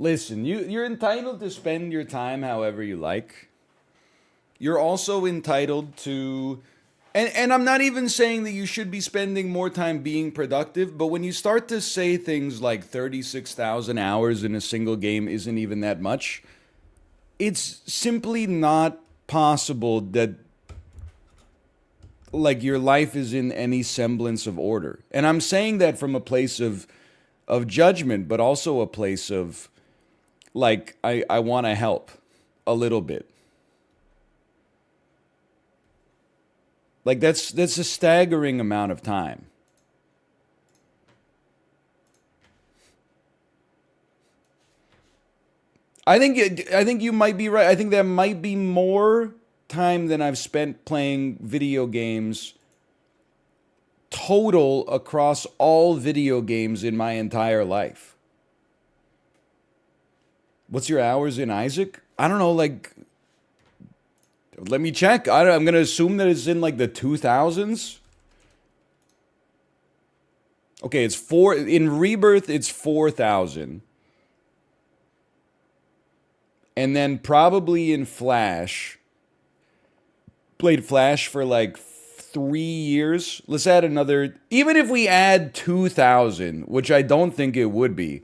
Listen, you're entitled to spend your time however you like. You're also entitled to, and I'm not even saying that you should be spending more time being productive, but when you start to say things like 36,000 hours in a single game isn't even that much, it's simply not possible that like your life is in any semblance of order. And I'm saying that from a place of judgment, but also a place of like I want to help a little bit. Like that's a staggering amount of time. I think you might be right. I think that might be more time than I've spent playing video games total across all video games in my entire life. What's your hours in Isaac? I don't know, like let me check. I'm going to assume that it's in like the 2000s. Okay, it's 4 in Rebirth it's 4,000. And then probably in Flash, played Flash for like 3 years. Let's add another, even if we add 2,000, which I don't think it would be,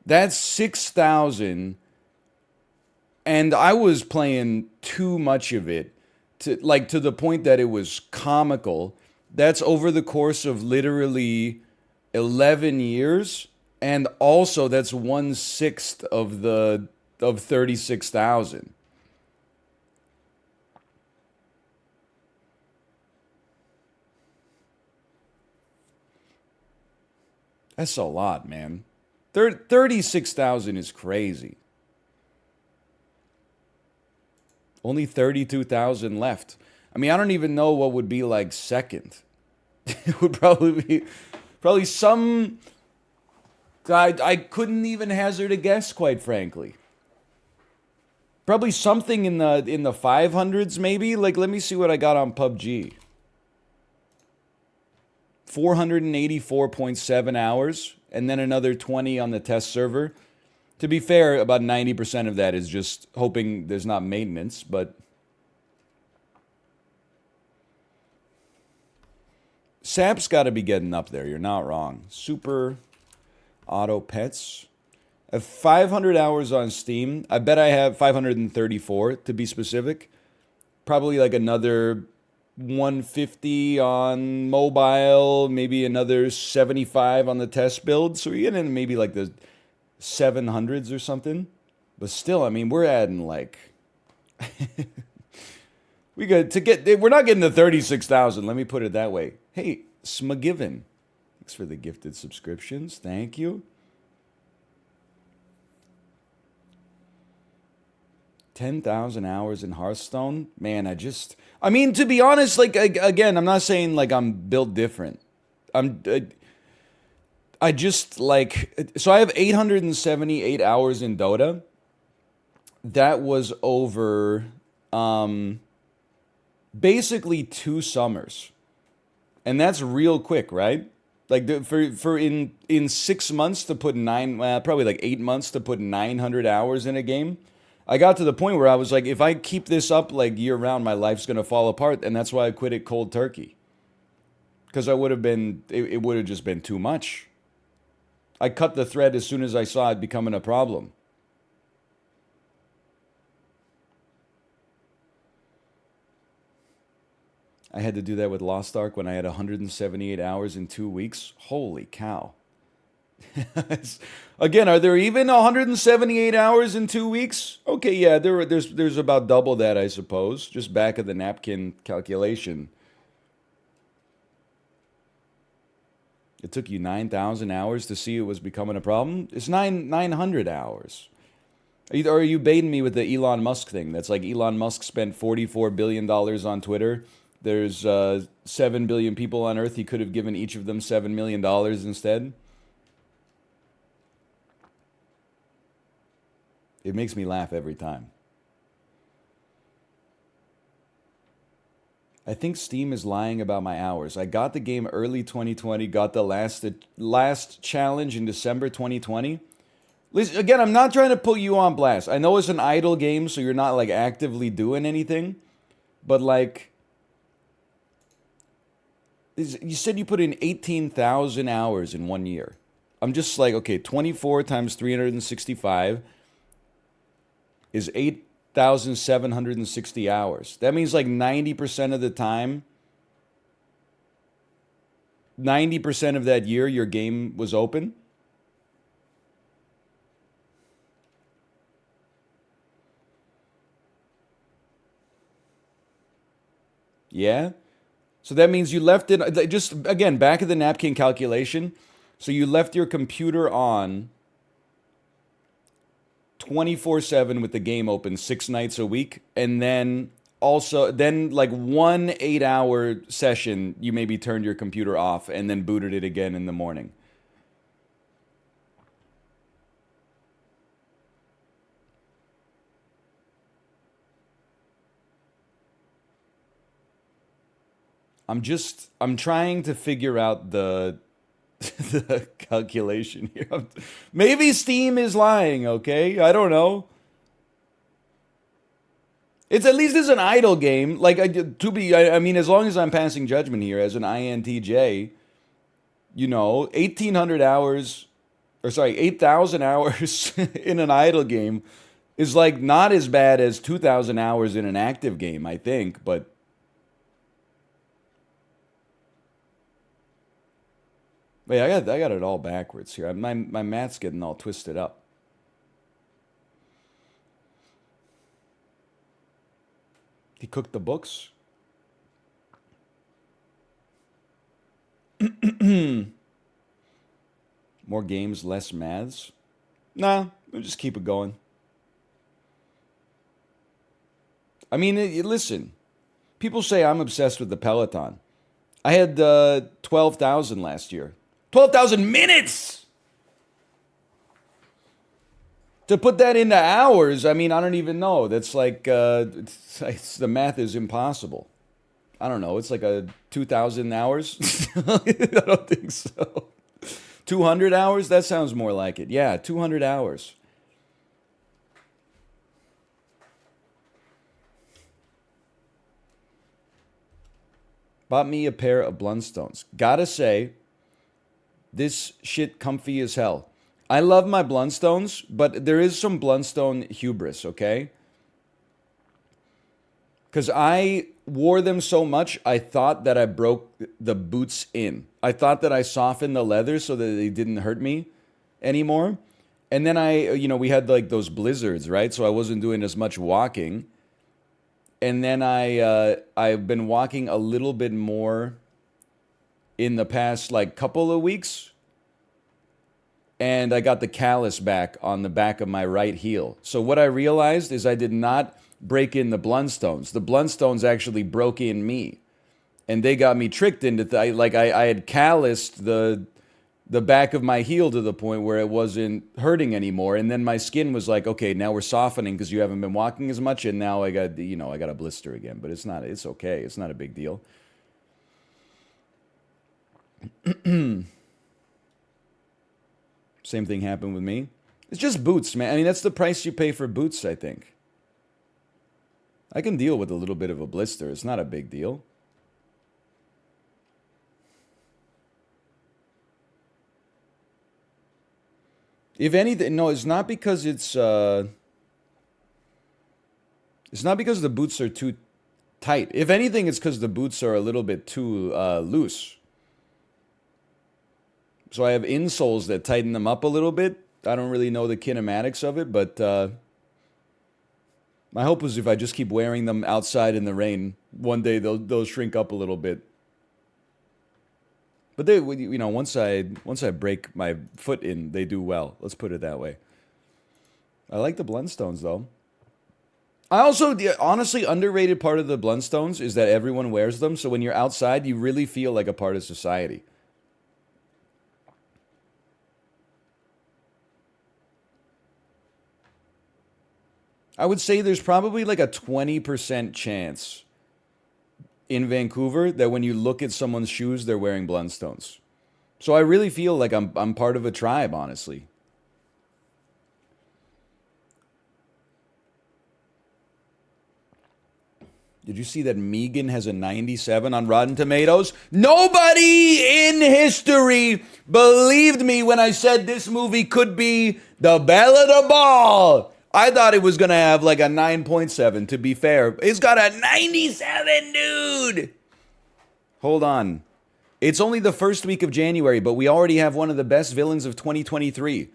that's 6,000. And I was playing too much of it to the point that it was comical. That's over the course of literally 11 years. And also that's 1/6 of 36,000. That's a lot, man. 36,000 is crazy. Only 32,000 left. I mean, I don't even know what would be like second. It would probably some I couldn't even hazard a guess, quite frankly. Probably something in the 500s maybe. Like let me see what I got on PUBG. 484.7 hours and then another 20 on the test server. To be fair, about 90% of that is just hoping there's not maintenance, but SAP's got to be getting up there. You're not wrong. Super Auto Pets. I have 500 hours on Steam. I bet I have 534 to be specific. Probably like another 150 on mobile, maybe another 75 on the test build. So you're getting maybe like the 700s or something. But still, I mean, we're adding like we're not getting to 36,000. Let me put it that way. Hey, Smagiven. Thanks for the gifted subscriptions. Thank you. 10,000 hours in Hearthstone. Man, I mean, to be honest, like, again, I'm not saying like I'm built different. I just like, so I have 878 hours in Dota. That was over basically 2 summers. And that's real quick, right? Like for in 6 months to put probably like 8 months to put 900 hours in a game. I got to the point where I was like, if I keep this up like year round, my life's gonna fall apart, and that's why I quit it cold turkey. Because it would have just been too much. I cut the thread as soon as I saw it becoming a problem. I had to do that with Lost Ark when I had 178 hours in 2 weeks. Holy cow. Again, are there even 178 hours in 2 weeks? Okay, yeah, there's about double that, I suppose. Just back of the napkin calculation. It took you 9,000 hours to see it was becoming a problem? It's 900 hours. Are you baiting me with the Elon Musk thing? That's like Elon Musk spent $44 billion on Twitter. There's 7 billion people on Earth. He could have given each of them $7 million instead. It makes me laugh every time. I think Steam is lying about my hours. I got the game early 2020, got the last challenge in December 2020. Listen, again, I'm not trying to put you on blast. I know it's an idle game, so you're not like actively doing anything. But like, you said you put in 18,000 hours in 1 year. I'm just like, okay, 24 times 365 is 8,760 hours. That means like 90% of the time, 90% of that year, your game was open. Yeah. So that means you left it, just again, back of the napkin calculation. So you left your computer on 24/7 with the game open 6 nights a week. And then also, then like 1 8 hour session, you maybe turned your computer off and then booted it again in the morning. I'm trying to figure out the calculation here. Maybe Steam is lying, okay? I don't know. It's at least it's an idle game. Like I mean, as long as I'm passing judgment here as an INTJ, 1,800 hours, or sorry, 8,000 hours in an idle game is like not as bad as 2,000 hours in an active game, I think. But wait, I got it all backwards here. My math's getting all twisted up. He cooked the books. More games, less maths. Nah, we'll just keep it going. I mean, listen. People say I'm obsessed with the Peloton. I had 12,000 last year. 12,000 minutes! To put that into hours, I mean, I don't even know. That's like, the math is impossible. I don't know. It's like a 2,000 hours? I don't think so. 200 hours? That sounds more like it. Yeah, 200 hours. Bought me a pair of Blundstones. Gotta say, this shit comfy as hell. I love my Blundstones, but there is some Blundstone hubris, okay? Because I wore them so much, I thought that I broke the boots in. I thought that I softened the leather so that they didn't hurt me anymore. And then we had like those blizzards, right? So I wasn't doing as much walking. And then I've been walking a little bit more in the past like couple of weeks, and I got the callus back on the back of my right heel. So what I realized is I did not break in the Blundstones. The Blundstones actually broke in me, and they got me tricked into I had calloused the back of my heel to the point where it wasn't hurting anymore, and then my skin was like, okay, now we're softening because you haven't been walking as much, and now I got I got a blister again. But it's okay. It's not a big deal. Same thing happened with me. It's just boots, man. I mean, that's the price you pay for boots, I think. I can deal with a little bit of a blister. It's not a big deal. If anything, no, it's not because the boots are too tight. If anything, it's because the boots are a little bit too loose. So I have insoles that tighten them up a little bit. I don't really know the kinematics of it, but my hope was if I just keep wearing them outside in the rain, one day they'll shrink up a little bit. But they, once I break my foot in, they do well. Let's put it that way. I like the Blundstones though. I also, the honestly underrated part of the Blundstones is that everyone wears them. So when you're outside, you really feel like a part of society. I would say there's probably like a 20% chance in Vancouver that when you look at someone's shoes, they're wearing Blundstones. So I really feel like I'm part of a tribe, honestly. Did you see that Megan has a 97 on Rotten Tomatoes? Nobody in history believed me when I said this movie could be the belle of the ball. I thought it was going to have like a 9.7, to be fair. It's got a 97, dude. Hold on. It's only the first week of January, but we already have one of the best villains of 2023.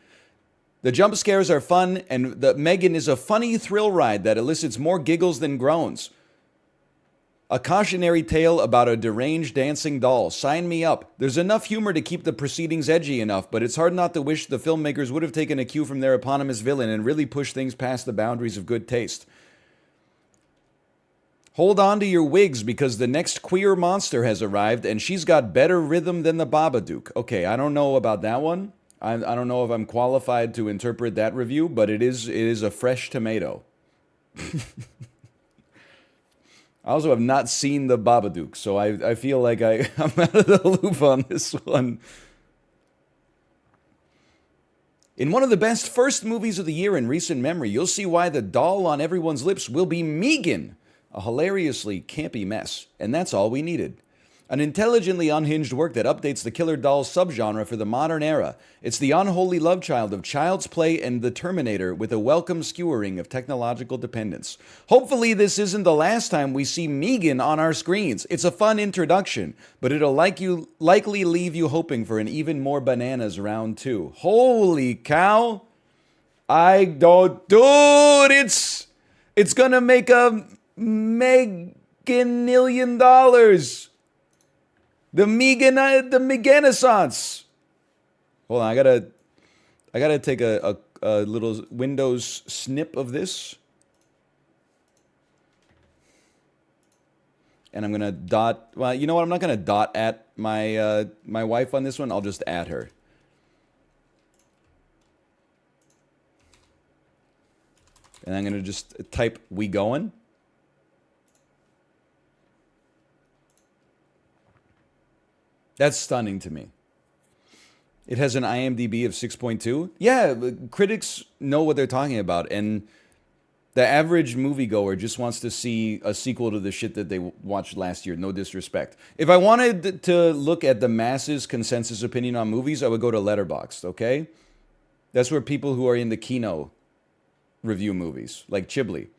The jump scares are fun, and the Megan is a funny thrill ride that elicits more giggles than groans. A cautionary tale about a deranged dancing doll. Sign me up. There's enough humor to keep the proceedings edgy enough, but it's hard not to wish the filmmakers would have taken a cue from their eponymous villain and really pushed things past the boundaries of good taste. Hold on to your wigs because the next queer monster has arrived and she's got better rhythm than the Babadook. Okay, I don't know about that one. I don't know if I'm qualified to interpret that review, but it is a fresh tomato. I also have not seen the Babadook, so I feel like I'm out of the loop on this one. In one of the best first movies of the year in recent memory, you'll see why the doll on everyone's lips will be Megan, a hilariously campy mess, and that's all we needed. An intelligently unhinged work that updates the killer doll subgenre for the modern era. It's the unholy love child of Child's Play and The Terminator with a welcome skewering of technological dependence. Hopefully this isn't the last time we see Megan on our screens. It's a fun introduction, but it'll likely leave you hoping for an even more bananas round 2. Holy cow! I don't... Dude, it's gonna make a $1,000,000,000. The Meganaissance. Hold on, I gotta take a little Windows snip of this. And I'm gonna dot, well, you know what, I'm not gonna dot at my my wife on this one, I'll just at her. And I'm gonna just type "we going." That's stunning to me. It has an IMDb of 6.2. Yeah, critics know what they're talking about, and the average moviegoer just wants to see a sequel to the shit that they watched last year. No disrespect. If I wanted to look at the masses' consensus opinion on movies, I would go to Letterboxd, okay? That's where people who are in the Kino review movies, like Chibli.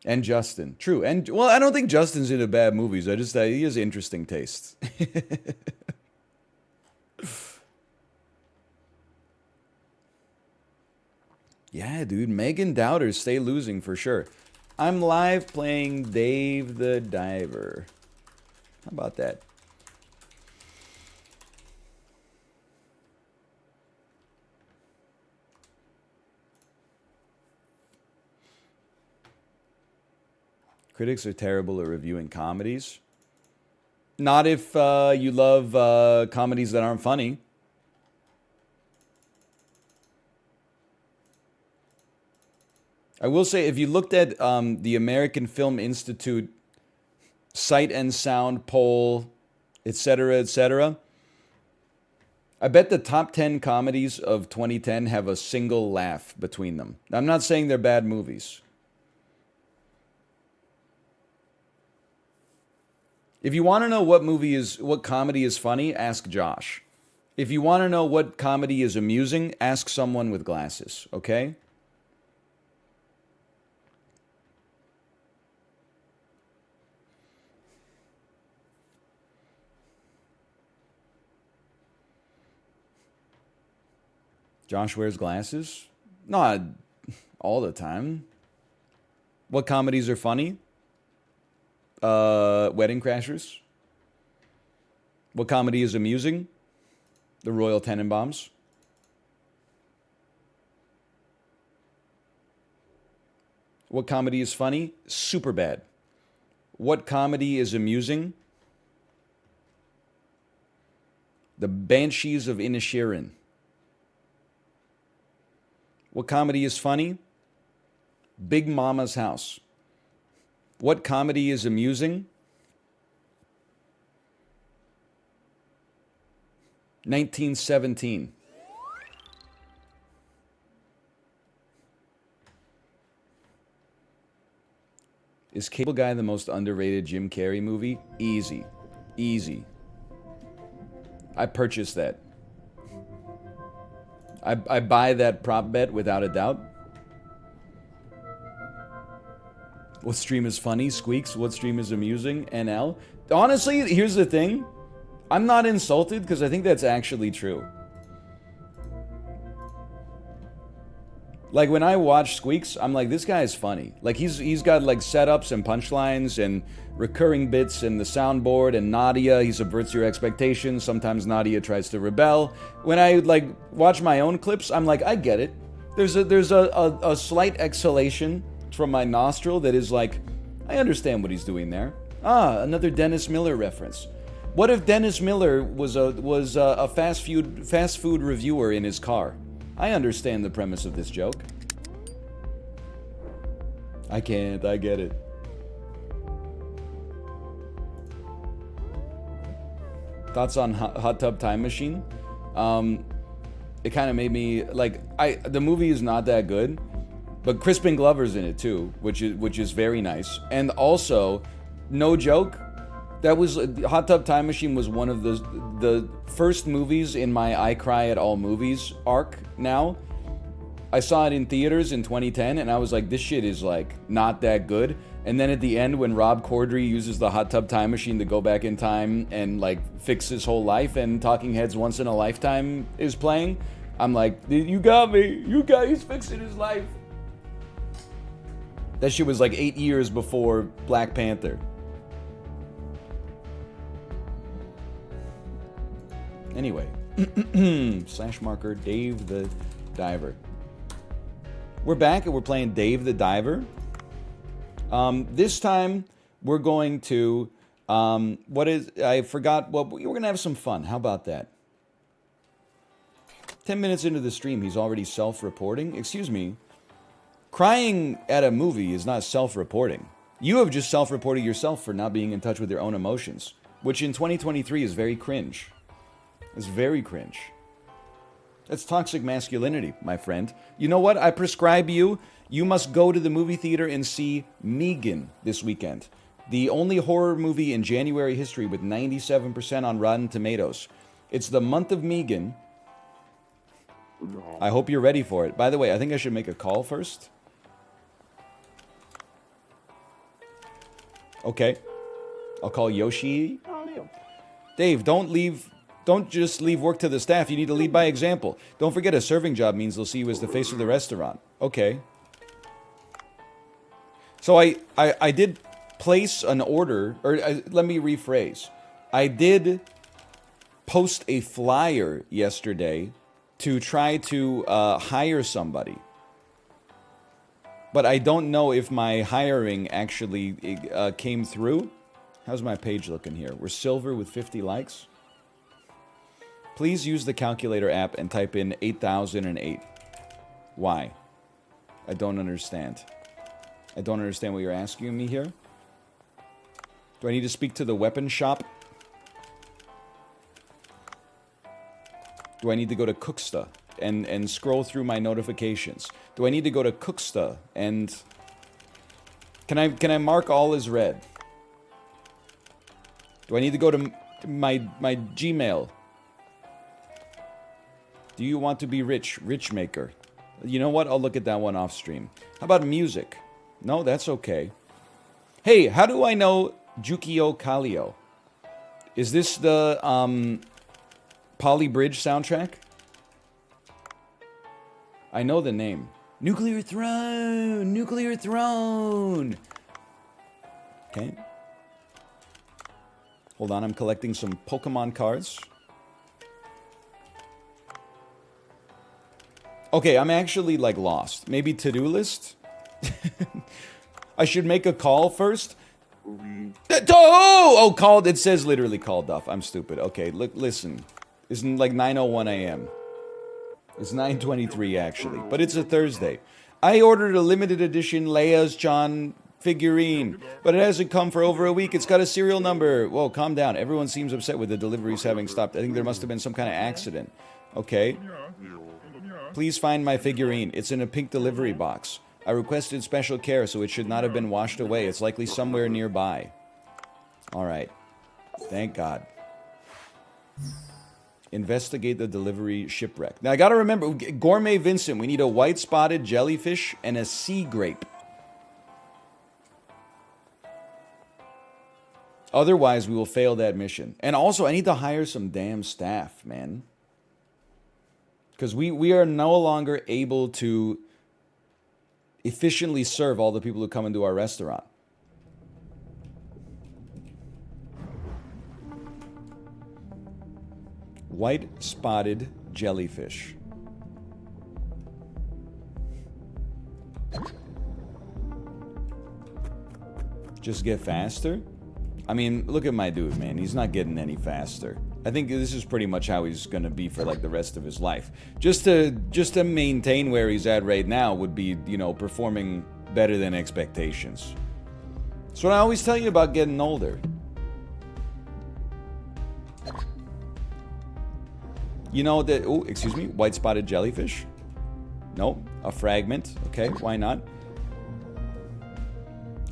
And Justin. True. And, well, I don't think Justin's into bad movies. I just, he has interesting tastes. Yeah, dude. Megan Doubters stay losing for sure. I'm live playing Dave the Diver. How about that? Critics are terrible at reviewing comedies. Not if you love comedies that aren't funny. I will say, if you looked at the American Film Institute Sight and Sound poll, etc., I bet the top 10 comedies of 2010 have a single laugh between them. I'm not saying they're bad movies. If you want to know what comedy is funny, ask Josh. If you want to know what comedy is amusing, ask someone with glasses, okay? Josh wears glasses? Not all the time. What comedies are funny? Wedding Crashers. What comedy is amusing? The Royal Tenenbaums. What comedy is funny? Superbad. What comedy is amusing? The Banshees of Inisherin. What comedy is funny? Big Mama's House. What comedy is amusing? 1917. Is Cable Guy the most underrated Jim Carrey movie? Easy. Easy. I purchased that. I buy that prop bet without a doubt. What stream is funny? Squeaks. What stream is amusing? NL. Honestly, here's the thing. I'm not insulted because I think that's actually true. Like, when I watch Squeaks, I'm like, this guy is funny. Like, he's got, like, setups and punchlines and recurring bits and the soundboard and Nadia. He subverts your expectations. Sometimes Nadia tries to rebel. When I, like, watch my own clips, I'm like, I get it. There's a slight exhalation from my nostril that is like, I understand what he's doing there. Ah, another Dennis Miller reference. What if Dennis Miller was a fast food reviewer in his car? I understand the premise of this joke. I can't. I get it. Thoughts on Hot Tub Time Machine? It kind of made me like the movie is not that good, but Crispin Glover's in it too, which is very nice. And also, no joke, that was Hot Tub Time Machine was one of the first movies in my I Cry at All Movies arc now. I saw it in theaters in 2010 and I was like, this shit is like not that good. And then at the end when Rob Corddry uses the Hot Tub Time Machine to go back in time and like fix his whole life and Talking Heads Once in a Lifetime is playing, I'm like, you got me. He's fixing his life. That shit was like 8 years before Black Panther. Anyway, slash marker Dave the Diver. We're back and we're playing Dave the Diver. This time we're going to I forgot what we're going to have some fun. How about that? 10 minutes into the stream, he's already self-reporting. Excuse me. Crying at a movie is not self-reporting. You have just self-reported yourself for not being in touch with your own emotions, which in 2023 is very cringe. It's very cringe. That's toxic masculinity, my friend. You know what? I prescribe you. You must go to the movie theater and see Megan this weekend. The only horror movie in January history with 97% on Rotten Tomatoes. It's the month of Megan. I hope you're ready for it. By the way, I think I should make a call first. Okay. I'll call Yoshi. Dave, don't just leave work to the staff. You need to lead by example. Don't forget a serving job means they'll see you as the face of the restaurant. Okay. So I did place an order, or let me rephrase. I did post a flyer yesterday to try to hire somebody. But I don't know if my hiring actually came through. How's my page looking here? We're silver with 50 likes. Please use the calculator app and type in 8008. Why? I don't understand. I don't understand what you're asking me here. Do I need to speak to the weapon shop? Do I need to go to Cooksta and scroll through my notifications? Do I need to go to Cooksta and... Can I mark all as read? Do I need to go to my Gmail? Do you want to be rich? Rich maker. You know what? I'll look at that one off stream. How about music? No, that's okay. Hey, how do I know Jukio Kallio? Is this the Poly Bridge soundtrack? I know the name. Nuclear Throne! Nuclear Throne! Okay. Hold on, I'm collecting some Pokemon cards. Okay, I'm actually, like, lost. Maybe to-do list? I should make a call first? Oh, called. It says literally called off. I'm stupid. Okay, look, listen. It's like 9:01 a.m. It's 9:23 actually, but it's a Thursday. I ordered a limited edition Leia's John figurine, but it hasn't come for over a week. It's got a serial number. Whoa, calm down. Everyone seems upset with the deliveries having stopped. I think there must have been some kind of accident. Okay. Please find my figurine. It's in a pink delivery box. I requested special care, so it should not have been washed away. It's likely somewhere nearby. Alright. Thank God. Investigate the delivery shipwreck. Now, I gotta remember, Gourmet Vincent, we need a white-spotted jellyfish and a sea grape. Otherwise, we will fail that mission. And also, I need to hire some damn staff, man. Because we are no longer able to efficiently serve all the people who come into our restaurant. White-spotted jellyfish. Just get faster? I mean, look at my dude, man. He's not getting any faster. I think this is pretty much how he's gonna be for like the rest of his life. Just to maintain where he's at right now would be, you know, performing better than expectations. That's what I always tell you about getting older. You know that, oh, excuse me, white-spotted jellyfish? No, a fragment. Okay, why not?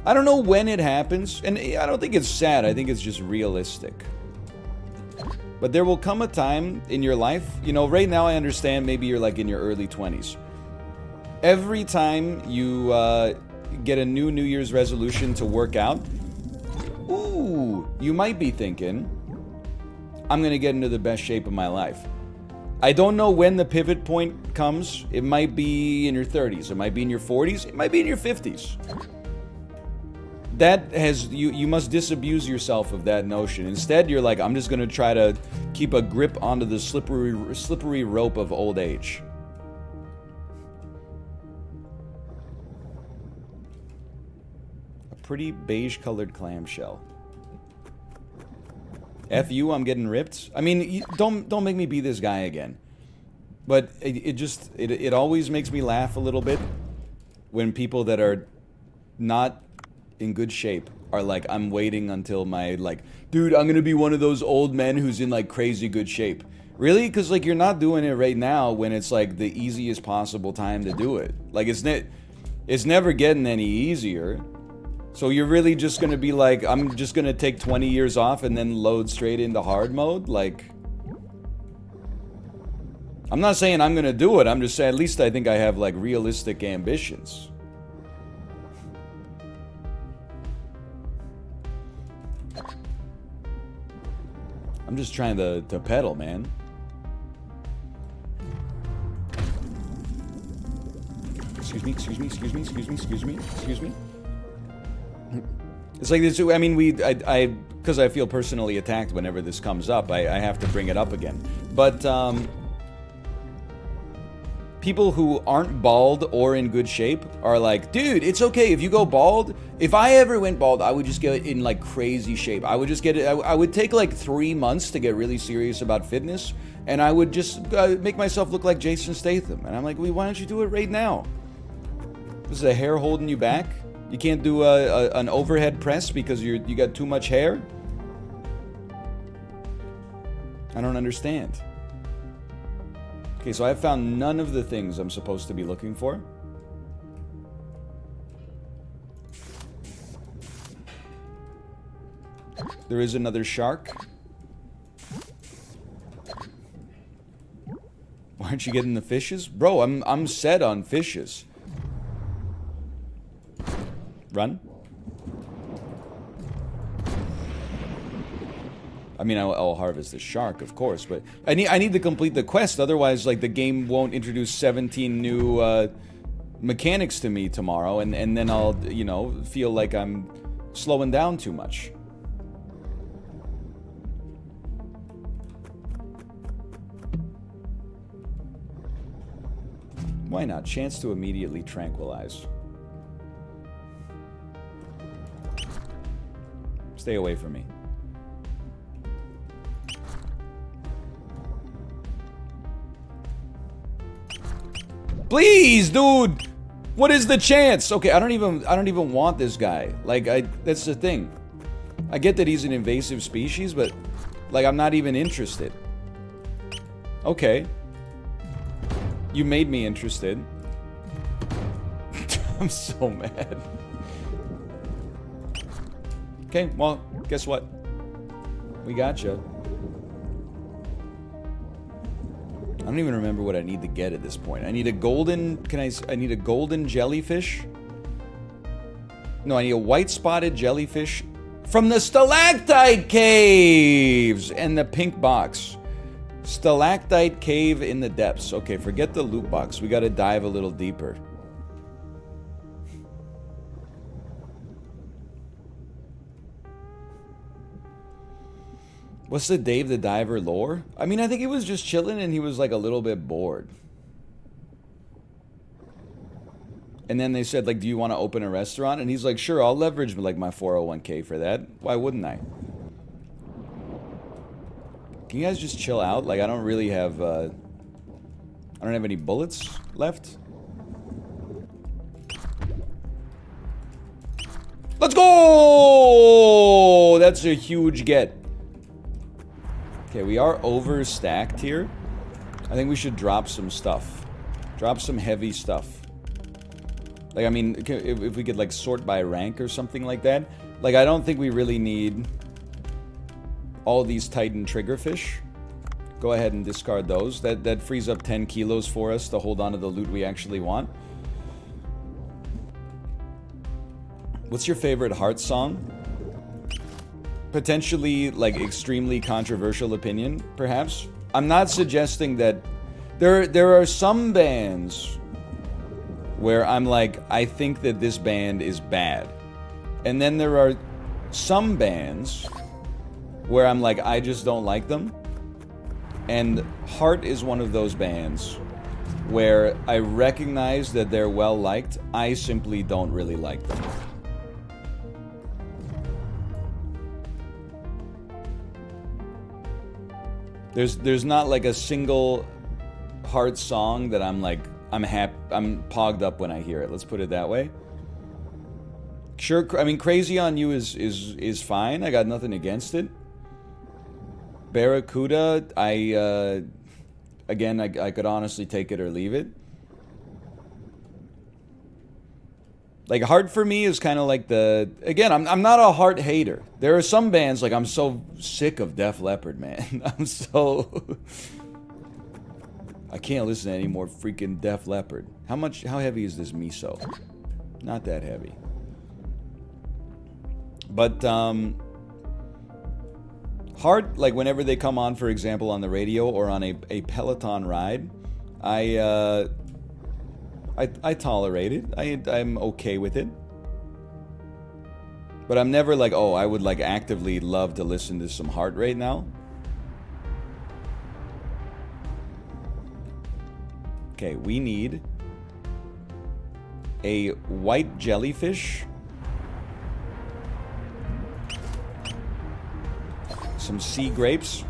I don't know when it happens, and I don't think it's sad, I think it's just realistic. But there will come a time in your life, you know, right now I understand maybe you're like in your early 20s. Every time you get a new New Year's resolution to work out, ooh, you might be thinking, I'm gonna get into the best shape of my life. I don't know when the pivot point comes. It might be in your 30s, it might be in your 40s, it might be in your 50s. That has, you must disabuse yourself of that notion. Instead, you're like, I'm just gonna try to keep a grip onto the slippery rope of old age. A pretty beige-colored clamshell. F you, I'm getting ripped. I mean, don't make me be this guy again. But it always makes me laugh a little bit when people that are not in good shape are like, I'm waiting until my, like, dude, I'm gonna be one of those old men who's in like crazy good shape. Really? Because like you're not doing it right now when it's like the easiest possible time to do it. Like it's never getting any easier. So you're really just gonna be like, I'm just gonna take 20 years off and then load straight into hard mode? Like, I'm not saying I'm gonna do it, I'm just saying at least I think I have like realistic ambitions. I'm just trying to pedal, man. Excuse me, excuse me, excuse me, excuse me, excuse me, excuse me. It's like this, I mean, because I feel personally attacked whenever this comes up, I have to bring it up again. But, people who aren't bald or in good shape are like, dude, it's okay if you go bald. If I ever went bald, I would just get in like crazy shape. I would just get it. I would take like 3 months to get really serious about fitness, and I would just make myself look like Jason Statham. And I'm like, well, why don't you do it right now? This is a hair holding you back. You can't do an overhead press because you got too much hair. I don't understand. Okay, so I've found none of the things I'm supposed to be looking for. There is another shark. Why aren't you getting the fishes? Bro, I'm set on fishes. Run. I mean, I'll harvest the shark, of course, but I need to complete the quest. Otherwise, like, the game won't introduce 17 new mechanics to me tomorrow, and then I'll, you know, feel like I'm slowing down too much. Why not? Chance to immediately tranquilize. Stay away from me. Please, dude! What is the chance? Okay, I don't even want this guy. Like, that's the thing. I get that he's an invasive species, but like, I'm not even interested. Okay. You made me interested. I'm so mad. Okay, well, guess what? We gotcha. I don't even remember what I need to get at this point. I need a golden... I need a golden jellyfish? No, I need a white-spotted jellyfish from the stalactite caves and the pink box. Stalactite cave in the depths. Okay, forget the loot box. We gotta dive a little deeper. What's the Dave the Diver lore? I mean, I think he was just chilling and he was like a little bit bored. And then they said, like, do you want to open a restaurant? And he's like, sure, I'll leverage like my 401k for that. Why wouldn't I? Can you guys just chill out? Like, I don't really have, I don't have any bullets left. Let's go! That's a huge get. Okay, we are overstacked here. I think we should drop some stuff. Drop some heavy stuff. Like, I mean, if we could, like, sort by rank or something like that. Like, I don't think we really need all these Titan triggerfish. Go ahead and discard those. That frees up 10 kilos for us to hold on to the loot we actually want. What's your favorite Heart song? Potentially, like, extremely controversial opinion, perhaps. I'm not suggesting that... There are some bands where I'm like, I think that this band is bad. And then there are some bands where I'm like, I just don't like them. And Heart is one of those bands where I recognize that they're well-liked. I simply don't really like them. There's not like a single Heart song that I'm like, I'm pogged up when I hear it. Let's put it that way. Sure, I mean, Crazy on You is fine. I got nothing against it. Barracuda, again, I could honestly take it or leave it. Like, Heart for me is kind of like the... Again, I'm not a Heart hater. There are some bands, like, I'm so sick of Def Leppard, man. I'm so... I can't listen to any more freaking Def Leppard. How heavy is this miso? Not that heavy. But, Heart, like, whenever they come on, for example, on the radio or on a Peloton ride, I tolerate it. I'm okay with it. But I'm never like, oh, I would, like, actively love to listen to some Heart right now. Okay, we need a white jellyfish. Some sea grapes.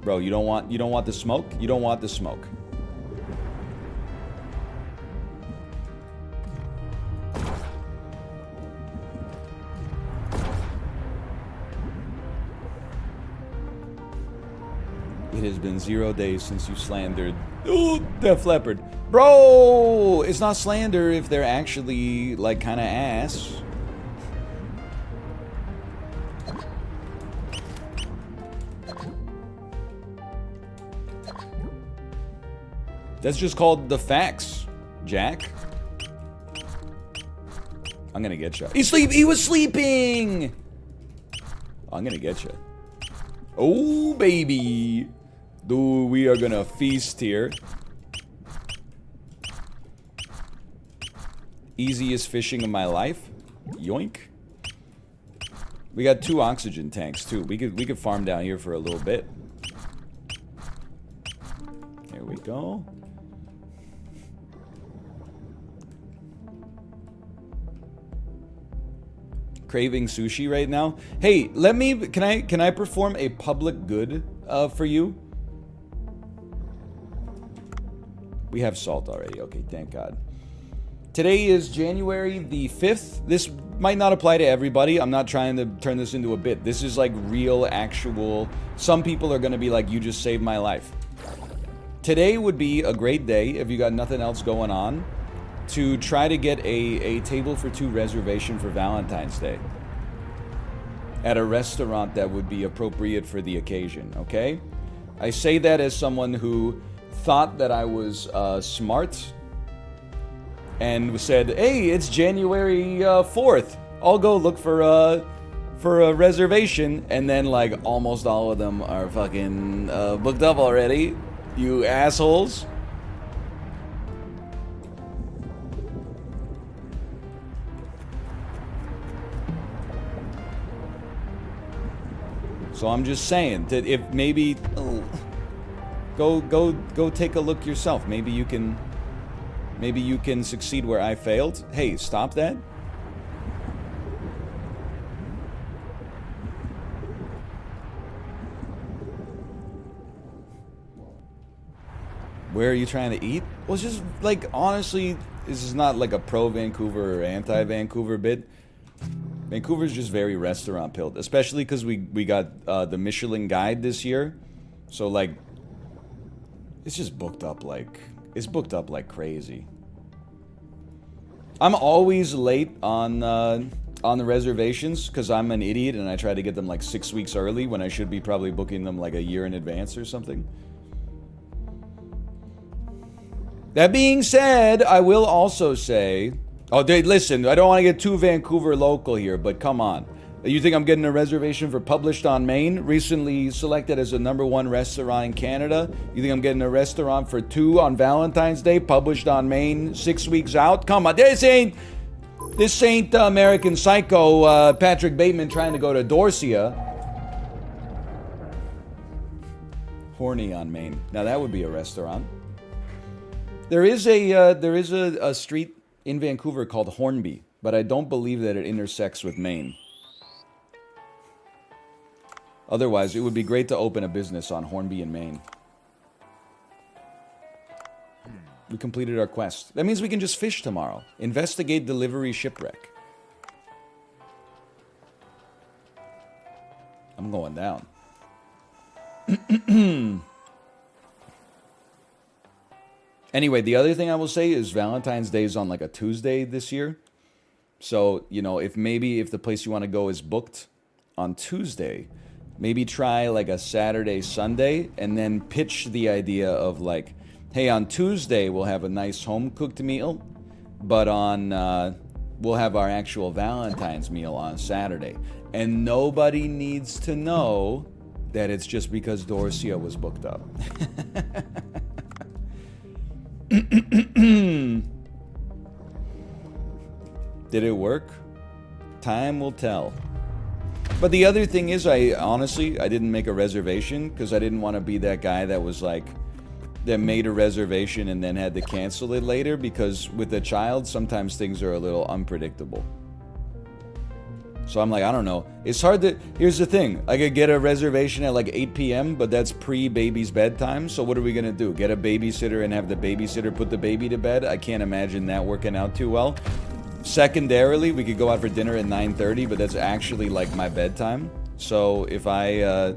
Bro, you don't want the smoke? You don't want the smoke. It has been 0 days since you slandered Def Leppard. Bro, it's not slander if they're actually, like, kind of ass. That's just called the facts, Jack. I'm gonna get you. He was sleeping! I'm gonna get you. Oh, baby. Dude, we are gonna feast here. Easiest fishing of my life. Yoink. We got 2 oxygen tanks too. We could farm down here for a little bit. There we go. Craving sushi right now. Hey, can I perform a public good for you? We have salt already. Okay, thank God. Today is January the 5th. This might not apply to everybody. I'm not trying to turn this into a bit. This is like real, actual... Some people are going to be like, you just saved my life. Today would be a great day, if you got nothing else going on, to try to get a table for two reservation for Valentine's Day. At a restaurant that would be appropriate for the occasion, okay? I say that as someone who thought that I was smart and said, hey, it's January 4th. I'll go look for a reservation. And then, like, almost all of them are fucking booked up already. You assholes. So I'm just saying that if maybe go take a look yourself. Maybe you can succeed where I failed. Hey, stop that. Where are you trying to eat? Well, it's just like, honestly, this is not like a pro Vancouver or anti Vancouver bit. Vancouver's just very restaurant pilled, especially because we got the Michelin guide this year. So like, it's just booked up like crazy. I'm always late on the reservations because I'm an idiot and I try to get them like 6 weeks early when I should be probably booking them like a year in advance or something. That being said, I will also say... Oh, dude, listen, I don't want to get too Vancouver local here, but come on. You think I'm getting a reservation for Published on Main, recently selected as the #1 restaurant in Canada? You think I'm getting a restaurant for two on Valentine's Day, Published on Main, 6 weeks out? Come on, this ain't American Psycho, Patrick Bateman trying to go to Dorsia. Horny on Main. Now that would be a restaurant. There is a street in Vancouver called Hornby, but I don't believe that it intersects with Maine. Otherwise, it would be great to open a business on Hornby in Maine. We completed our quest. That means we can just fish tomorrow. Investigate delivery shipwreck. I'm going down. Anyway, the other thing I will say is Valentine's Day is on like a Tuesday this year. So, you know, if the place you want to go is booked on Tuesday, maybe try like a Saturday, Sunday, and then pitch the idea of like, hey, on Tuesday we'll have a nice home-cooked meal, but we'll have our actual Valentine's meal on Saturday. And nobody needs to know that it's just because Dorsia was booked up. Did it work? Time will tell. But the other thing is, I didn't make a reservation because I didn't want to be that guy that was like, that made a reservation and then had to cancel it later, because with a child, sometimes things are a little unpredictable. So I'm like, I don't know. It's hard to... Here's the thing. I could get a reservation at like 8 p.m., but that's pre-baby's bedtime. So what are we going to do? Get a babysitter and have the babysitter put the baby to bed? I can't imagine that working out too well. Secondarily, we could go out for dinner at 9:30, but that's actually like my bedtime. So if I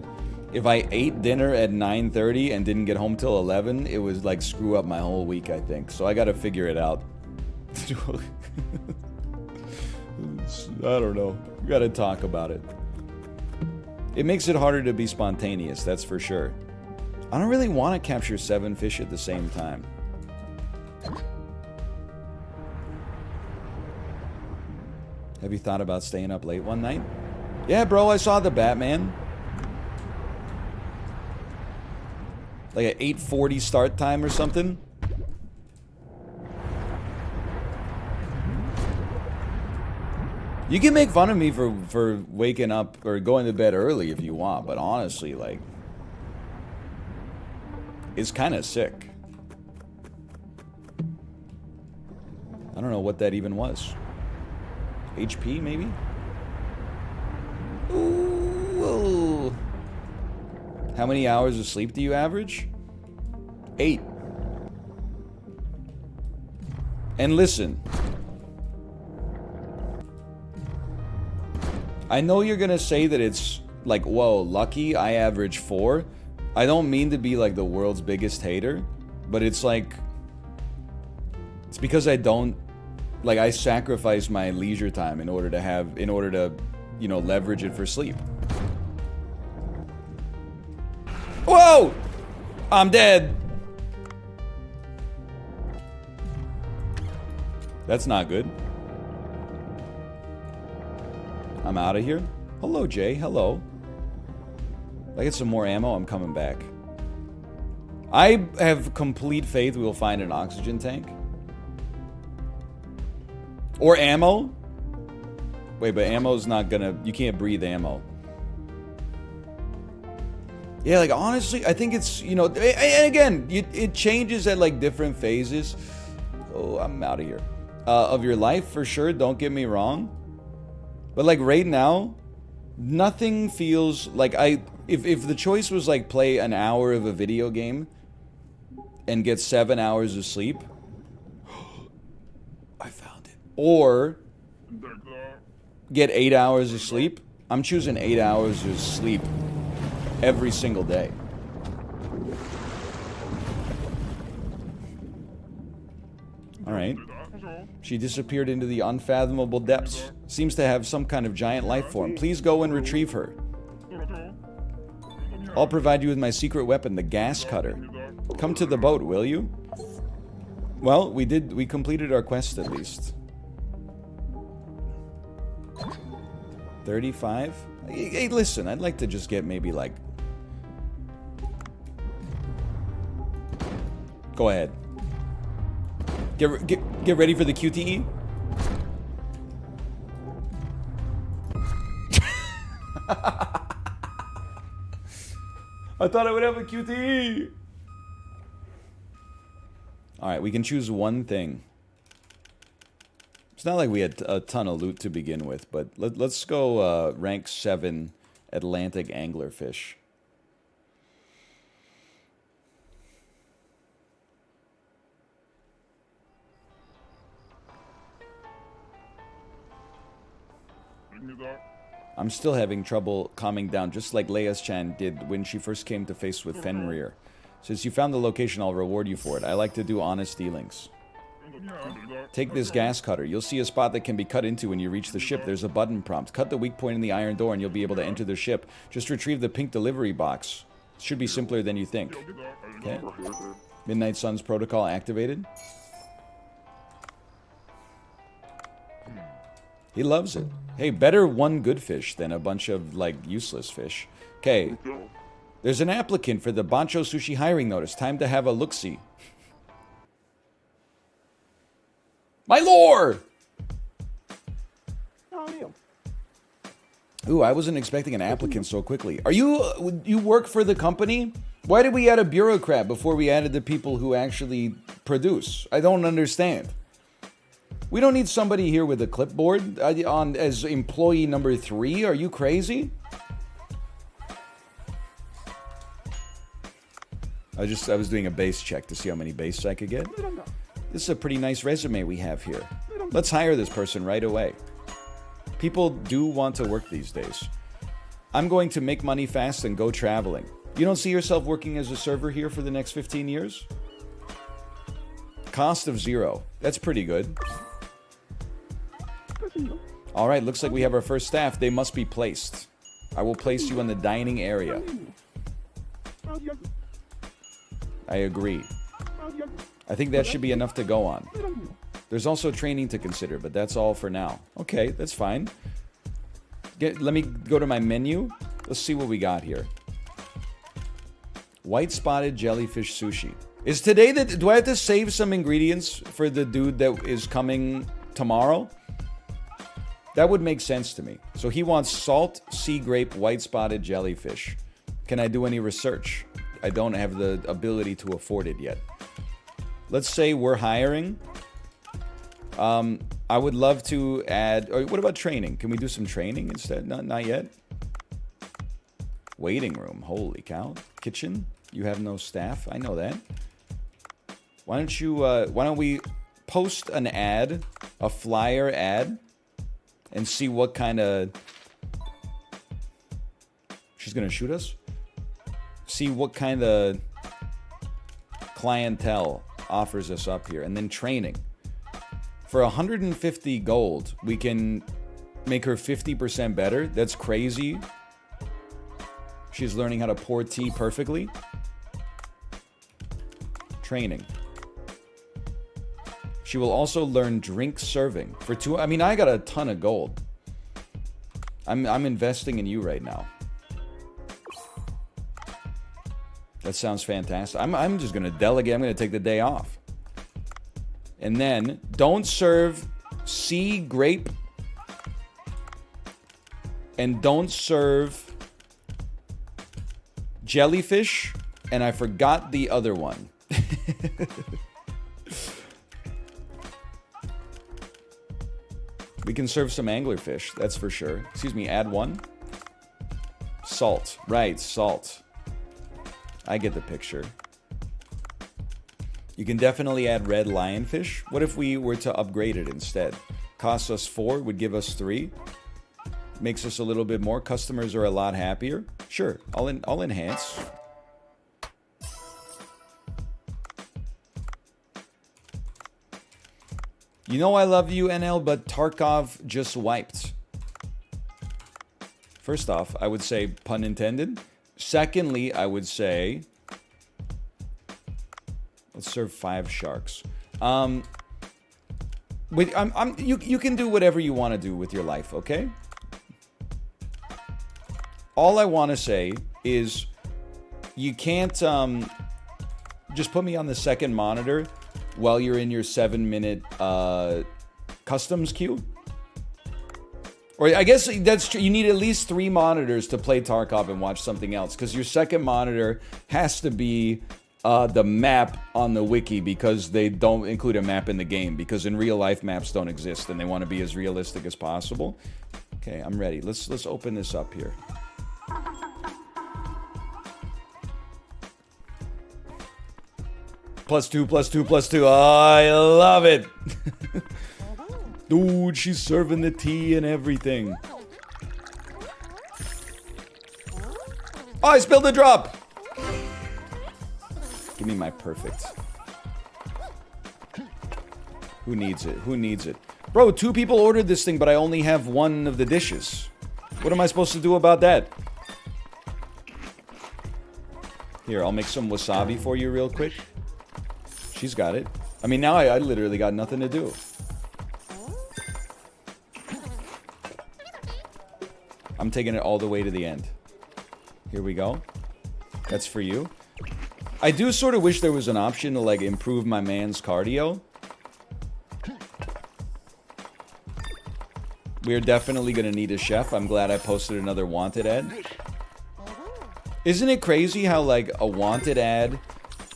ate dinner at 9:30 and didn't get home till 11, it was like screw up my whole week, I think. So I got to figure it out. I don't know. We gotta talk about it. It makes it harder to be spontaneous, that's for sure. I don't really want to capture 7 fish at the same time. Have you thought about staying up late one night? Yeah, bro, I saw the Batman. Like an 8:40 start time or something. You can make fun of me for waking up or going to bed early if you want, but honestly, like, it's kind of sick. I don't know what that even was. HP, maybe? Ooh. How many hours of sleep do you average? 8. And listen, I know you're gonna say that it's like, whoa, lucky I average 4. I don't mean to be like the world's biggest hater, but it's like, it's because I don't, like, I sacrifice my leisure time in order to, you know, leverage it for sleep. Whoa! I'm dead. That's not good. I'm out of here. Hello, Jay. Hello. If I get some more ammo, I'm coming back. I have complete faith we'll find an oxygen tank. Or ammo. Wait, but ammo's not gonna... You can't breathe ammo. Yeah, like, honestly, I think it's, you know... And again, it changes at, like, different phases. Oh, I'm out of here. Of your life, for sure. Don't get me wrong. But, like, right now, nothing feels like if the choice was, like, play an hour of a video game and get 7 hours of sleep... I found it. Or get 8 hours of sleep. I'm choosing 8 hours of sleep every single day. Alright. She disappeared into the unfathomable depths. Seems to have some kind of giant life form. Please go and retrieve her. I'll provide you with my secret weapon, the gas cutter. Come to the boat, will you? Well, we completed our quest at least. 35? Hey, listen, I'd like to just get maybe like... Go ahead. Get ready for the QTE. I thought I would have a QTE. Alright, we can choose one thing. It's not like we had a ton of loot to begin with, but let's go rank 7 Atlantic anglerfish. I'm still having trouble calming down, just like Leias-chan did when she first came to face with Fenrir. Since you found the location, I'll reward you for it. I like to do honest dealings. Take this gas cutter. You'll see a spot that can be cut into when you reach the ship. There's a button prompt. Cut the weak point in the iron door and you'll be able to enter the ship. Just retrieve the pink delivery box. It should be simpler than you think. Okay. Midnight Sun's protocol activated. He loves it. Hey, better one good fish than a bunch of, like, useless fish. Okay. There's an applicant for the Bancho Sushi hiring notice. Time to have a look-see. My lord! Ooh, I wasn't expecting an applicant so quickly. Are you work for the company? Why did we add a bureaucrat before we added the people who actually produce? I don't understand. We don't need somebody here with a clipboard on as employee number 3. Are you crazy? I was doing a base check to see how many bases I could get. This is a pretty nice resume we have here. Let's hire this person right away. People do want to work these days. I'm going to make money fast and go traveling. You don't see yourself working as a server here for the next 15 years? Cost of 0. That's pretty good. Alright, looks like we have our first staff. They must be placed. I will place you in the dining area. I agree. I think that should be enough to go on. There's also training to consider, but that's all for now. Okay, that's fine. Let me go to my menu. Let's see what we got here. White spotted jellyfish sushi. Is today that... Do I have to save some ingredients for the dude that is coming tomorrow? That would make sense to me. So he wants salt, sea grape, white spotted jellyfish. Can I do any research? I don't have the ability to afford it yet. Let's say we're hiring. I would love to add... Or what about training? Can we do some training instead? Not yet. Waiting room. Holy cow. Kitchen. You have no staff. I know that. Why don't we post an ad, a flyer ad, and see what kind of She's gonna shoot us? See what kind of clientele offers us up here. And then training. For 150 gold, we can make her 50% better. That's crazy. She's learning how to pour tea perfectly. Training. She will also learn drink serving for 2. I mean, I got a ton of gold. I'm investing in you right now. That sounds fantastic. I'm just gonna delegate. I'm gonna take the day off. And then don't serve sea grape. And don't serve jellyfish. And I forgot the other one. We can serve some anglerfish, that's for sure. Excuse me, add 1. Salt. Right, salt. I get the picture. You can definitely add red lionfish. What if we were to upgrade it instead? Costs us 4, would give us 3. Makes us a little bit more. Customers are a lot happier. Sure, I'll enhance. You know I love you, NL, but Tarkov just wiped. First off, I would say pun intended. Secondly, I would say let's serve 5 sharks. You can do whatever you want to do with your life, okay? All I want to say is you can't just put me on the second monitor while you're in your 7-minute customs queue. Or I guess that's true. You need at least 3 monitors to play Tarkov and watch something else. Because your second monitor has to be the map on the wiki. Because they don't include a map in the game. Because in real life, maps don't exist. And they want to be as realistic as possible. Okay, I'm ready. Let's open this up here. +2, +2, +2. Oh, I love it. Dude, she's serving the tea and everything. Oh, I spilled a drop. Give me my perfect. Who needs it? Who needs it? Bro, 2 people ordered this thing, but I only have 1 of the dishes. What am I supposed to do about that? Here, I'll make some wasabi for you real quick. She's got it. I mean, now I literally got nothing to do. I'm taking it all the way to the end. Here we go. That's for you. I do sort of wish there was an option to, like, improve my man's cardio. We're definitely gonna need a chef. I'm glad I posted another wanted ad. Isn't it crazy how, like, a wanted ad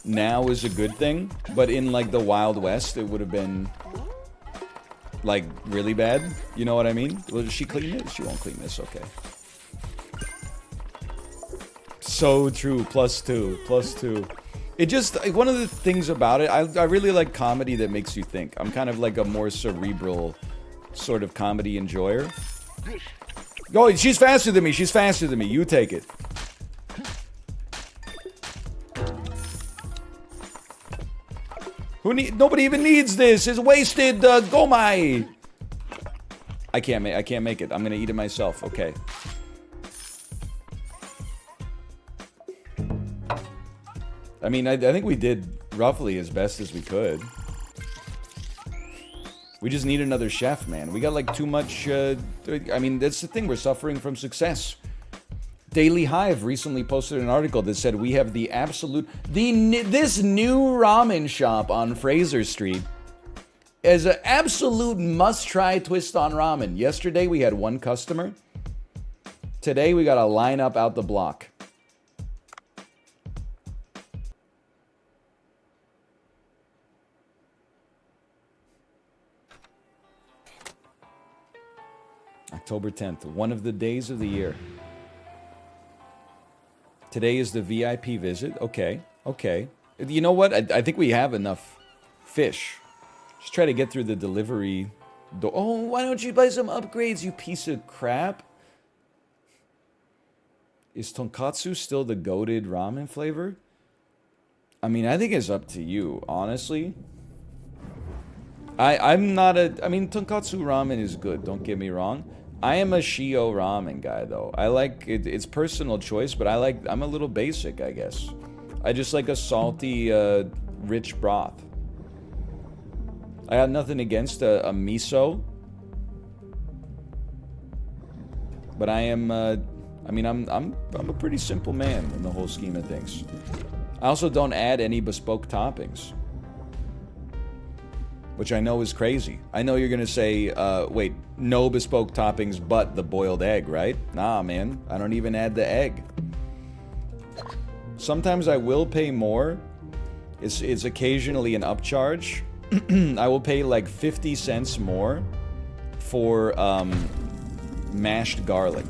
now is a good thing, but in, like, the Wild West, it would have been, like, really bad? You know what I mean? Will she clean it? She won't clean this, okay. So true, +2, +2. It just, like, one of the things about it, I really like comedy that makes you think. I'm kind of like a more cerebral sort of comedy enjoyer. Oh, she's faster than me, she's faster than me, you take it. Nobody even needs this. It's wasted. Gomai. I can't make it. I'm gonna eat it myself. Okay. I mean, I think we did roughly as best as we could. We just need another chef, man. We got like too much. I mean, that's the thing. We're suffering from success. Daily Hive recently posted an article that said we have the absolute... This new ramen shop on Fraser Street is an absolute must-try twist on ramen. Yesterday, we had 1 customer. Today, we got a lineup out the block. October 10th, one of the days of the year. Today is the VIP visit. Okay, okay. You know what? I think we have enough fish. Just try to get through the delivery door. Oh, why don't you buy some upgrades, you piece of crap? Is tonkatsu still the goated ramen flavor? I mean, I think it's up to you, honestly. I'm not a... I mean, tonkatsu ramen is good, don't get me wrong. I am a shio ramen guy, though. I like... It's personal choice, but I'm a little basic, I guess. I just like a salty, rich broth. I have nothing against a miso. But I am, I mean, I'm a pretty simple man in the whole scheme of things. I also don't add any bespoke toppings. Which I know is crazy. I know you're gonna say, wait, no bespoke toppings but the boiled egg, right? Nah, man. I don't even add the egg. Sometimes I will pay more. It's occasionally an upcharge. I will pay like 50 cents more for, mashed garlic.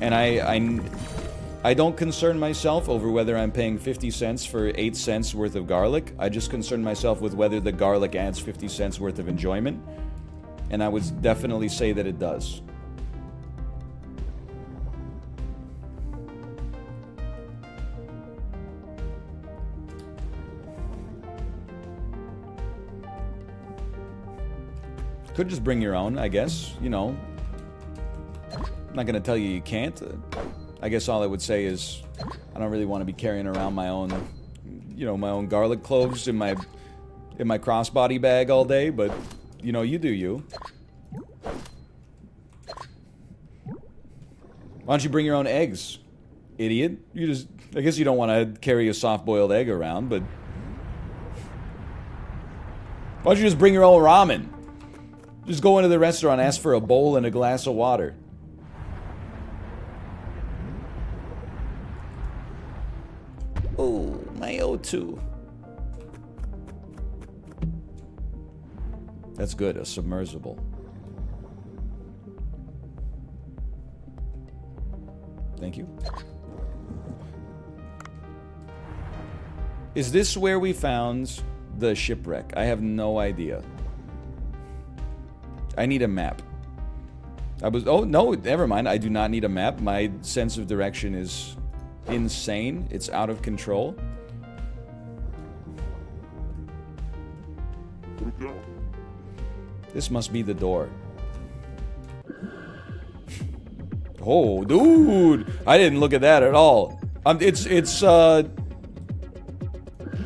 And I don't concern myself over whether I'm paying 50 cents for 8 cents worth of garlic. I just concern myself with whether the garlic adds 50 cents worth of enjoyment. And I would definitely say that it does. Could just bring your own, I guess. You know, I'm not gonna tell you you can't. I guess all I would say is I don't really want to be carrying around my own, you know, my own garlic cloves in my crossbody bag all day, but, you know, you do you. Why don't you bring your own eggs, idiot? I guess you don't want to carry a soft-boiled egg around, but... Why don't you just bring your own ramen? Just go into the restaurant, ask for a bowl and a glass of water. Oh, my O2. That's good, a submersible. Thank you. Is this where we found the shipwreck? I have no idea. I need a map. Oh, no, never mind. I do not need a map. My sense of direction is insane. It's out of control. This must be the door. Oh, dude! I didn't look at that at all. It's that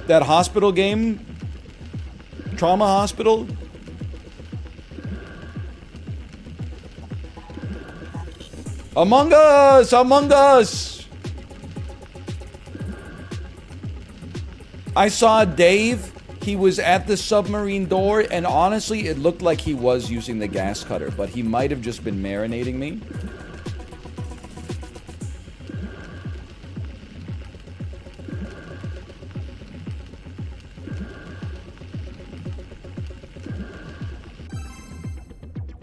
hospital game? Trauma hospital? Among Us! Among Us! I saw Dave. He was at the submarine door, and honestly, it looked like he was using the gas cutter, but he might have just been marinating me.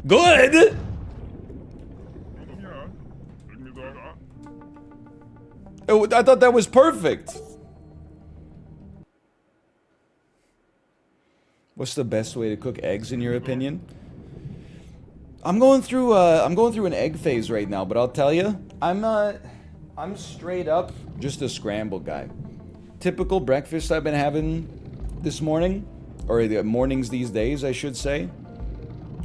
Good! Oh, I thought that was perfect. What's the best way to cook eggs in your opinion? I'm going through an egg phase right now, but I'll tell you, I'm straight up just a scrambled guy. Typical breakfast I've been having this morning, or the mornings these days, I should say.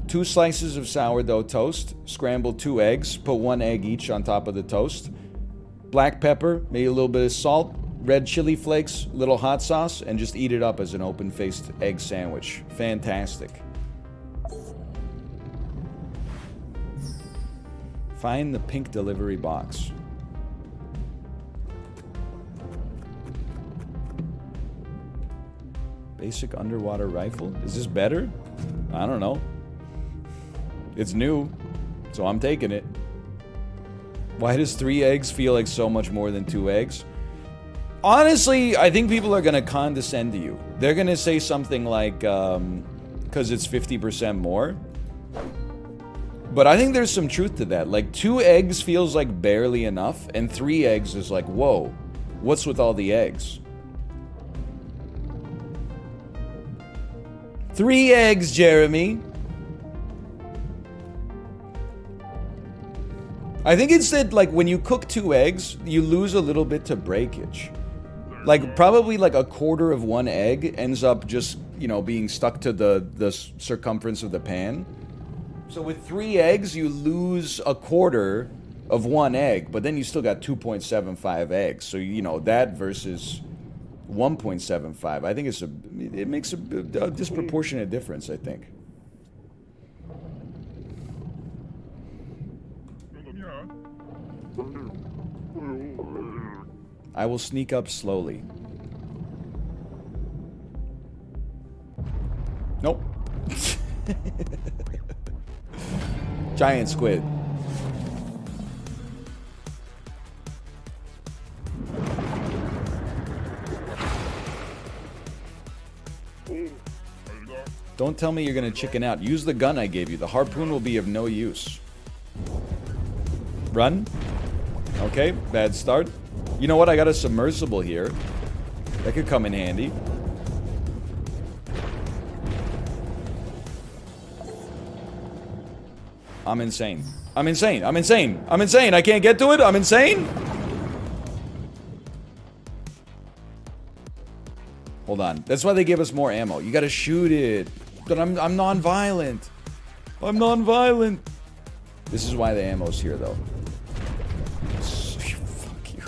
2 slices of sourdough toast, scrambled 2 eggs, put 1 egg each on top of the toast. Black pepper, maybe a little bit of salt, red chili flakes, little hot sauce, and just eat it up as an open-faced egg sandwich. Fantastic. Find the pink delivery box. Basic underwater rifle? Is this better? I don't know. It's new, so I'm taking it. Why does 3 eggs feel like so much more than 2 eggs? Honestly, I think people are going to condescend to you. They're going to say something like, because it's 50% more. But I think there's some truth to that. Like, 2 eggs feels like barely enough, and 3 eggs is like, whoa, what's with all the eggs? 3 eggs, Jeremy. I think it's that, like, when you cook 2 eggs, you lose a little bit to breakage. Like, probably like a quarter of 1 egg ends up just, you know, being stuck to the circumference of the pan. So with 3 eggs, you lose a quarter of 1 egg, but then you still got 2.75 eggs. So, you know, that versus 1.75, I think it makes a disproportionate difference, I think. I will sneak up slowly. Nope. Giant squid. Don't tell me you're gonna chicken out. Use the gun I gave you. The harpoon will be of no use. Run. Okay, bad start. You know what? I got a submersible here. That could come in handy. I'm insane. I'm insane. I'm insane. I'm insane. I can't get to it. I'm insane. Hold on. That's why they give us more ammo. You gotta shoot it. But I'm non-violent. I'm non-violent. This is why the ammo's here, though. Fuck you.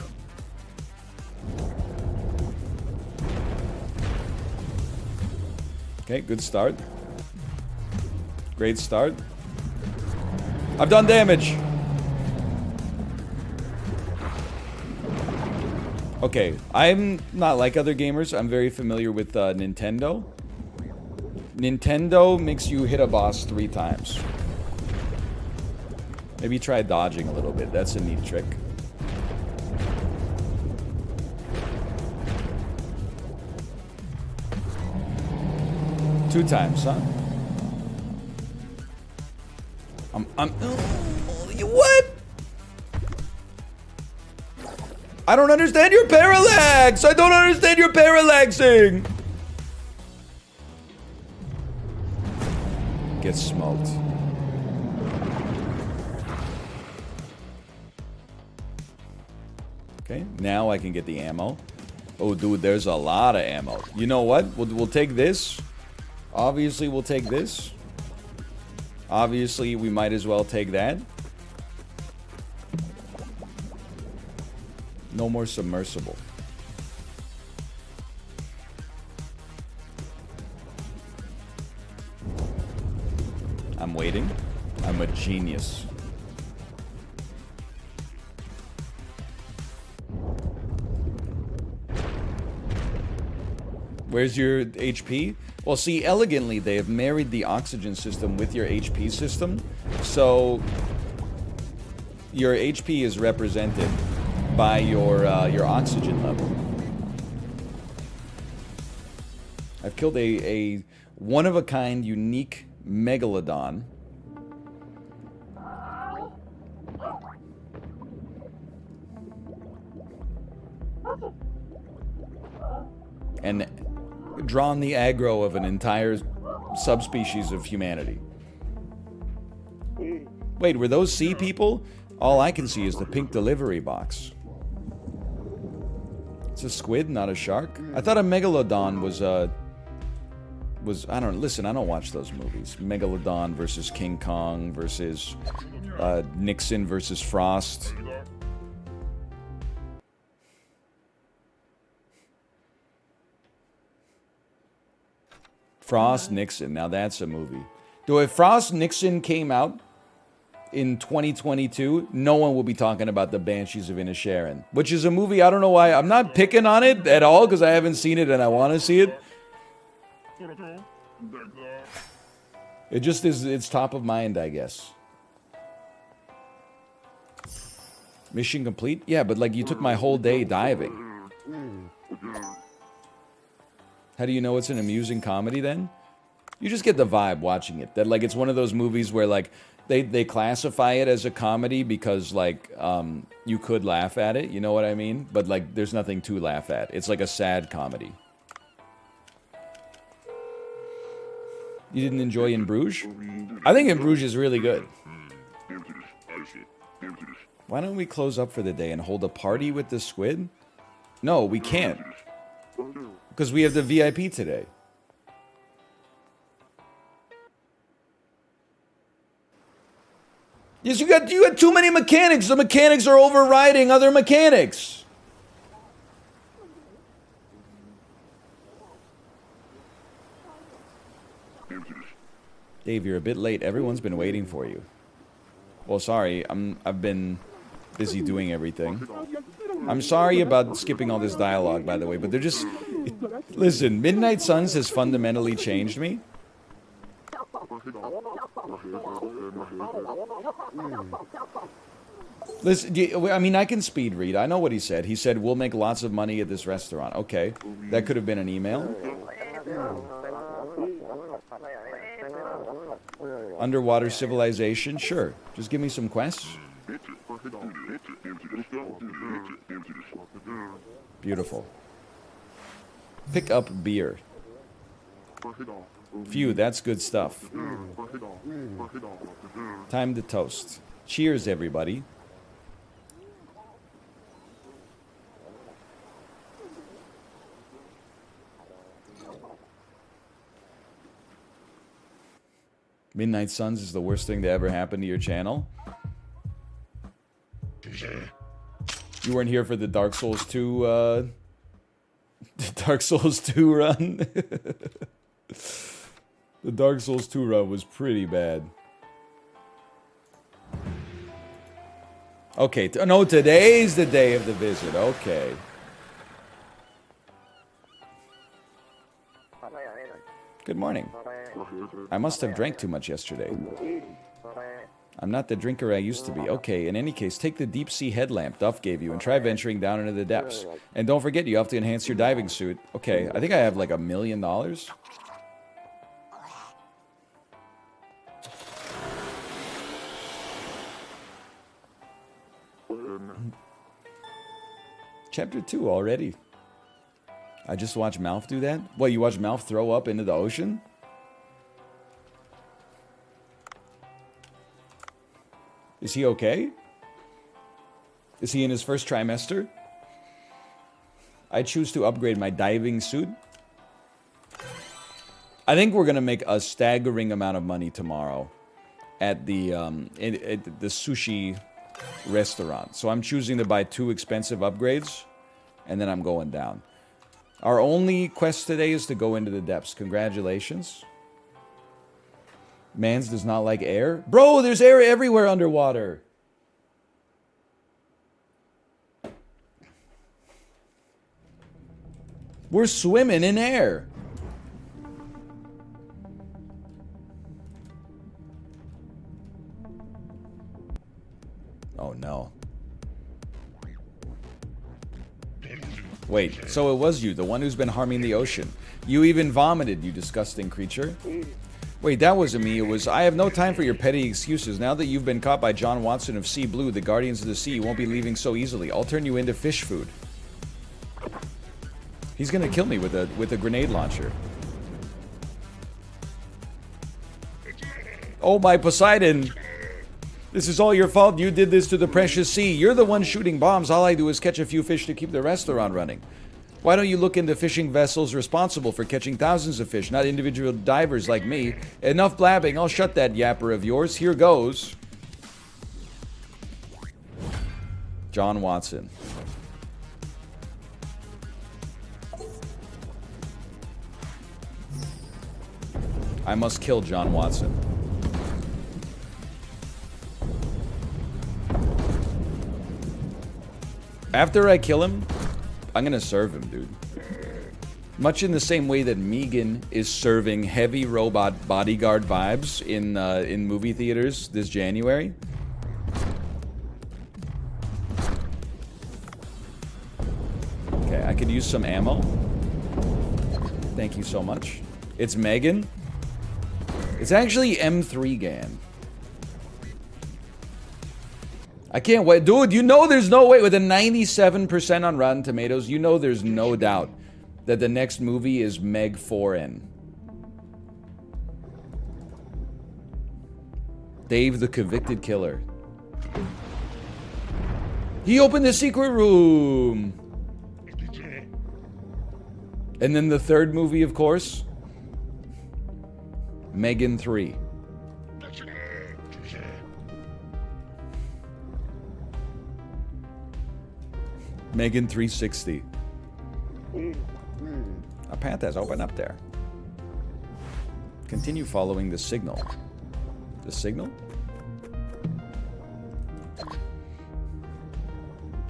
Okay, good start. Great start. I've done damage. Okay, I'm not like other gamers. I'm very familiar with Nintendo. Nintendo makes you hit a boss 3 times. Maybe try dodging a little bit. That's a neat trick. Two times, huh? What? I don't understand your parallax! I don't understand your parallaxing! Get smoked. Okay, now I can get the ammo. Oh, dude, there's a lot of ammo. You know what? We'll take this. Obviously, we'll take this. Obviously, we might as well take that. No more submersible. I'm waiting. I'm a genius. Where's your HP? Well, see, elegantly, they have married the oxygen system with your HP system. So, your HP is represented by your oxygen level. I've killed a one-of-a-kind, unique megalodon. And drawn the aggro of an entire subspecies of humanity. Wait, were those sea people? All I can see is the pink delivery box. It's a squid, not a shark. I thought a megalodon was I don't listen, I don't watch those movies. Megalodon versus King Kong versus Nixon versus Frost. Frost Nixon, now that's a movie. Though if Frost Nixon came out in 2022, no one will be talking about the Banshees of Inisherin, which is a movie, I don't know why, I'm not picking on it at all because I haven't seen it and I want to see it. It just is, it's top of mind, I guess. Mission complete? Yeah, but like you took my whole day diving. How do you know it's an amusing comedy then? You just get the vibe watching it. That like it's one of those movies where like they classify it as a comedy because like you could laugh at it, you know what I mean? But like there's nothing to laugh at. It's like a sad comedy. You didn't enjoy In Bruges? I think In Bruges is really good. Why don't we close up for the day and hold a party with the squid? No, we can't. Because we have the VIP today. Yes, you got too many mechanics. The mechanics are overriding other mechanics. Dave, you're a bit late. Everyone's been waiting for you. Well, sorry. I've been busy doing everything. I'm sorry about skipping all this dialogue, by the way, but they're just... Listen, Midnight Suns has fundamentally changed me. Listen, I mean, I can speed read. I know what he said. He said, we'll make lots of money at this restaurant. Okay, that could have been an email. Underwater civilization? Sure. Just give me some quests. Beautiful. Pick up beer. Phew, that's good stuff. Time to toast. Cheers, everybody. Midnight Suns is the worst thing to ever happen to your channel. You weren't here for the Dark Souls 2, Dark Souls 2 run? The Dark Souls 2 run was pretty bad. Okay, no, today's the day of the visit. Okay. Good morning. I must have drank too much yesterday. I'm not the drinker I used to be. Okay, in any case, take the deep sea headlamp Duff gave you and try venturing down into the depths. And don't forget, you have to enhance your diving suit. Okay, I think I have like $1 million. Chapter 2 already. I just watched Malf do that? What, you watched Malf throw up into the ocean? Is he okay? Is he in his first trimester? I choose to upgrade my diving suit. I think we're gonna make a staggering amount of money tomorrow at the sushi restaurant. So I'm choosing to buy 2 expensive upgrades, and then I'm going down. Our only quest today is to go into the depths. Congratulations. Mans does not like air. Bro, there's air everywhere underwater. We're swimming in air. Oh no. Wait, so it was you, the one who's been harming the ocean. You even vomited, you disgusting creature. Wait, that wasn't me. It was, I have no time for your petty excuses. Now that you've been caught by John Watson of Sea Blue, the Guardians of the Sea, you won't be leaving so easily. I'll turn you into fish food. He's gonna kill me with a grenade launcher. Oh my Poseidon! This is all your fault. You did this to the precious sea. You're the one shooting bombs. All I do is catch a few fish to keep the restaurant running. Why don't you look into fishing vessels responsible for catching thousands of fish, not individual divers like me? Enough blabbing. I'll shut that yapper of yours. Here goes. John Watson. I must kill John Watson. After I kill him, I'm gonna serve him, dude. Much in the same way that Megan is serving heavy robot bodyguard vibes in movie theaters this January. Okay, I could use some ammo. Thank you so much. It's Megan. It's actually M3 Gan. I can't wait. Dude, you know there's no way. With a 97% on Rotten Tomatoes, you know there's no doubt that the next movie is Meg 4N. Dave the Convicted Killer. He opened the secret room. And then the third movie, of course, Megan 3. Megan 360. A path has opened up there. Continue following the signal. The signal?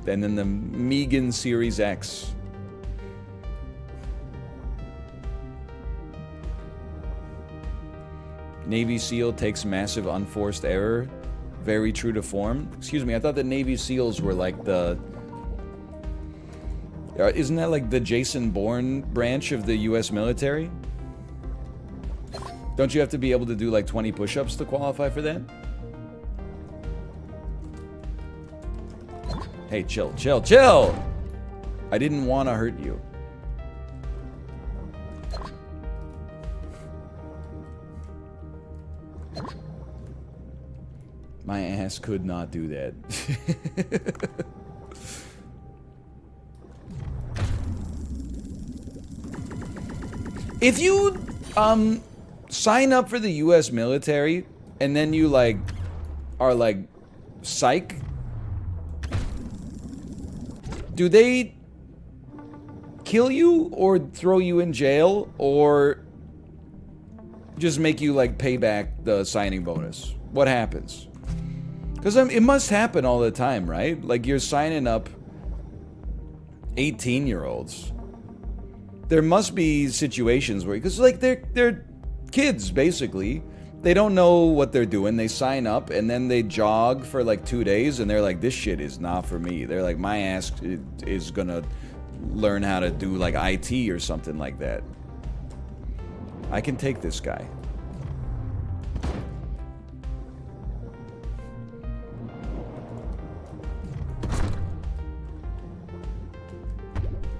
And then the Megan Series X. Navy SEAL takes massive unforced error. Very true to form. Excuse me, I thought the Navy SEALs were like the... Isn't that like the Jason Bourne branch of the US military? Don't you have to be able to do like 20 push-ups to qualify for that? Hey, chill, chill, chill! I didn't want to hurt you. My ass could not do that. If you sign up for the US military and then you like are like psych, do they kill you or throw you in jail or just make you like pay back the signing bonus? What happens? Because it must happen all the time, right? Like you're signing up 18-year-olds. There must be situations where, because like they're kids basically. They don't know what they're doing. They sign up and then they jog for like 2 days and they're like, this shit is not for me. They're like, my ass is gonna learn how to do like IT or something like that. I can take this guy.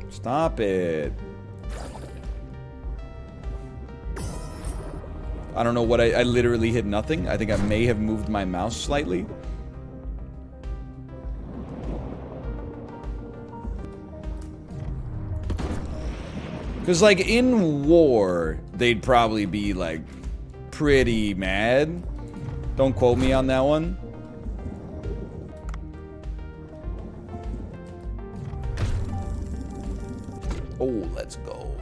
Stop it. I don't know what I literally hit nothing. I think I may have moved my mouse slightly. Because like in war, they'd probably be like pretty mad. Don't quote me on that one. Oh, let's go.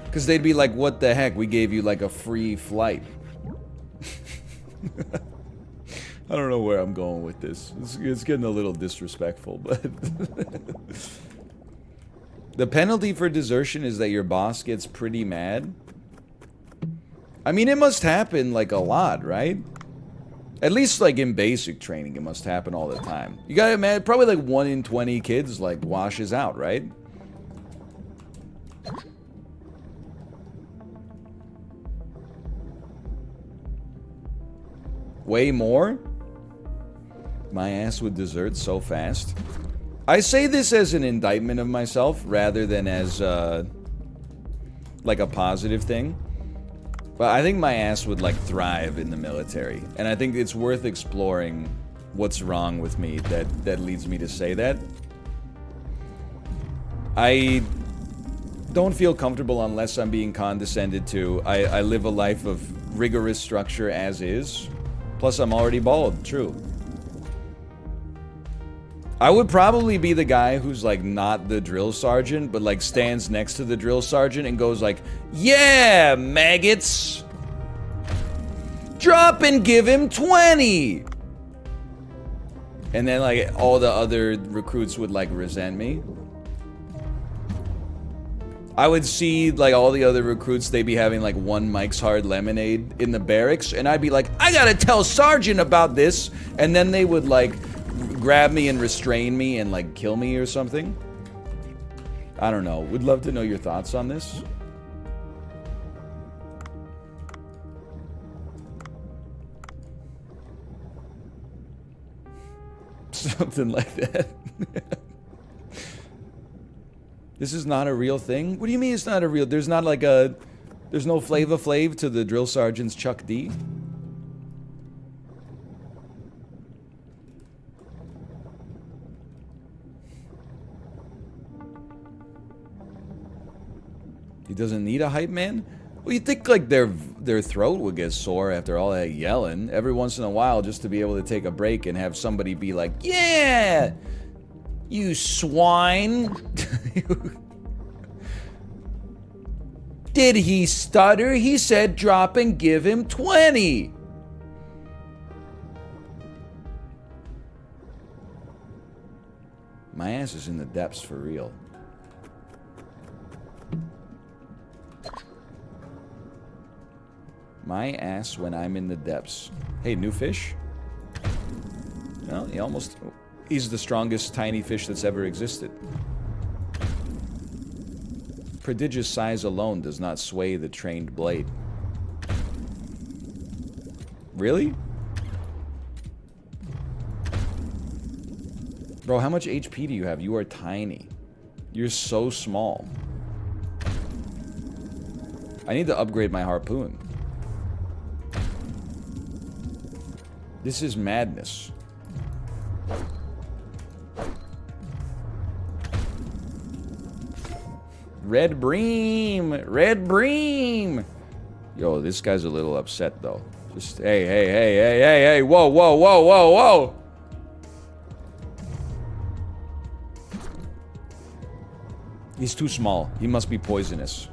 Because they'd be like, what the heck? We gave you like a free flight. I don't know where I'm going with this. It's getting a little disrespectful, but... The penalty for desertion is that your boss gets pretty mad. I mean, it must happen like a lot, right? At least like in basic training, it must happen all the time. You gotta imagine, probably like 1 in 20 kids like washes out, right? Way more? My ass would desert so fast. I say this as an indictment of myself rather than as like a positive thing. But I think my ass would like thrive in the military. And I think it's worth exploring what's wrong with me that leads me to say that. I don't feel comfortable unless I'm being condescended to. I live a life of rigorous structure as is. Plus, I'm already bald, true. I would probably be the guy who's like not the drill sergeant, but like stands next to the drill sergeant and goes like, yeah, maggots! Drop and give him 20! And then like all the other recruits would like resent me. I would see like all the other recruits, they'd be having like one Mike's Hard Lemonade in the barracks, and I'd be like, I gotta tell Sergeant about this, and then they would like grab me and restrain me and like kill me or something. I don't know. Would love to know your thoughts on this. Something like that. This is not a real thing? What do you mean it's not a real... There's not like a... There's no Flava Flav to the drill sergeant's Chuck D? He doesn't need a hype man? Well, you think like their throat would get sore after all that yelling every once in a while, just to be able to take a break and have somebody be like, "Yeah, you swine." Did he stutter? He said drop and give him 20. My ass is in the depths for real. My ass when I'm in the depths. Hey, new fish? Well, he's the strongest tiny fish that's ever existed. Prodigious size alone does not sway the trained blade. Really? Bro, how much HP do you have? You are tiny. You're so small. I need to upgrade my harpoon. This is madness. Red bream! Red bream! Yo, this guy's a little upset though. Just, hey, whoa, whoa, whoa, whoa, whoa! He's too small. He must be poisonous.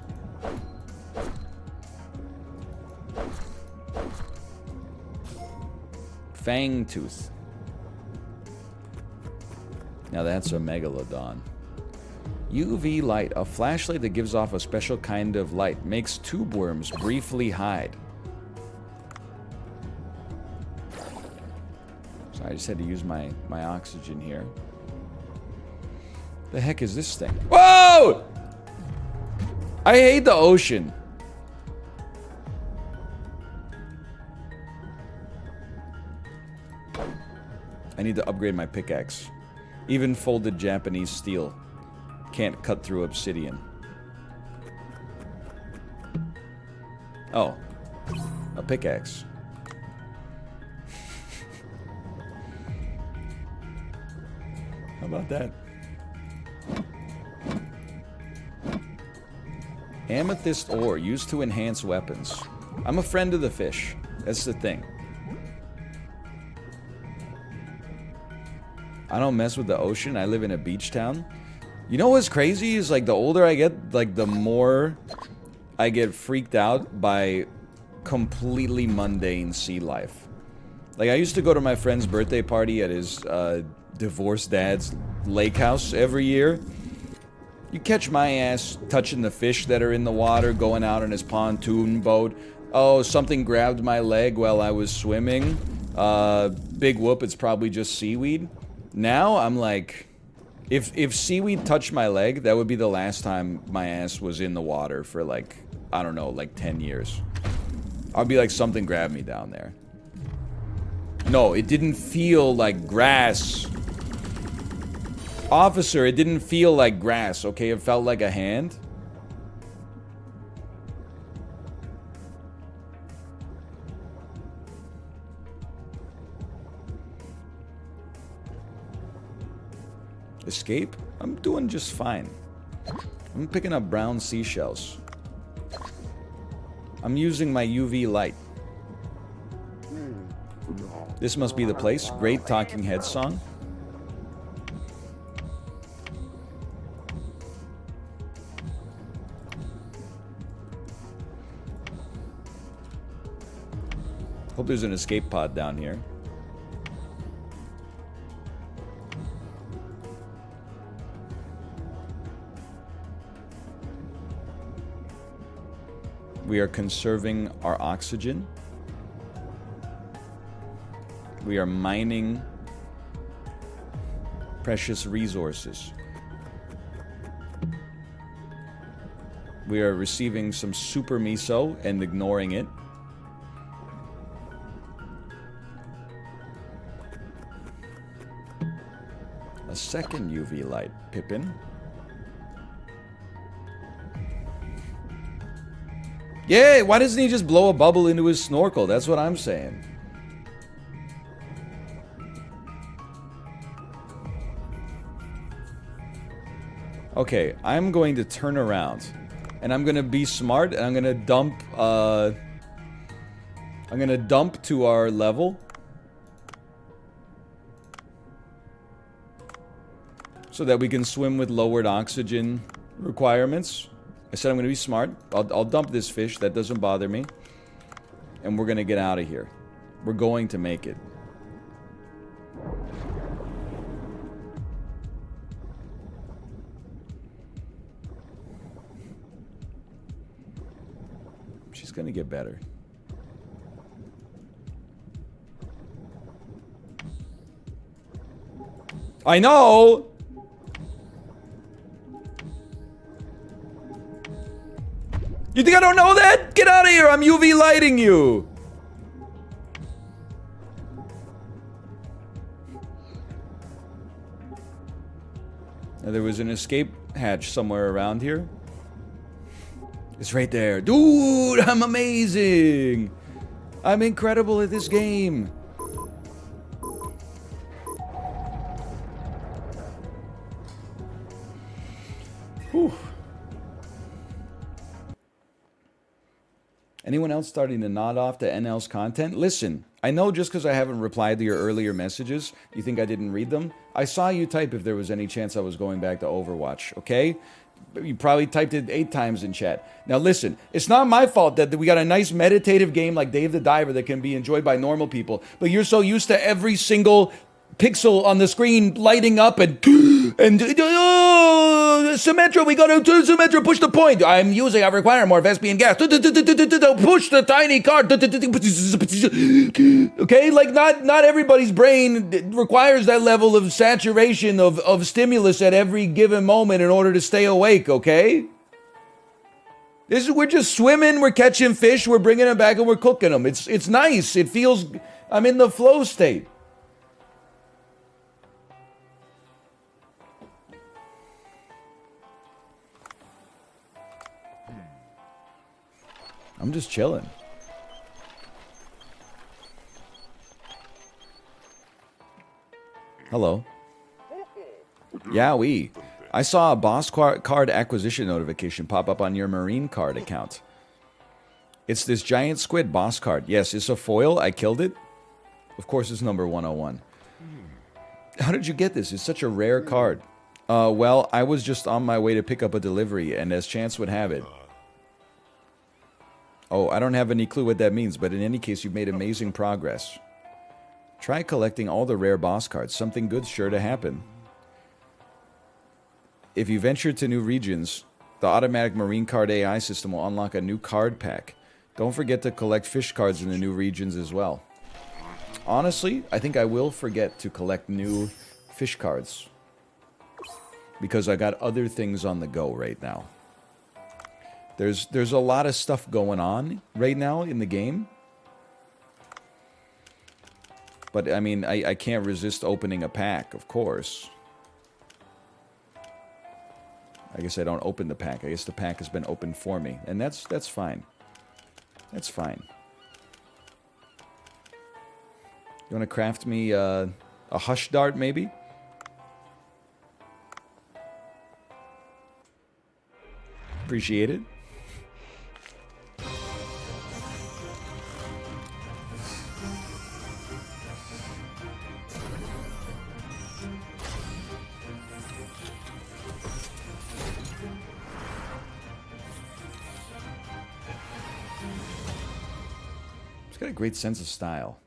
Fang tooth. Now that's a megalodon. UV light, a flashlight that gives off a special kind of light, makes tube worms briefly hide. So I just had to use my oxygen here. The heck is this thing? Whoa! I hate the ocean. I need to upgrade my pickaxe. Even folded Japanese steel can't cut through obsidian. Oh. A pickaxe. How about that? Amethyst ore used to enhance weapons. I'm a friend of the fish. That's the thing. I don't mess with the ocean. I live in a beach town. You know what's crazy is like the older I get, like the more I get freaked out by completely mundane sea life. Like I used to go to my friend's birthday party at his divorced dad's lake house every year. You catch my ass touching the fish that are in the water, going out on his pontoon boat. Oh, something grabbed my leg while I was swimming. Big whoop, it's probably just seaweed. Now I'm like, if seaweed touched my leg, that would be the last time my ass was in the water for like, I don't know, like 10 years. I'd be like, something grabbed me down there. No, it didn't feel like grass. Officer, it didn't feel like grass, okay? It felt like a hand. Escape? I'm doing just fine. I'm picking up brown seashells. I'm using my UV light. This must be the place. Great Talking Heads song. Hope there's an escape pod down here. We are conserving our oxygen. We are mining precious resources. We are receiving some super miso and ignoring it. A second UV light, Pippin. Yeah, why doesn't he just blow a bubble into his snorkel? That's what I'm saying. Okay, I'm going to turn around. And I'm gonna be smart, and I'm gonna dump to our level. So that we can swim with lowered oxygen requirements. I said I'm gonna be smart. I'll dump this fish, that doesn't bother me. And we're gonna get out of here. We're going to make it. She's gonna get better. I know! You think I don't know that? Get out of here! I'm UV lighting you! Now, there was an escape hatch somewhere around here. It's right there. Dude, I'm amazing! I'm incredible at this game. Whew. Anyone else starting to nod off to NL's content? Listen, I know just because I haven't replied to your earlier messages, you think I didn't read them. I saw you type if there was any chance I was going back to Overwatch, okay? You probably typed it 8 times in chat. Now listen, it's not my fault that we got a nice meditative game like Dave the Diver that can be enjoyed by normal people, but you're so used to every single pixel on the screen lighting up and Symmetra, we got to Symmetra, push the point. I require more Vespian gas. Push the tiny card. Okay, like not everybody's brain requires that level of saturation of stimulus at every given moment in order to stay awake, okay? We're just swimming, we're catching fish, we're bringing them back and we're cooking them. It's nice. It feels, I'm in the flow state. I'm just chilling. Hello. Yowie. I saw a boss card acquisition notification pop up on your Marine card account. It's this giant squid boss card. Yes, it's a foil. I killed it. Of course, it's number 101. How did you get this? It's such a rare card. Well, I was just on my way to pick up a delivery, and as chance would have it... Oh, I don't have any clue what that means, but in any case, you've made amazing progress. Try collecting all the rare boss cards. Something good's sure to happen. If you venture to new regions, the automatic Marine card AI system will unlock a new card pack. Don't forget to collect fish cards in the new regions as well. Honestly, I think I will forget to collect new fish cards. Because I got other things on the go right now. There's a lot of stuff going on right now in the game. But, I mean, I can't resist opening a pack, of course. I guess I don't open the pack. I guess the pack has been opened for me. And that's fine. That's fine. You want to craft me a hush dart, maybe? Appreciate it. He's got a great sense of style.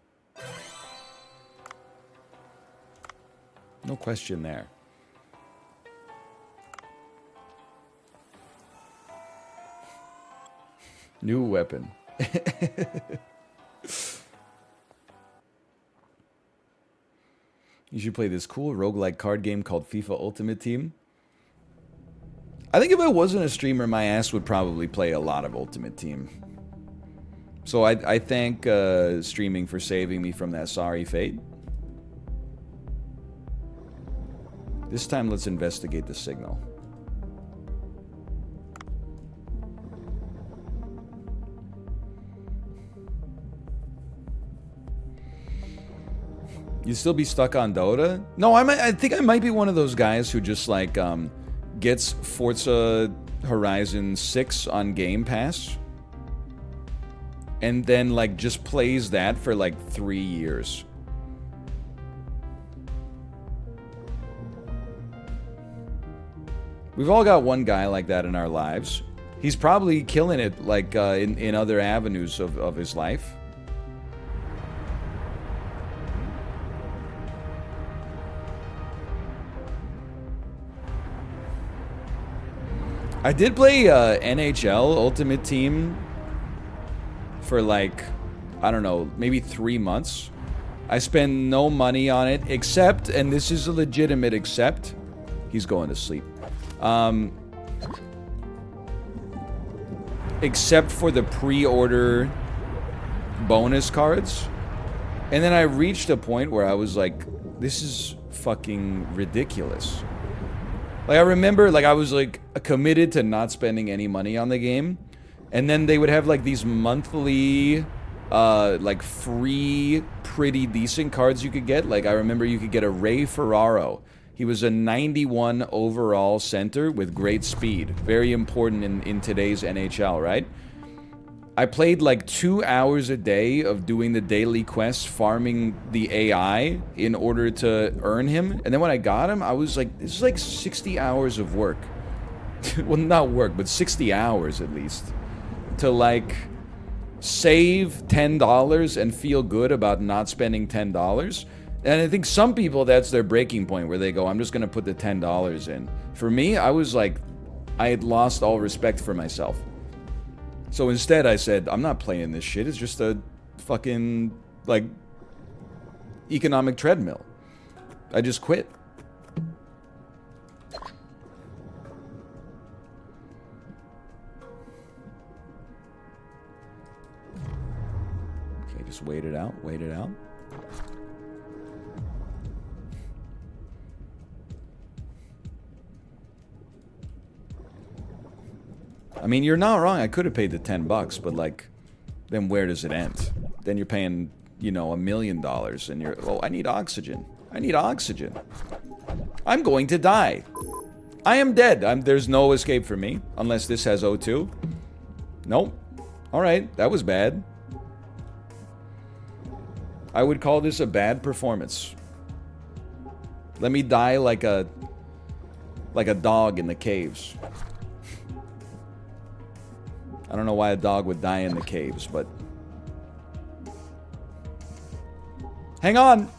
No question there. New weapon. You should play this cool roguelike card game called FIFA Ultimate Team. I think if I wasn't a streamer, my ass would probably play a lot of Ultimate Team. So I thank streaming for saving me from that sorry fate. This time, let's investigate the signal. You still be stuck on Dota? No, I think I might be one of those guys who just like gets Forza Horizon 6 on Game Pass. And then, like, just plays that for, like, 3 years. We've all got one guy like that in our lives. He's probably killing it, like, in other avenues of his life. I did play NHL Ultimate Team for like, I don't know, maybe 3 months. I spent no money on it except, and this is a legitimate except, he's going to sleep. Except for the pre-order bonus cards. And then I reached a point where I was like, this is fucking ridiculous. Like, I remember, like, I was, like, committed to not spending any money on the game. And then they would have, like, these monthly, like, free, pretty decent cards you could get. Like, I remember you could get a Ray Ferraro. He was a 91 overall center with great speed. Very important in today's NHL, right? I played like 2 hours a day of doing the daily quests, farming the AI in order to earn him. And then when I got him, I was like, this is like 60 hours of work. Well, not work, but 60 hours at least. To like save $10 and feel good about not spending $10. And I think some people, that's their breaking point where they go, I'm just going to put the $10 in. For me, I was like, I had lost all respect for myself. So instead I said, I'm not playing this shit. It's just a fucking, like, economic treadmill. I just quit. Okay, just wait it out, wait it out. I mean, you're not wrong. I could have paid the $10, but like, then where does it end? Then you're paying, you know, $1 million, and you're, oh, I need oxygen. I need oxygen. I'm going to die. I am dead. There's no escape for me, unless this has O2. Nope. All right, that was bad. I would call this a bad performance. Let me die like a dog in the caves. I don't know why a dog would die in the caves, but... Hang on!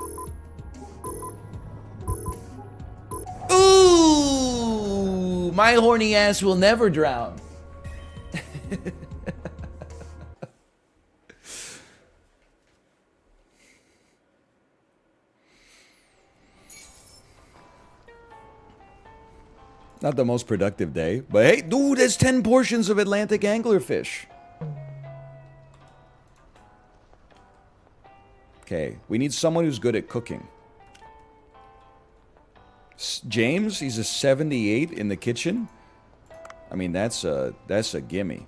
Ooh! My horny ass will never drown. Not the most productive day, but hey, dude, there's 10 portions of Atlantic anglerfish. Okay, we need someone who's good at cooking. James, he's a 78 in the kitchen. I mean, that's a gimme.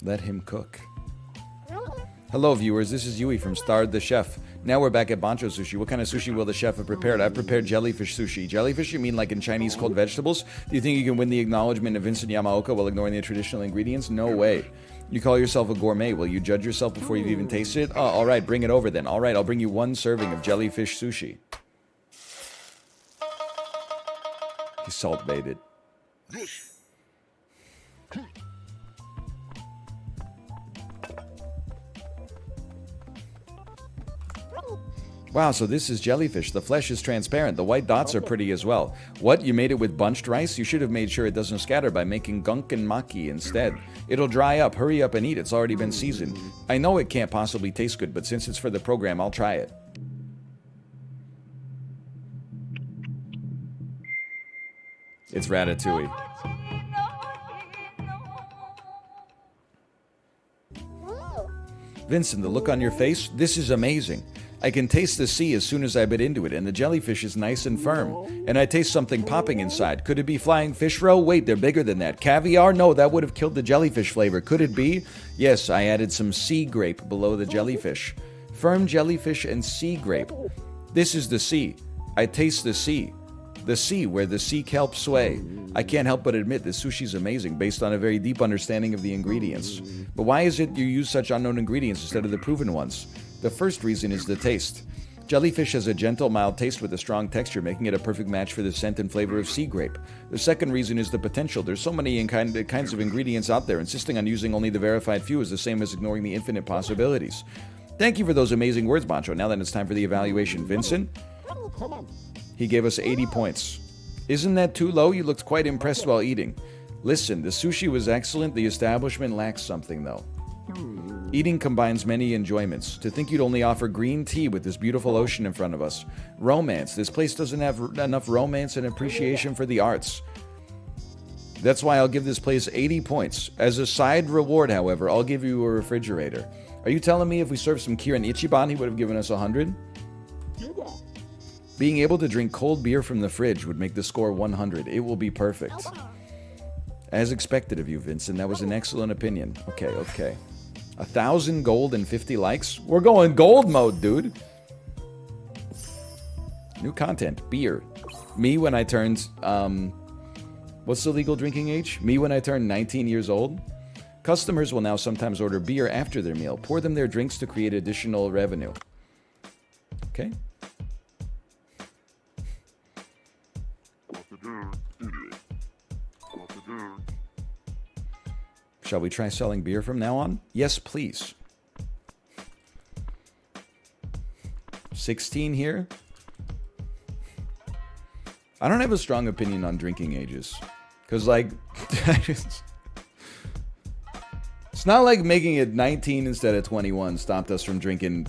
Let him cook. Hello, viewers. This is Yui from Starred the Chef. Now we're back at Bancho Sushi. What kind of sushi will the chef have prepared? I've prepared jellyfish sushi. Jellyfish, you mean like in Chinese cold vegetables? Do you think you can win the acknowledgement of Vincent Yamaoka while ignoring the traditional ingredients? No way. You call yourself a gourmet. Will you judge yourself before you've even tasted it? Oh, all right. Bring it over then. All right. I'll bring you 1 serving of jellyfish sushi. He salt baited. Wow, so this is jellyfish. The flesh is transparent. The white dots are pretty as well. What? You made it with bunched rice? You should have made sure it doesn't scatter by making gunkan maki instead. It'll dry up. Hurry up and eat. It's already been seasoned. I know it can't possibly taste good, but since it's for the program, I'll try it. It's ratatouille. Vincent, the look on your face? This is amazing. I can taste the sea as soon as I bit into it, and the jellyfish is nice and firm. And I taste something popping inside. Could it be flying fish roe? Wait, they're bigger than that. Caviar? No, that would have killed the jellyfish flavor. Could it be? Yes, I added some sea grape below the jellyfish. Firm jellyfish and sea grape. This is the sea. I taste the sea. The sea, where the sea kelp sway. I can't help but admit this sushi's amazing, based on a very deep understanding of the ingredients. But why is it you use such unknown ingredients instead of the proven ones? The first reason is the taste. Jellyfish has a gentle, mild taste with a strong texture, making it a perfect match for the scent and flavor of sea grape. The second reason is the potential. There's so many kinds of ingredients out there. Insisting on using only the verified few is the same as ignoring the infinite possibilities. Thank you for those amazing words, Bancho. Now then, it's time for the evaluation. Vincent? He gave us 80 points. Isn't that too low? You looked quite impressed while eating. Listen, the sushi was excellent. The establishment lacks something, though. Eating combines many enjoyments. To think you'd only offer green tea with this beautiful ocean in front of us. Romance. This place doesn't have enough romance and appreciation for the arts. That's why I'll give this place 80 points. As a side reward, however, I'll give you a refrigerator. Are you telling me if we served some Kirin Ichiban, he would have given us 100? Being able to drink cold beer from the fridge would make the score 100. It will be perfect. As expected of you, Vincent. That was an excellent opinion. Okay. 1,000 gold and 50 likes? We're going gold mode, dude. New content. Beer. Me when I turned, what's the legal drinking age? Me when I turned 19 years old? Customers will now sometimes order beer after their meal. Pour them their drinks to create additional revenue. Okay. Shall we try selling beer from now on? Yes, please. 16 here. I don't have a strong opinion on drinking ages. Because, like, it's not like making it 19 instead of 21 stopped us from drinking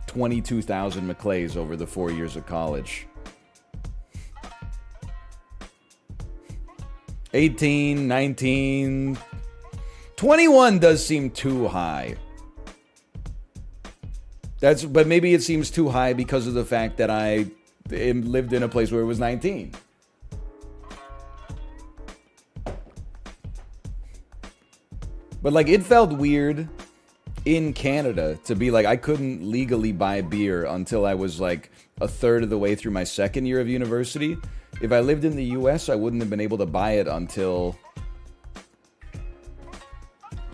22,000 Maclays over the 4 years of college. 18, 19... 21 does seem too high. But maybe it seems too high because of the fact that I lived in a place where it was 19. But like, it felt weird in Canada to be like, I couldn't legally buy beer until I was like a third of the way through my second year of university. If I lived in the US, I wouldn't have been able to buy it until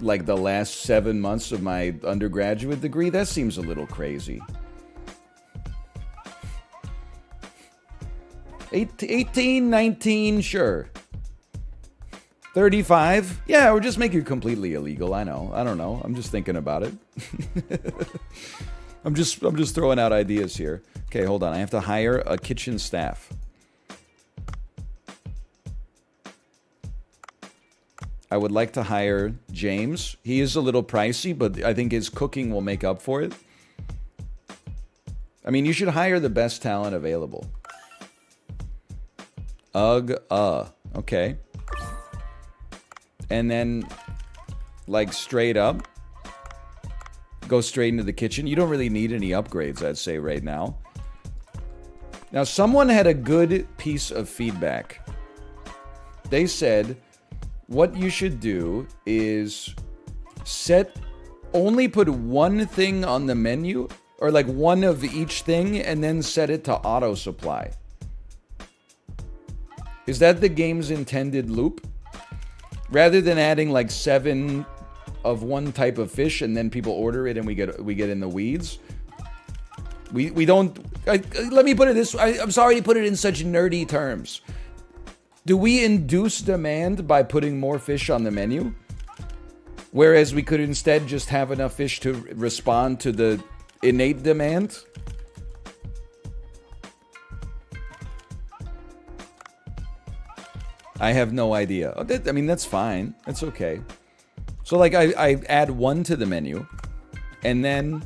like the last 7 months of my undergraduate degree. That seems a little crazy. 18, 19, sure. 35? Yeah, or just make it completely illegal. I know. I don't know. I'm just thinking about it. I'm just throwing out ideas here. Okay, hold on. I have to hire a kitchen staff. I would like to hire James. He is a little pricey, but I think his cooking will make up for it. I mean, you should hire the best talent available. Okay. And then, like, straight up, go straight into the kitchen. You don't really need any upgrades, I'd say, right now. Now, someone had a good piece of feedback. They said, what you should do is only put one thing on the menu, or like one of each thing, and then set it to auto supply. Is that the game's intended loop? Rather than adding like 7 of one type of fish and then people order it and we get in the weeds. We don't. Let me put it this way. I'm sorry to put it in such nerdy terms. Do we induce demand by putting more fish on the menu? Whereas we could instead just have enough fish to respond to the innate demand? I have no idea. I mean, that's fine. That's okay. So, like, I add 1 to the menu, and then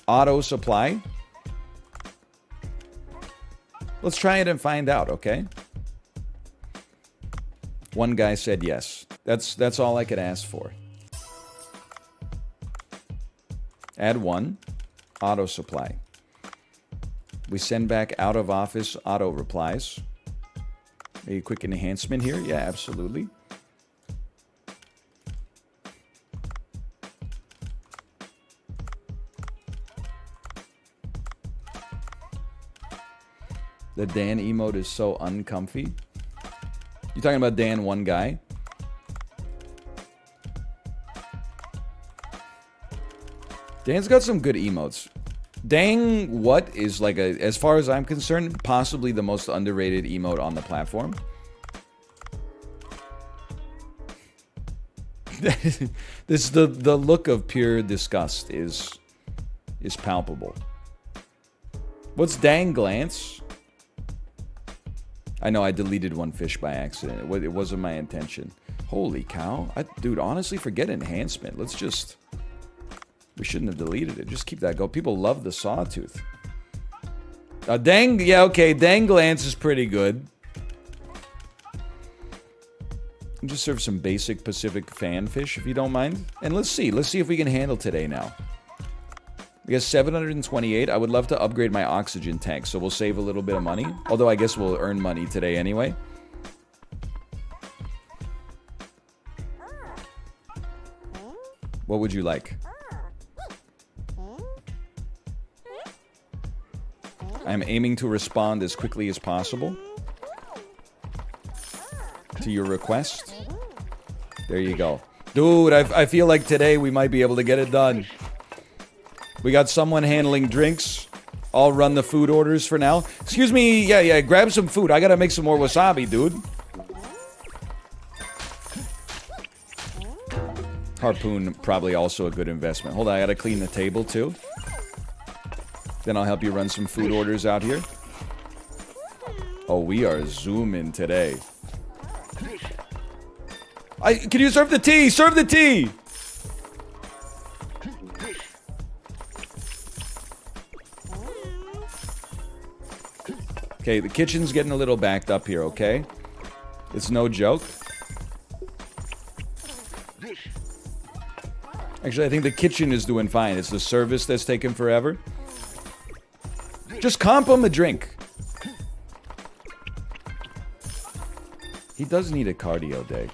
auto supply. Let's try it and find out, okay? One guy said yes. That's all I could ask for. Add 1. Auto supply. We send back out of office auto replies. A quick enhancement here. Yeah, absolutely. The Dan emote is so uncomfy. You talking about Dan, one guy? Dan's got some good emotes. Dang what is like a, as far as I'm concerned, possibly the most underrated emote on the platform. This the look of pure disgust is palpable. What's dang glance? I know I deleted one fish by accident. It wasn't my intention. Holy cow. Dude, honestly, forget enhancement. Let's just... We shouldn't have deleted it. Just keep that go. People love the sawtooth. Dang... Yeah, okay. Dang glance is pretty good. Just serve some basic Pacific fan fish, if you don't mind. And let's see. Let's see if we can handle today now. We got 728. I would love to upgrade my oxygen tank, so we'll save a little bit of money. Although I guess we'll earn money today anyway. What would you like? I'm aiming to respond as quickly as possible to your request. There you go. Dude, I feel like today we might be able to get it done. We got someone handling drinks. I'll run the food orders for now. Excuse me, yeah, grab some food. I gotta make some more wasabi, dude. Harpoon, probably also a good investment. Hold on, I gotta clean the table too. Then I'll help you run some food orders out here. Oh, we are zooming today. Can you serve the tea? Serve the tea! Okay, the kitchen's getting a little backed up here, okay? It's no joke. Actually, I think the kitchen is doing fine. It's the service that's taking forever. Just comp him a drink. He does need a cardio day.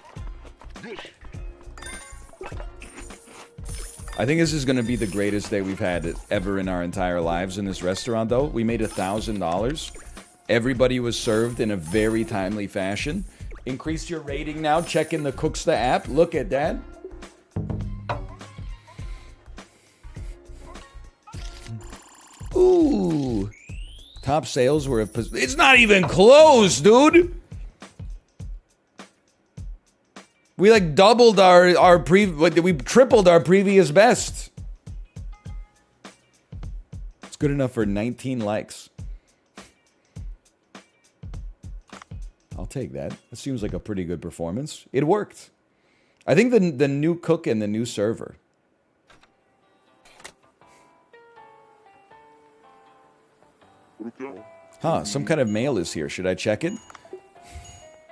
I think this is going to be the greatest day we've had ever in our entire lives in this restaurant, though. We made $1,000. Everybody was served in a very timely fashion. Increased your rating now. Check in the Cooksta app. Look at that. Ooh. Top sales were... It's not even close, dude! We like doubled we tripled our previous best. It's good enough for 19 likes. I'll take that. That seems like a pretty good performance. It worked. I think the new cook and the new server. Huh, some kind of mail is here. Should I check it?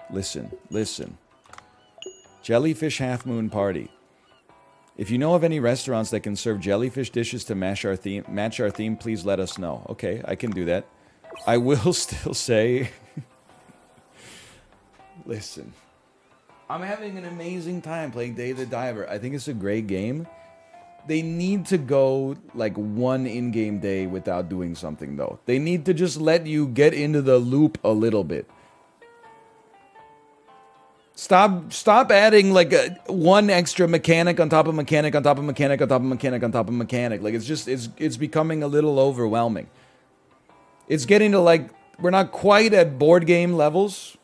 Listen. Jellyfish Half Moon Party. If you know of any restaurants that can serve jellyfish dishes to match our theme, please let us know. Okay, I can do that. I will still say... Listen. I'm having an amazing time playing Day the Diver. I think it's a great game. They need to go, like, one in-game day without doing something, though. They need to just let you get into the loop a little bit. Stop adding like one extra mechanic on top of mechanic on top of mechanic on top of mechanic on top of mechanic. Like it's becoming a little overwhelming. It's getting to like we're not quite at board game levels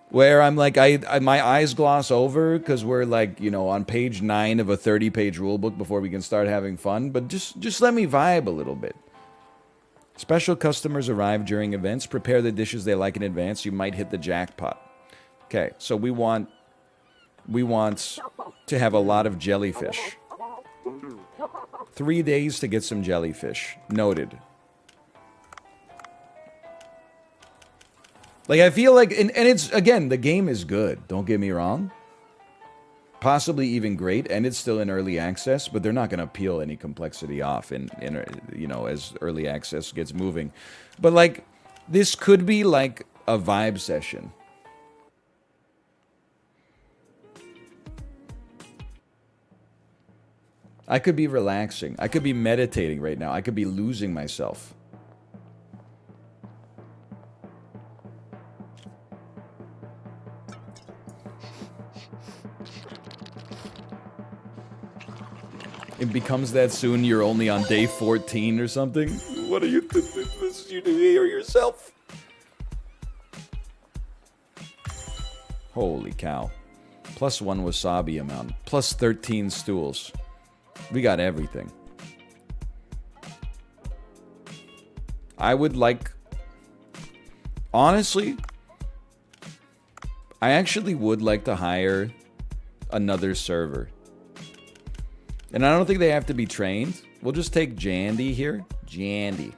where I'm like my eyes gloss over because we're like, you know, on page 9 of a 30-page rulebook before we can start having fun, but just let me vibe a little bit. Special customers arrive during events. Prepare the dishes they like in advance. You might hit the jackpot. Okay, so we want to have a lot of jellyfish. 3 days to get some jellyfish. Noted. Like, I feel like, and it's, again, the game is good. Don't get me wrong. possibly even great, and it's still in early access, but they're not going to peel any complexity off in you know, as early access gets moving. But like, this could be like a vibe session. I could be relaxing. I could be meditating right now. I could be losing myself. It becomes that soon. You're only on day 14 or something. What are you? This is you to hear yourself. Holy cow! +1 wasabi amount. Plus 13 stools. We got everything. I would like... Honestly, I actually would like to hire another server. And I don't think they have to be trained. We'll just take Jandy here. Jandy.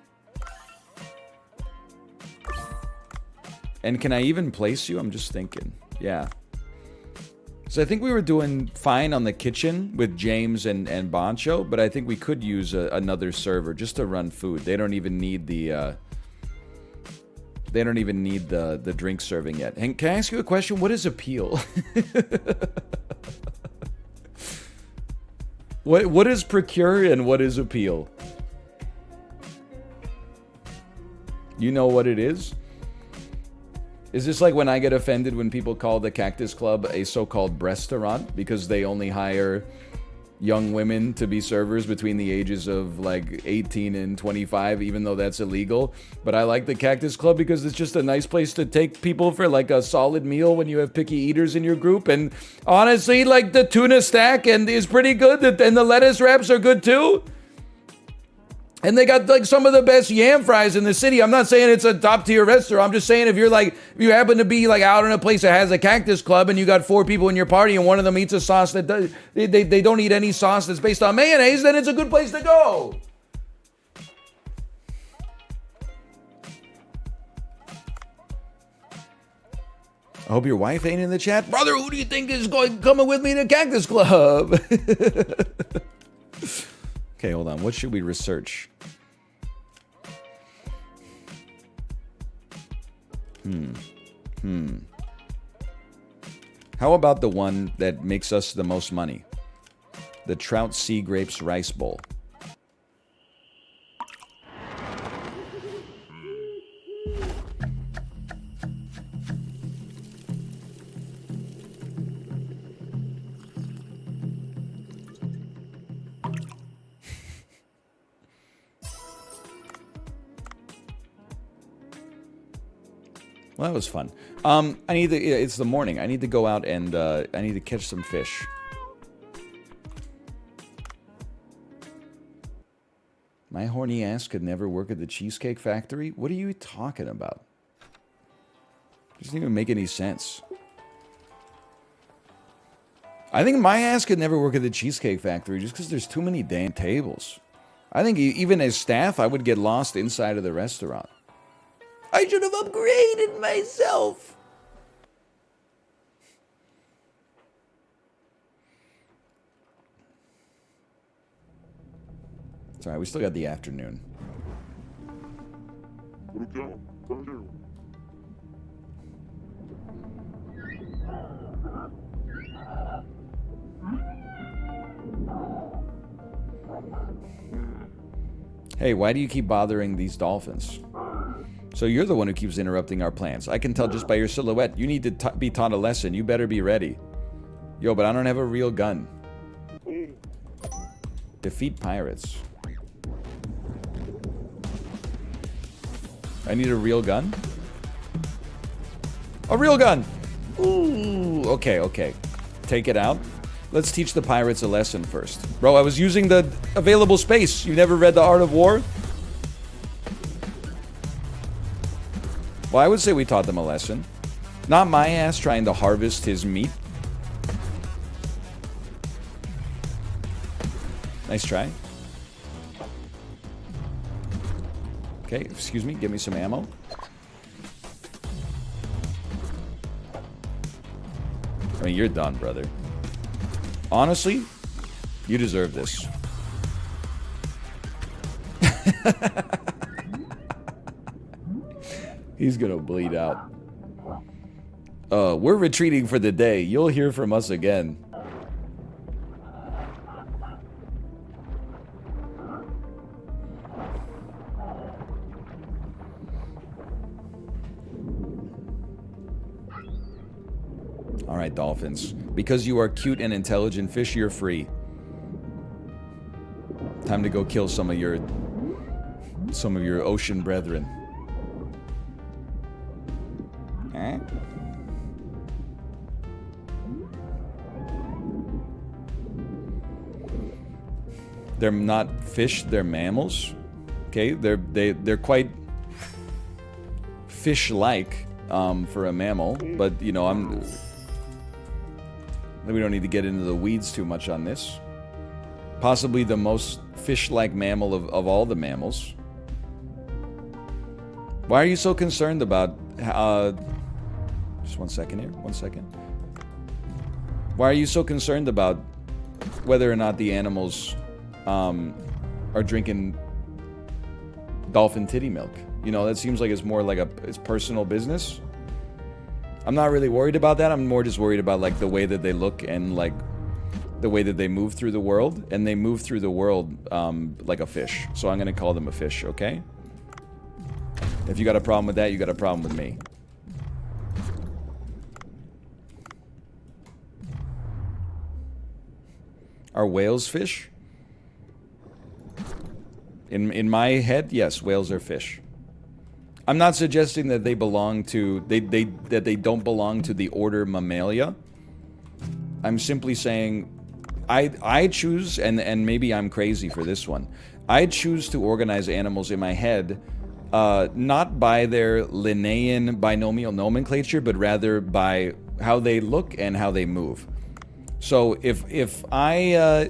And can I even place you? I'm just thinking. Yeah. So I think we were doing fine on the kitchen with James and Boncho, but I think we could use another server just to run food. They don't even need the drink serving yet. And can I ask you a question? What is appeal? What is procure and what is appeal? You know what it is? Is this like when I get offended when people call the Cactus Club a so-called breast-restaurant because they only hire young women to be servers between the ages of like 18 and 25, even though that's illegal? But I like the Cactus Club because it's just a nice place to take people for like a solid meal when you have picky eaters in your group. And honestly, like the tuna stack and is pretty good, and the lettuce wraps are good too. And they got like some of the best yam fries in the city. I'm not saying it's a top tier restaurant. I'm just saying if you happen to be like out in a place that has a Cactus Club and you got 4 people in your party and one of them eats a sauce that they don't eat any sauce that's based on mayonnaise, then it's a good place to go. I hope your wife ain't in the chat. Brother, who do you think is coming with me to Cactus Club? Okay, hold on. What should we research? How about the one that makes us the most money? The Trout Sea Grapes Rice Bowl. Well, that was fun. It's the morning. I need to go out and I need to catch some fish. My horny ass could never work at the Cheesecake Factory? What are you talking about? It doesn't even make any sense. I think my ass could never work at the Cheesecake Factory just because there's too many damn tables. I think even as staff, I would get lost inside of the restaurant. I should have upgraded myself. It's alright, we still got the afternoon. Hey, why do you keep bothering these dolphins? So you're the one who keeps interrupting our plans. I can tell just by your silhouette. You need to be taught a lesson. You better be ready. Yo, but I don't have a real gun. Defeat pirates. I need a real gun? A real gun! Ooh, okay. Take it out. Let's teach the pirates a lesson first. Bro, I was using the available space. You never read The Art of War? Well, I would say we taught them a lesson. Not my ass trying to harvest his meat. Nice try. Okay, excuse me, give me some ammo. I mean, you're done, brother. Honestly, you deserve this. He's gonna bleed out. We're retreating for the day. You'll hear from us again. Alright, dolphins. Because you are cute and intelligent fish, you're free. Time to go kill some of your ocean brethren. Eh? They're not fish, they're mammals. Okay, they're quite fish-like for a mammal, but you know, we don't need to get into the weeds too much on this. Possibly the most fish-like mammal of all the mammals. Why are you so concerned about... just 1 second here, 1 second. Why are you so concerned about whether or not the animals are drinking dolphin titty milk? You know, that seems like it's more like it's personal business. I'm not really worried about that. I'm more just worried about like the way that they look and like the way that they move through the world. And they move through the world like a fish. So I'm gonna call them a fish, okay? If you got a problem with that, you got a problem with me. Are whales fish? In my head, yes, whales are fish. I'm not suggesting that they belong to that they don't belong to the order Mammalia. I'm simply saying I choose, and maybe I'm crazy for this one. I choose to organize animals in my head not by their Linnaean binomial nomenclature, but rather by how they look and how they move. So if a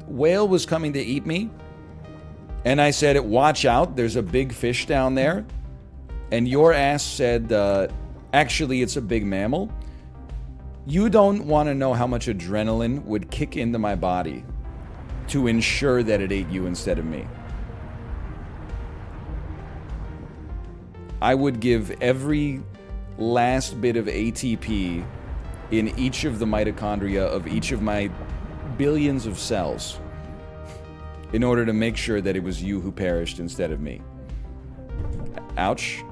whale was coming to eat me, and I said, watch out, there's a big fish down there, and your ass said, actually it's a big mammal, you don't want to know how much adrenaline would kick into my body to ensure that it ate you instead of me. I would give every last bit of ATP in each of the mitochondria of each of my billions of cells in order to make sure that it was you who perished instead of me. Ouch.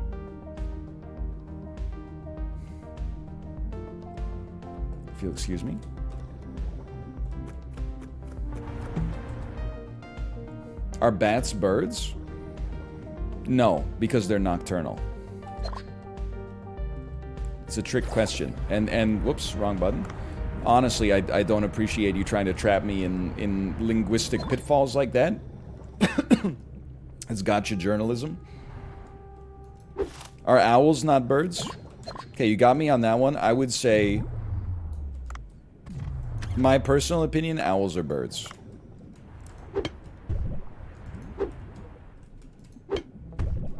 If you'll excuse me. Are bats birds? No, because they're nocturnal. It's a trick question. And whoops, wrong button. Honestly, I don't appreciate you trying to trap me in linguistic pitfalls like that. It's gotcha journalism. Are owls not birds? Okay, you got me on that one. I would say, my personal opinion, owls are birds.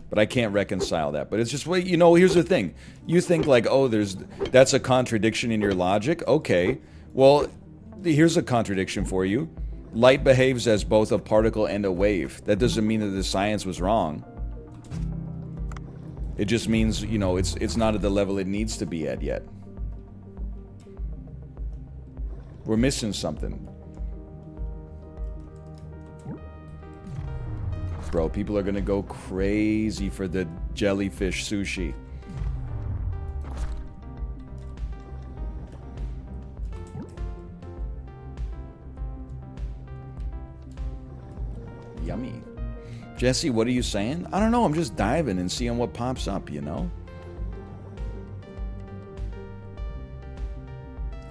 But I can't reconcile that. But it's just, you know, here's the thing. You think like, oh, that's a contradiction in your logic? Okay. Well, here's a contradiction for you. Light behaves as both a particle and a wave. That doesn't mean that the science was wrong. It just means, you know, it's not at the level it needs to be at yet. We're missing something. Bro, people are gonna go crazy for the jellyfish sushi. Yummy. Jesse, what are you saying? I don't know, I'm just diving and seeing what pops up, you know?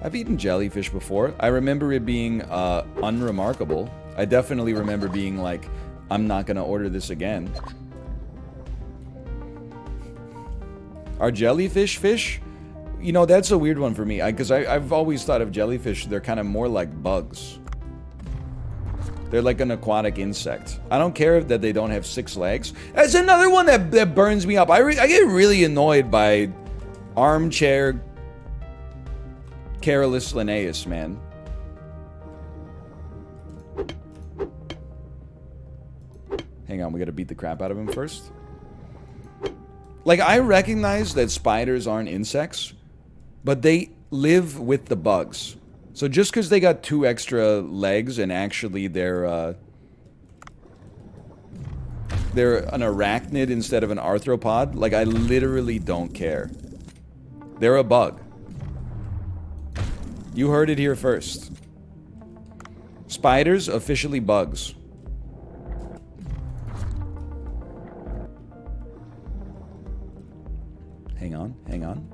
I've eaten jellyfish before. I remember it being unremarkable. I definitely remember being like, I'm not gonna order this again. Are jellyfish fish? You know, that's a weird one for me. Because I've always thought of jellyfish, they're kind of more like bugs. They're like an aquatic insect. I don't care that they don't have 6 legs. That's another one that burns me up. I get really annoyed by armchair Carolus Linnaeus, man. Hang on, we gotta beat the crap out of him first. Like, I recognize that spiders aren't insects, but they live with the bugs. So just because they got 2 extra legs and actually they're an arachnid instead of an arthropod, like, I literally don't care. They're a bug. You heard it here first. Spiders, officially bugs. Hang on, hang on.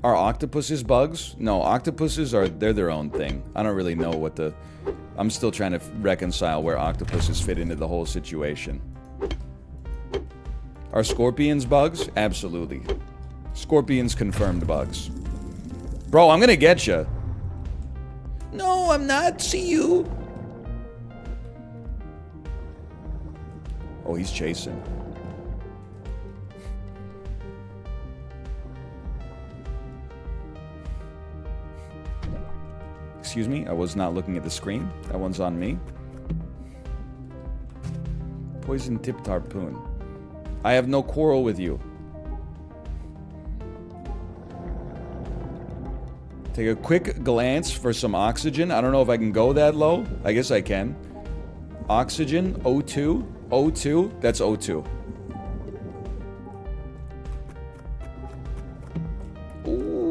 Are octopuses bugs? No, octopuses they're their own thing. I don't really know what the... I'm still trying to reconcile where octopuses fit into the whole situation. Are scorpions bugs? Absolutely. Scorpions confirmed bugs. Bro, I'm gonna get you. No, I'm not. See you. Oh, he's chasing. Excuse me, I was not looking at the screen. That one's on me. Poison tipped harpoon. I have no quarrel with you. Take a quick glance for some oxygen. I don't know if I can go that low. I guess I can. Oxygen, O2. O2, that's O2. Ooh.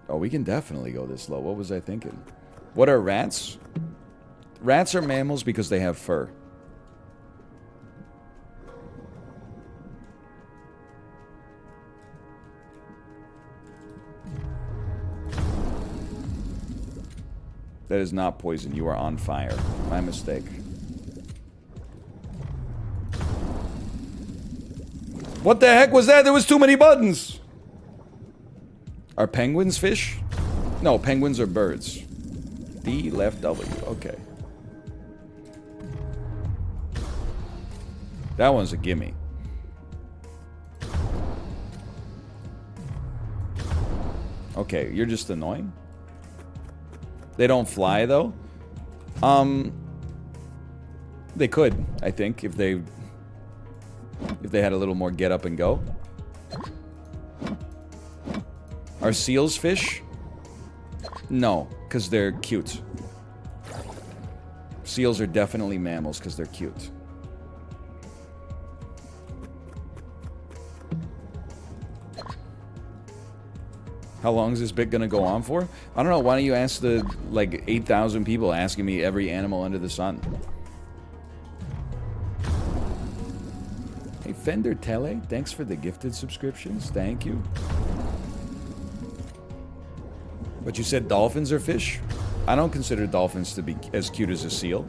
Oh, we can definitely go this low. What was I thinking? What are rats? Rats are mammals because they have fur. That is not poison. You are on fire. My mistake. What the heck was that? There was too many buttons. Are penguins fish? No, penguins are birds. D, left, W. Okay. That one's a gimme. Okay, you're just annoying. They don't fly, though. They could, I think, if they had a little more get up and go. Are seals fish? No, because they're cute. Seals are definitely mammals because they're cute. How long is this bit gonna go on for? I don't know. Why don't you ask the, like, 8,000 people asking me every animal under the sun? Hey, Fender Tele, thanks for the gifted subscriptions. Thank you. But you said dolphins are fish? I don't consider dolphins to be as cute as a seal.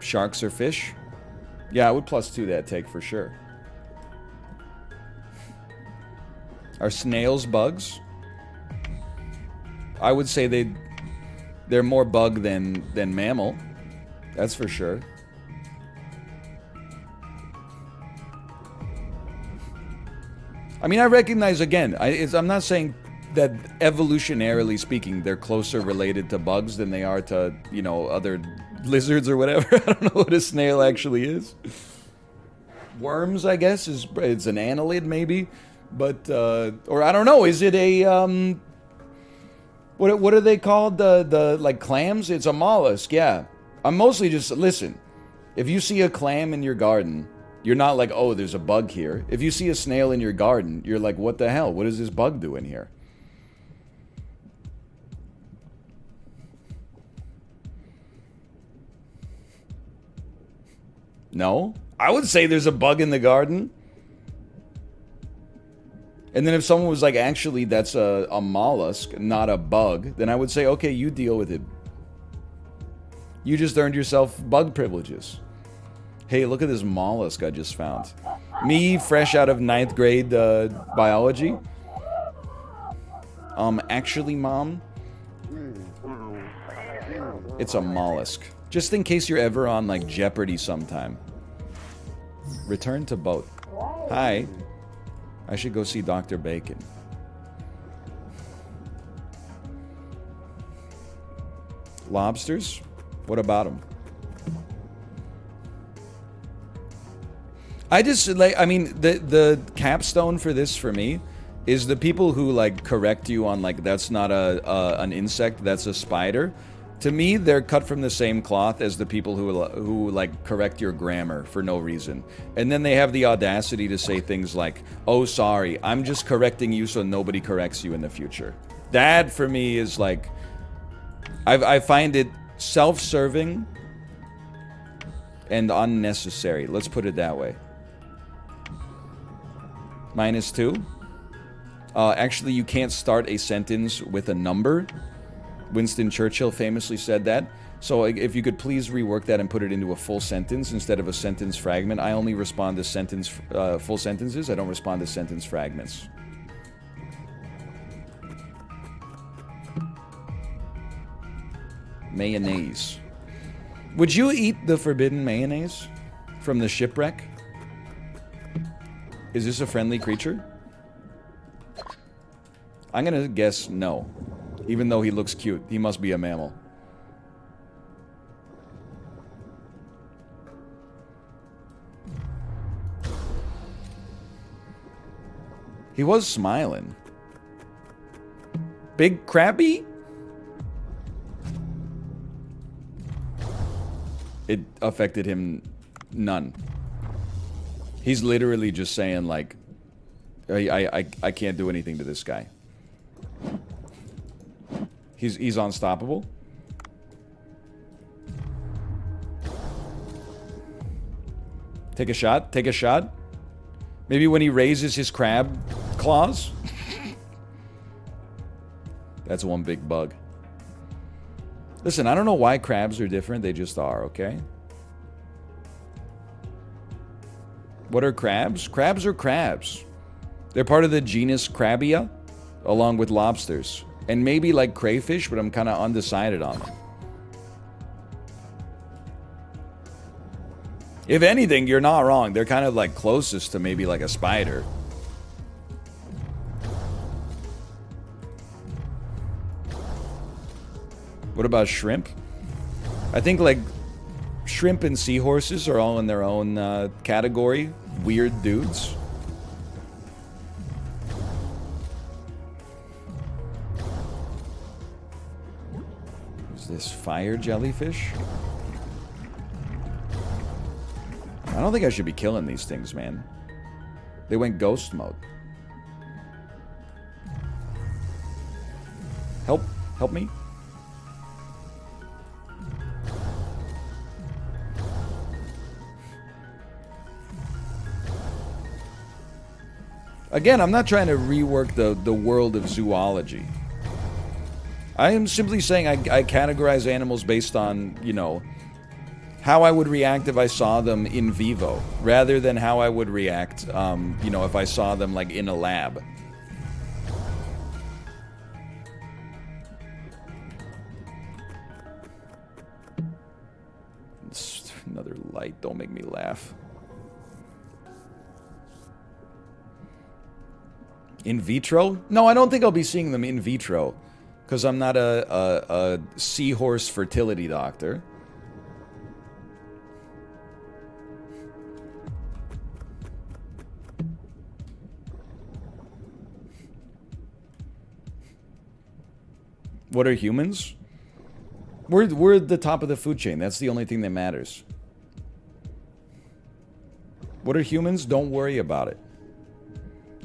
Sharks are fish? Yeah, I would +2 that take for sure. Are snails bugs? I would say they're more bug than mammal. That's for sure. I mean, I recognize, again, I'm not saying that evolutionarily speaking, they're closer related to bugs than they are to, you know, other lizards or whatever. I don't know what a snail actually is. Worms, I guess, it's an annelid maybe, but or I don't know. Is it a what are they called? The like clams? It's a mollusk. Yeah, I'm mostly just listen. If you see a clam in your garden, you're not like, oh, there's a bug here. If you see a snail in your garden, you're like, what the hell? What is this bug doing here? No? I would say there's a bug in the garden. And then if someone was like, actually, that's a mollusk, not a bug, then I would say, okay, you deal with it. You just earned yourself bug privileges. Hey, look at this mollusk I just found. Me, fresh out of ninth grade biology. Actually, Mom, it's a mollusk. Just in case you're ever on, like, Jeopardy sometime. Return to boat. Hi. I should go see Dr. Bacon. Lobsters? What about them? I just, like, I mean, the capstone for this, for me, is the people who, like, correct you on, like, that's not an insect, that's a spider. To me, they're cut from the same cloth as the people who like, correct your grammar for no reason. And then they have the audacity to say things like, oh, sorry, I'm just correcting you so nobody corrects you in the future. That, for me, is, like, I find it self-serving and unnecessary. Let's put it that way. -2. Actually, you can't start a sentence with a number. Winston Churchill famously said that. So if you could please rework that and put it into a full sentence instead of a sentence fragment. I only respond to full sentences. I don't respond to sentence fragments. Mayonnaise. Would you eat the forbidden mayonnaise from the shipwreck? Is this a friendly creature? I'm gonna guess no. Even though he looks cute, he must be a mammal. He was smiling. Big Krabby? It affected him none. He's literally just saying, like, I can't do anything to this guy. He's unstoppable. Take a shot. Take a shot. Maybe when he raises his crab claws. That's one big bug. Listen, I don't know why crabs are different. They just are, okay? What are crabs? Crabs are crabs. They're part of the genus Crabia, along with lobsters. And maybe like crayfish, but I'm kind of undecided on them. If anything, you're not wrong. They're kind of like closest to maybe like a spider. What about shrimp? I think like shrimp and seahorses are all in their own category. Weird dudes. Is this fire jellyfish? I don't think I should be killing these things, man. They went ghost mode. Help me. Again, I'm not trying to rework the world of zoology. I am simply saying I categorize animals based on, you know, how I would react if I saw them in vivo, rather than how I would react, you know, if I saw them, like, in a lab. It's another light, don't make me laugh. In vitro? No, I don't think I'll be seeing them in vitro, because I'm not a seahorse fertility doctor. What are humans? We're at the top of the food chain. That's the only thing that matters. What are humans? Don't worry about it.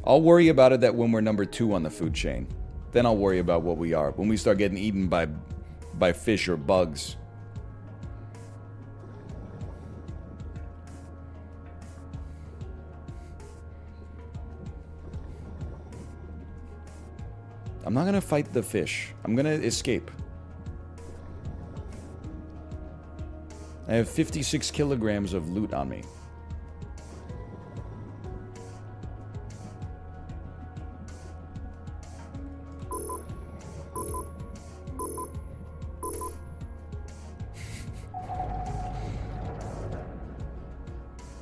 I'll worry about it that when we're number 2 on the food chain. Then I'll worry about what we are. When we start getting eaten by fish or bugs. I'm not gonna fight the fish. I'm gonna escape. I have 56 kilograms of loot on me.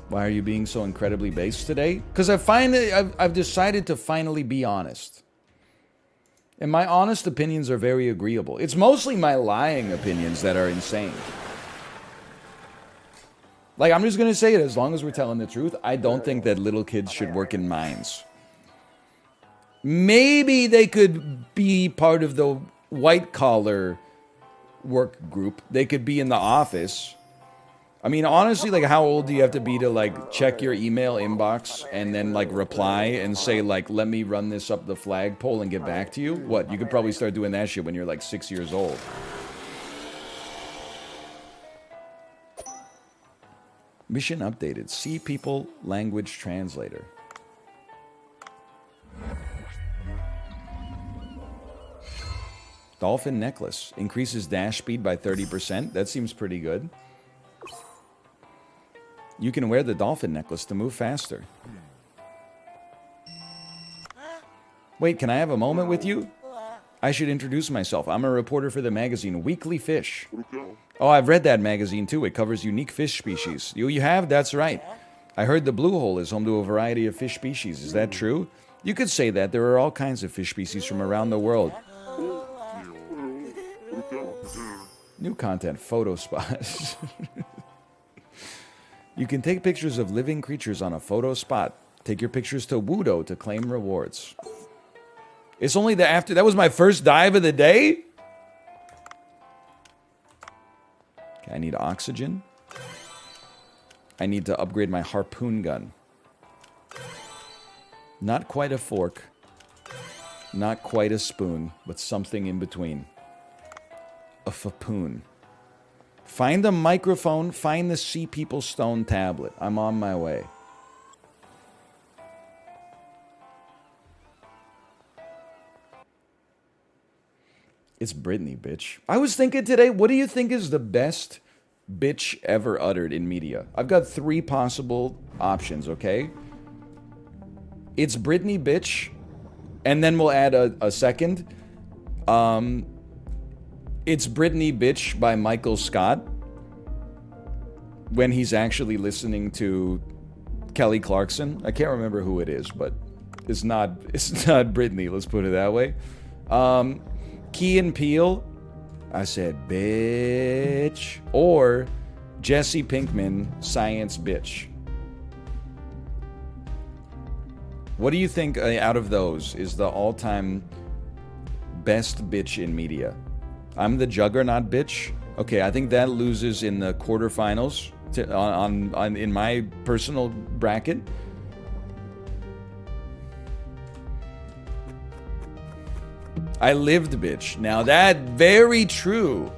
Why are you being so incredibly base today? Because I've decided to finally be honest. And my honest opinions are very agreeable. It's mostly my lying opinions that are insane. Like, I'm just going to say it, as long as we're telling the truth, I don't think that little kids should work in mines. Maybe they could be part of the white-collar work group. They could be in the office. I mean, honestly, like, how old do you have to be to, like, check your email inbox and then, like, reply and say, like, let me run this up the flagpole and get back to you? What? You could probably start doing that shit when you're, like, 6 years old. Mission updated. See people language translator. Dolphin necklace. Increases dash speed by 30%. That seems pretty good. You can wear the dolphin necklace to move faster. Wait, can I have a moment with you? I should introduce myself. I'm a reporter for the magazine Weekly Fish. Oh, I've read that magazine too. It covers unique fish species. You have? That's right. I heard the blue hole is home to a variety of fish species. Is that true? You could say that. There are all kinds of fish species from around the world. New content, photo spot. You can take pictures of living creatures on a photo spot. Take your pictures to Wudo to claim rewards. It's only the after. That was my first dive of the day? Okay, I need oxygen. I need to upgrade my harpoon gun. Not quite a fork. Not quite a spoon, but something in between. A fapoon. Find the microphone. Find the Sea People Stone tablet. I'm on my way. It's Britney, bitch. I was thinking today, what do you think is the best bitch ever uttered in media? I've got 3 possible options, okay? It's Britney, bitch. And then we'll add a second. It's Britney, bitch by Michael Scott. When he's actually listening to Kelly Clarkson. I can't remember who it is, but it's not Britney, let's put it that way. Key and Peele, I said, bitch. Or Jesse Pinkman, science bitch. What do you think out of those is the all-time best bitch in media? I'm the juggernaut bitch. Okay, I think that loses in the quarterfinals in my personal bracket. I lived bitch. Now that very true.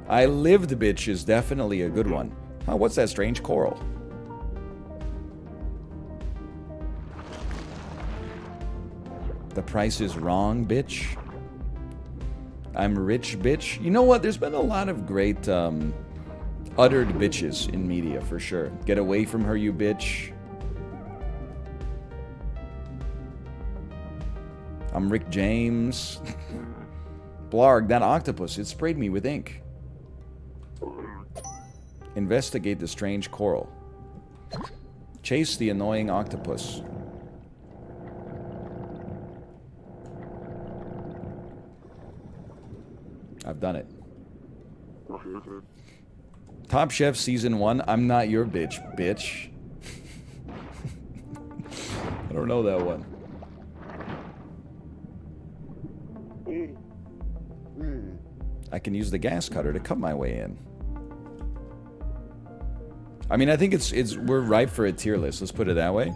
I lived bitch is definitely a good one. Oh, what's that strange coral? The price is wrong, bitch. I'm rich, bitch. You know what? There's been a lot of great uttered bitches in media, for sure. Get away from her, you bitch. I'm Rick James. Blarg, that octopus, it sprayed me with ink. Investigate the strange coral. Chase the annoying octopus. I've done it. Top Chef Season 1, I'm not your bitch, bitch. I don't know that one. I can use the gas cutter to cut my way in. I mean, I think we're ripe for a tier list. Let's put it that way.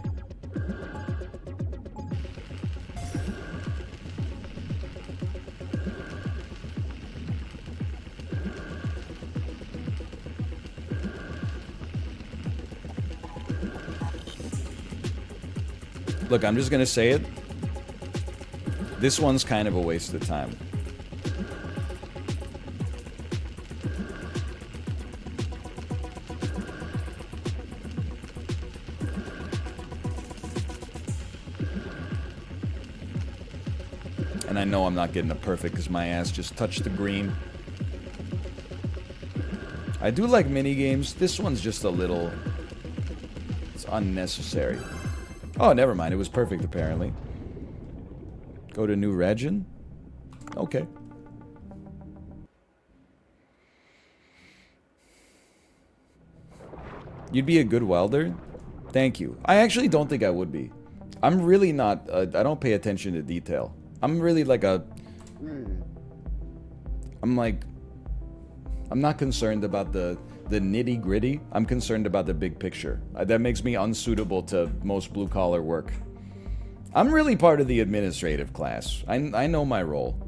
Look, I'm just gonna say it. This one's kind of a waste of time. And I know I'm not getting it perfect because my ass just touched the green. I do like mini games. This one's just a little unnecessary. Oh, never mind. It was perfect, apparently. Go to new region? Okay. You'd be a good welder? Thank you. I actually don't think I would be. I'm really not... I don't pay attention to detail. I'm really like a... I'm like... I'm not concerned about the nitty-gritty. I'm concerned about the big picture. That makes me unsuitable to most blue-collar work. I'm really part of the administrative class. I know my role.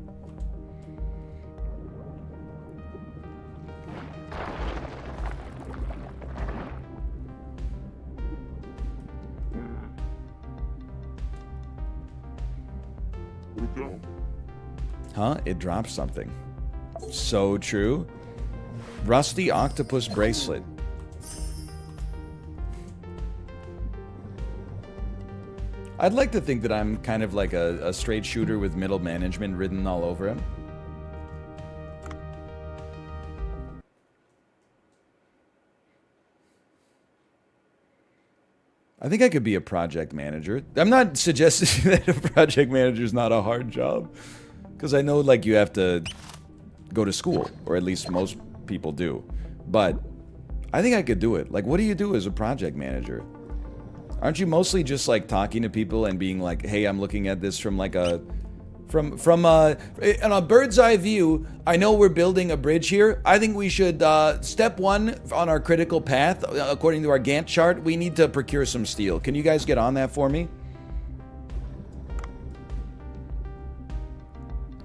Huh? It dropped something. So true. Rusty octopus bracelet. I'd like to think that I'm kind of like a straight shooter with middle management written all over him. I think I could be a project manager. I'm not suggesting that a project manager is not a hard job. Because I know, like, you have to go to school. Or at least most people do. But I think I could do it. Like, what do you do as a project manager? Aren't you mostly just, like, talking to people and being like, hey, I'm looking at this from, like, a... From a bird's eye view, I know we're building a bridge here. I think we should, step one on our critical path, according to our Gantt chart, we need to procure some steel. Can you guys get on that for me?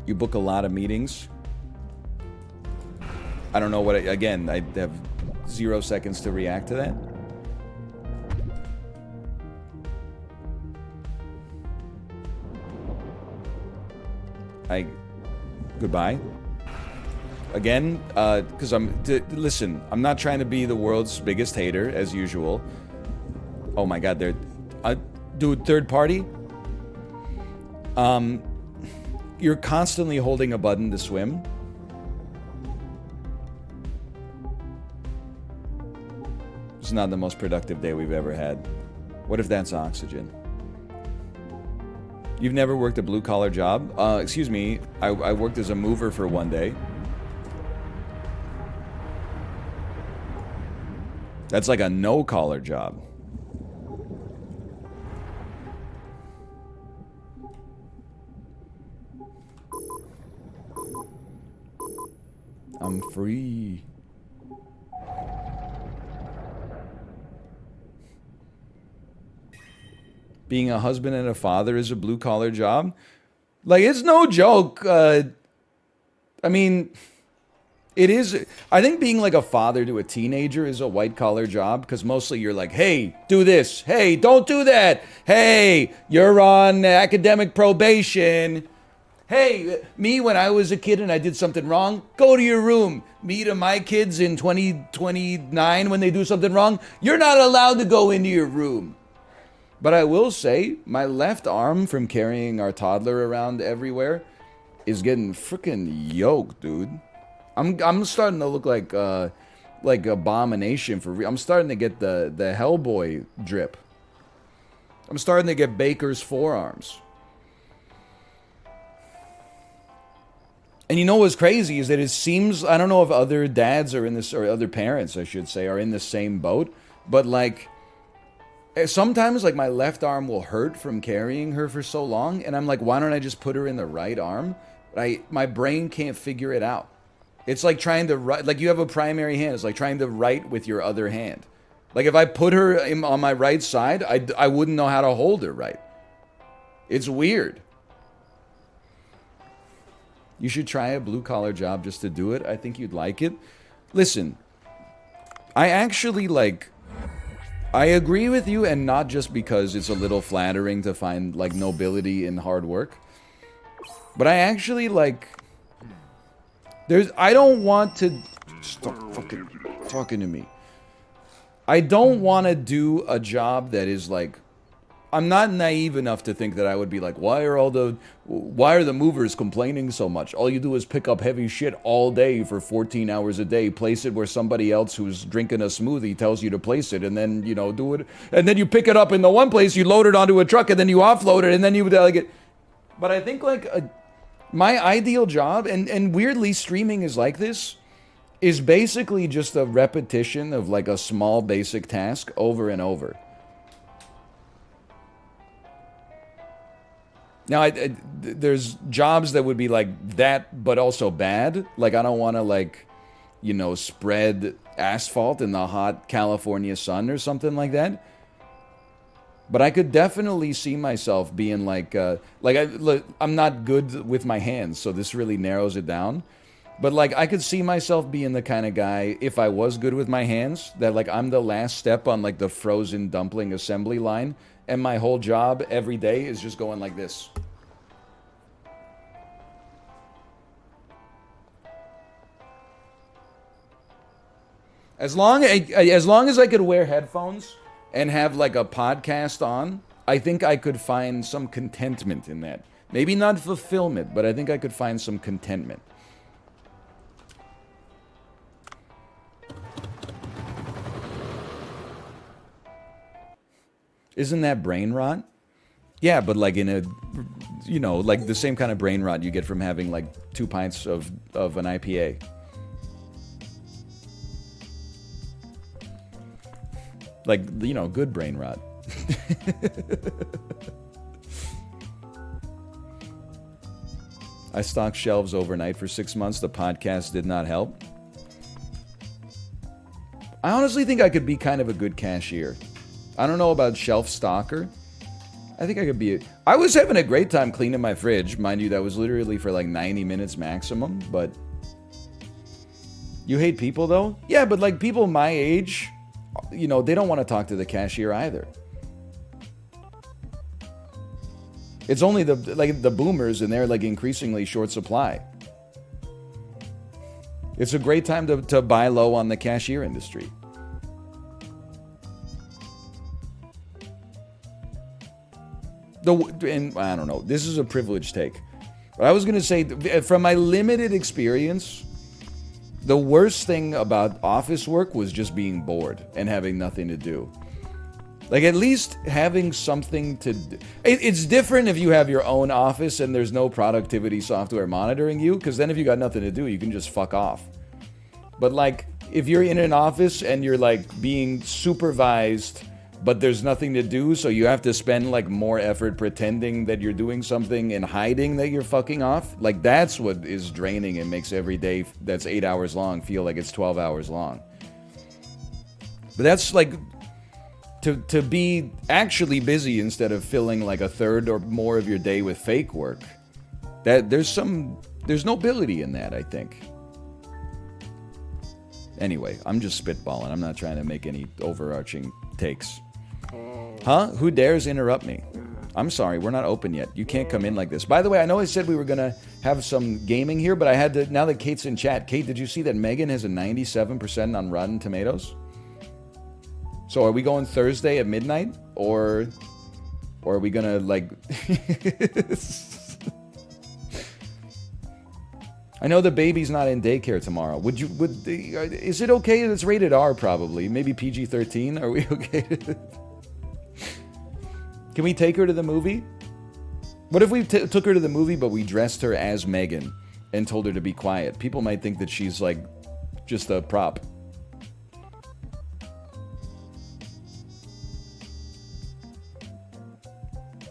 You book a lot of meetings. I don't know what, again, I have 0 seconds to react to that. Goodbye. Again, because listen, I'm not trying to be the world's biggest hater, as usual. Oh my god, dude, third party? You're constantly holding a button to swim. It's not the most productive day we've ever had. What if that's oxygen? You've never worked a blue-collar job? Excuse me, I worked as a mover for one day. That's like a no-collar job. I'm free. Being a husband and a father is a blue-collar job. Like, it's no joke. I mean, it is. I think being like a father to a teenager is a white-collar job because mostly you're like, hey, do this. Hey, don't do that. Hey, you're on academic probation. Hey, me when I was a kid and I did something wrong, go to your room. Me to my kids in 2029 when they do something wrong, you're not allowed to go into your room. But I will say, my left arm from carrying our toddler around everywhere is getting freaking yoked, dude. I'm starting to look like Abomination for real. I'm starting to get the Hellboy drip. I'm starting to get Baker's forearms. And you know what's crazy is that it seems, I don't know if other dads are in this, or other parents, I should say, are in the same boat, but like, sometimes, like, my left arm will hurt from carrying her for so long, and I'm like, why don't I just put her in the right arm? My brain can't figure it out. It's like trying to write, like, you have a primary hand. It's like trying to write with your other hand. Like, if I put her on my right side, I wouldn't know how to hold her right. It's weird. You should try a blue-collar job just to do it. I think you'd like it. Listen, I actually, like... I agree with you, and not just because it's a little flattering to find, like, nobility in hard work. But I actually, like... I don't want to... Stop fucking talking to me. I don't want to do a job that is, like, I'm not naive enough to think that I would be like, why are the movers complaining so much? All you do is pick up heavy shit all day for 14 hours a day, place it where somebody else who's drinking a smoothie tells you to place it, and then, do it. And then you pick it up in the one place, you load it onto a truck, and then you offload it, and then you delegate. But I think my ideal job, and weirdly streaming is like this, is basically just a repetition of like a small basic task over and over. Now, there's jobs that would be like that, but also bad. Like, I don't want to, spread asphalt in the hot California sun or something like that. But I could definitely see myself being I'm not good with my hands, so this really narrows it down. But, I could see myself being the kind of guy, if I was good with my hands, that, I'm the last step on, the frozen dumpling assembly line. And my whole job every day is just going like this. As long as I could wear headphones and have a podcast on, I think I could find some contentment in that. Maybe not fulfillment, but I think I could find some contentment. Isn't that brain rot? Yeah, but in a, the same kind of brain rot you get from having 2 pints of an IPA. Good brain rot. I stocked shelves overnight for 6 months. The podcast did not help. I honestly think I could be kind of a good cashier. I don't know about shelf stocker. I think I could be. I was having a great time cleaning my fridge. Mind you, that was literally for 90 minutes maximum. But you hate people though? Yeah, but people my age, they don't want to talk to the cashier either. It's only the boomers, and they're increasingly short supply. It's a great time to buy low on the cashier industry. And I don't know, this is a privileged take. But I was going to say, from my limited experience, the worst thing about office work was just being bored and having nothing to do. At least having something to do. It's different if you have your own office and there's no productivity software monitoring you, because then if you got nothing to do, you can just fuck off. But if you're in an office and you're being supervised, but there's nothing to do, so you have to spend more effort pretending that you're doing something and hiding that you're fucking off. That's what is draining and makes every day that's 8 hours long feel like it's 12 hours long. But that's to be actually busy instead of filling a third or more of your day with fake work. There's nobility in that, I think. Anyway, I'm just spitballing. I'm not trying to make any overarching takes. Huh? Who dares interrupt me? I'm sorry, we're not open yet. You can't come in like this. By the way, I know I said we were going to have some gaming here, but I had to, now that Kate's in chat. Kate, did you see that Megan has a 97% on Rotten Tomatoes? So are we going Thursday at midnight? Or are we going to, I know the baby's not in daycare tomorrow. Is it okay that it's rated R probably? Maybe PG-13? Are we okay? Can we take her to the movie? What if we took her to the movie, but we dressed her as Megan and told her to be quiet? People might think that she's just a prop.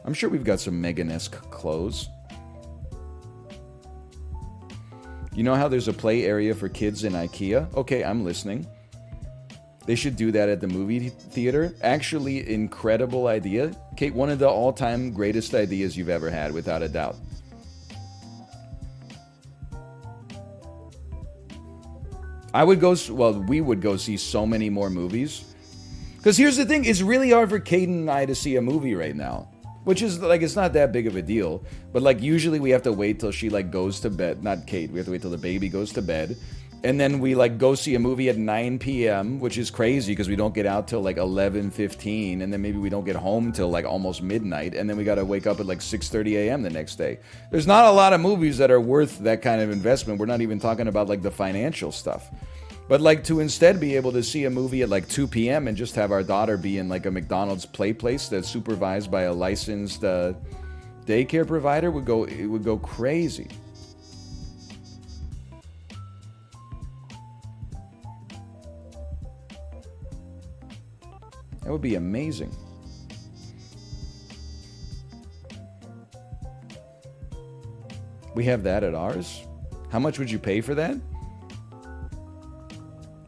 I'm sure we've got some Megan-esque clothes. You know how there's a play area for kids in IKEA? Okay, I'm listening. They should do that at the movie theater. Actually, incredible idea. Kate, one of the all-time greatest ideas you've ever had, without a doubt. We would go see so many more movies. Because here's the thing, it's really hard for Kate and I to see a movie right now. Which is, it's not that big of a deal. But, usually we have to wait till she, goes to bed. Not Kate. We have to wait till the baby goes to bed. And then we like go see a movie at 9 p.m., which is crazy because we don't get out till like 11:15, and then maybe we don't get home till like almost midnight, and then we got to wake up at like 6:30 a.m. the next day. There's not a lot of movies that are worth that kind of investment. We're not even talking about like the financial stuff. But like to instead be able to see a movie at like 2 p.m. and just have our daughter be in like a McDonald's play place that's supervised by a licensed daycare provider it would go crazy. That would be amazing. We have that at ours? How much would you pay for that?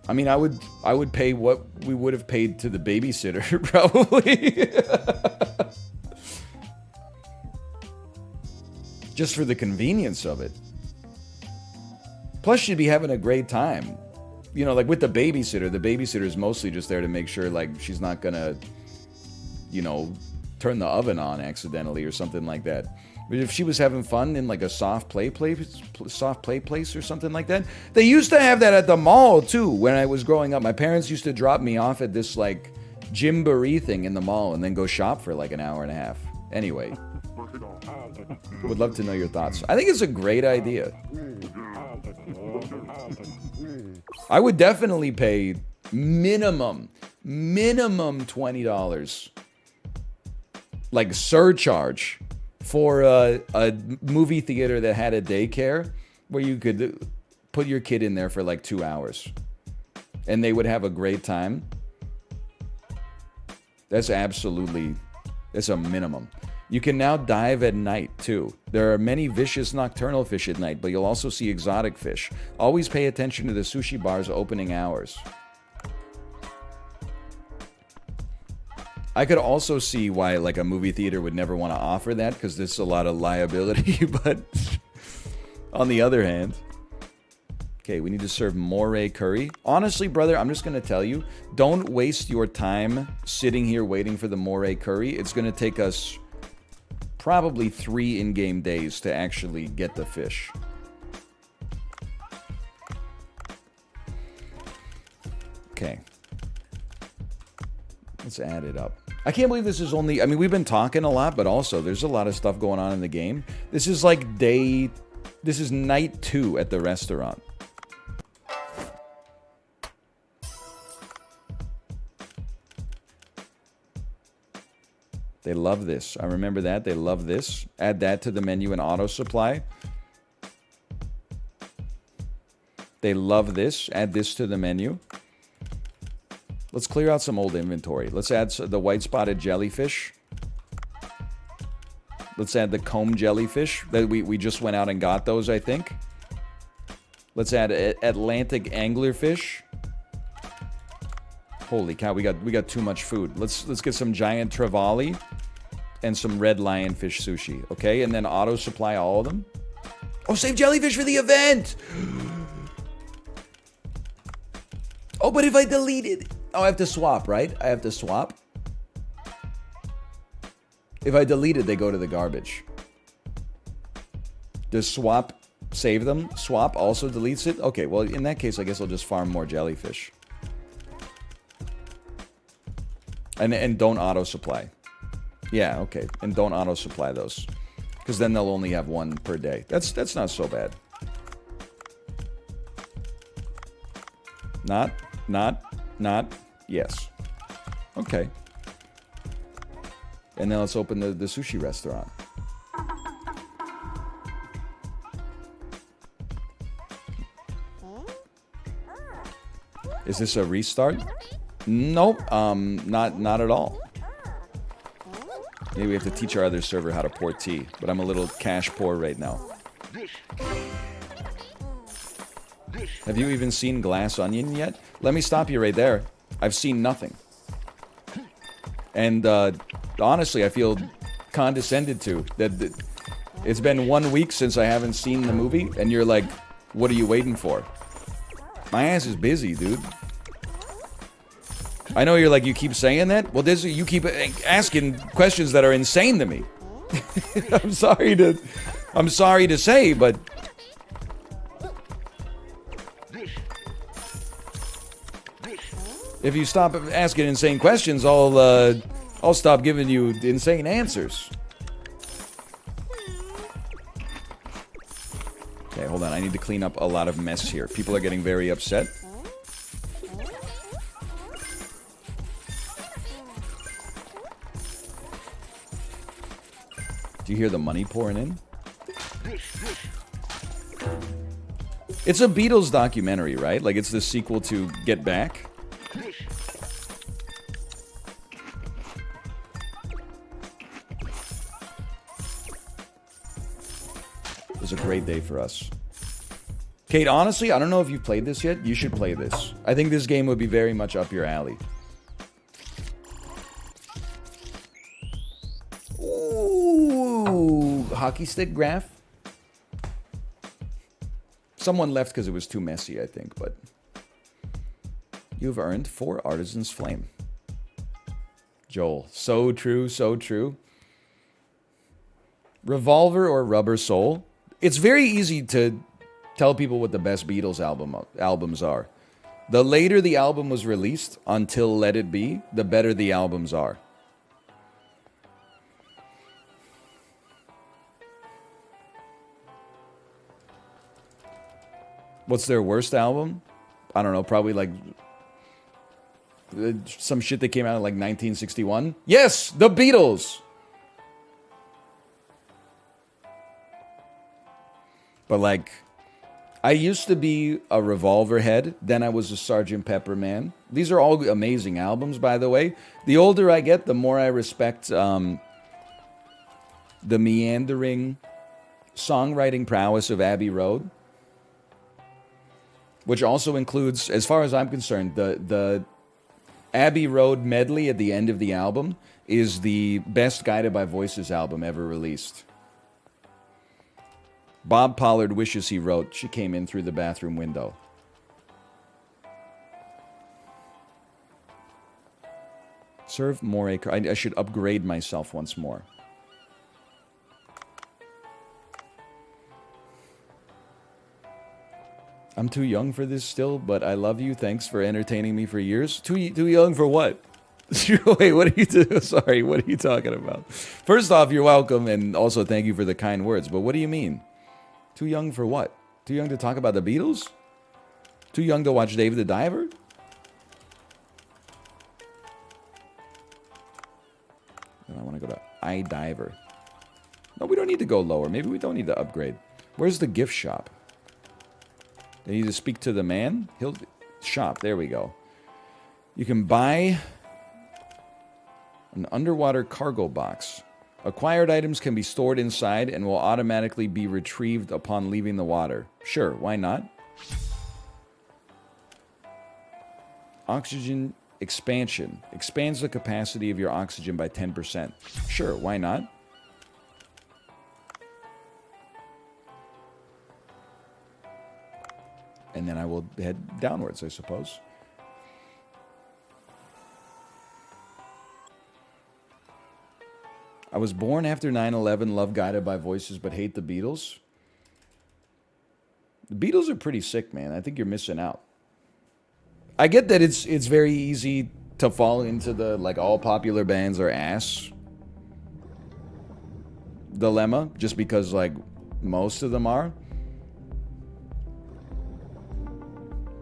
I mean, I would pay what we would have paid to the babysitter, probably. Just for the convenience of it. Plus, she'd be having a great time. You know, like with the babysitter is mostly just there to make sure, like, she's not gonna, you know, turn the oven on accidentally or something like that. But if she was having fun in like a soft play place or something like that. They used to have that at the mall too when I was growing up. My parents used to drop me off at this like gymboree thing in the mall and then go shop for like an hour and a half. Anyway, would love to know your thoughts. I think it's a great idea. I would definitely pay minimum $20 like surcharge for a movie theater that had a daycare where you could put your kid in there for like 2 hours and they would have a great time. That's a minimum. You can now dive at night too. There are many vicious nocturnal fish at night, but you'll also see exotic fish. Always pay attention to the sushi bar's opening hours. I could also see why like a movie theater would never want to offer that because there's a lot of liability, but on the other hand, okay, we need to serve moray curry. Honestly, brother, I'm just going to tell you, don't waste your time sitting here waiting for the moray curry. It's going to take us probably 3 in-game days to actually get the fish. Okay. Let's add it up. I can't believe this is only... I mean, we've been talking a lot, but also there's a lot of stuff going on in the game. This is like this is night 2 at the restaurant. They love this. I remember that. They love this. Add that to the menu and auto supply. They love this. Add this to the menu. Let's clear out some old inventory. Let's add the white-spotted jellyfish. Let's add the comb jellyfish. That we just went out and got those, I think. Let's add Atlantic anglerfish. Holy cow, we got too much food. Let's get some giant trevally and some red lionfish sushi, okay? And then auto supply all of them. Oh, save jellyfish for the event! Oh, but if I delete it... Oh, I have to swap, right? I have to swap. If I delete it, they go to the garbage. Does swap save them? Swap also deletes it? Okay, well, in that case, I guess I'll just farm more jellyfish. And don't auto-supply. Yeah, okay. And don't auto-supply those. Because then they'll only have 1 per day. That's not so bad. Not. Yes. Okay. And then let's open the sushi restaurant. Is this a restart? Nope. Not at all. Maybe we have to teach our other server how to pour tea. But I'm a little cash poor right now. Have you even seen Glass Onion yet? Let me stop you right there. I've seen nothing. And honestly, I feel condescended to. That it's been 1 week since I haven't seen the movie, and you're like, what are you waiting for? My ass is busy, dude. I know you're like, you keep saying that? Well, you keep asking questions that are insane to me. I'm sorry to say, but If you stop asking insane questions, I'll stop giving you insane answers. Okay, hold on. I need to clean up a lot of mess here. People are getting very upset. Do you hear the money pouring in? It's a Beatles documentary, right? Like, it's the sequel to Get Back. It was a great day for us. Kate, honestly, I don't know if you've played this yet. You should play this. I think this game would be very much up your alley. Ooh, hockey stick graph. Someone left because it was too messy, I think, but you've earned 4 Artisan's Flame. Joel, so true, so true. Revolver or Rubber Soul? It's very easy to tell people what the best Beatles albums are. The later the album was released until Let It Be, the better the albums are. What's their worst album? I don't know, probably like some shit that came out in like 1961. Yes, the Beatles. But like, I used to be a Revolver head, then I was a Sgt. Pepper man. These are all amazing albums, by the way. The older I get, the more I respect the meandering songwriting prowess of Abbey Road. Which also includes, as far as I'm concerned, the Abbey Road medley at the end of the album is the best Guided by Voices album ever released. Bob Pollard wishes he wrote, "She came in through the bathroom window." Serve more acre. I should upgrade myself once more. I'm too young for this still, but I love you. Thanks for entertaining me for years. Too young for what? Wait, what are you doing? Sorry, what are you talking about? First off, you're welcome, and also thank you for the kind words. But what do you mean? Too young for what? Too young to talk about the Beatles? Too young to watch Dave the Diver? And I want to go to iDiver. No, we don't need to go lower. Maybe we don't need to upgrade. Where's the gift shop? They need to speak to the man. He'll shop. There we go. You can buy an underwater cargo box. Acquired items can be stored inside and will automatically be retrieved upon leaving the water. Sure, why not? Oxygen expansion. Expands the capacity of your oxygen by 10%. Sure, why not? And then I will head downwards, I suppose. I was born after 9/11, love Guided by Voices, but hate the Beatles. The Beatles are pretty sick, man. I think you're missing out. I get that it's very easy to fall into the, like, all popular bands are ass dilemma, just because, like, most of them are.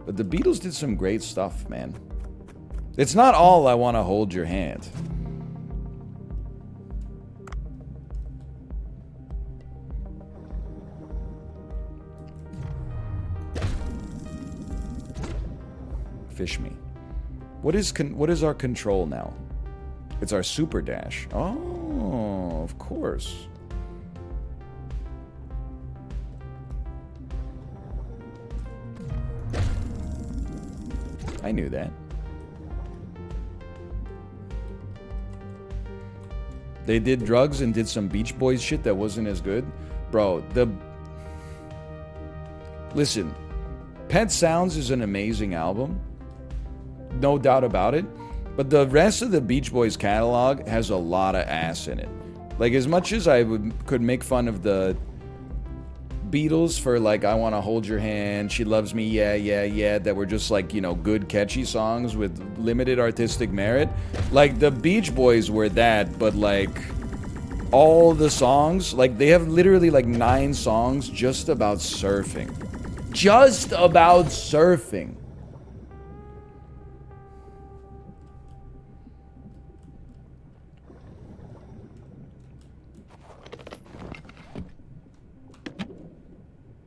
But the Beatles did some great stuff, man. It's not all I want to hold your hand. Fish me. What is our control now? It's our super dash. Oh, of course. I knew that. They did drugs and did some Beach Boys shit that wasn't as good. Bro, listen, Pet Sounds is an amazing album. No doubt about it. But the rest of the Beach Boys catalog has a lot of ass in it. Like, as much as I could make fun of the Beatles for like I Wanna Hold Your Hand, She Loves Me, Yeah, Yeah, Yeah, that were just like, you know, good catchy songs with limited artistic merit. Like the Beach Boys were that, but like all the songs, like they have literally like 9 songs just about surfing. Just about surfing.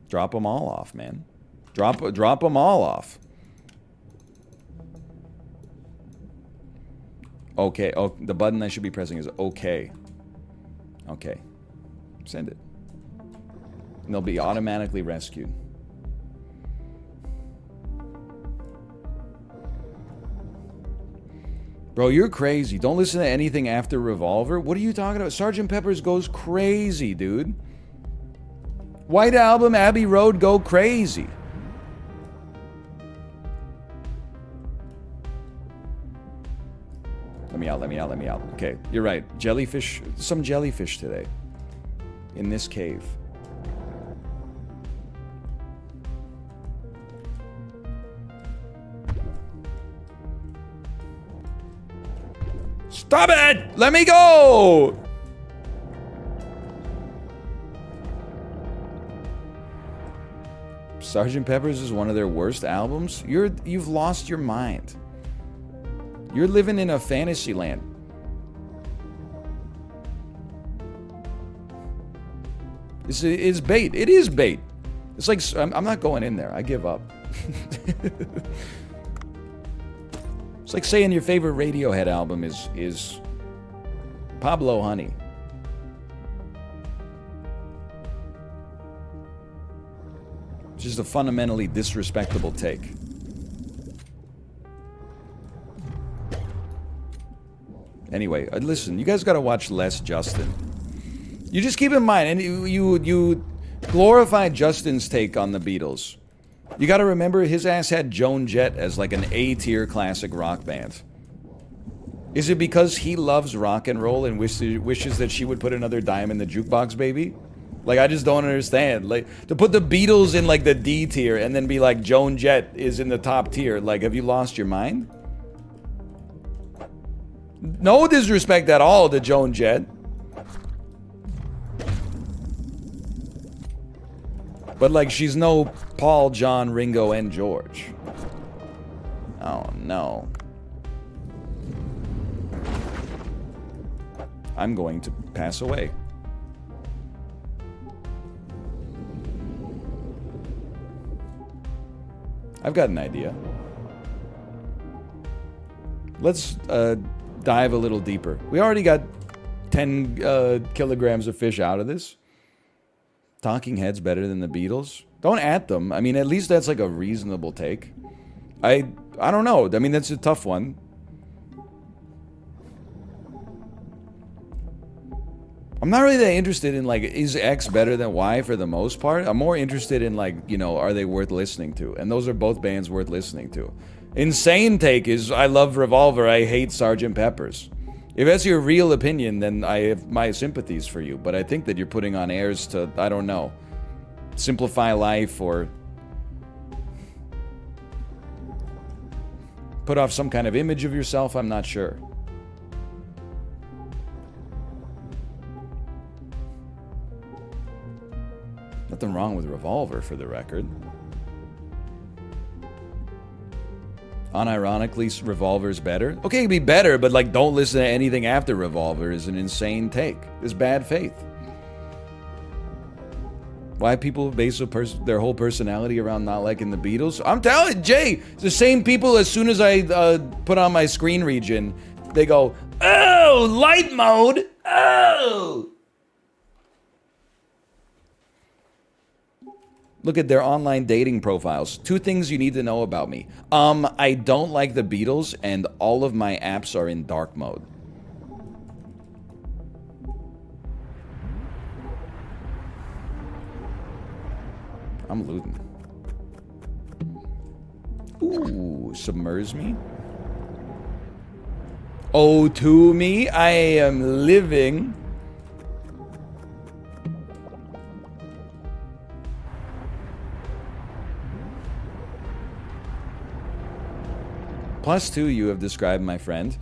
Drop them all off, man. Drop them all off. Okay. Oh, the button I should be pressing is okay. Okay. Send it. And they'll be automatically rescued. Bro, you're crazy. Don't listen to anything after Revolver. What are you talking about? Sgt. Pepper's goes crazy, dude. White Album, Abbey Road, go crazy. Let me out, let me out, let me out. Okay, you're right. Jellyfish, some jellyfish today. In this cave. Stop it! Let me go! Sgt. Pepper's is one of their worst albums? You've lost your mind. You're living in a fantasy land. This is bait. It is bait. It's like, I'm not going in there. I give up. It's like saying your favorite Radiohead album is Pablo Honey. It's just a fundamentally disrespectable take. Anyway, listen, you guys gotta watch less Justin. You just keep in mind, and you glorify Justin's take on the Beatles. You gotta remember, his ass had Joan Jett as like an A-tier classic rock band. Is it because he loves rock and roll and wishes that she would put another dime in the jukebox, baby? Like, I just don't understand. Like, to put the Beatles in like the D tier and then be like Joan Jett is in the top tier. Like, have you lost your mind? No disrespect at all to Joan Jett. But like, she's no Paul, John, Ringo, and George. Oh no. I'm going to pass away. I've got an idea. Let's dive a little deeper. We already got 10 kilograms of fish out of this. Talking Heads better than the Beatles? Don't at them. I mean, at least that's like a reasonable take. I don't know. I mean, that's a tough one. I'm not really that interested in, like, is X better than Y for the most part? I'm more interested in, like, you know, are they worth listening to? And those are both bands worth listening to. Insane take is, I love Revolver, I hate Sgt. Pepper's. If that's your real opinion, then I have my sympathies for you. But I think that you're putting on airs to, I don't know, simplify life or put off some kind of image of yourself, I'm not sure. Nothing wrong with Revolver, for the record. Unironically, Revolver's better. Okay, it'd be better, but like, don't listen to anything after Revolver is an insane take. It's bad faith. Why people base their whole personality around not liking the Beatles? I'm telling you, Jay, it's the same people. As soon as I put on my screen region, they go, "Oh, light mode. Oh." Look at their online dating profiles. 2 things you need to know about me. I don't like the Beatles, and all of my apps are in dark mode. I'm looting. Ooh, submerge me. Oh, to me, I am living. Plus two, you have described my friend.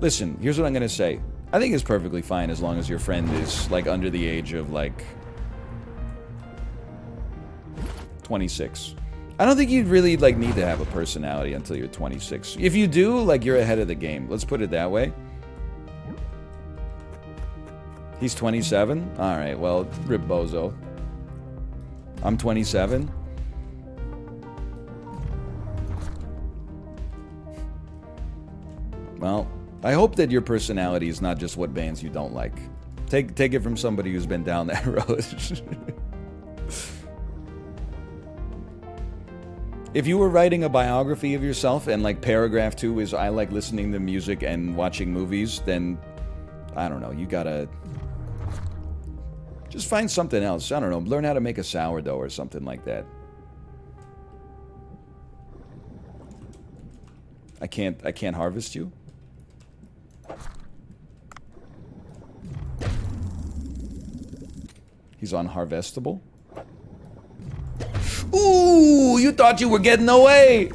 Listen, here's what I'm gonna say. I think it's perfectly fine as long as your friend is, like, under the age of, like, 26. I don't think you'd really, like, need to have a personality until you're 26. If you do, like, you're ahead of the game. Let's put it that way. He's 27? Alright, well, rip bozo. I'm 27. Well, I hope that your personality is not just what bands you don't like. Take it from somebody who's been down that road. If you were writing a biography of yourself and, like, paragraph 2 is I like listening to music and watching movies, then I don't know, you gotta just find something else. I don't know, learn how to make a sourdough or something like that. I can't harvest you? He's unharvestable? Ooh, you thought you were getting away!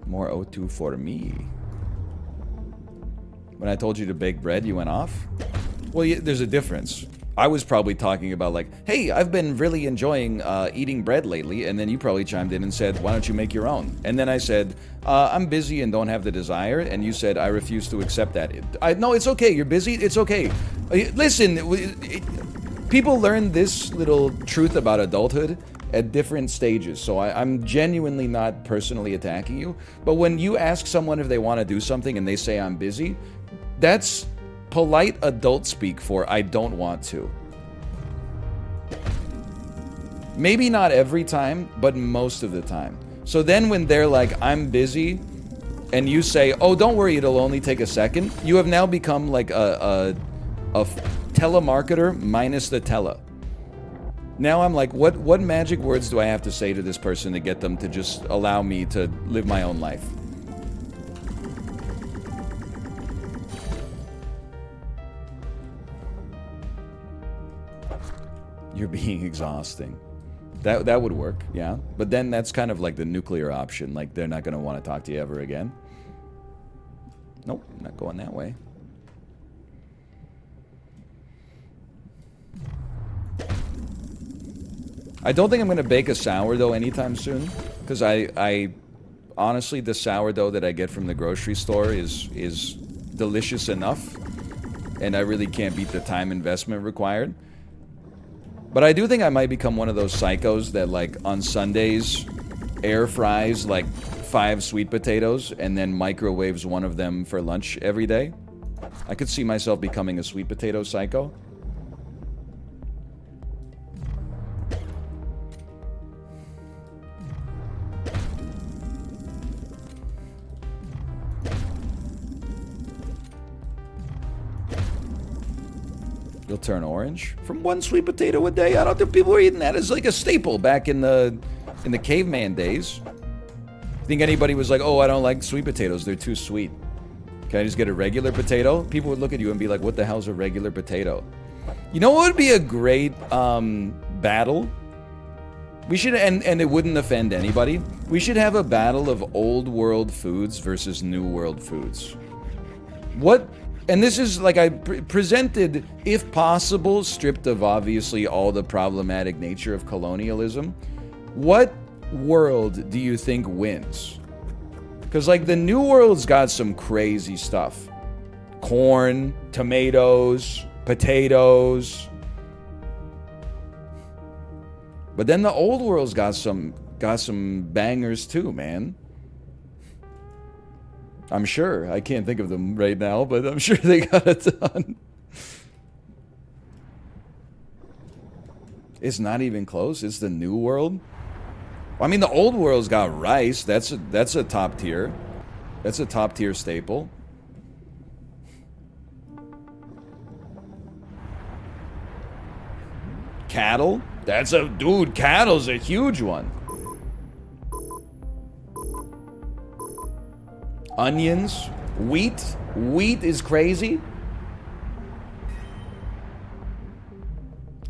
More O2 for me. When I told you to bake bread, you went off? Well, yeah, there's a difference. I was probably talking about, like, hey, I've been really enjoying eating bread lately, and then you probably chimed in and said, why don't you make your own? And then I said, I'm busy and don't have the desire, and you said, I refuse to accept that. No, it's okay, you're busy, it's okay. Listen, people learn this little truth about adulthood at different stages, so I'm genuinely not personally attacking you, but when you ask someone if they want to do something and they say I'm busy, that's polite adult speak for I don't want to. Maybe not every time, but most of the time. So then when they're like, I'm busy, and you say, oh, don't worry, it'll only take a second, you have now become like a telemarketer minus the tele. Now I'm like, what magic words do I have to say to this person to get them to just allow me to live my own life? You're being exhausting. That would work, yeah. But then that's kind of like the nuclear option. Like, they're not going to want to talk to you ever again. Nope, not going that way. I don't think I'm going to bake a sourdough anytime soon. Because I honestly, the sourdough that I get from the grocery store is delicious enough. And I really can't beat the time investment required. But I do think I might become one of those psychos that, like, on Sundays, air fries, like, 5 sweet potatoes and then microwaves one of them for lunch every day. I could see myself becoming a sweet potato psycho. You'll turn orange from 1 sweet potato a day. I don't think people were eating that as like a staple back in the caveman days. Think anybody was like, oh, I don't like sweet potatoes, they're too sweet. Can I just get a regular potato? People would look at you and be like, what the hell's a regular potato? You know what would be a great battle? We should, and it wouldn't offend anybody, we should have a battle of old world foods versus new world foods. What? And this is, like, I presented, if possible, stripped of obviously all the problematic nature of colonialism. What world do you think wins? Because, like, the New World's got some crazy stuff. Corn, tomatoes, potatoes. But then the Old World's got some bangers too, man. I'm sure. I can't think of them right now, but I'm sure they got a ton. It's not even close. It's the New World. I mean, the Old World's got rice. That's a top tier. That's a top tier staple. Cattle. Dude, cattle's a huge one. Onions. Wheat? Wheat is crazy?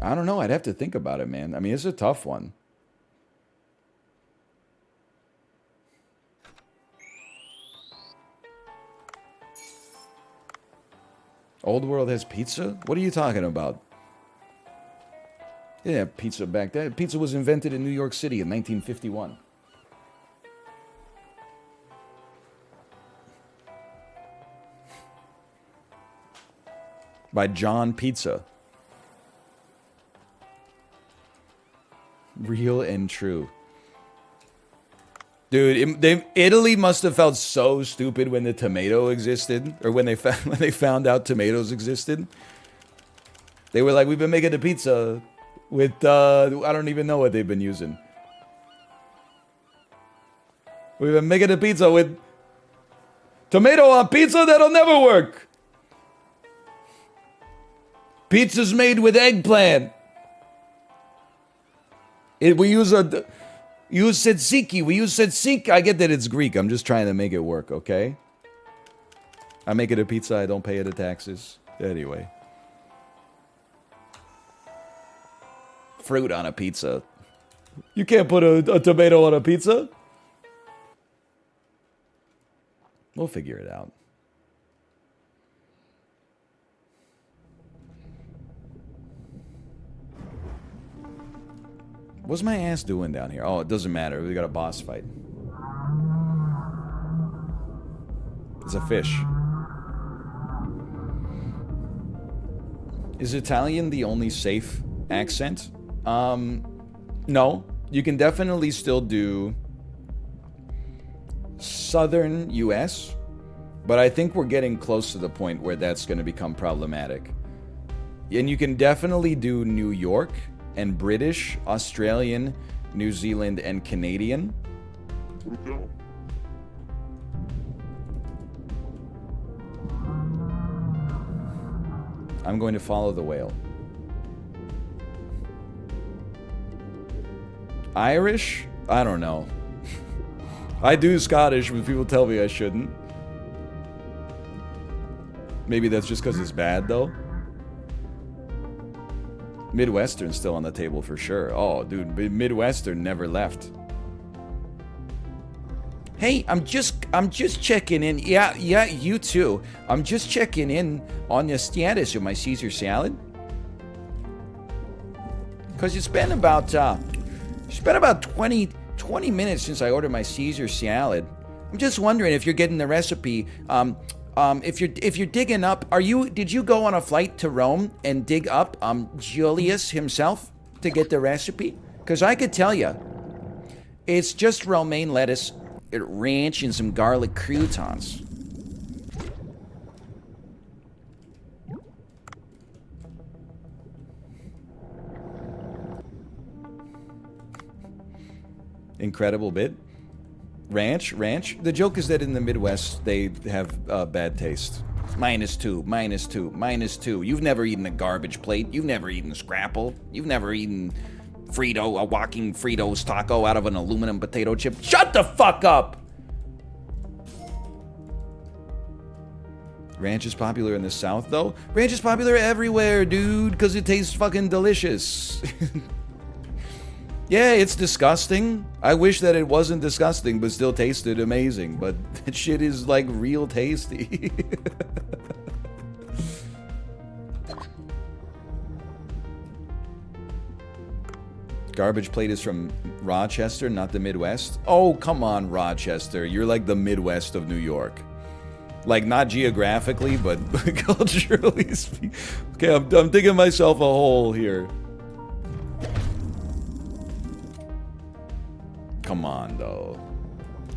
I don't know. I'd have to think about it, man. I mean, it's a tough one. Old world has pizza? What are you talking about? Yeah, pizza back then. Pizza was invented in New York City in 1951. By John Pizza. Real and true. Dude, Italy must have felt so stupid when the tomato existed, or when they found out tomatoes existed. They were like, we've been making a pizza with I don't even know what they've been using. We've been making a pizza with tomato on pizza. That'll never work. Pizza's made with eggplant. We use tzatziki. We use tzatziki. I get that it's Greek. I'm just trying to make it work, okay? I make it a pizza. I don't pay it the taxes. Anyway. Fruit on a pizza. You can't put a tomato on a pizza. We'll figure it out. What's my ass doing down here? Oh, it doesn't matter. We got a boss fight. It's a fish. Is Italian the only safe accent? No. You can definitely still do southern US, but I think we're getting close to the point where that's going to become problematic. And you can definitely do New York and British, Australian, New Zealand, and Canadian. I'm going to follow the whale. Irish? I don't know. I do Scottish, but people tell me I shouldn't. Maybe that's just because it's bad, though. Midwestern's still on the table for sure. Oh, dude, Midwestern never left. Hey, I'm just checking in. Yeah, you too. I'm just checking in on the status of my Caesar salad. Cause it's been about 20 minutes since I ordered my Caesar salad. I'm just wondering if you're getting the recipe. If you're digging up, did you go on a flight to Rome and dig up Julius himself to get the recipe? Because I could tell you, it's just romaine lettuce, ranch, and some garlic croutons. Incredible bit. Ranch. The joke is that in the Midwest, they have bad taste. -2. You've never eaten a garbage plate. You've never eaten Scrapple. You've never eaten Frito, a walking Fritos taco out of an aluminum potato chip. Shut the fuck up! Ranch is popular in the South, though. Ranch is popular everywhere, dude, because it tastes fucking delicious. Yeah, it's disgusting. I wish that it wasn't disgusting, but still tasted amazing. But that shit is, like, real tasty. Garbage plate is from Rochester, not the Midwest. Oh, come on, Rochester. You're like the Midwest of New York. Like, not geographically, but culturally speaking. Okay, I'm digging myself a hole here. Come on, though.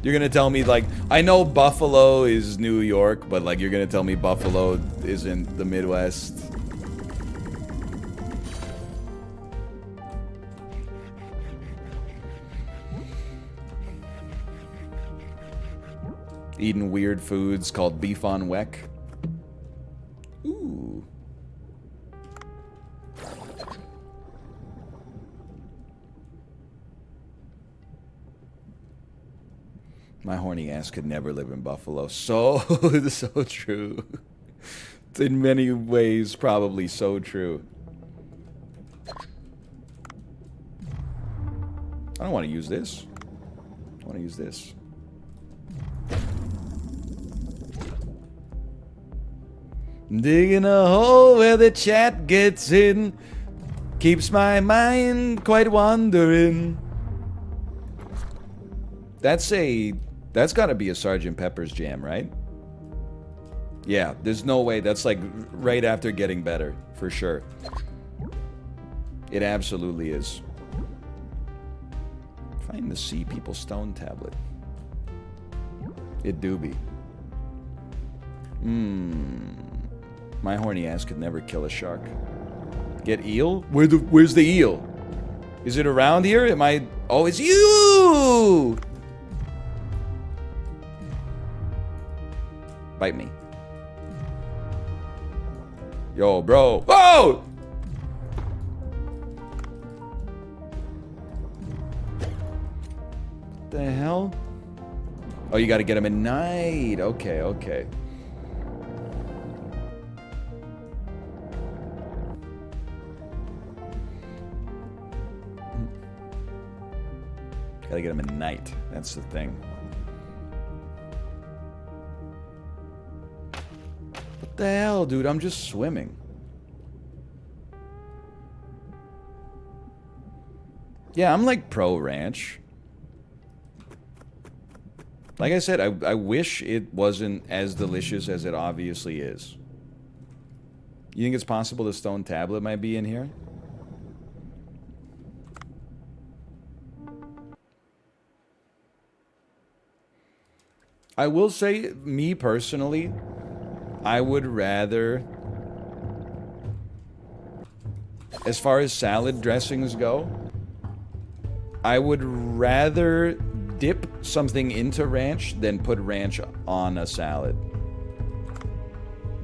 You're gonna tell me, like, I know Buffalo is New York, but, like, you're gonna tell me Buffalo isn't the Midwest? Eating weird foods called beef on weck. Ooh. My horny ass could never live in Buffalo. So, so true. It's in many ways probably so true. I don't want to use this. I want to use this. Digging a hole where the chat gets in. Keeps my mind quite wandering. That's gotta be a Sgt. Pepper's jam, right? Yeah, there's no way. That's like right after Getting Better, for sure. It absolutely is. Find the Sea People Stone tablet. It do be. My horny ass could never kill a shark. Get eel? Where's the eel? Is it around here? Am I... Oh, it's you! Bite me. Yo, bro. Whoa! What the hell? Oh, you gotta get him at night. Okay, okay. Gotta get him at night. That's the thing. What the hell, dude? I'm just swimming. Yeah, I'm like pro ranch. Like I said, I wish it wasn't as delicious as it obviously is. You think it's possible the stone tablet might be in here? I will say, me personally, I would rather, as far as salad dressings go, I would rather dip something into ranch than put ranch on a salad.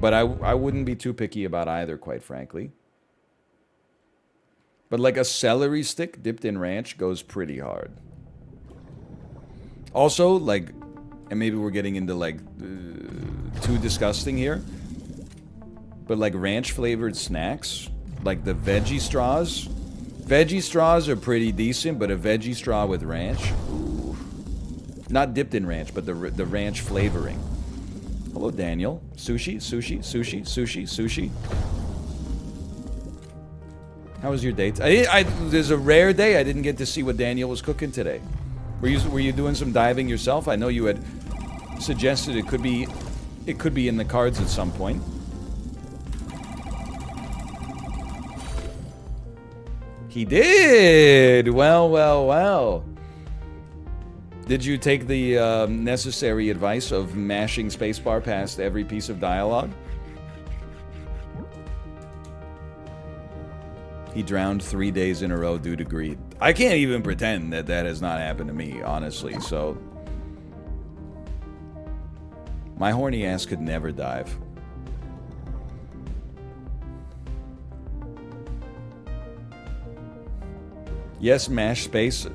But I wouldn't be too picky about either, quite frankly. But like a celery stick dipped in ranch goes pretty hard. Also, like... And maybe we're getting into, like, too disgusting here. But, like, ranch-flavored snacks. Like the veggie straws. Veggie straws are pretty decent, but a veggie straw with ranch? Ooh. Not dipped in ranch, but the ranch flavoring. Hello, Daniel. Sushi, sushi, sushi, sushi, sushi. How was your date? There's a rare day I didn't get to see what Daniel was cooking today. Were you doing some diving yourself? I know you had suggested it could be in the cards at some point. He did! Well, well, well. Did you take the necessary advice of mashing spacebar past every piece of dialogue? He drowned 3 days in a row due to greed. I can't even pretend that that has not happened to me, honestly, so... My horny ass could never dive. Yes, mash space.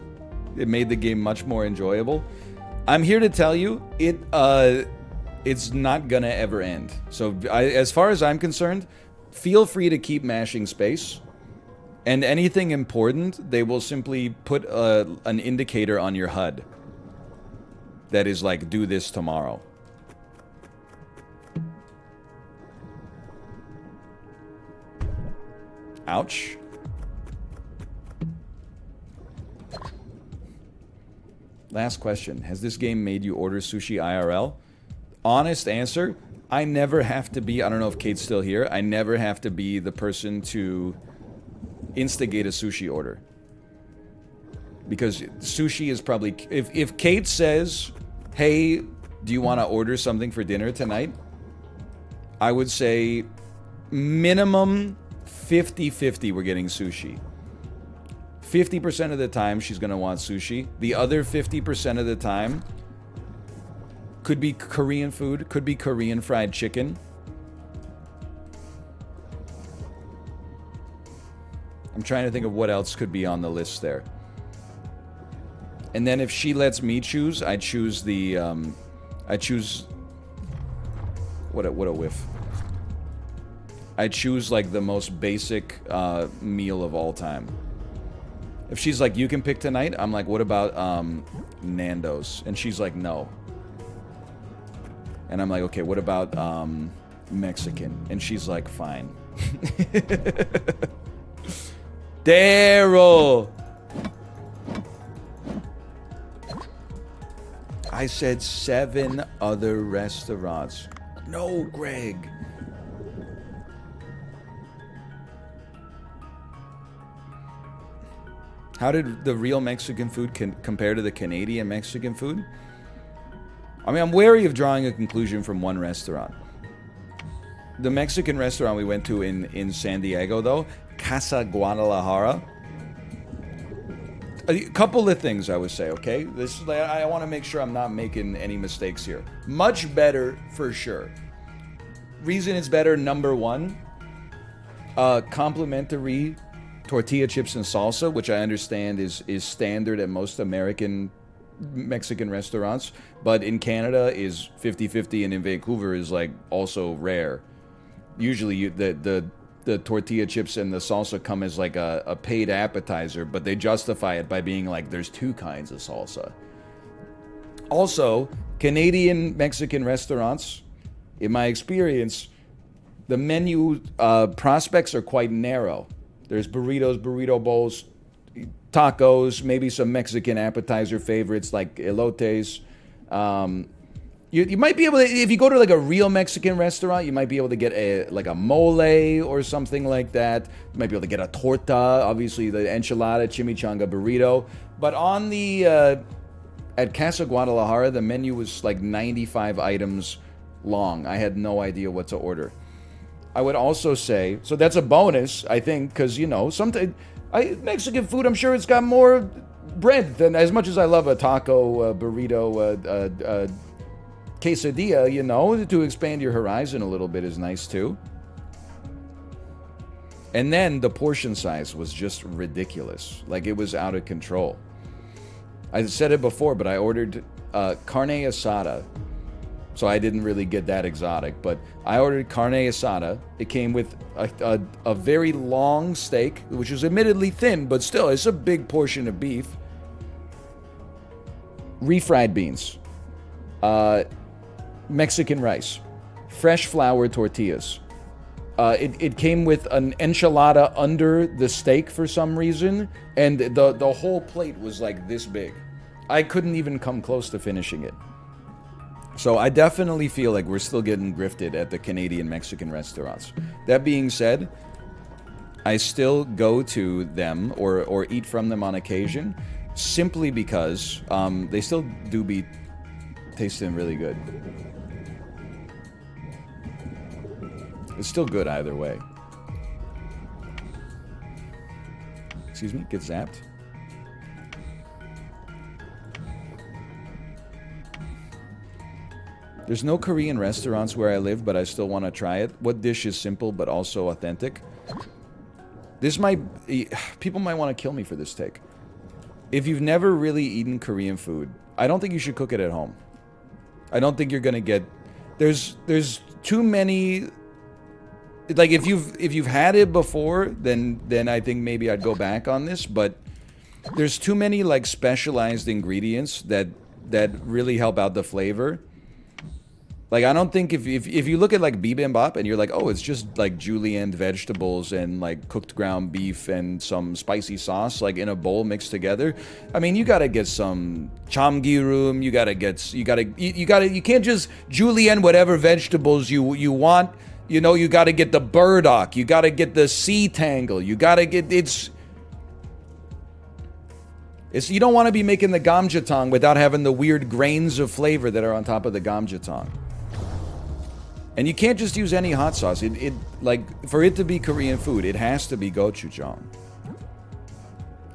It made the game much more enjoyable. I'm here to tell you, it's not gonna ever end. So, as far as I'm concerned, feel free to keep mashing space. And anything important, they will simply put an indicator on your HUD. That is like, do this tomorrow. Ouch. Last question. Has this game made you order sushi IRL? Honest answer, I never have to be... I don't know if Kate's still here. I never have to be the person to... instigate a sushi order. Because sushi is probably... If Kate says, hey, do you want to order something for dinner tonight? I would say minimum 50-50 we're getting sushi. 50% of the time she's going to want sushi. The other 50% of the time could be Korean food, could be Korean fried chicken. I'm trying to think of what else could be on the list there. And then if she lets me choose, I choose the, I choose, what a whiff. I choose, like, the most basic, meal of all time. If she's like, you can pick tonight, I'm like, what about, Nando's? And she's like, no. And I'm like, okay, what about, Mexican? And she's like, fine. Daryl! I said 7 other restaurants. No, Greg. How did the real Mexican food compare to the Canadian Mexican food? I mean, I'm wary of drawing a conclusion from one restaurant. The Mexican restaurant we went to in San Diego, though, Casa Guadalajara. A couple of things I would say, okay? This I want to make sure I'm not making any mistakes here. Much better, for sure. Reason it's better, number one, complimentary tortilla chips and salsa, which I understand is standard at most American Mexican restaurants, but in Canada is 50-50, and in Vancouver is like also rare. Usually the tortilla chips and the salsa come as like a paid appetizer, but they justify it by being like there's 2 kinds of salsa. Also, Canadian Mexican restaurants, in my experience, the menu prospects are quite narrow. There's burritos, burrito bowls, tacos, maybe some Mexican appetizer favorites like elotes. You might be able to, if you go to like a real Mexican restaurant, you might be able to get a mole or something like that. You might be able to get a torta, obviously the enchilada, chimichanga, burrito. But on the, at Casa Guadalajara, the menu was like 95 items long. I had no idea what to order. I would also say, so that's a bonus, I think, because, you know, sometimes Mexican food, I'm sure it's got more bread than, as much as I love a taco, burrito, quesadilla, you know, to expand your horizon a little bit is nice too. And then the portion size was just ridiculous. Like, it was out of control. I said it before, but I ordered carne asada. So I didn't really get that exotic, but I ordered carne asada. It came with a very long steak, which was admittedly thin, but still, it's a big portion of beef. Refried beans. Mexican rice. Fresh flour tortillas. It came with an enchilada under the steak for some reason, and the whole plate was like this big. I couldn't even come close to finishing it. So I definitely feel like we're still getting grifted at the Canadian Mexican restaurants. That being said, I still go to them or eat from them on occasion, simply because they still do be tasting really good. It's still good either way. Excuse me, get zapped. There's no Korean restaurants where I live, but I still want to try it. What dish is simple but also authentic? This might... People might want to kill me for this take. If you've never really eaten Korean food, I don't think you should cook it at home. I don't think you're gonna get... There's too many... Like, if you've had it before, then I think maybe I'd go back on this, but there's too many, like, specialized ingredients that really help out the flavor. Like, I don't think if you look at, like, bibimbap and you're like, oh, it's just, like, julienne vegetables and, like, cooked ground beef and some spicy sauce, like, in a bowl mixed together. I mean, you gotta get some chamgirum, you can't just julienne whatever vegetables you want. You know, you gotta get the burdock, you gotta get the sea tangle, you gotta get, it's you don't want to be making the gamjatang without having the weird grains of flavor that are on top of the gamjatang. And you can't just use any hot sauce. It like, for it to be Korean food, it has to be gochujang.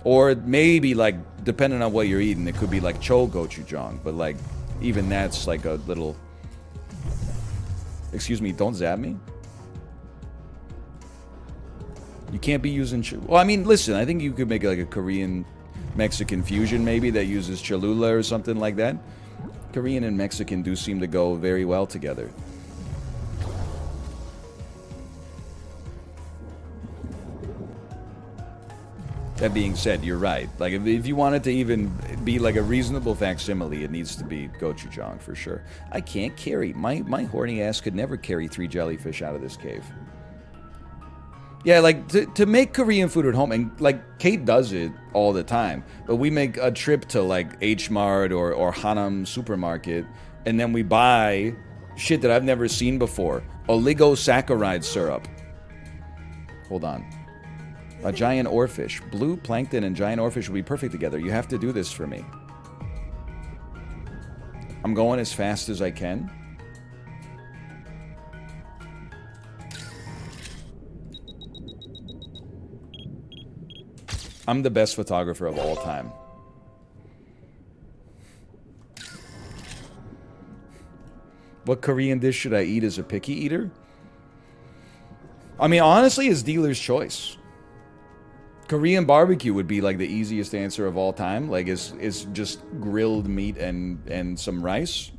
Or maybe, like, depending on what you're eating, it could be like cho gochujang, but like, even that's like a little... Excuse me, don't zap me. You can't be using... Well, I mean, listen, I think you could make like a Korean Mexican fusion maybe that uses Cholula or something like that. Korean and Mexican do seem to go very well together. That being said, you're right. Like, if you want it to even be like a reasonable facsimile, it needs to be gochujang for sure. I can't carry. My horny ass could never carry 3 jellyfish out of this cave. Yeah, like, to make Korean food at home, and, like, Kate does it all the time, but we make a trip to, like, H-Mart or Hanam supermarket, and then we buy shit that I've never seen before. Oligosaccharide syrup. Hold on. A giant oarfish. Blue plankton and giant oarfish would be perfect together. You have to do this for me. I'm going as fast as I can. I'm the best photographer of all time. What Korean dish should I eat as a picky eater? I mean, honestly, it's dealer's choice. Korean barbecue would be like the easiest answer of all time. Like, it's just grilled meat and some rice.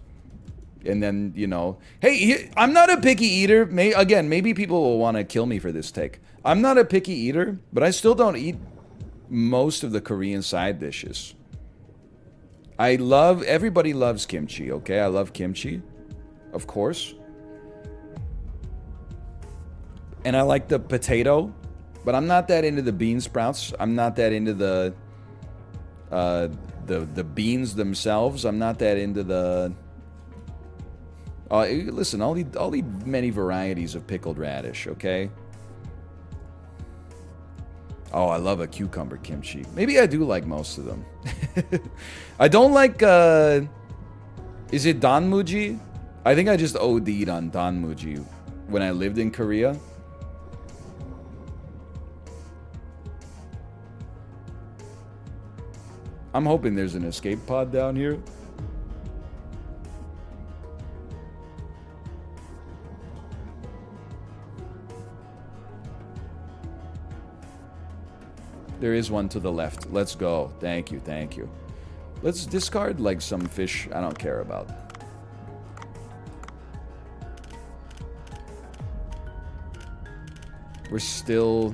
And then, you know, hey, I'm not a picky eater. Again, maybe people will want to kill me for this take. I'm not a picky eater, but I still don't eat most of the Korean side dishes. Everybody loves kimchi, okay? I love kimchi, of course. And I like the potato, but I'm not that into the bean sprouts. I'm not that into the beans themselves. I'm not that into the... listen, I'll eat many varieties of pickled radish, okay? Oh, I love a cucumber kimchi. Maybe I do like most of them. I don't like, is it danmuji? I think I just OD'd on danmuji when I lived in Korea. I'm hoping there's an escape pod down here. There is one to the left. Let's go. Thank you, thank you. Let's discard, like, some fish I don't care about. We're still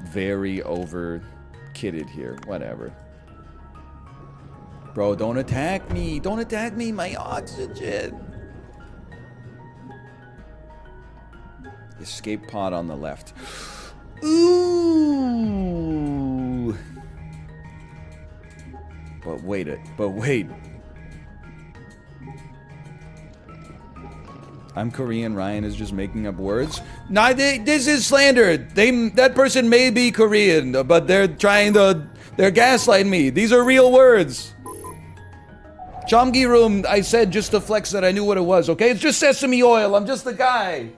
very over-kitted here. Whatever. Bro, don't attack me. Don't attack me. My oxygen. Escape pod on the left. Ooh. But wait. I'm Korean. Ryan is just making up words. Nah, this is slander. That person may be Korean, but they're gaslighting me. These are real words. Chomgi room, I said just to flex that I knew what it was, okay? It's just sesame oil. I'm just the guy.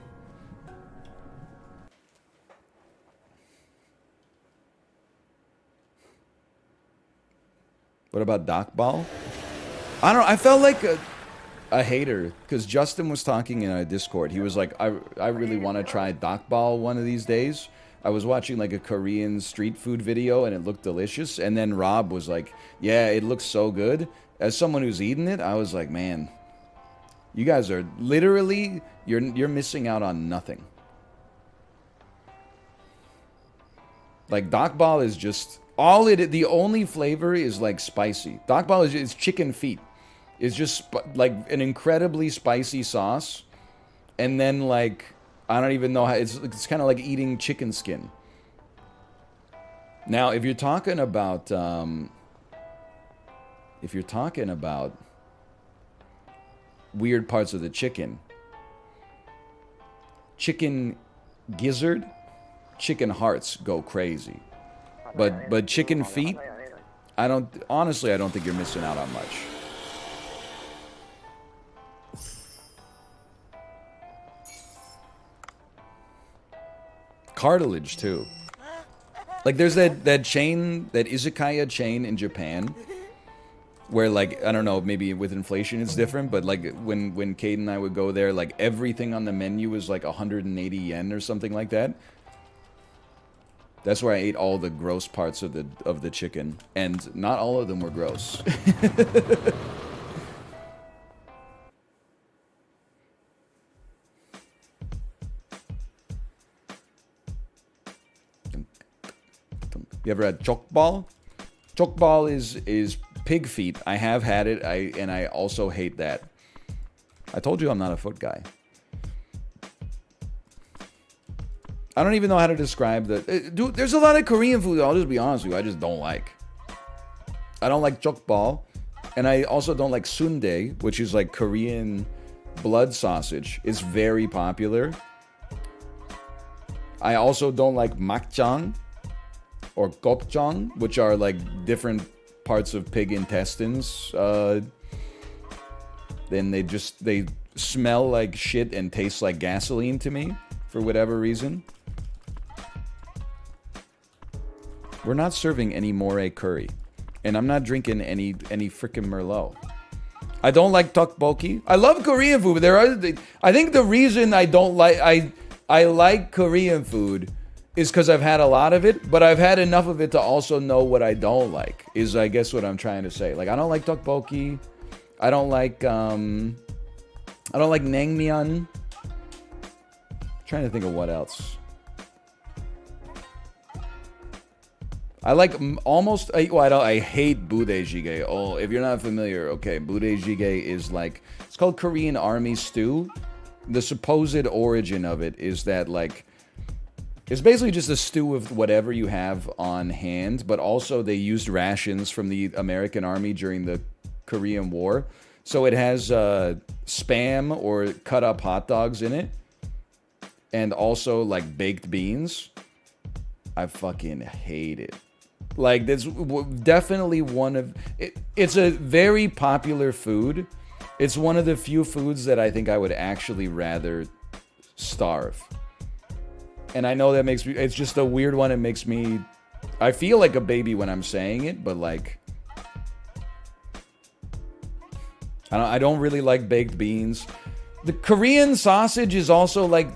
What about Dakbal? I don't know. I felt like a hater because Justin was talking in our Discord. He was like, I really want to try Dakbal one of these days. I was watching like a Korean street food video and it looked delicious. And then Rob was like, yeah, it looks so good. As someone who's eaten it, I was like, man, you guys are literally, you're missing out on nothing. Like Dakbal is just... the only flavor is like spicy. Dakbal is chicken feet. It's just like an incredibly spicy sauce. And then like, I don't even know how, it's kind of like eating chicken skin. Now, if you're talking about weird parts of the chicken gizzard, chicken hearts go crazy. But chicken feet, I don't think you're missing out on much. Cartilage too. Like there's that chain, that izakaya chain in Japan where like, I don't know, maybe with inflation it's different, but like when Kate and I would go there, like everything on the menu was like 180 yen or something like that. That's where I ate all the gross parts of the chicken, and not all of them were gross. You ever had chokbal? Chokbal is pig feet. I have had it. I also hate that. I told you I'm not a foot guy. I don't even know how to describe the... Dude, there's a lot of Korean food, I'll just be honest with you, I just don't like. I don't like jokbal, and I also don't like sundae, which is like Korean blood sausage. It's very popular. I also don't like makjang or gopjang, which are like different parts of pig intestines. Then they smell like shit and taste like gasoline to me, for whatever reason. We're not serving any moray curry. And I'm not drinking any freaking Merlot. I don't like tteokbokki. I love Korean food, but there are... I think the reason I don't like... I like Korean food is because I've had a lot of it, but I've had enough of it to also know what I don't like, is I guess what I'm trying to say. Like, I don't like tteokbokki. I don't like naengmyeon. Trying to think of what else. I like almost... I hate budae jjigae. Oh, if you're not familiar, okay, budae jjigae is like... It's called Korean army stew. The supposed origin of it is that, like... It's basically just a stew of whatever you have on hand, but also they used rations from the American army during the Korean War. So it has Spam or cut up hot dogs in it. And also, like, baked beans. I fucking hate it. Like, that's definitely one of... It's a very popular food. It's one of the few foods that I think I would actually rather starve. And I know that makes me... It's just a weird one. It makes me... I feel like a baby when I'm saying it, but, like... I don't really like baked beans. The Korean sausage is also, like...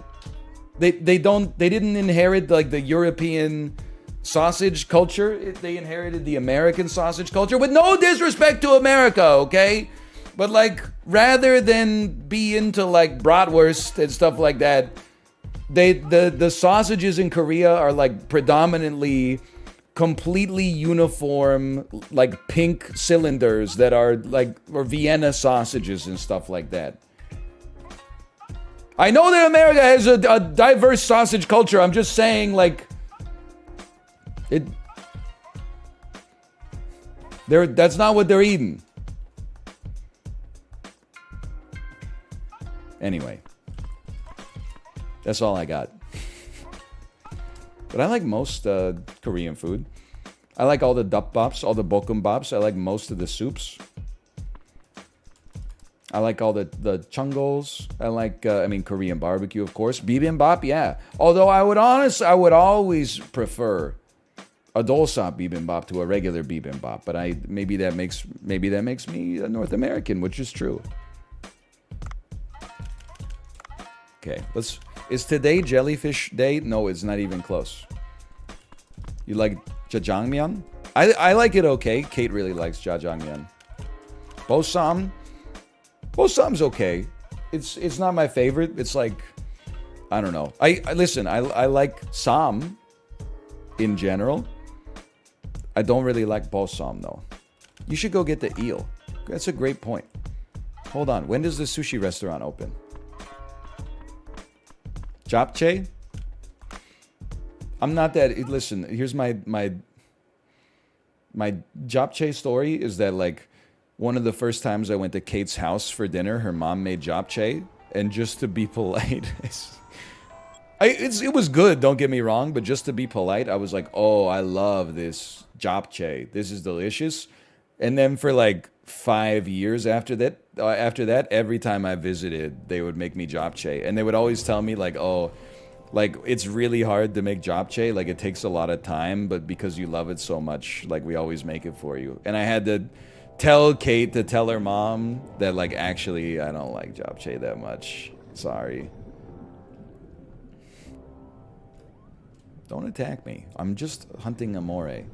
They didn't inherit, like, the European sausage culture. They inherited the American sausage culture, with no disrespect to America, okay? But, like, rather than be into, like, bratwurst and stuff like that, the sausages in Korea are, like, predominantly completely uniform, like, pink cylinders that are, like, or Vienna sausages and stuff like that. I know that America has a diverse sausage culture. I'm just saying, like, that's not what they're eating. Anyway, that's all I got. But I like most Korean food. I like all the dupbops, all the bokkeumbap's. I like most of the soups. I like all the chungos. I like, Korean barbecue, of course. Bibimbap, yeah. Although I would always prefer a dolsop bibimbap to a regular bibimbap. But maybe that makes me a North American, which is true. Okay, is today Jellyfish Day? No, it's not even close. You like jjajangmyeon? I like it okay. Kate really likes jjajangmyeon. Bosam's okay. It's not my favorite. It's like, I don't know. I like sam in general. I don't really like bosam though. You should go get the eel. That's a great point. Hold on. When does the sushi restaurant open? Japchae? I'm not that... Listen, here's my japchae story is that, like, one of the first times I went to Kate's house for dinner, her mom made japchae, and just to be polite, it was good, don't get me wrong, but just to be polite, I was like, oh, I love this japchae. This is delicious. And then for like 5 years after that, every time I visited, they would make me japchae. And they would always tell me, like, oh, like, it's really hard to make japchae. Like, it takes a lot of time, but because you love it so much, like, we always make it for you. And I had to tell Kate to tell her mom that, like, actually, I don't like japchae that much. Sorry. Don't attack me. I'm just hunting a moray.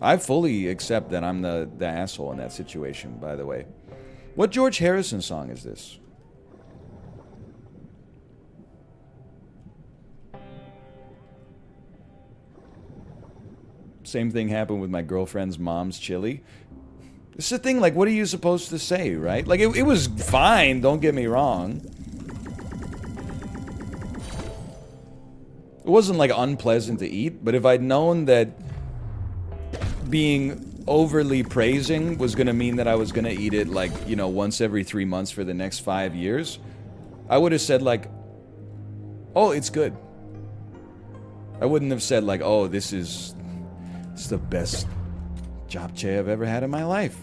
I fully accept that I'm the asshole in that situation, by the way. What George Harrison song is this? Same thing happened with my girlfriend's mom's chili. It's the thing, like, what are you supposed to say, right? Like, it was fine, don't get me wrong. It wasn't, like, unpleasant to eat, but if I'd known that being overly praising was gonna mean that I was gonna eat it, like, you know, once every 3 months for the next 5 years, I would have said, like, oh, it's good. I wouldn't have said, like, oh, this is the best japchae I've ever had in my life.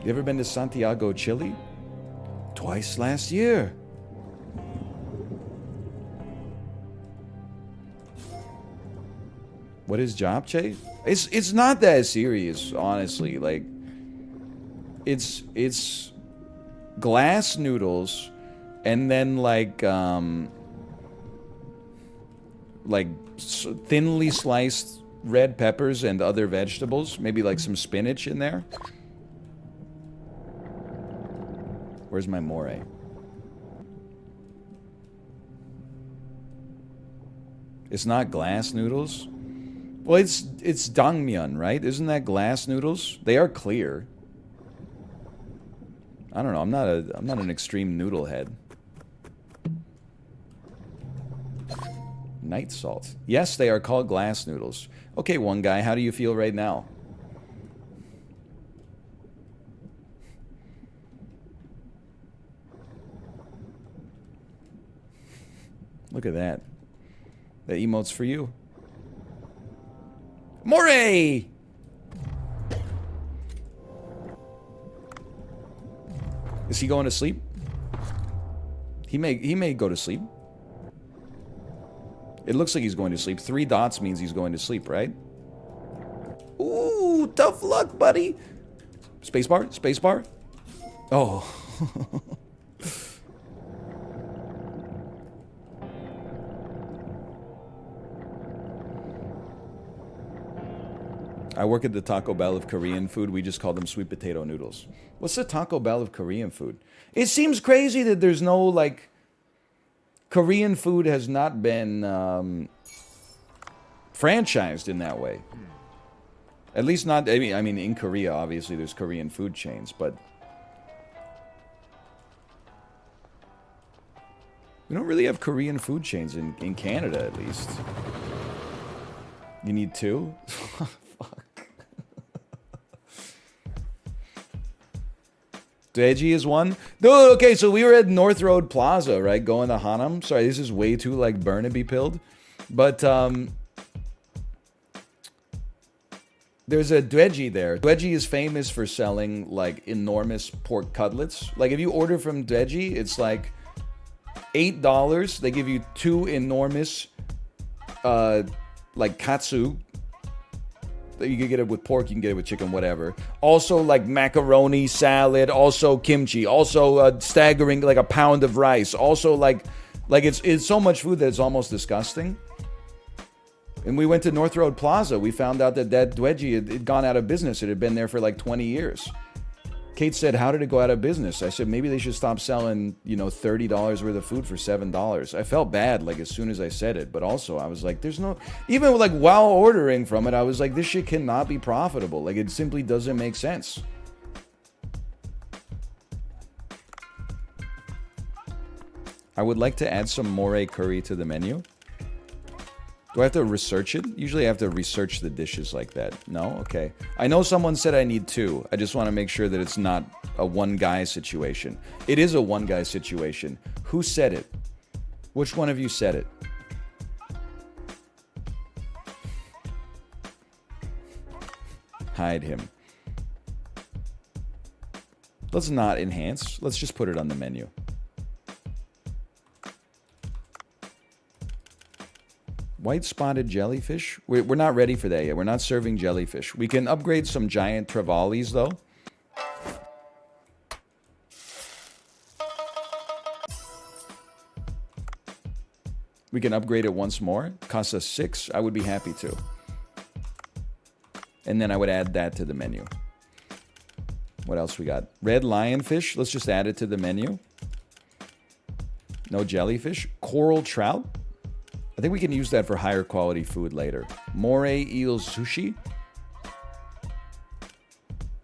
You ever been to Santiago, Chile? Twice last year. What is japchae? It's not that serious, honestly. Like, it's glass noodles, and then like thinly sliced red peppers and other vegetables. Maybe like some spinach in there. Where's my moray? It's not glass noodles. Well, it's dangmyeon, right? Isn't that glass noodles? They are clear. I don't know. I'm not an extreme noodle head. Night salt. Yes, they are called glass noodles. Okay, one guy, how do you feel right now? Look at that. That emote's for you. Moray! Is he going to sleep? He may go to sleep. It looks like he's going to sleep. 3 dots means he's going to sleep, right? Ooh, tough luck, buddy. Spacebar? Spacebar? Oh. I work at the Taco Bell of Korean food. We just call them sweet potato noodles. What's the Taco Bell of Korean food? It seems crazy that there's no, like... Korean food has not been franchised in that way. At least not... I mean, in Korea, obviously, there's Korean food chains, but... We don't really have Korean food chains in Canada, at least. You need 2? Fuck. Deji is 1. Dude, okay, so we were at North Road Plaza, right? Going to Hanam. Sorry, this is way too, like, Burnaby pilled. But, there's a Deji there. Deji is famous for selling, like, enormous pork cutlets. Like, if you order from Deji, it's, like, $8. They give you 2 enormous, like, katsu. You can get it with pork, you can get it with chicken, whatever. Also, like, macaroni, salad, also kimchi, also staggering, like, a pound of rice. Also, like it's so much food that it's almost disgusting. And we went to North Road Plaza. We found out that Dweji had gone out of business. It had been there for, like, 20 years. Kate said, how did it go out of business? I said, maybe they should stop selling, you know, $30 worth of food for $7. I felt bad, like, as soon as I said it. But also, I was like, there's no... Even, like, while ordering from it, I was like, this shit cannot be profitable. Like, it simply doesn't make sense. I would like to add some moray curry to the menu. Do I have to research it? Usually I have to research the dishes like that. No? Okay. I know someone said I need 2. I just want to make sure that it's not a one-guy situation. It is a one-guy situation. Who said it? Which one of you said it? Hide him. Let's not enhance. Let's just put it on the menu. White spotted jellyfish? We're not ready for that yet. We're not serving jellyfish. We can upgrade some giant trevallies, though. We can upgrade it once more. Costs us 6. I would be happy to. And then I would add that to the menu. What else we got? Red lionfish. Let's just add it to the menu. No jellyfish. Coral trout. I think we can use that for higher quality food later. Moray eel sushi.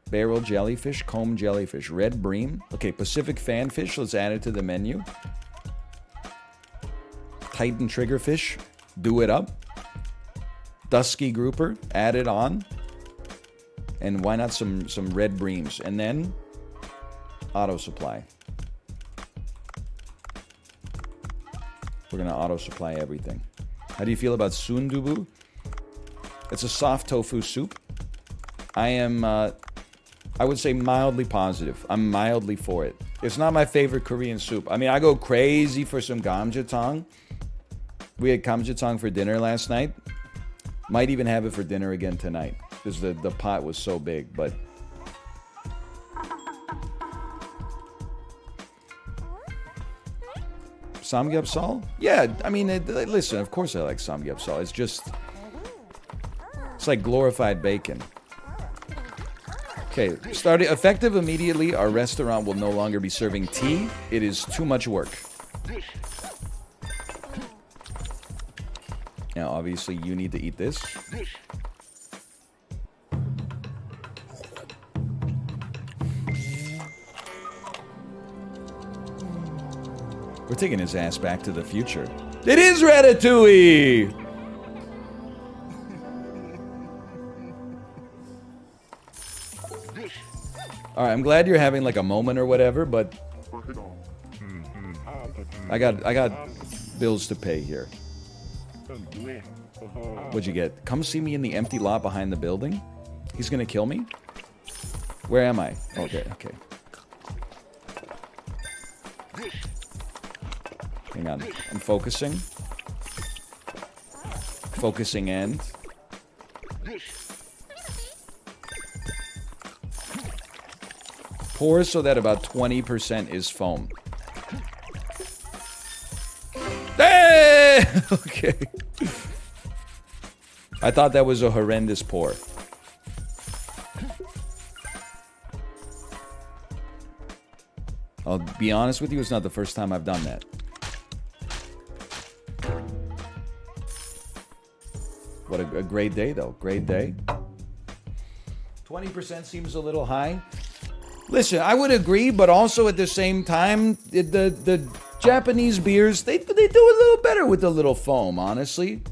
Barrel jellyfish. Comb jellyfish. Red bream. Okay, Pacific fanfish. Let's add it to the menu. Titan triggerfish. Do it up. Dusky grouper. Add it on. And why not some red breams? And then auto supply. We're going to auto supply everything. How do you feel about sundubu? It's a soft tofu soup. I am, I would say mildly positive. I'm mildly for it. It's not my favorite Korean soup. I mean, I go crazy for some gamjatang. We had gamjatang for dinner last night. Might even have it for dinner again tonight. Because the pot was so big, but... Samgyeopsal? Yeah, I mean, listen, of course I like samgyeopsal. It's just... It's like glorified bacon. Okay, starting effective immediately, our restaurant will no longer be serving tea. It is too much work. Now, obviously, you need to eat this. We're taking his ass back to the future. It is Ratatouille! Alright, I'm glad you're having like a moment or whatever, but... I got bills to pay here. What'd you get? Come see me in the empty lot behind the building? He's gonna kill me? Where am I? Okay, okay. Hang on. I'm focusing. Focusing and... Pour so that about 20% is foam. Hey! Okay. I thought that was a horrendous pour. I'll be honest with you, it's not the first time I've done that. What a great day, though. Great day. 20% seems a little high. Listen, I would agree, but also at the same time, the Japanese beers, they do a little better with a little foam, honestly.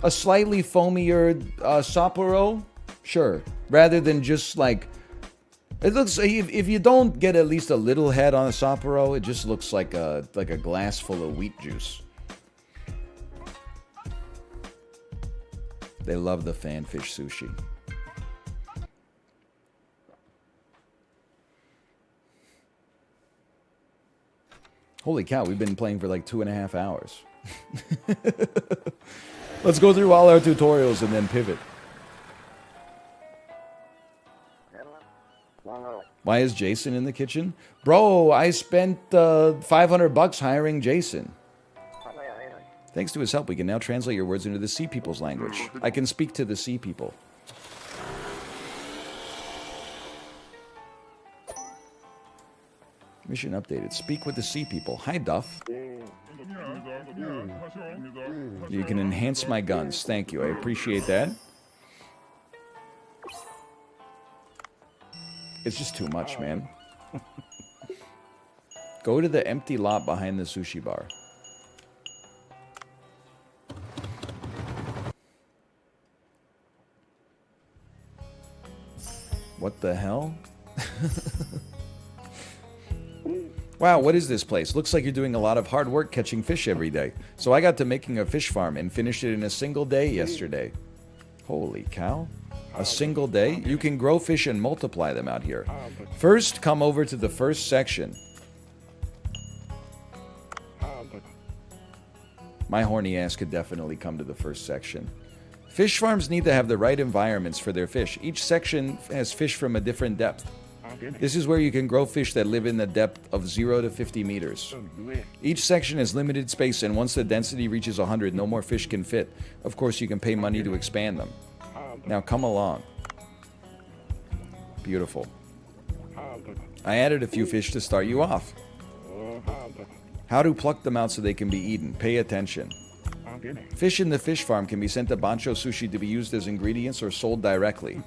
A slightly foamier Sapporo, sure. Rather than just like... It looks, if you don't get at least a little head on a Sapporo, it just looks like a glass full of wheat juice. They love the fanfish sushi. Holy cow, we've been playing for like 2.5 hours. Let's go through all our tutorials and then pivot. Why is Jason in the kitchen? Bro, I spent $500 hiring Jason. Thanks to his help, we can now translate your words into the sea people's language. I can speak to the sea people. Mission updated. Speak with the sea people. Hi, Duff. You can enhance my guns. Thank you. I appreciate that. It's just too much, man. Go to the empty lot behind the sushi bar. What the hell? Wow, what is this place? Looks like you're doing a lot of hard work catching fish every day. So I got to making a fish farm and finished it in a single day yesterday. Holy cow. A single day? You can grow fish and multiply them out here. First, come over to the first section. My horny ass could definitely come to the first section. Fish farms need to have the right environments for their fish. Each section has fish from a different depth. This is where you can grow fish that live in the depth of 0 to 50 meters. Each section has limited space, and once the density reaches 100, no more fish can fit. Of course, you can pay money to expand them. Now come along. Beautiful. I added a few fish to start you off. How to pluck them out so they can be eaten. Pay attention. Fish in the fish farm can be sent to Bancho Sushi to be used as ingredients or sold directly.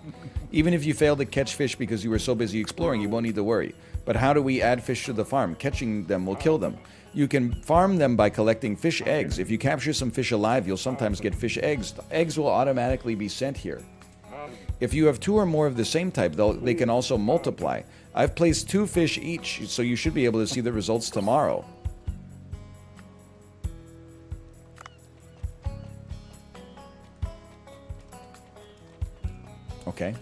Even if you fail to catch fish because you were so busy exploring, you won't need to worry. But how do we add fish to the farm? Catching them will kill them. You can farm them by collecting fish eggs. If you capture some fish alive, you'll sometimes get fish eggs. The eggs will automatically be sent here. If you have 2 or more of the same type, they can also multiply. I've placed 2 fish each, so you should be able to see the results tomorrow. Okay.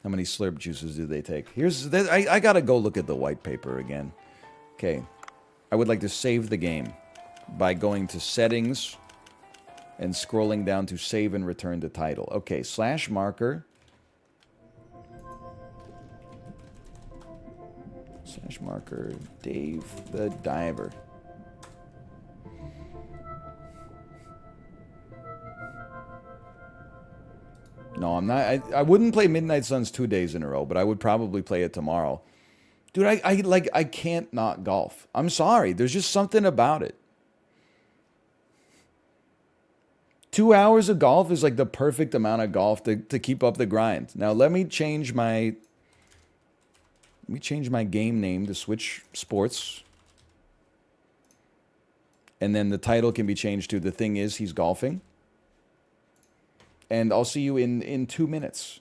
How many slurp juices do they take? I gotta go look at the white paper again. Okay. I would like to save the game by going to settings and scrolling down to save and return to title. Okay, /marker. /marker Dave the Diver. No, I'm not. I wouldn't play Midnight Suns 2 days in a row, but I would probably play it tomorrow. Dude, I can't not golf. I'm sorry. There's just something about it. 2 hours of golf is like the perfect amount of golf to keep up the grind. Now let me change my game name to Switch Sports. And then the title can be changed to The Thing Is He's Golfing. And I'll see you in 2 minutes.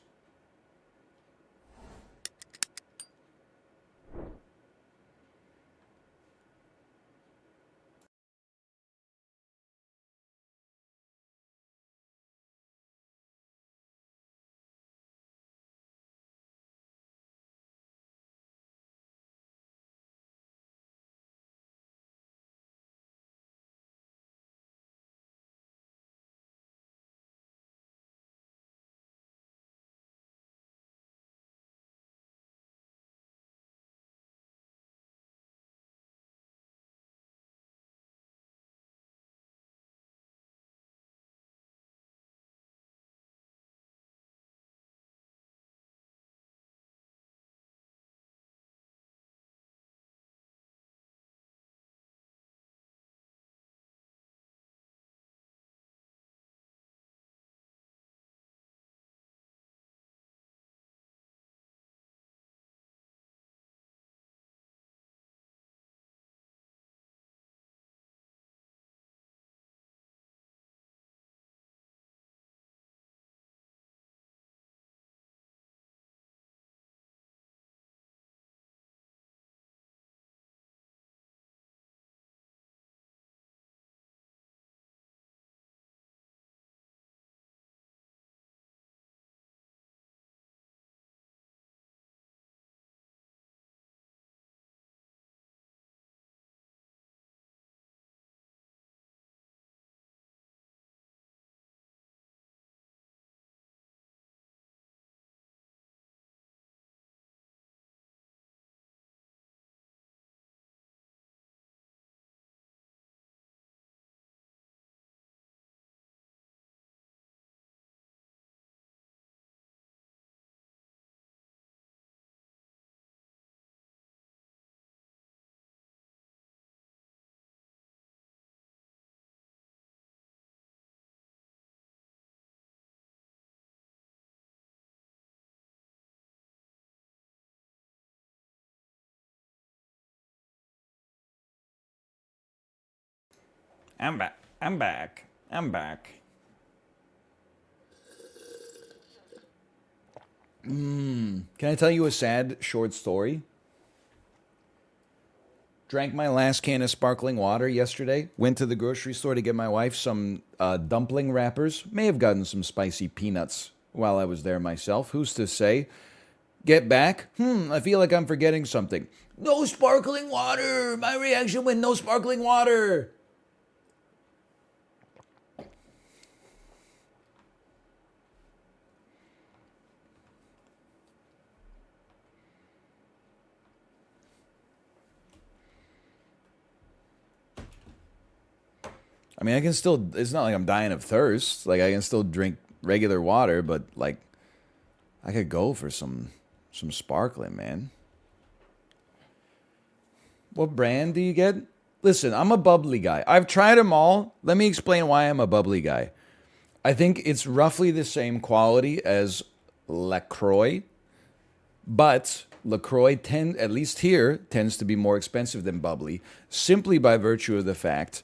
I'm back. I'm back. I'm back. Can I tell you a sad short story? Drank my last can of sparkling water yesterday. Went to the grocery store to get my wife some dumpling wrappers. May have gotten some spicy peanuts while I was there myself. Who's to say? Get back. I feel like I'm forgetting something. No sparkling water. My reaction when no sparkling water. I mean, I can still. It's not like I'm dying of thirst. Like I can still drink regular water, but like I could go for some sparkling, man. What brand do you get? Listen, I'm a bubbly guy. I've tried them all. Let me explain why I'm a bubbly guy. I think it's roughly the same quality as LaCroix, but LaCroix at least here, tends to be more expensive than bubbly, simply by virtue of the fact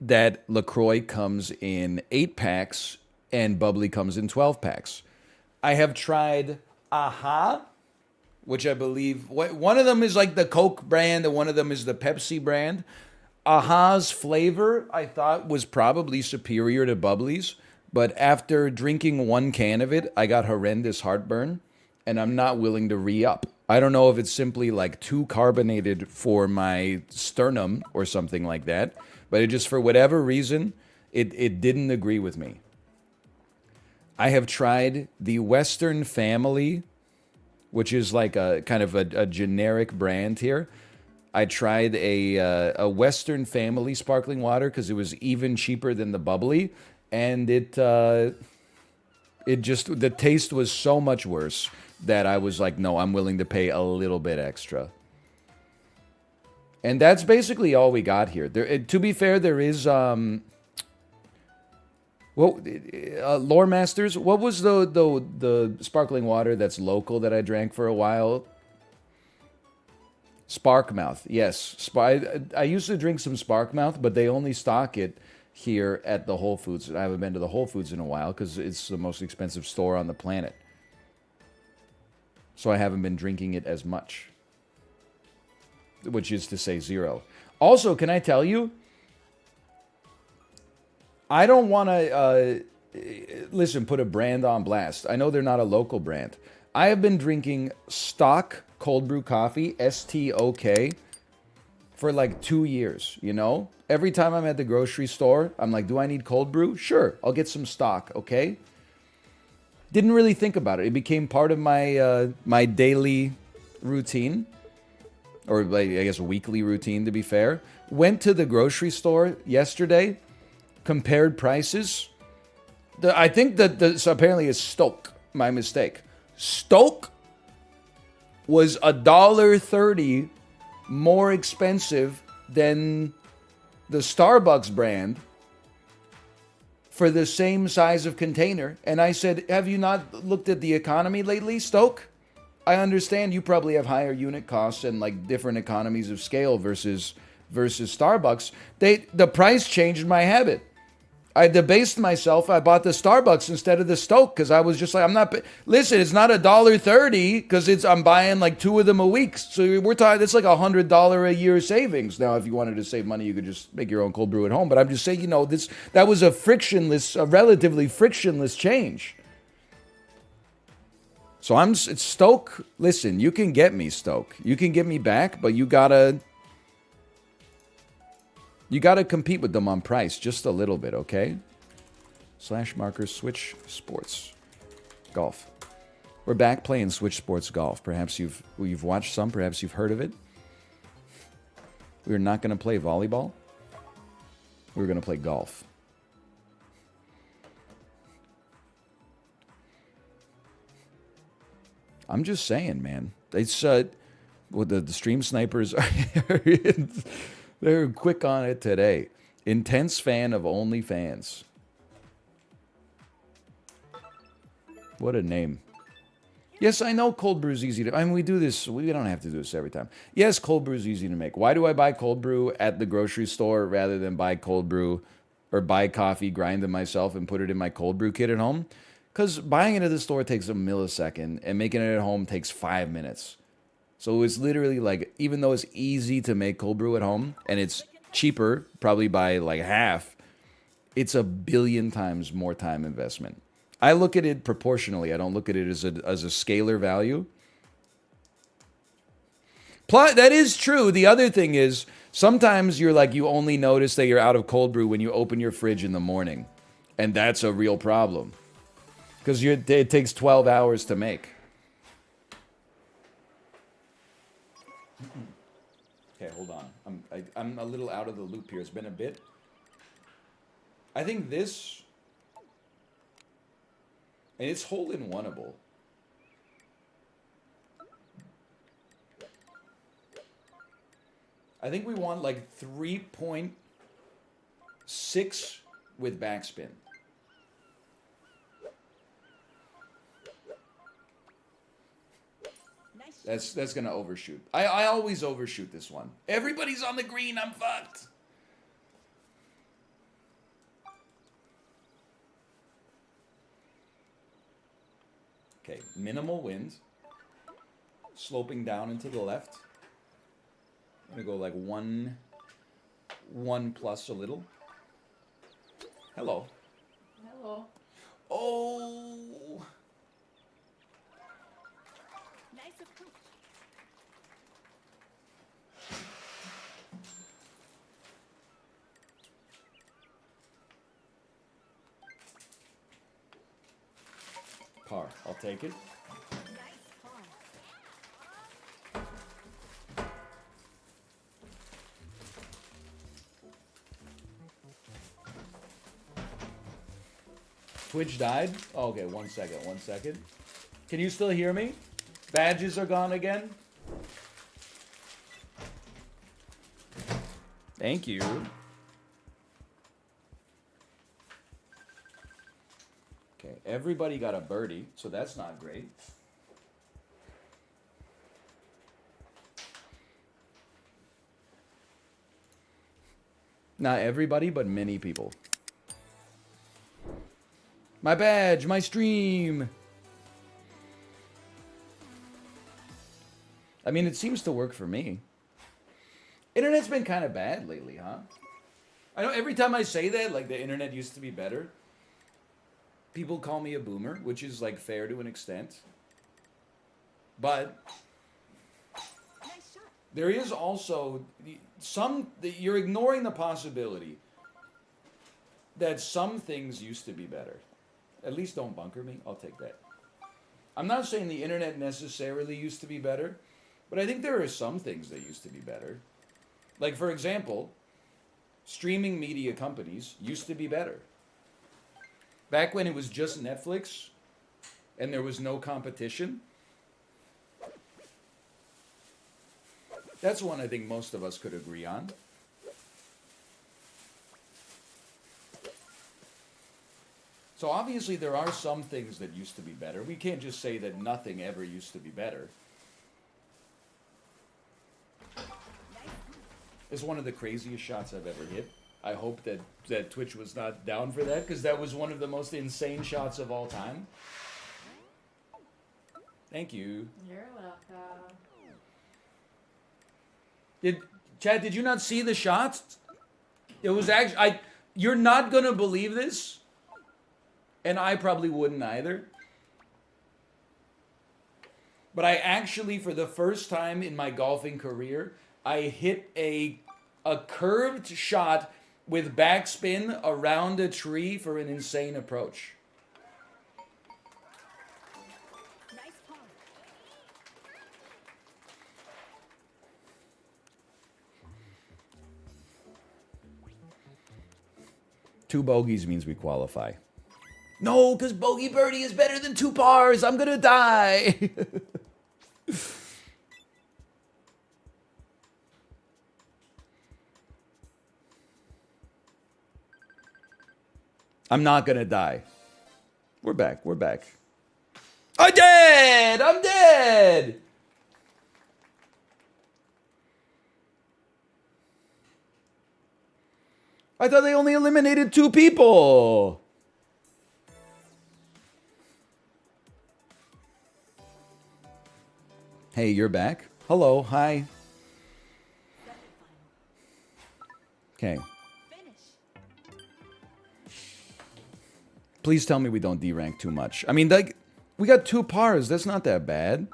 that LaCroix comes in 8 packs and bubbly comes in 12 packs. I have tried Aha, which I believe one of them is like the Coke brand and one of them is the Pepsi brand. Aha's flavor I thought was probably superior to Bubbly's, but after drinking 1 can of it, I got horrendous heartburn, and I'm not willing to re-up. I don't know if it's simply like too carbonated for my sternum or something like that, but it just, for whatever reason, it didn't agree with me. I have tried the Western Family, which is like a kind of a generic brand here. I tried a Western Family sparkling water because it was even cheaper than the bubbly, and it just, the taste was so much worse that I was like, no, I'm willing to pay a little bit extra. And that's basically all we got here. To be fair, there is Lore Masters. What was the sparkling water that's local that I drank for a while? Sparkmouth, yes. I used to drink some Sparkmouth, but they only stock it here at the Whole Foods. I haven't been to the Whole Foods in a while because it's the most expensive store on the planet. So I haven't been drinking it as much, which is to say zero. Also, can I tell you, I don't want to, listen, put a brand on blast. I know they're not a local brand. I have been drinking stock cold brew coffee, STOK, for like 2 years, you know? Every time I'm at the grocery store, I'm like, do I need cold brew? Sure, I'll get some stock, okay? Didn't really think about it. It became part of my my daily routine, or like, I guess weekly routine, to be fair. Went to the grocery store yesterday, compared prices. I think that so apparently it's Stoke. My mistake. Stoke was $1.30 more expensive than the Starbucks brand for the same size of container. And I said, have you not looked at the economy lately, Stoke? I understand you probably have higher unit costs and like different economies of scale versus Starbucks. The price changed my habit. I debased myself. I bought the Starbucks instead of the Stoke because I was just like, I'm not. Listen, it's not $1.30 because I'm buying like 2 of them a week. So we're talking. It's like $100 a year savings. Now, if you wanted to save money, you could just make your own cold brew at home. But I'm just saying, that was a relatively frictionless change. So it's Stoke. Listen, you can get me, Stoke. You can get me back, but you gotta compete with them on price just a little bit, okay? /marker Switch Sports Golf. We're back playing Switch Sports Golf. Perhaps you've watched some, perhaps you've heard of it. We're not going to play volleyball. We're going to play golf. I'm just saying, man. It's the stream snipers they're quick on it today. Intense fan of OnlyFans. What a name. Yes, I know cold brew is easy to... I mean, we do this... We don't have to do this every time. Yes, cold brew is easy to make. Why do I buy cold brew at the grocery store rather than buy cold brew or buy coffee, grind them myself, and put it in my cold brew kit at home? Because buying it at the store takes a millisecond, and making it at home takes 5 minutes. So it's literally like, even though it's easy to make cold brew at home, and it's cheaper, probably by like half, it's a billion times more time investment. I look at it proportionally. I don't look at it as a scalar value. Plus, that is true. The other thing is, sometimes you're like, you only notice that you're out of cold brew when you open your fridge in the morning. And that's a real problem. Because it takes 12 hours to make. Okay, hold on. I'm a little out of the loop here. It's been a bit. I think this... And it's hole-in-oneable. I think we want like 3.6 with backspin. That's gonna overshoot. I always overshoot this one. Everybody's on the green, I'm fucked. Okay, minimal wind. Sloping down into the left. I'm gonna go like one plus a little. Hello. Hello. Oh. Nice approach. Par. I'll take it. Nice par. Twitch died? Oh, okay, 1 second, 1 second. Can you still hear me? Badges are gone again? Thank you. Okay, everybody got a birdie, so that's not great. Not everybody, but many people. My badge, my stream. I mean, it seems to work for me. Internet's been kind of bad lately, huh? I know every time I say that, like the internet used to be better, people call me a boomer, which is like fair to an extent. But Nice shot. there is also you're ignoring the possibility that some things used to be better. At least don't bunker me. I'll take that. I'm not saying the internet necessarily used to be better, but I think there are some things that used to be better. Like, for example, streaming media companies used to be better. Back when it was just Netflix and there was no competition. That's one I think most of us could agree on. So obviously there are some things that used to be better. We can't just say that nothing ever used to be better. It's one of the craziest shots I've ever hit. I hope that Twitch was not down for that, because that was one of the most insane shots of all time. Thank you. You're welcome. Chad, did you not see the shots? It was actually, you're not gonna believe this. And I probably wouldn't either. But I actually, for the first time in my golfing career, I hit a curved shot with backspin around a tree for an insane approach. Nice par. Two bogeys means we qualify. No, because bogey birdie is better than two pars. I'm gonna die. I'm not gonna die. We're back. We're back. I'm dead. I'm dead. I thought they only eliminated 2 people. Hey, you're back. Hello, hi. Okay. Finish. Please tell me we don't D-rank too much. I mean, like, we got 2 pars. That's not that bad.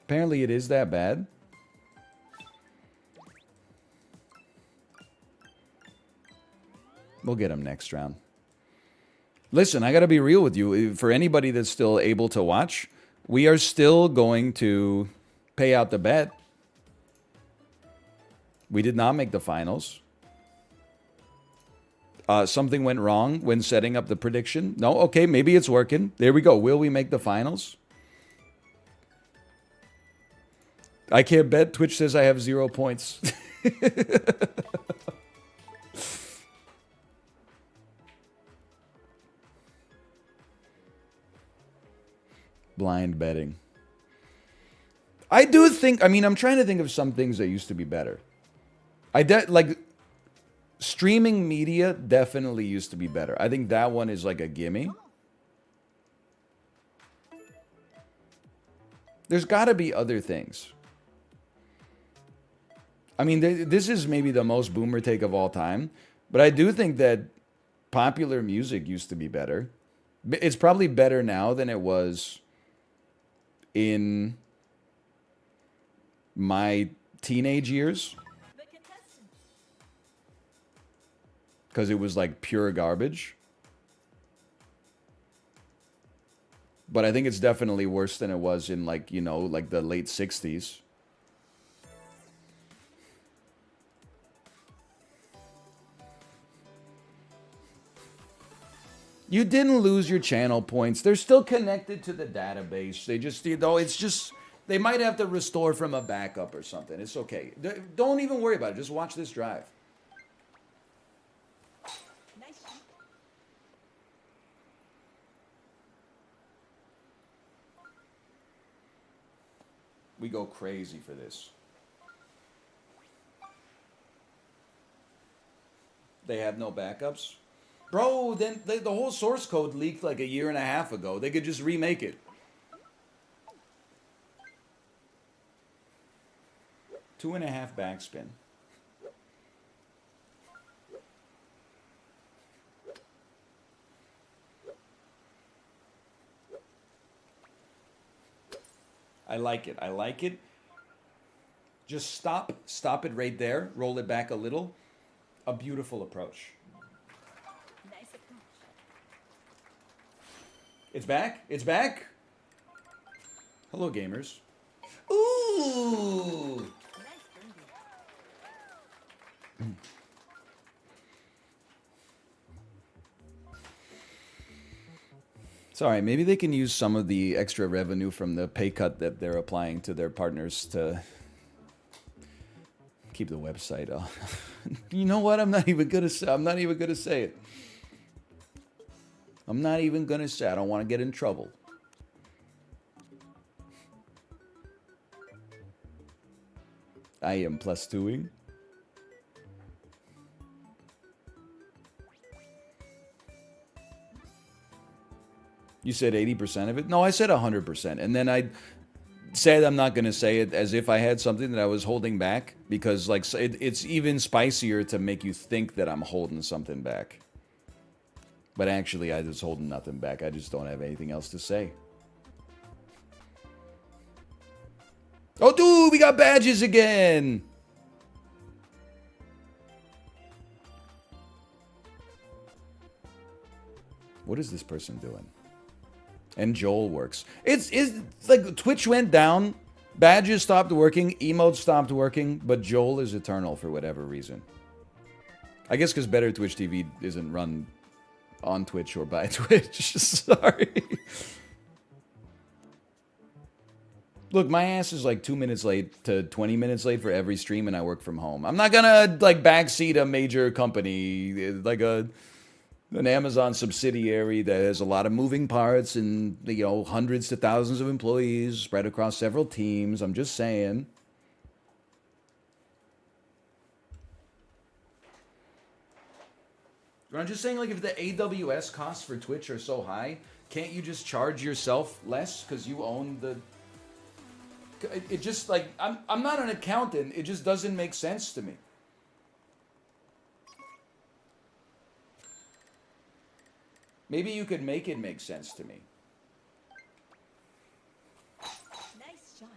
Apparently it is that bad. We'll get him next round. Listen, I gotta be real with you. For anybody that's still able to watch, we are still going to pay out the bet. We did not make the finals. Something went wrong when setting up the prediction. No, okay, maybe it's working. There we go. Will we make the finals? I can't bet. Twitch says I have 0 points. Blind betting. I do think, I mean, I'm trying to think of some things that used to be better. Like, streaming media definitely used to be better. I think that one is like a gimme. There's got to be other things. I mean, this is maybe the most boomer take of all time, but I do think that popular music used to be better. It's probably better now than it was in my teenage years, because it was like pure garbage. But I think it's definitely worse than it was in, like, you know, like the late 60s. You didn't lose your channel points. They're still connected to the database. They just, you know, it's just, they might have to restore from a backup or something. It's okay. Don't even worry about it. Just watch this drive. Nice shot. We go crazy for this. They have no backups? Bro, then the whole source code leaked like 1.5 years ago. They could just remake it. 2.5 backspin. I like it. I like it. Just stop. Stop it right there. Roll it back a little. A beautiful approach. Nice approach. It's back. It's back. Hello, gamers. Ooh. Nice birdie. It's all right. Maybe they can use some of the extra revenue from the pay cut that they're applying to their partners to keep the website up. You know what? I'm not even gonna say. I'm not even gonna say it. I'm not even gonna say. I don't want to get in trouble. I am plus +2ing. You said 80% of it? No, I said 100%. And then I said I'm not going to say it as if I had something that I was holding back, because like it's even spicier to make you think that I'm holding something back. But actually, I was holding nothing back. I just don't have anything else to say. Oh, dude, we got badges again. What is this person doing? And Joel works. It's like Twitch went down, badges stopped working, emotes stopped working, but Joel is eternal for whatever reason. I guess because Better Twitch TV isn't run on Twitch or by Twitch. Sorry. Look, my ass is like 2 minutes late to 20 minutes late for every stream, and I work from home. I'm not gonna like backseat a major company like an Amazon subsidiary that has a lot of moving parts and, you know, hundreds to thousands of employees spread across several teams. I'm just saying. I'm just saying, like, if the AWS costs for Twitch are so high, can't you just charge yourself less because you own the... It just, like, I'm not an accountant. It just doesn't make sense to me. Maybe you could make it make sense to me. Nice shot.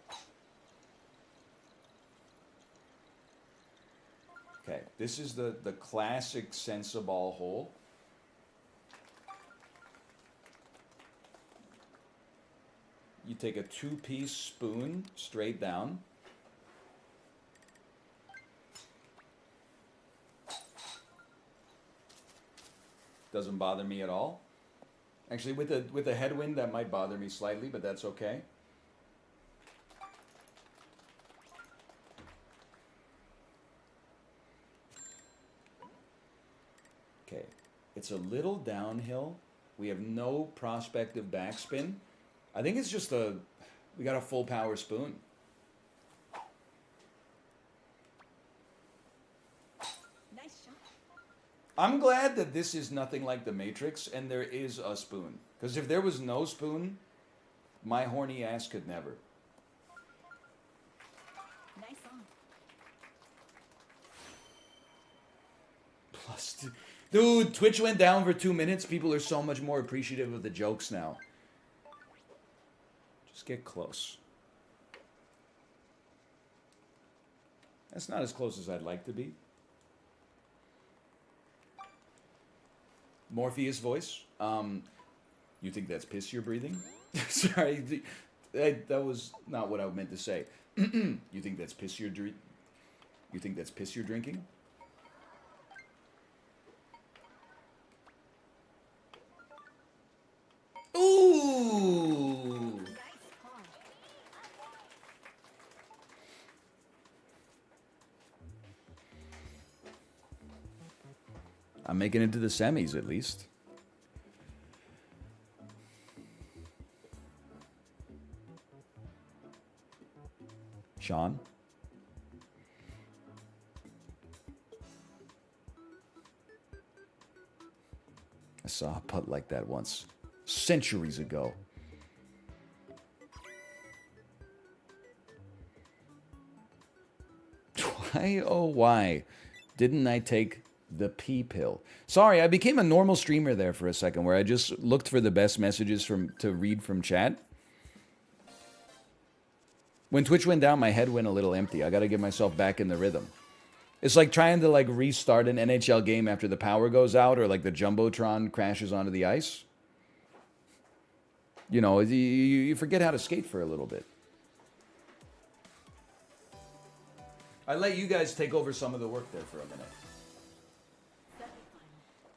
Okay, this is the classic sensible hole. You take a 2-piece spoon straight down. Doesn't bother me at all. Actually, with a headwind, that might bother me slightly, but that's okay. Okay, it's a little downhill. We have no prospective backspin. I think it's just we got a full power spoon. Nice shot. I'm glad that this is nothing like the Matrix and there is a spoon. Because if there was no spoon, my horny ass could never. Nice on. Plus, dude, Twitch went down for 2 minutes. People are so much more appreciative of the jokes now. Just get close. That's not as close as I'd like to be. Morpheus voice. You think that's piss you're breathing? Sorry, that was not what I meant to say. You think that's piss you're You think that's piss you're drinking? Ooh! Nice call. I'm making it to the semis at least. Sean? I saw a putt like that once, centuries ago. Why, oh why, didn't I take the P pill? Sorry, I became a normal streamer there for a second where I just looked for the best messages to read from chat. When Twitch went down, my head went a little empty. I got to get myself back in the rhythm. It's like trying to like restart an NHL game after the power goes out or like the Jumbotron crashes onto the ice. You know, you forget how to skate for a little bit. I let you guys take over some of the work there for a minute.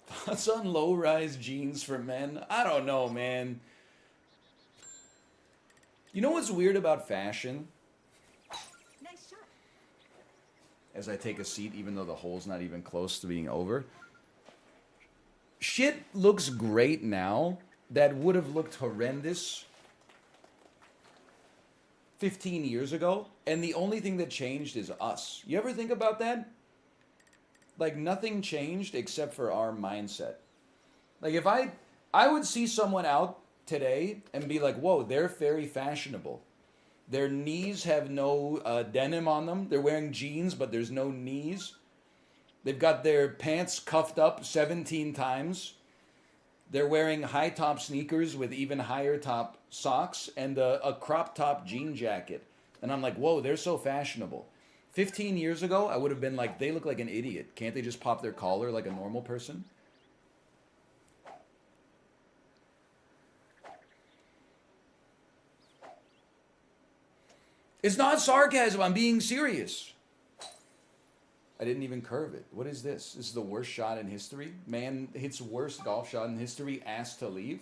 Thoughts on low-rise jeans for men? I don't know, man. You know what's weird about fashion? Nice shot. As I take a seat, even though the hole's not even close to being over. Shit looks great now that would have looked horrendous 15 years ago, and the only thing that changed is us. You ever think about that? Like, nothing changed except for our mindset. Like, if I would see someone out today and be like, whoa, they're very fashionable. Their knees have no denim on them. They're wearing jeans, but there's no knees. They've got their pants cuffed up 17 times. They're wearing high top sneakers with even higher top socks and a crop top jean jacket. And I'm like, whoa, they're so fashionable. 15 years ago, I would have been like, they look like an idiot. Can't they just pop their collar like a normal person? It's not sarcasm. I'm being serious. I didn't even curve it. What is this? This is the worst shot in history. Man hits worst golf shot in history, asked to leave.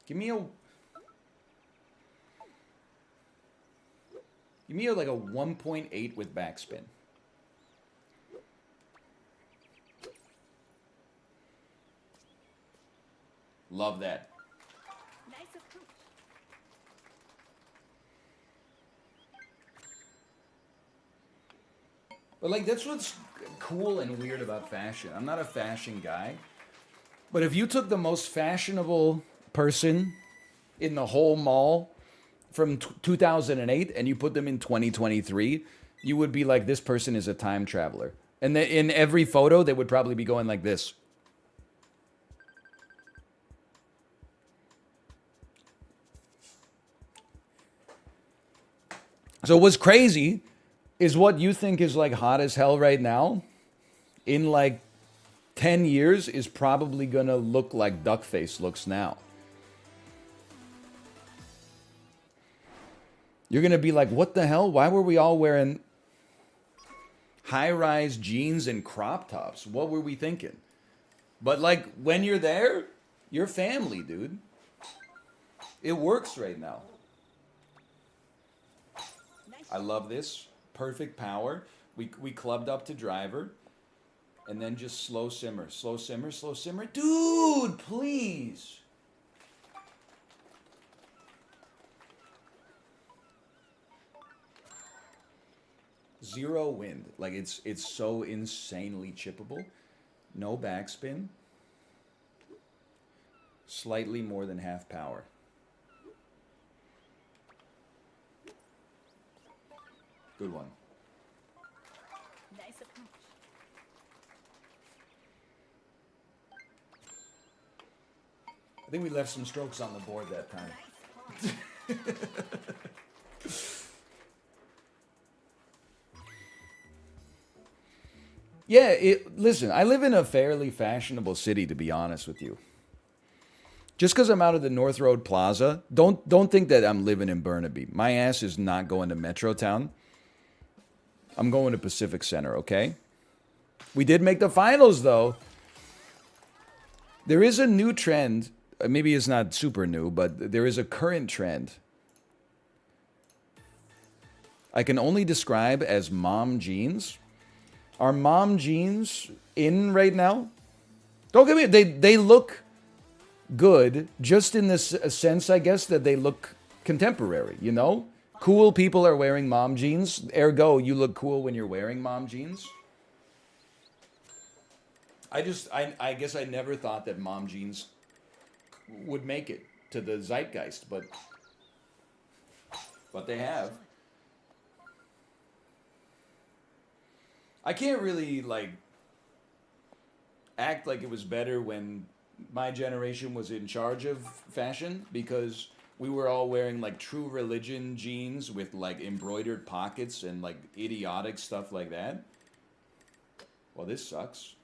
Give me like a 1.8 with backspin. Love that. Nice approach. But like that's what's cool and weird about fashion. I'm not a fashion guy. But if you took the most fashionable person in the whole mall from 2008 and you put them in 2023, you would be like, this person is a time traveler. And in every photo, they would probably be going like this. So what's crazy is what you think is like hot as hell right now, in like 10 years is probably gonna look like Duckface looks now. You're going to be like, what the hell? Why were we all wearing high-rise jeans and crop tops? What were we thinking? But like when you're there, you're family, dude. It works right now. Nice I love this. Perfect power. We clubbed up to driver. And then just slow simmer. Slow simmer, slow simmer. Dude, please. Zero wind. Like it's so insanely chippable. No backspin. Slightly more than half power. Good one. nice approach. I think we left some strokes on the board that time. Nice paw. Yeah, listen, I live in a fairly fashionable city, to be honest with you. Just because I'm out of the North Road Plaza, don't think that I'm living in Burnaby. My ass is not going to Metrotown. I'm going to Pacific Center, okay? We did make the finals, though. There is a new trend. Maybe it's not super new, but there is a current trend I can only describe as mom jeans. Are mom jeans in right now? Don't get me. They look good, just in this sense, I guess, that they look contemporary. You know, cool people are wearing mom jeans. Ergo, you look cool when you're wearing mom jeans. I guess I never thought that mom jeans would make it to the zeitgeist, but they have. I can't really like act like it was better when my generation was in charge of fashion, because we were all wearing like True Religion jeans with like embroidered pockets and like idiotic stuff like that. Well, this sucks.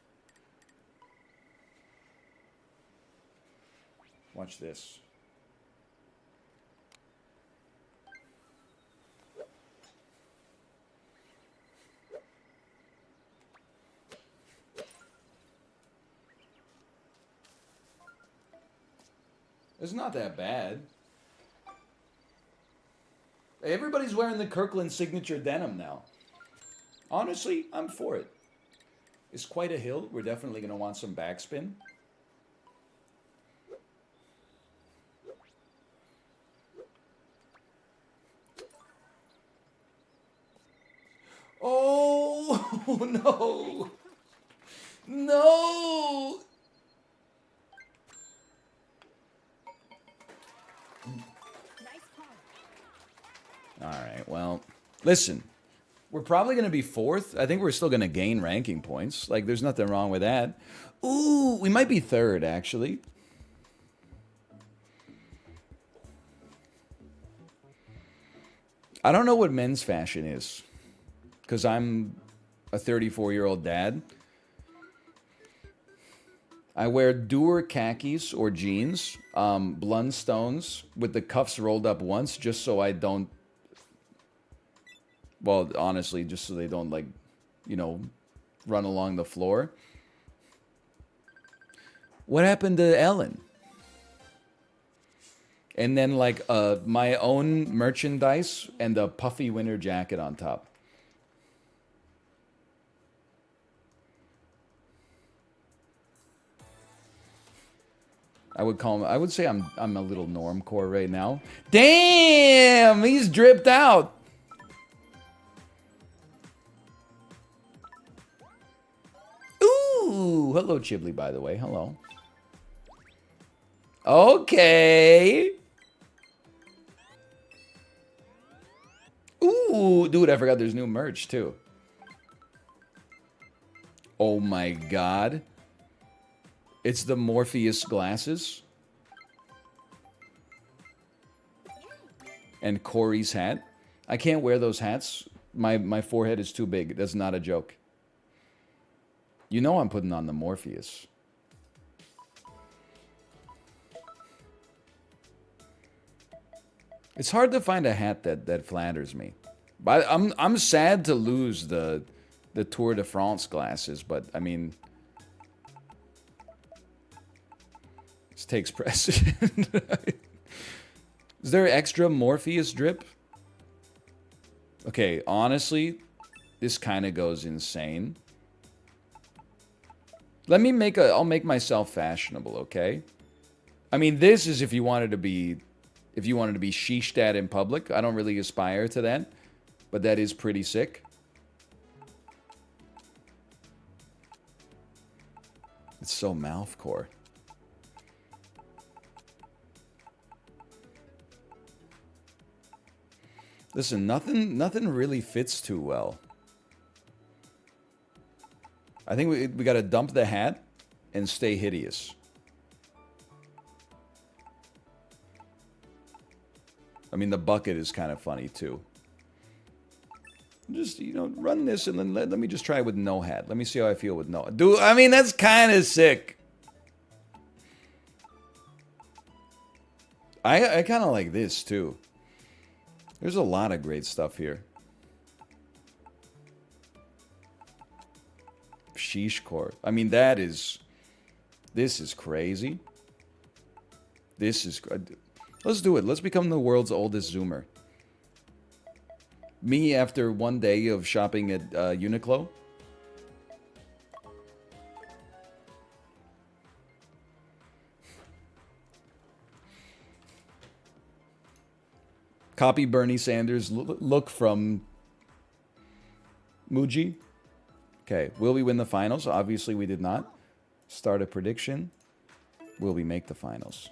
Watch this. It's not that bad. Everybody's wearing the Kirkland signature denim now. Honestly, I'm for it. It's quite a hill. We're definitely going to want some backspin. Oh, no. No. Nice paw. All right, well, listen. We're probably going to be fourth. I think we're still going to gain ranking points. Like, there's nothing wrong with that. Ooh, we might be third, actually. I don't know what men's fashion is, because I'm a 34-year-old dad. I wear Doer khakis or jeans, Blundstones with the cuffs rolled up once, just so I don't. Well, honestly, just so they don't, like, you know, run along the floor. What happened to Ellen? And then, like, my own merchandise and a puffy winter jacket on top. I would say I'm a little normcore right now. Damn, he's dripped out. Ooh, hello, Chibli, by the way. Hello. Okay. Ooh, dude, I forgot there's new merch, too. Oh, my God. It's the Morpheus glasses. And Corey's hat. I can't wear those hats. My forehead is too big. That's not a joke. You know I'm putting on the Morpheus. It's hard to find a hat that flatters me. But I'm sad to lose the Tour de France glasses, but I mean, this takes precedent. Is there extra Morpheus drip? Okay, honestly, this kind of goes insane. Let me make I'll make myself fashionable, okay? I mean, this is if you wanted to be sheeshed at in public. I don't really aspire to that, but that is pretty sick. It's so mouthcore. Listen, nothing really fits too well. I think we got to dump the hat and stay hideous. I mean, the bucket is kind of funny too. Just, you know, run this and then let me just try it with no hat. Let me see how I feel with no. Dude, I mean, that's kind of sick. I kind of like this too. There's a lot of great stuff here. Sheesh core. I mean, this is crazy. Let's do it. Let's become the world's oldest Zoomer. Me after one day of shopping at Uniqlo. Copy Bernie Sanders' look from Muji. Okay, will we win the finals? Obviously we did not. Start a prediction. Will we make the finals?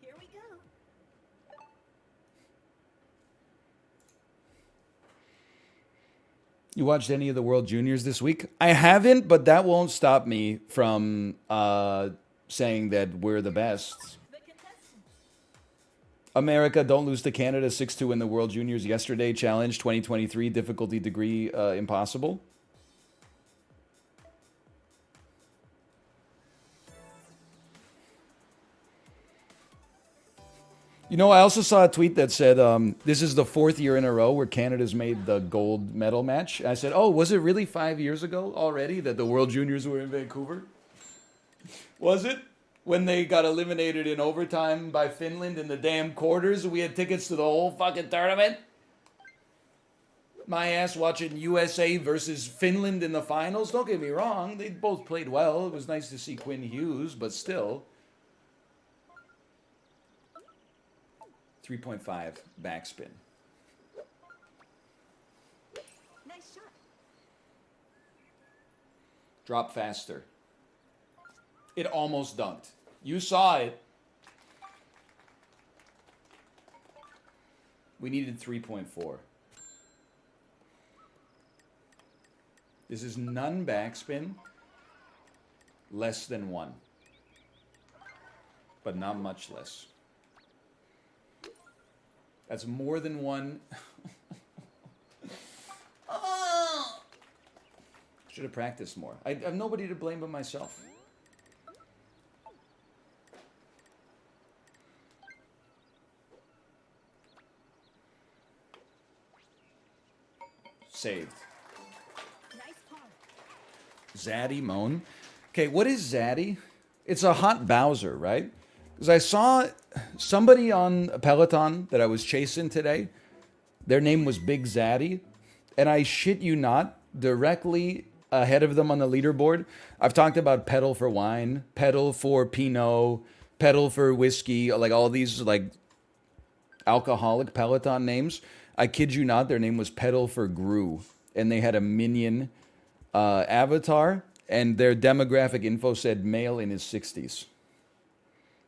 Here we go. You watched any of the World Juniors this week? I haven't, but that won't stop me from saying that we're the best. The contestant. America, don't lose to Canada 6-2 in the World Juniors yesterday. Challenge 2023, difficulty degree impossible. You know, I also saw a tweet that said, this is the 4th year in a row where Canada's made the gold medal match. I said, oh, was it really 5 years ago already that the World Juniors were in Vancouver? Was it? When they got eliminated in overtime by Finland in the damn quarters, we had tickets to the whole fucking tournament? My ass watching USA versus Finland in the finals. Don't get me wrong, they both played well. It was nice to see Quinn Hughes, but still. 3.5 backspin. Nice shot. Drop faster. It almost dunked. You saw it. We needed 3.4. This is none backspin. Less than 1. But not much less. That's more than 1. Oh! Should have practiced more. I have nobody to blame but myself. Saved. Nice par. Zaddy Moan. Okay, what is Zaddy? It's a hot Bowser, right? Because I saw somebody on a Peloton that I was chasing today. Their name was Big Zaddy. And I shit you not, directly ahead of them on the leaderboard, I've talked about pedal for wine, pedal for Pinot, pedal for whiskey, like all these like alcoholic Peloton names. I kid you not, their name was Pedal for Gru. And they had a minion avatar. And their demographic info said male in his 60s.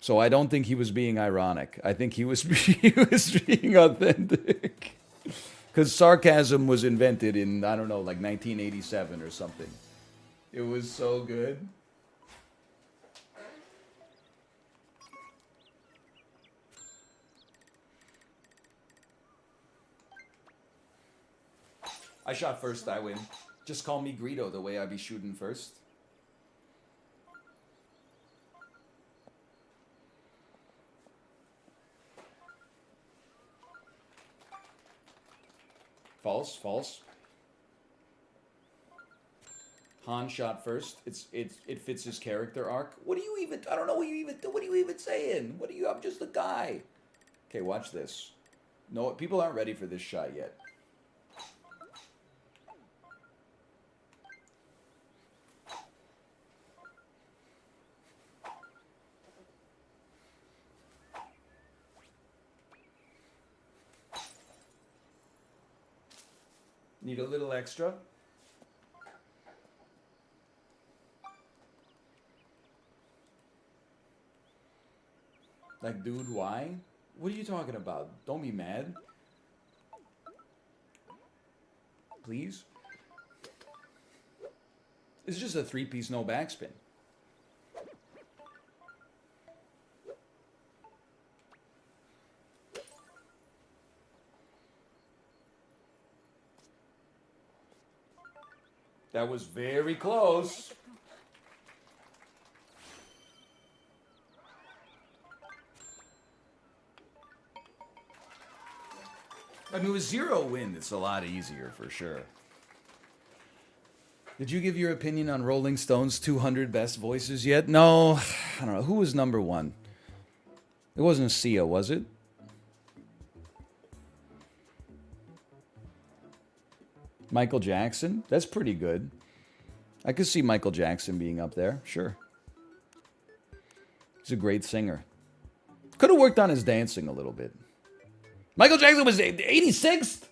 So I don't think he was being ironic. I think he was being authentic. Because sarcasm was invented in, I don't know, like 1987 or something. It was so good. I shot first, I win. Just call me Greedo the way I be shooting first. False, false. Han shot first. It fits his character arc. What do you even? I don't know what you even. What are you even saying? What are you? I'm just a guy. Okay, watch this. No, people aren't ready for this shot yet. Need a little extra. Like, dude, why? What are you talking about? Don't be mad. Please? It's just a three-piece no backspin. That was very close. I mean, with 0 win, it's a lot easier for sure. Did you give your opinion on Rolling Stone's 200 best voices yet? No, I don't know. Who was number 1? It wasn't Sia, was it? Michael Jackson? That's pretty good. I could see Michael Jackson being up there, sure. He's a great singer. Could have worked on his dancing a little bit. Michael Jackson was 86th?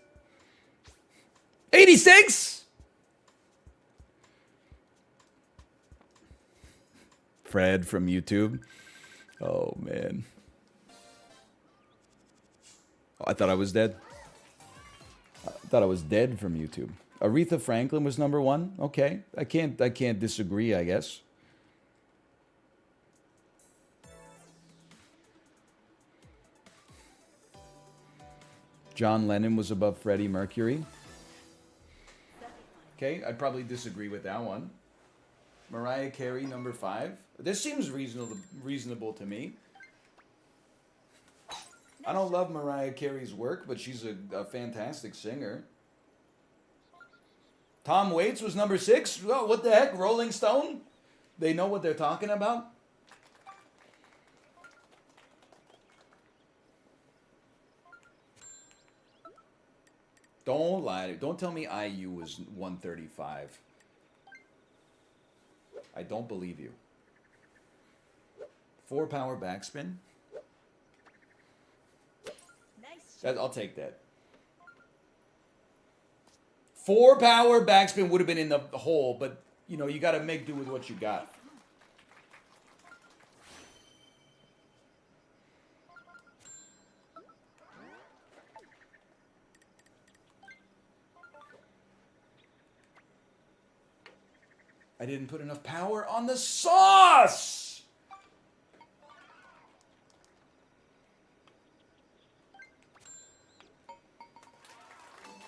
86? Fred from YouTube. Oh, man. Oh, I thought I was dead. I thought I was dead from YouTube. Aretha Franklin was number 1. Okay, I can't disagree, I guess. John Lennon was above Freddie Mercury. Okay, I'd probably disagree with that one. Mariah Carey, number 5. This seems reasonable to me. I don't love Mariah Carey's work, but she's a fantastic singer. Tom Waits was number 6. Oh, what the heck? Rolling Stone? They know what they're talking about? Don't lie. Don't tell me IU was 135. I don't believe you. 4 power backspin? Nice. I'll take that. 4 power backspin would have been in the hole, but you know, you got to make do with what you got. I didn't put enough power on the sauce.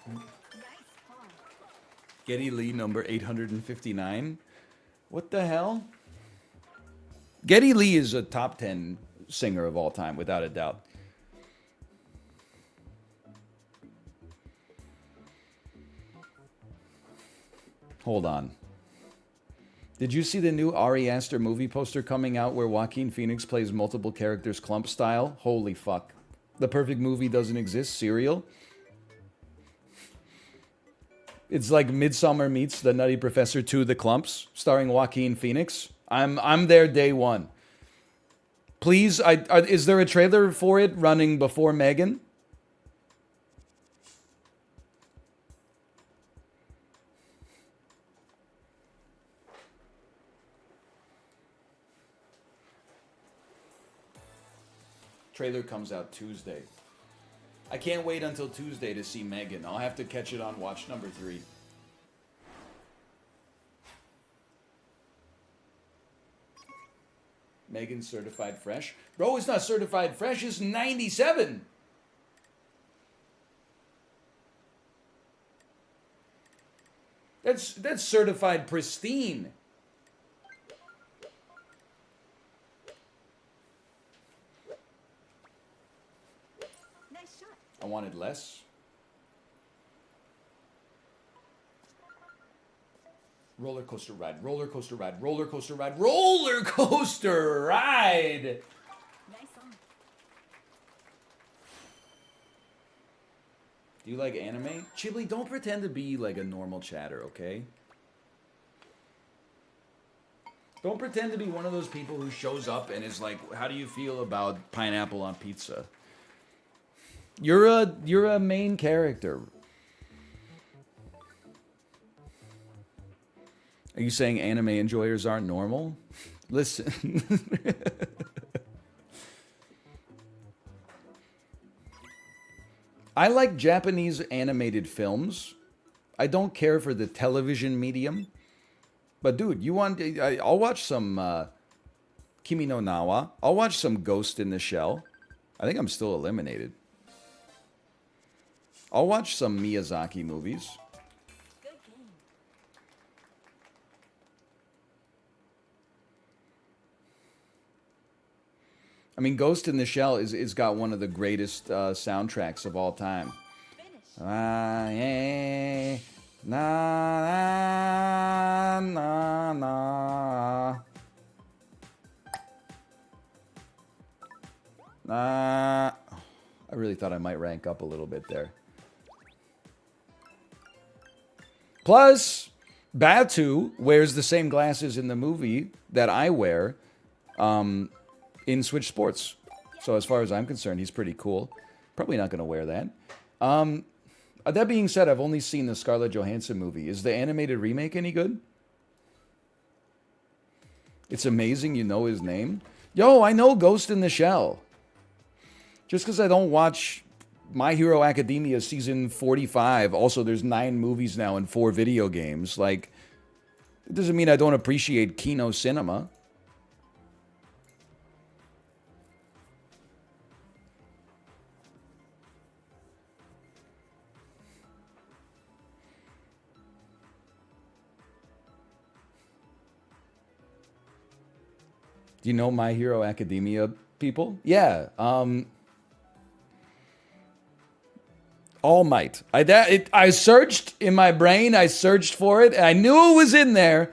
Nice pawn. Geddy Lee, number 859. What the hell? Geddy Lee is a top 10 singer of all time, without a doubt. Hold on. Did you see the new Ari Aster movie poster coming out where Joaquin Phoenix plays multiple characters clump style? Holy fuck. The perfect movie doesn't exist, Serial? It's like Midsummer meets The Nutty Professor 2 The Clumps, starring Joaquin Phoenix. I'm there day one. Please, is there a trailer for it running before Megan? Trailer comes out Tuesday. I can't wait until Tuesday to see Megan. I'll have to catch it on watch number 3. Megan certified fresh. Bro, it's not certified fresh, it's 97. That's certified pristine. Nice shot. I wanted less. Roller coaster ride, roller coaster ride, roller coaster ride, roller coaster ride. Nice song. Do you like anime? Chibli, don't pretend to be like a normal chatter, okay? Don't pretend to be one of those people who shows up and is like, how do you feel about pineapple on pizza? You're a main character. Are you saying anime enjoyers aren't normal? Listen. I like Japanese animated films. I don't care for the television medium. But dude, I'll watch some Kimi no Nawa. I'll watch some Ghost in the Shell. I think I'm still eliminated. I'll watch some Miyazaki movies. Good game. I mean, Ghost in the Shell is got one of the greatest soundtracks of all time. Finish. Na na na na. I really thought I might rank up a little bit there. Plus, Batu wears the same glasses in the movie that I wear in Switch Sports. So as far as I'm concerned, he's pretty cool. Probably not going to wear that. That being said, I've only seen the Scarlett Johansson movie. Is the animated remake any good? It's amazing you know his name. Yo, I know Ghost in the Shell. Just because I don't watch My Hero Academia season 45. Also, there's 9 movies now and 4 video games. Like, it doesn't mean I don't appreciate Kino cinema. Do you know My Hero Academia, people? Yeah. All Might. I searched in my brain. I searched for it. And I knew it was in there.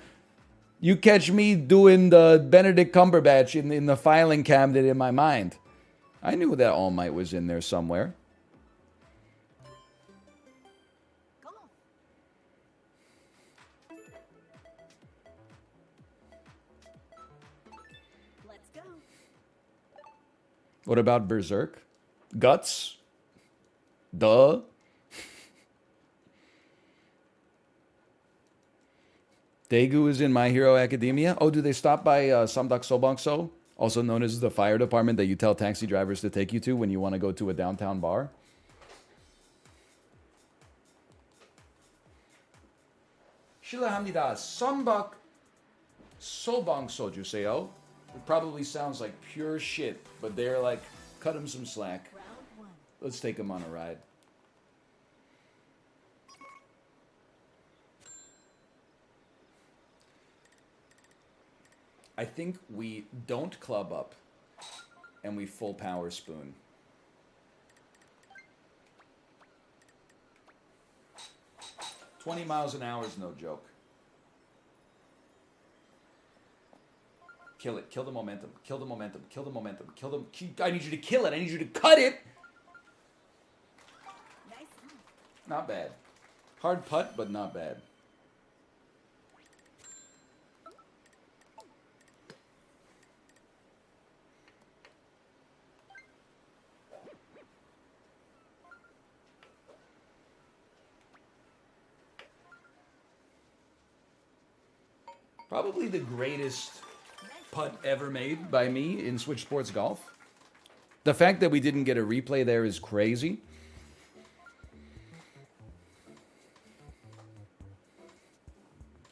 You catch me doing the Benedict Cumberbatch in the filing cabinet in my mind. I knew that All Might was in there somewhere. Go. Let's go. What about Berserk? Guts? Duh. Daegu is in My Hero Academia. Oh, do they stop by Samdak Sobangso? Also known as the fire department that you tell taxi drivers to take you to when you want to go to a downtown bar? Shilhamnida, Samdak Sobangso, Juseo. It probably sounds like pure shit, but they're like, cut him some slack. Round 1. Let's take him on a ride. I think we don't club up and we full power spoon. $20 miles an hour is no joke. Kill it. Kill the momentum. Kill the momentum. Kill the momentum. Kill them. I need you to kill it. I need you to cut it. Nice song. Not bad. Hard putt, but not bad. Probably the greatest putt ever made by me in Switch Sports Golf. The fact that we didn't get a replay there is crazy.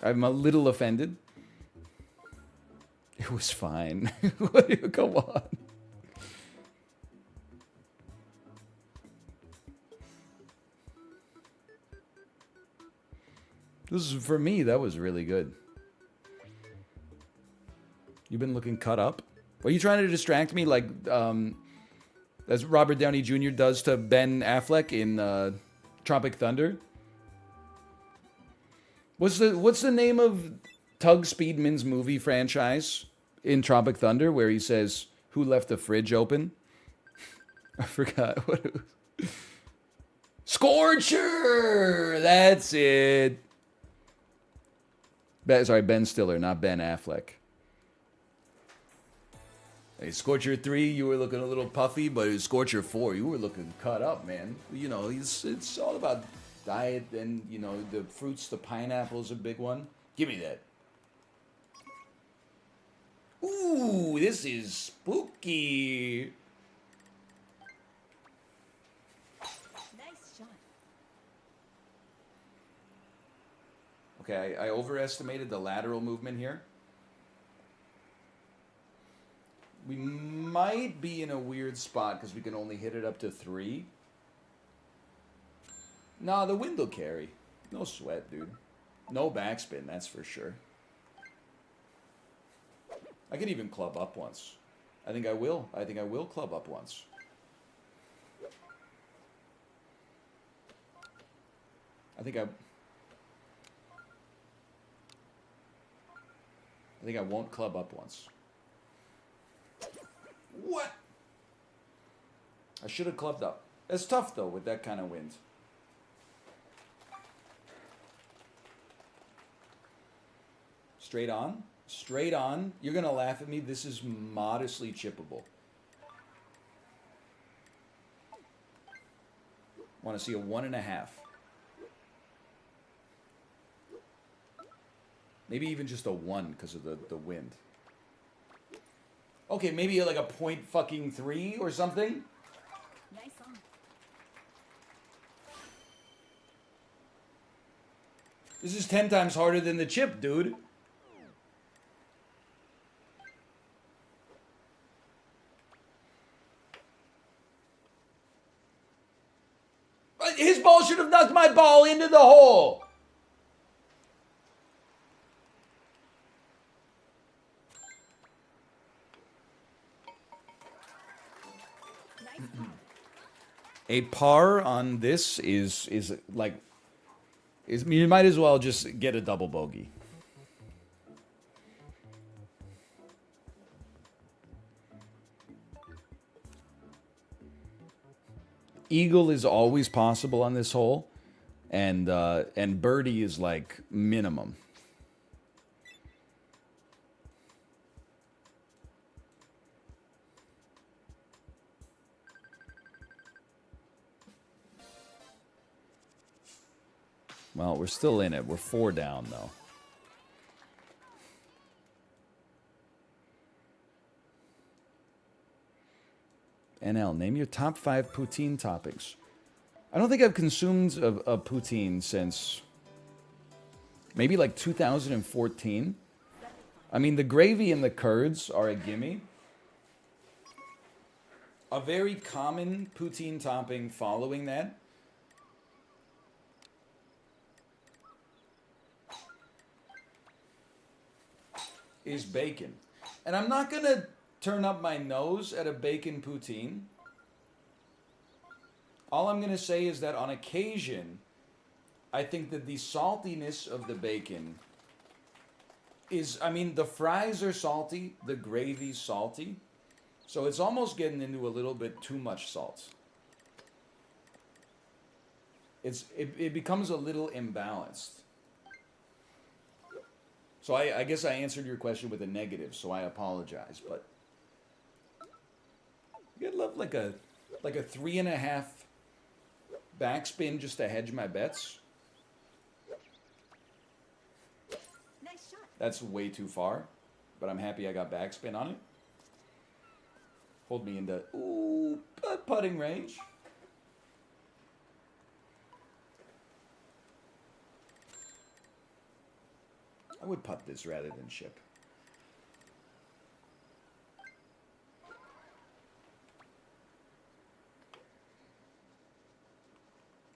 I'm a little offended. It was fine. Come on. This is, for me, that was really good. You've been looking cut up? Are you trying to distract me like as Robert Downey Jr. does to Ben Affleck in Tropic Thunder? What's the name of Tug Speedman's movie franchise in Tropic Thunder where he says, "Who left the fridge open?" I forgot what it was. Scorcher! That's it. Sorry, Ben Stiller, not Ben Affleck. Hey, Scorcher 3, you were looking a little puffy, but Scorcher 4, you were looking cut up, man. You know, it's all about diet and, you know, the fruits, the pineapple's a big one. Give me that. Ooh, this is spooky. Nice shot. Okay, I overestimated the lateral movement here. We might be in a weird spot because we can only hit it up to 3. Nah, the wind will carry. No sweat, dude. No backspin, that's for sure. I could even club up once. I think I will. I think I will club up once. I think I won't club up once. What? I should have clubbed up. It's tough though with that kind of wind. Straight on? Straight on? You're gonna laugh at me. This is modestly chippable. Want to see a 1.5. Maybe even just a 1 because of the wind. Okay, maybe like a .3 or something. Nice on. This is 10 times harder than the chip, dude. His ball should have knocked my ball into the hole. Nice ball. A par on this is like you might as well just get a double bogey. Eagle is always possible on this hole, and birdie is like minimum. Well, we're still in it. We're 4 down, though. NL, name your top 5 poutine toppings. I don't think I've consumed a poutine since maybe like 2014. I mean, the gravy and the curds are a gimme. A very common poutine topping following that is bacon. And I'm not going to turn up my nose at a bacon poutine. All I'm going to say is that on occasion, I think that the saltiness of the bacon is, I mean, the fries are salty, the gravy's salty, so it's almost getting into a little bit too much salt. It becomes a little imbalanced. So I guess I answered your question with a negative, so I apologize. But you'd love like a 3.5 backspin just to hedge my bets. Nice shot. That's way too far, but I'm happy I got backspin on it. Hold me into putting range. I would putt this rather than chip.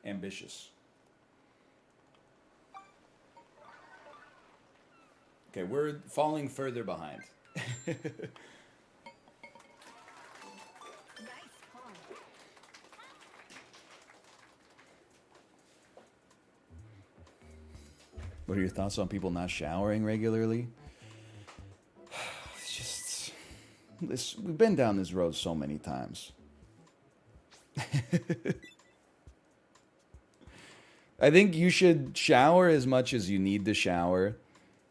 Ambitious. Okay, we're falling further behind. Nice call. What are your thoughts on people not showering regularly? It's just we've been down this road so many times. I think you should shower as much as you need to shower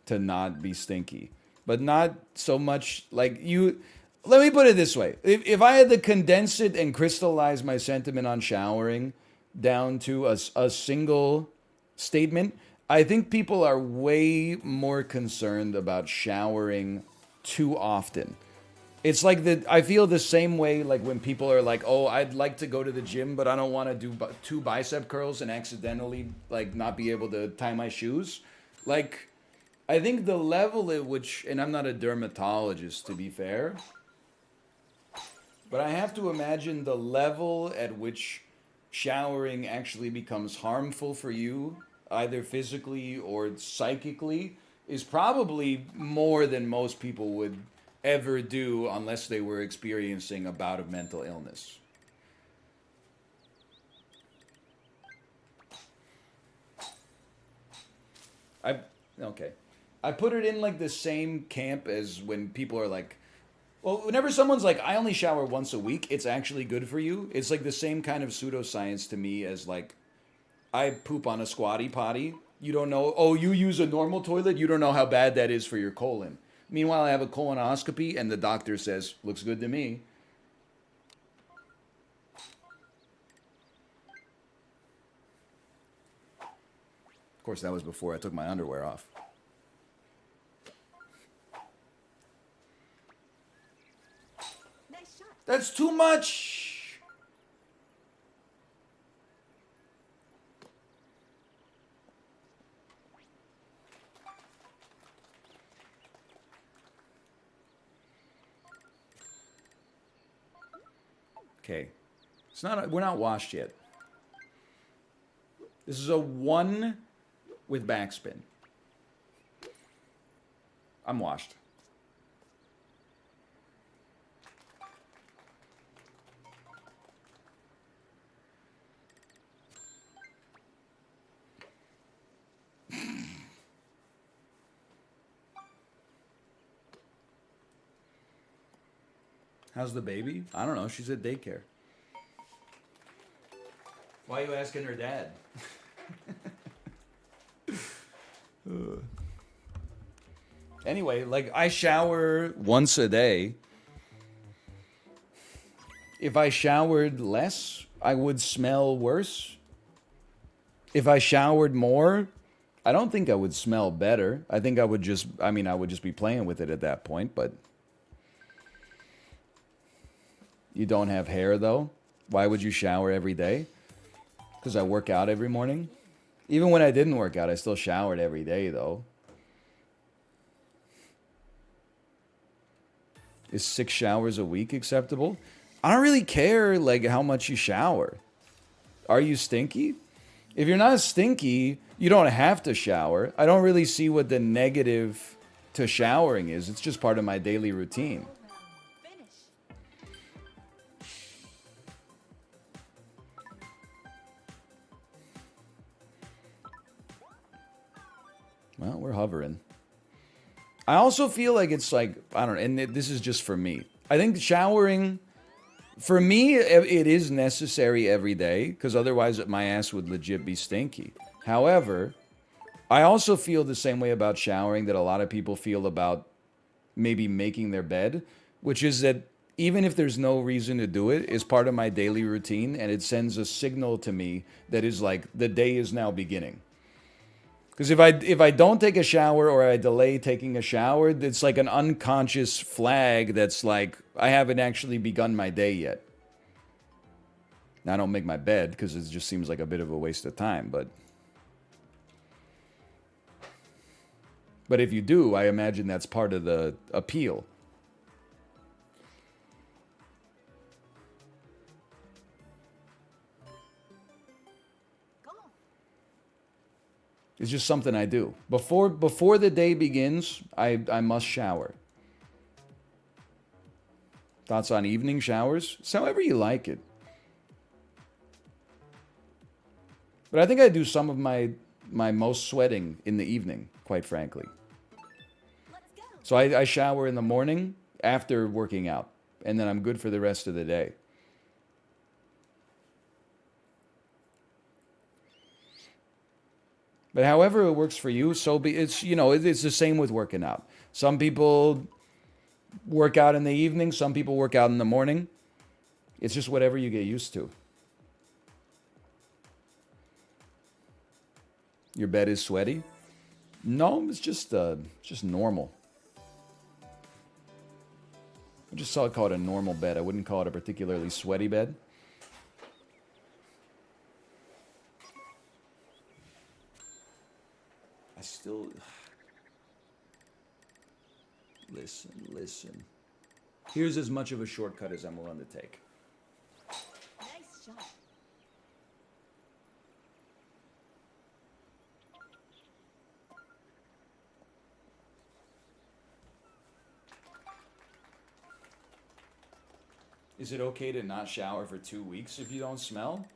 to not be stinky, but not so much like you. Let me put it this way. If I had to condense it and crystallize my sentiment on showering down to a single statement, I think people are way more concerned about showering too often. It's like I feel the same way like when people are like, "Oh, I'd like to go to the gym, but I don't want to do two bicep curls and accidentally like not be able to tie my shoes." Like I think the level at which, and I'm not a dermatologist to be fair, but I have to imagine the level at which showering actually becomes harmful for you, either physically or psychically, is probably more than most people would ever do unless they were experiencing a bout of mental illness. I okay. I put it in like the same camp as when people are like, well, whenever someone's like, I only shower once a week, it's actually good for you. It's like the same kind of pseudoscience to me as like, I poop on a squatty potty. You don't know, oh, you use a normal toilet, you don't know how bad that is for your colon. Meanwhile, I have a colonoscopy and the doctor says, looks good to me. Of course, that was before I took my underwear off. Nice shot. That's too much. Okay. We're not washed yet. This is a 1 with backspin. I'm washed. How's the baby? I don't know. She's at daycare. Why are you asking her dad? Anyway, like I shower once a day. If I showered less, I would smell worse. If I showered more, I don't think I would smell better. I think I would just be playing with it at that point, but you don't have hair though. Why would you shower every day? Because I work out every morning. Even when I didn't work out, I still showered every day though. Is 6 showers a week acceptable? I don't really care like how much you shower. Are you stinky? If you're not stinky, you don't have to shower. I don't really see what the negative to showering is. It's just part of my daily routine. Finish. Well, we're hovering. I also feel like it's like, I don't know, and this is just for me. I think showering, for me, it is necessary every day, because otherwise my ass would legit be stinky. However, I also feel the same way about showering that a lot of people feel about maybe making their bed, which is that even if there's no reason to do it, it's part of my daily routine, and it sends a signal to me that is like, the day is now beginning. Because if I don't take a shower or I delay taking a shower, it's like an unconscious flag that's like, I haven't actually begun my day yet. Now, I don't make my bed because it just seems like a bit of a waste of time, but if you do, I imagine that's part of the appeal. Go. It's just something I do. Before the day begins, I must shower. Thoughts on evening showers? It's however you like it. But I think I do some of my my most sweating in the evening, quite frankly. Let's go. So I shower in the morning after working out, and then I'm good for the rest of the day. But however it works for you, so be it's it's the same with working out. Some people work out in the evening, some people work out in the morning. It's just whatever you get used to. Your bed is sweaty? No, it's just normal. I just saw it call it a normal bed. I wouldn't call it a particularly sweaty bed. I still listen. Here's as much of a shortcut as I'm willing to take. Nice shot. Is it okay to not shower for 2 weeks if you don't smell?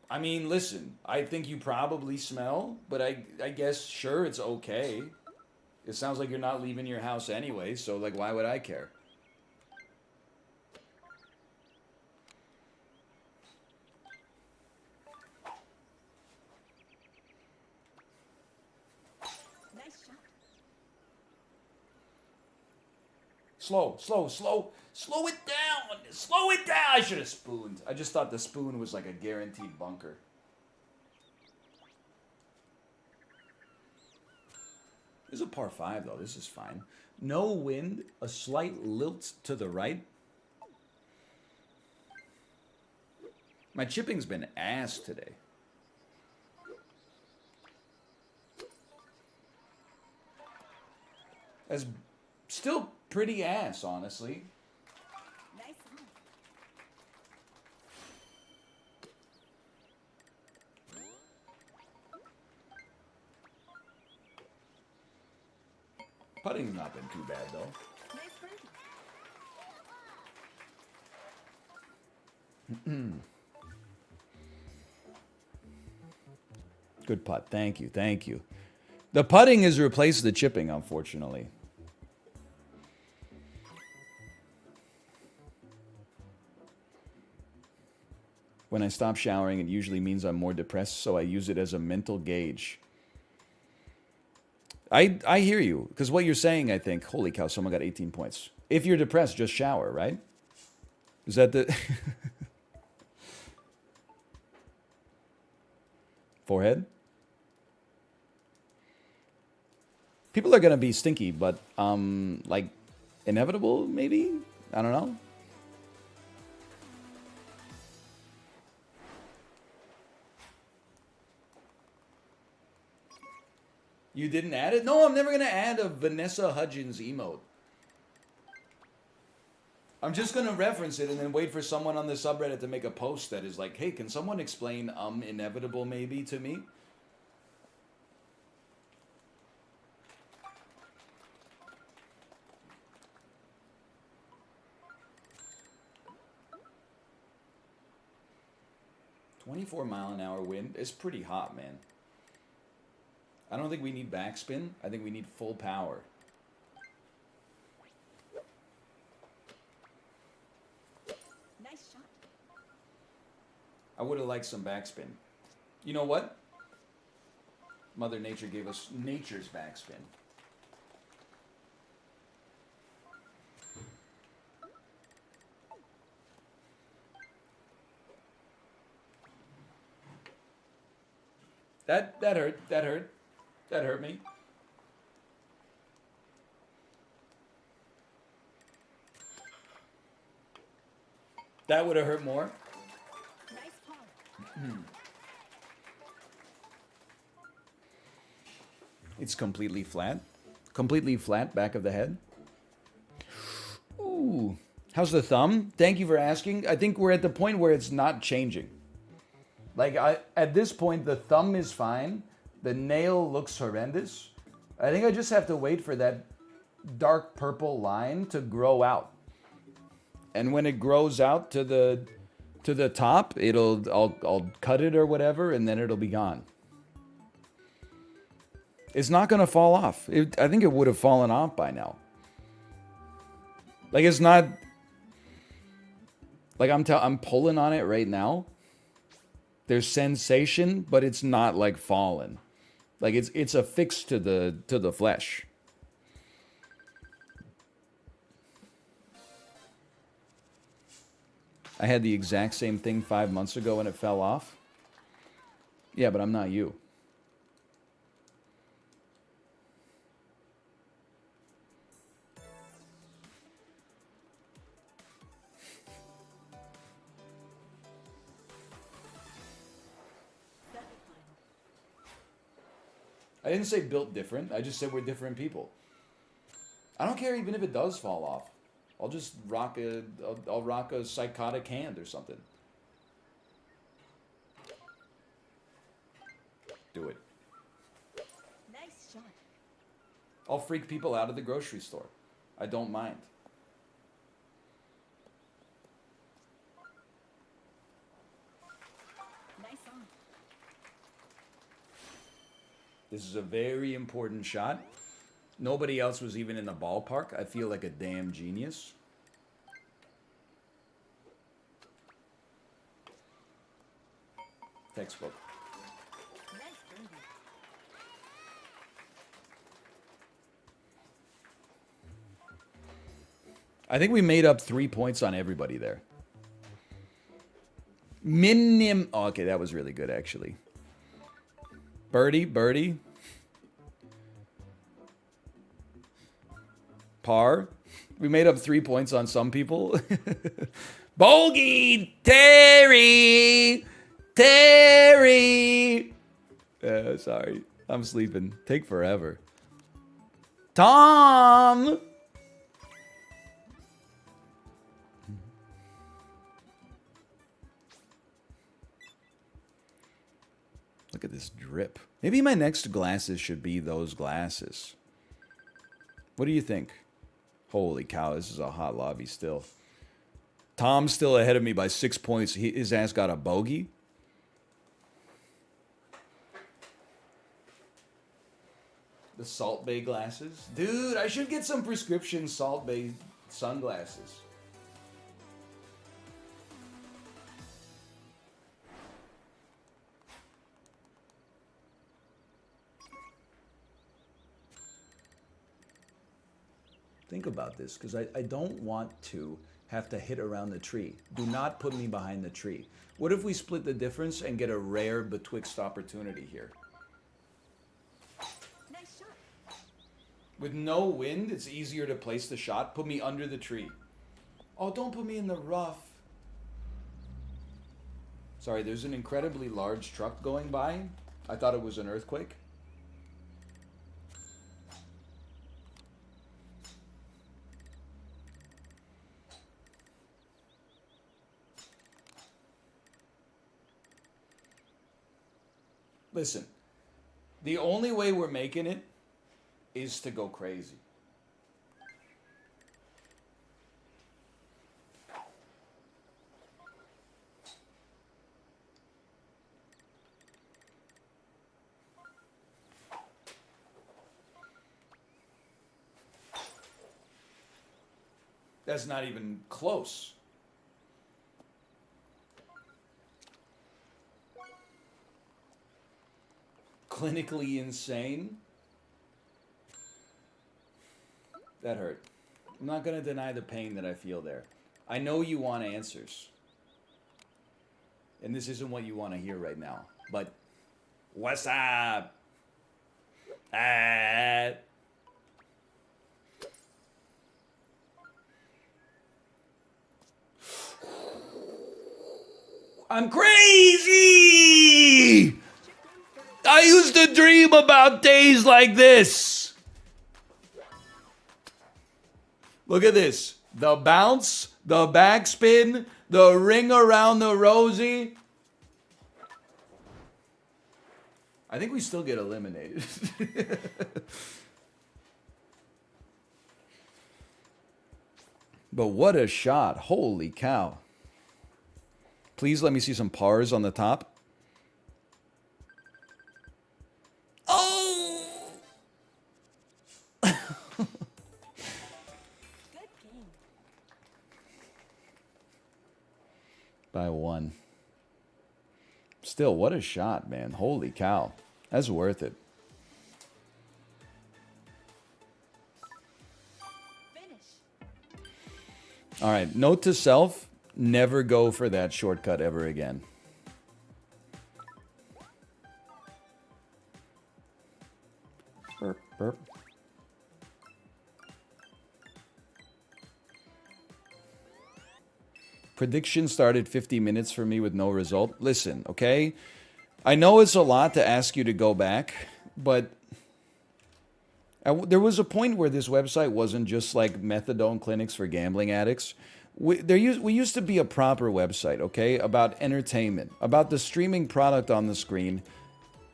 I mean, listen, I think you probably smell, but I guess, sure, it's okay. It sounds like you're not leaving your house anyway, so, like, why would I care? Nice shot. Slow it down. Slow it down. I should have spooned. I just thought the spoon was like a guaranteed bunker. This is a par 5, though. This is fine. No wind, a slight lilt to the right. My chipping's been ass today. That's still pretty ass, honestly. Nice on. Putting's not been too bad, though. Nice birdie. Good putt. Thank you. The putting has replaced the chipping, unfortunately. When I stop showering, it usually means I'm more depressed, so I use it as a mental gauge. I hear you, because what you're saying, I think, holy cow, someone got 18 points. If you're depressed, just shower, right? Is that the... Forehead? People are going to be stinky, but, like, inevitable, maybe? I don't know. You didn't add it? No, I'm never going to add a Vanessa Hudgens emote. I'm just going to reference it and then wait for someone on the subreddit to make a post that is like, hey, can someone explain inevitable maybe to me? "24-mile-an-hour wind" is pretty hot, man. I don't think we need backspin. I think we need full power. Nice shot. I would have liked some backspin. You know what? Mother Nature gave us nature's backspin. That hurt. That hurt. That hurt me. That would have hurt more. Nice par. It's completely flat. Completely flat back of the head. Ooh. How's the thumb? Thank you for asking. I think we're at the point where it's not changing. Like, at this point, the thumb is fine. The nail looks horrendous. I think I just have to wait for that dark purple line to grow out. And when it grows out to the to the top, I'll cut it or whatever, and then it'll be gone. It's not gonna fall off. I think it would have fallen off by now. Like it's not. Like I'm pulling on it right now. There's sensation, but it's not like fallen. Like it's affixed to the flesh. I had the exact same thing 5 months ago and it fell off. Yeah, but I'm not you. I didn't say built different. I just said we're different people. I don't care even if it does fall off. I'll just rock I'll rock a psychotic hand or something. Do it. Nice shot. I'll freak people out at the grocery store. I don't mind. Nice on. This is a very important shot. Nobody else was even in the ballpark. I feel like a damn genius. Textbook. Nice birdie. I think we made up 3 points on everybody there. Minim. Oh, okay, that was really good, actually. Birdie. Par. We made up 3 points on some people. Bogey! Terry! Sorry. I'm sleeping. Take forever. Tom! Look at this drip. Maybe my next glasses should be those glasses. What do you think? Holy cow, this is a hot lobby still. Tom's still ahead of me by 6 points. His ass got a bogey. The Salt Bay glasses. Dude, I should get some prescription Salt Bay sunglasses. Think about this, because I don't want to have to hit around the tree. Do not put me behind the tree. What if we split the difference and get a rare betwixt opportunity here? Nice shot. With no wind, it's easier to place the shot. Put me under the tree. Oh, don't put me in the rough. Sorry, there's an incredibly large truck going by. I thought it was an earthquake. Listen, the only way we're making it is to go crazy. That's not even close. Clinically insane. That hurt. I'm not going to deny the pain that I feel there. I know you want answers. And this isn't what you want to hear right now. But what's up? I'm crazy! I used to dream about days like this. Look at this. The bounce, the backspin, the ring around the rosy. I think we still get eliminated. But what a shot. Holy cow. Please let me see some pars on the top. Oh! Good game. By one. Still, what a shot, man. Holy cow. That's worth it. Finish. All right, note to self, never go for that shortcut ever again. Burp, burp. Prediction started 50 minutes for me with no result. Listen, okay? I know it's a lot to ask you to go back, but there was a point where this website wasn't just like methadone clinics for gambling addicts. We used to be a proper website, okay? About entertainment, about the streaming product on the screen,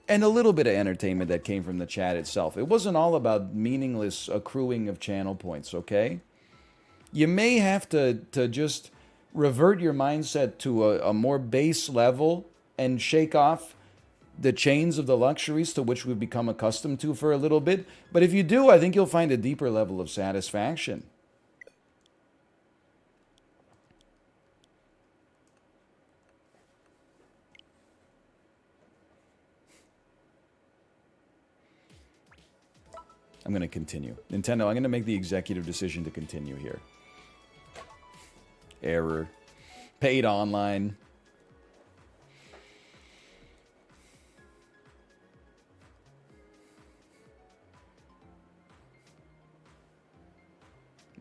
and a little bit of entertainment that came from the chat itself. It wasn't all about meaningless accruing of channel points, okay? You may have to just revert your mindset to a more base level and shake off the chains of the luxuries to which we've become accustomed to for a little bit. But if you do, I think you'll find a deeper level of satisfaction. I'm going to continue. Nintendo, I'm going to make the executive decision to continue here. Error. Paid online.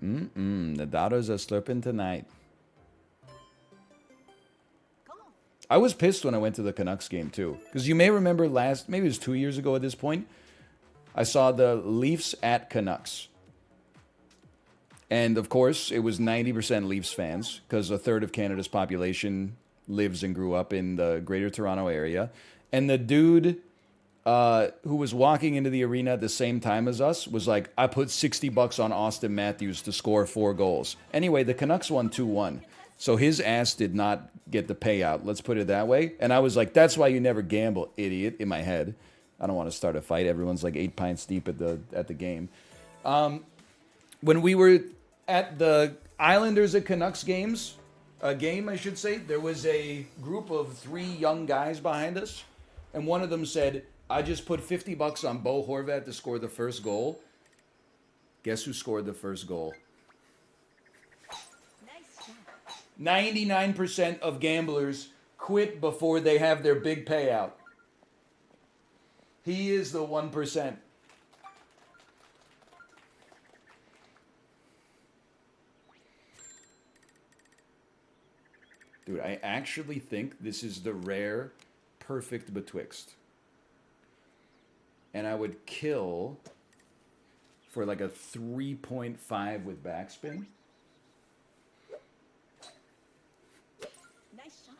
The daughters are slurping tonight. I was pissed when I went to the Canucks game, too. Because you may remember maybe it was 2 years ago at this point, I saw the Leafs at Canucks. And, of course, it was 90% Leafs fans, because a third of Canada's population lives and grew up in the Greater Toronto area. And the dude who was walking into the arena at the same time as us was like, I put $60 on Austin Matthews to score 4 goals. Anyway, the Canucks won 2-1. So his ass did not get the payout. Let's put it that way. And I was like, that's why you never gamble, idiot, in my head. I don't want to start a fight. Everyone's like 8 pints deep at the game. When we were at the Islanders at Canucks games, a game, I should say, there was a group of 3 young guys behind us. And one of them said, I just put $50 on Bo Horvat to score the first goal. Guess who scored the first goal? Nice shot. 99% of gamblers quit before they have their big payout. He is the 1%. Dude, I actually think this is the rare perfect betwixt. And I would kill for like a 3.5 with backspin. Nice shot.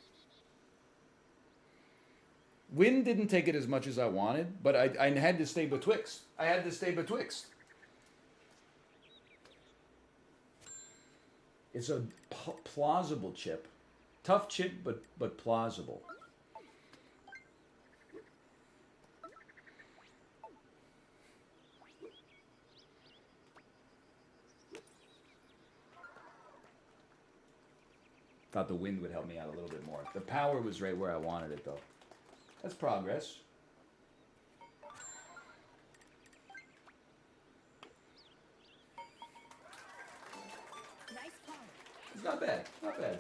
Win didn't take it as much as I wanted, but I had to stay betwixt. I had to stay betwixt. It's a plausible chip. Tough chip, but plausible. Thought the wind would help me out a little bit more. The power was right where I wanted it, though. That's progress. Nice par. It's not bad. Not bad.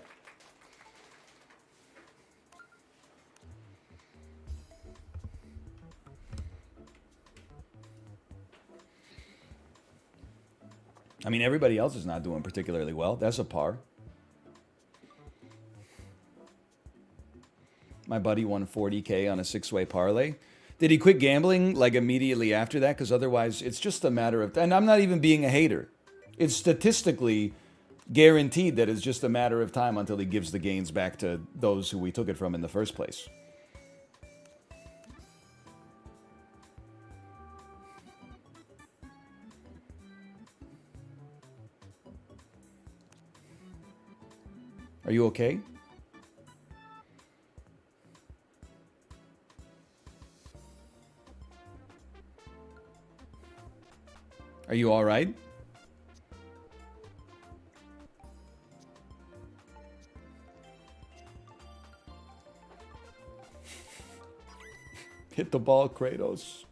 I mean, everybody else is not doing particularly well. That's a par. My buddy won 40K on a 6-way parlay. Did he quit gambling like immediately after that? Because otherwise, it's just a matter of... And I'm not even being a hater. It's statistically guaranteed that it's just a matter of time until he gives the gains back to those who we took it from in the first place. Are you okay? Are you all right? Hit the ball, Kratos.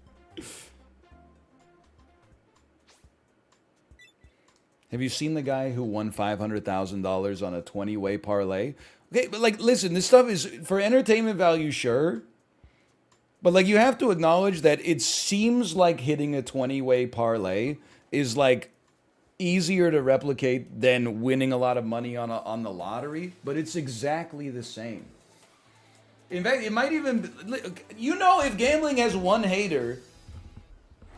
Have you seen the guy who won $500,000 on a 20-way parlay? Okay, but like, listen, this stuff is for entertainment value, sure. But like, you have to acknowledge that it seems like hitting a 20-way parlay is like easier to replicate than winning a lot of money on the lottery. But it's exactly the same. In fact, it might even, you know, if gambling has one hater,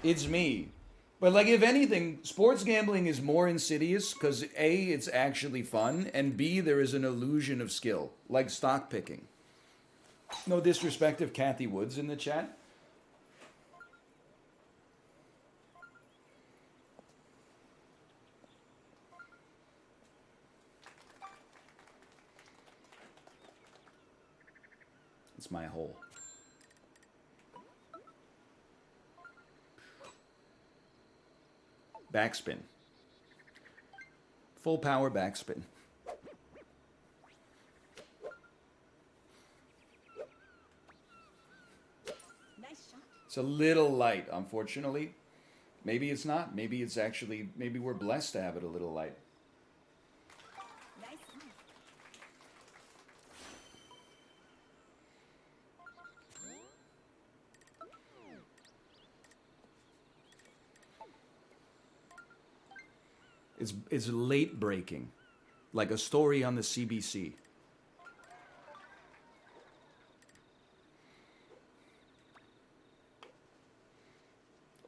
it's me. But like, if anything, sports gambling is more insidious because A, it's actually fun, and B, there is an illusion of skill, like stock picking. No disrespect of Kathy Woods in the chat. It's my hole. Backspin. Full power backspin. Nice shot. It's a little light, unfortunately. Maybe it's not. Maybe it's actually, maybe we're blessed to have it a little light. Nice one. It's late breaking, like a story on the CBC.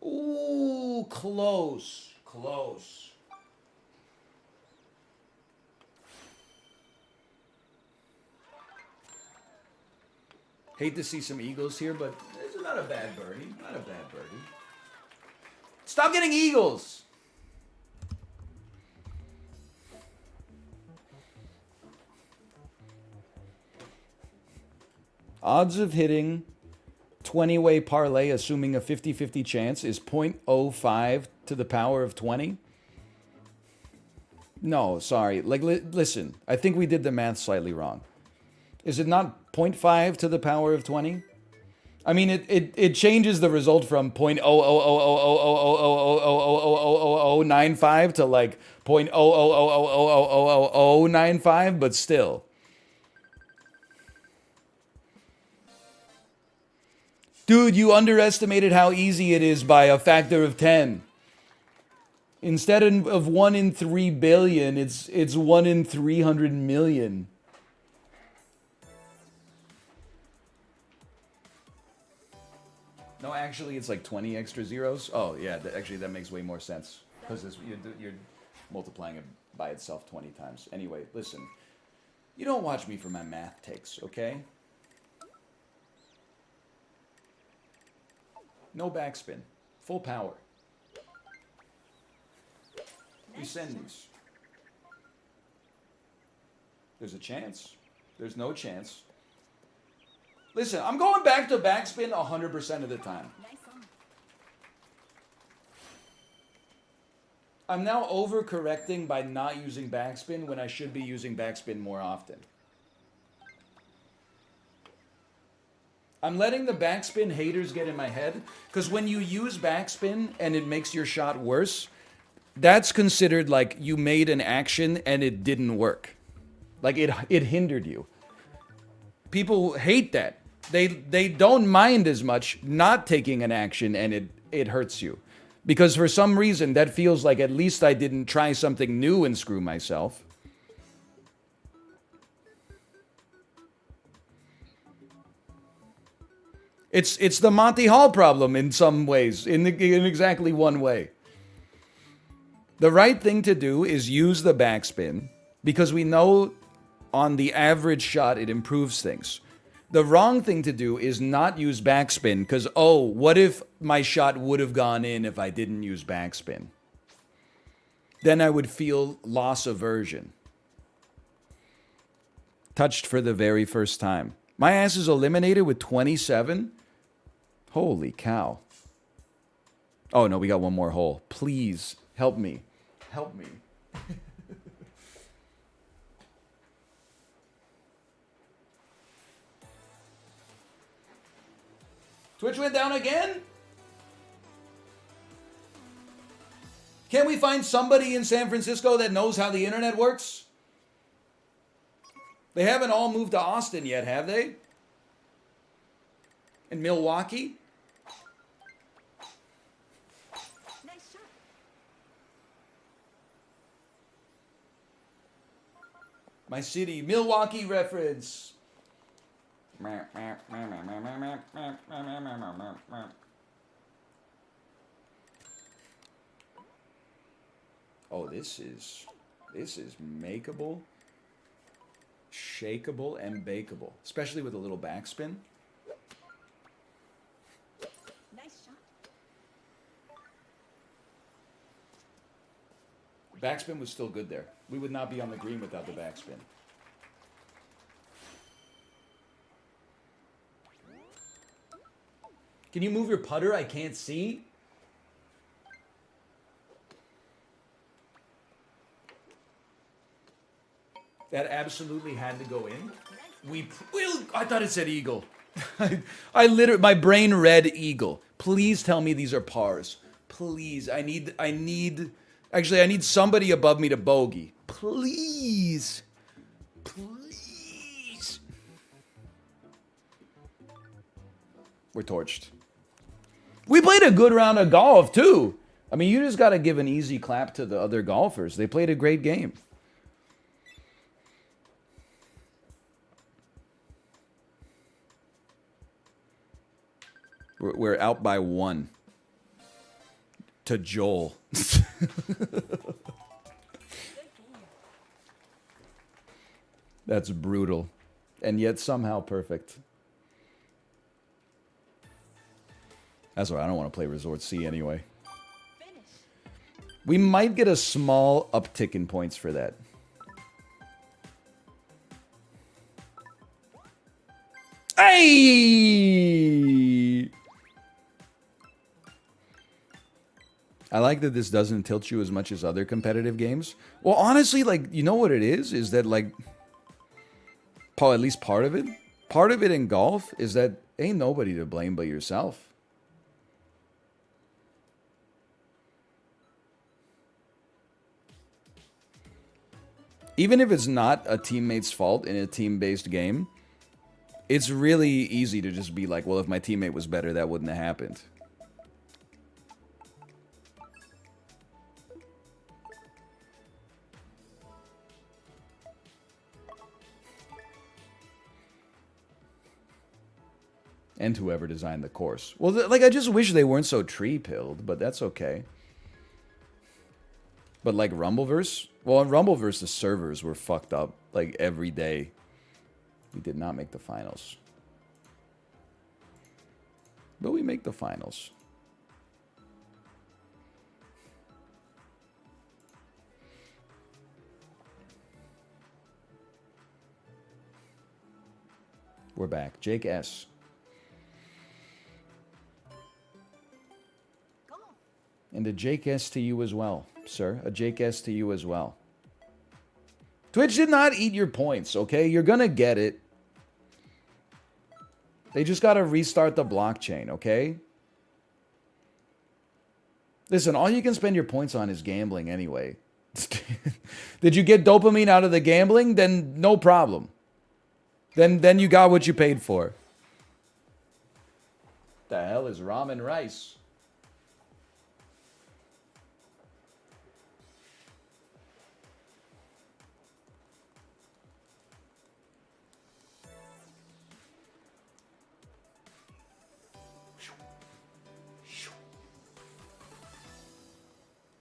Ooh, close, close. Hate to see some eagles here, but it's not a bad birdie. Not a bad birdie. Stop getting eagles. Odds of hitting 20-way parlay, assuming a 50-50 chance, is 0.05 to the power of 20. No, sorry. Like, listen, I think we did the math slightly wrong. Is it not 0.5 to the power of 20? I mean, it changes the result from 0.0000000000095 to like 0.000000095, but still. Dude, you underestimated how easy it is by a factor of 10. Instead of 1 in 3 billion, it's 1 in 300 million. No, actually, it's like 20 extra zeros. Oh, yeah, actually, that makes way more sense. Because you're multiplying it by itself 20 times. Anyway, listen. You don't watch me for my math takes, okay? No backspin. Full power. We send these. There's a chance. There's no chance. Listen, I'm going back to backspin 100% of the time. Nice on. I'm now overcorrecting by not using backspin when I should be using backspin more often. I'm letting the backspin haters get in my head, because when you use backspin and it makes your shot worse, that's considered like you made an action and it didn't work. Like it hindered you. People hate that. They don't mind as much not taking an action and it hurts you. Because for some reason that feels like at least I didn't try something new and screw myself. It's the Monty Hall problem in some ways, in exactly one way. The right thing to do is use the backspin because we know on the average shot it improves things. The wrong thing to do is not use backspin because, oh, what if my shot would have gone in if I didn't use backspin? Then I would feel loss aversion. Touched for the very first time. My ass is eliminated with 27? Holy cow. Oh, no, we got one more hole. Please, help me. Help me. Twitch went down again? Can't we find somebody in San Francisco that knows how the internet works? They haven't all moved to Austin yet, have they? In Milwaukee? Nice shot. My city, Milwaukee reference. Oh, this is makeable, shakeable, and bakeable, especially with a little backspin. Nice shot. Backspin was still good there. We would not be on the green without the backspin. Can you move your putter? I can't see. That absolutely had to go in. I thought it said eagle. I literally, my brain read eagle. Please tell me these are pars. Please, I need, actually, I need somebody above me to bogey. Please. Please. We're torched. We played a good round of golf, too. I mean, you just got to give an easy clap to the other golfers. They played a great game. We're out by 1 to Joel. That's brutal. And yet somehow perfect. That's why I don't want to play Resort C anyway. Finish. We might get a small uptick in points for that. Hey! I like that this doesn't tilt you as much as other competitive games. Well, honestly, like, you know what it is? Is that, like, Paul, at least part of it? Part of it in golf is that ain't nobody to blame but yourself. Even if it's not a teammate's fault in a team-based game, it's really easy to just be like, well, if my teammate was better, that wouldn't have happened. And whoever designed the course. Well, like, I just wish they weren't so tree-pilled, but that's okay. But, like, Rumbleverse? Well, in Rumbleverse, the servers were fucked up, like, every day. We did not make the finals. But we make the finals. We're back. Jake S. And a Jake S to you as well, sir. A Jake S to you as well. Twitch did not eat your points, okay? You're gonna get it. They just gotta restart the blockchain, okay? Listen, all you can spend your points on is gambling anyway. Did you get dopamine out of the gambling? Then no problem. Then you got what you paid for. The hell is ramen rice?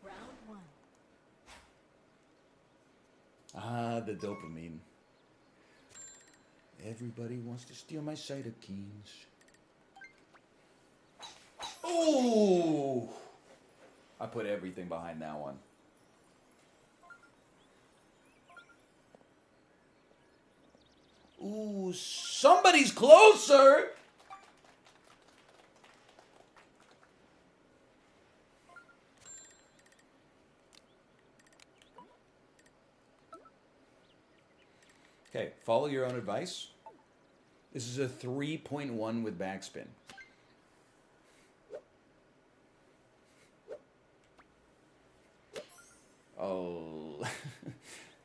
Round 1. Ah, the dopamine. Everybody wants to steal my cytokines. Oh! I put everything behind that one. Ooh, somebody's closer! Okay, follow your own advice. This is a 3.1 with backspin. Oh,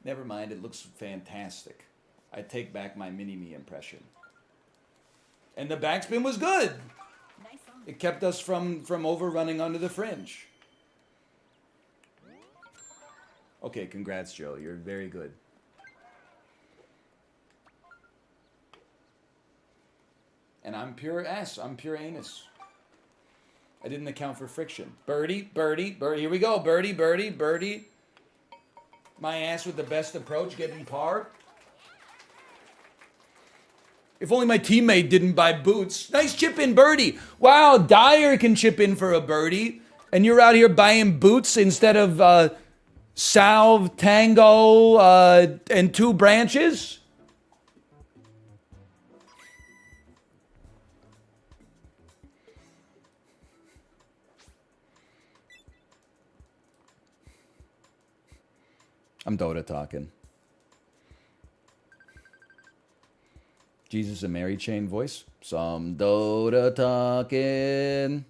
never mind. It looks fantastic. I take back my mini-me impression. And the backspin was good. Nice on. It kept us from overrunning onto the fringe. Okay, congrats, Joe. You're very good. And I'm pure S. I'm pure anus. I didn't account for friction. Birdie, birdie, birdie. Here we go. Birdie, birdie, birdie. My ass with the best approach, getting par. If only my teammate didn't buy boots. Nice chip in birdie. Wow, Dyer can chip in for a birdie. And you're out here buying boots instead of salve, tango, and 2 branches? I'm Dota talking. Jesus and Mary chain voice. Some Dota talking.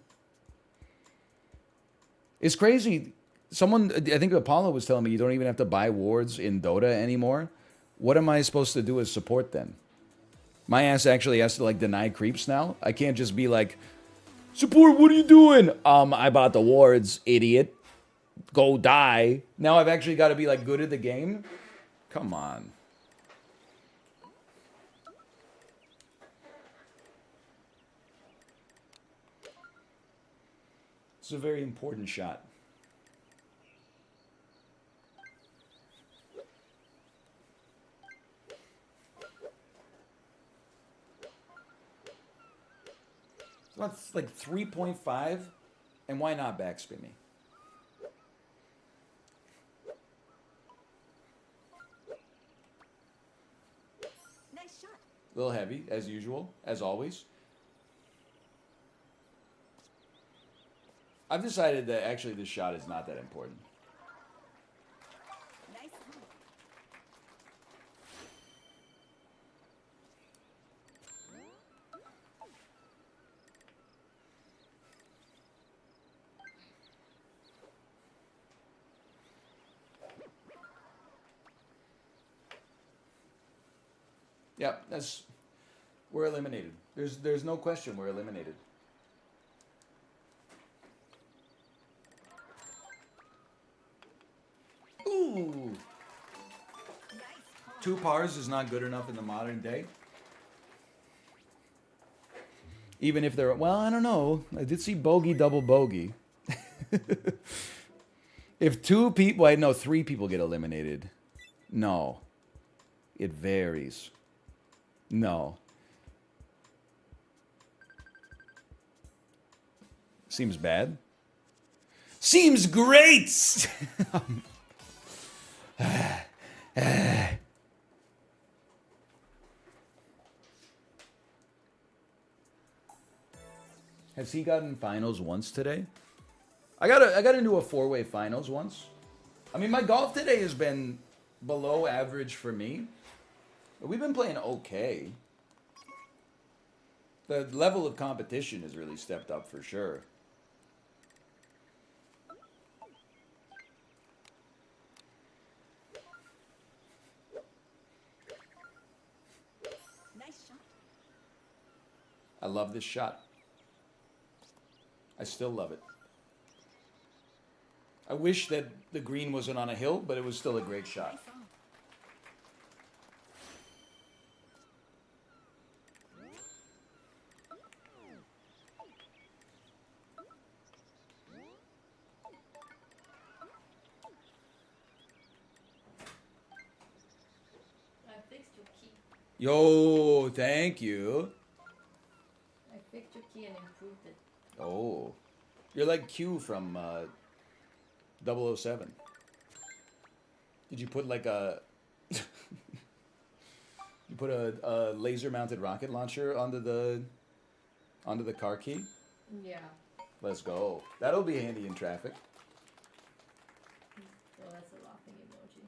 It's crazy. Someone, I think Apollo was telling me you don't even have to buy wards in Dota anymore. What am I supposed to do as support then? My ass actually has to like deny creeps now. I can't just be like, support, what are you doing? I bought the wards, idiot. Go die. Now I've actually got to be like good at the game. Come on. It's a very important shot. So that's like 3.5. And why not backspin me? Nice shot. A little heavy, as usual, as always. I've decided that actually this shot is not that important. Nice on. Yeah, we're eliminated. There's no question we're eliminated. Ooh. Nice on. 2 pars is not good enough in the modern day. Even if they're, well, I don't know. I did see bogey, double bogey. If 2 people, I know 3 people get eliminated. No. It varies. No. Seems bad. Seems great! Has he gotten finals once today? I got into a 4-way finals once. I mean, my golf today has been below average for me. But we've been playing okay. The level of competition has really stepped up for sure. Nice shot. I love this shot. I still love it. I wish that the green wasn't on a hill, but it was still a great shot. Nice on. I fixed your key. Yo, thank you. I fixed your key and improved it. Oh. You're like Q from 007. Did you put like a... you put a laser-mounted rocket launcher onto the car key? Yeah. Let's go. That'll be handy in traffic. So that's a laughing emoji.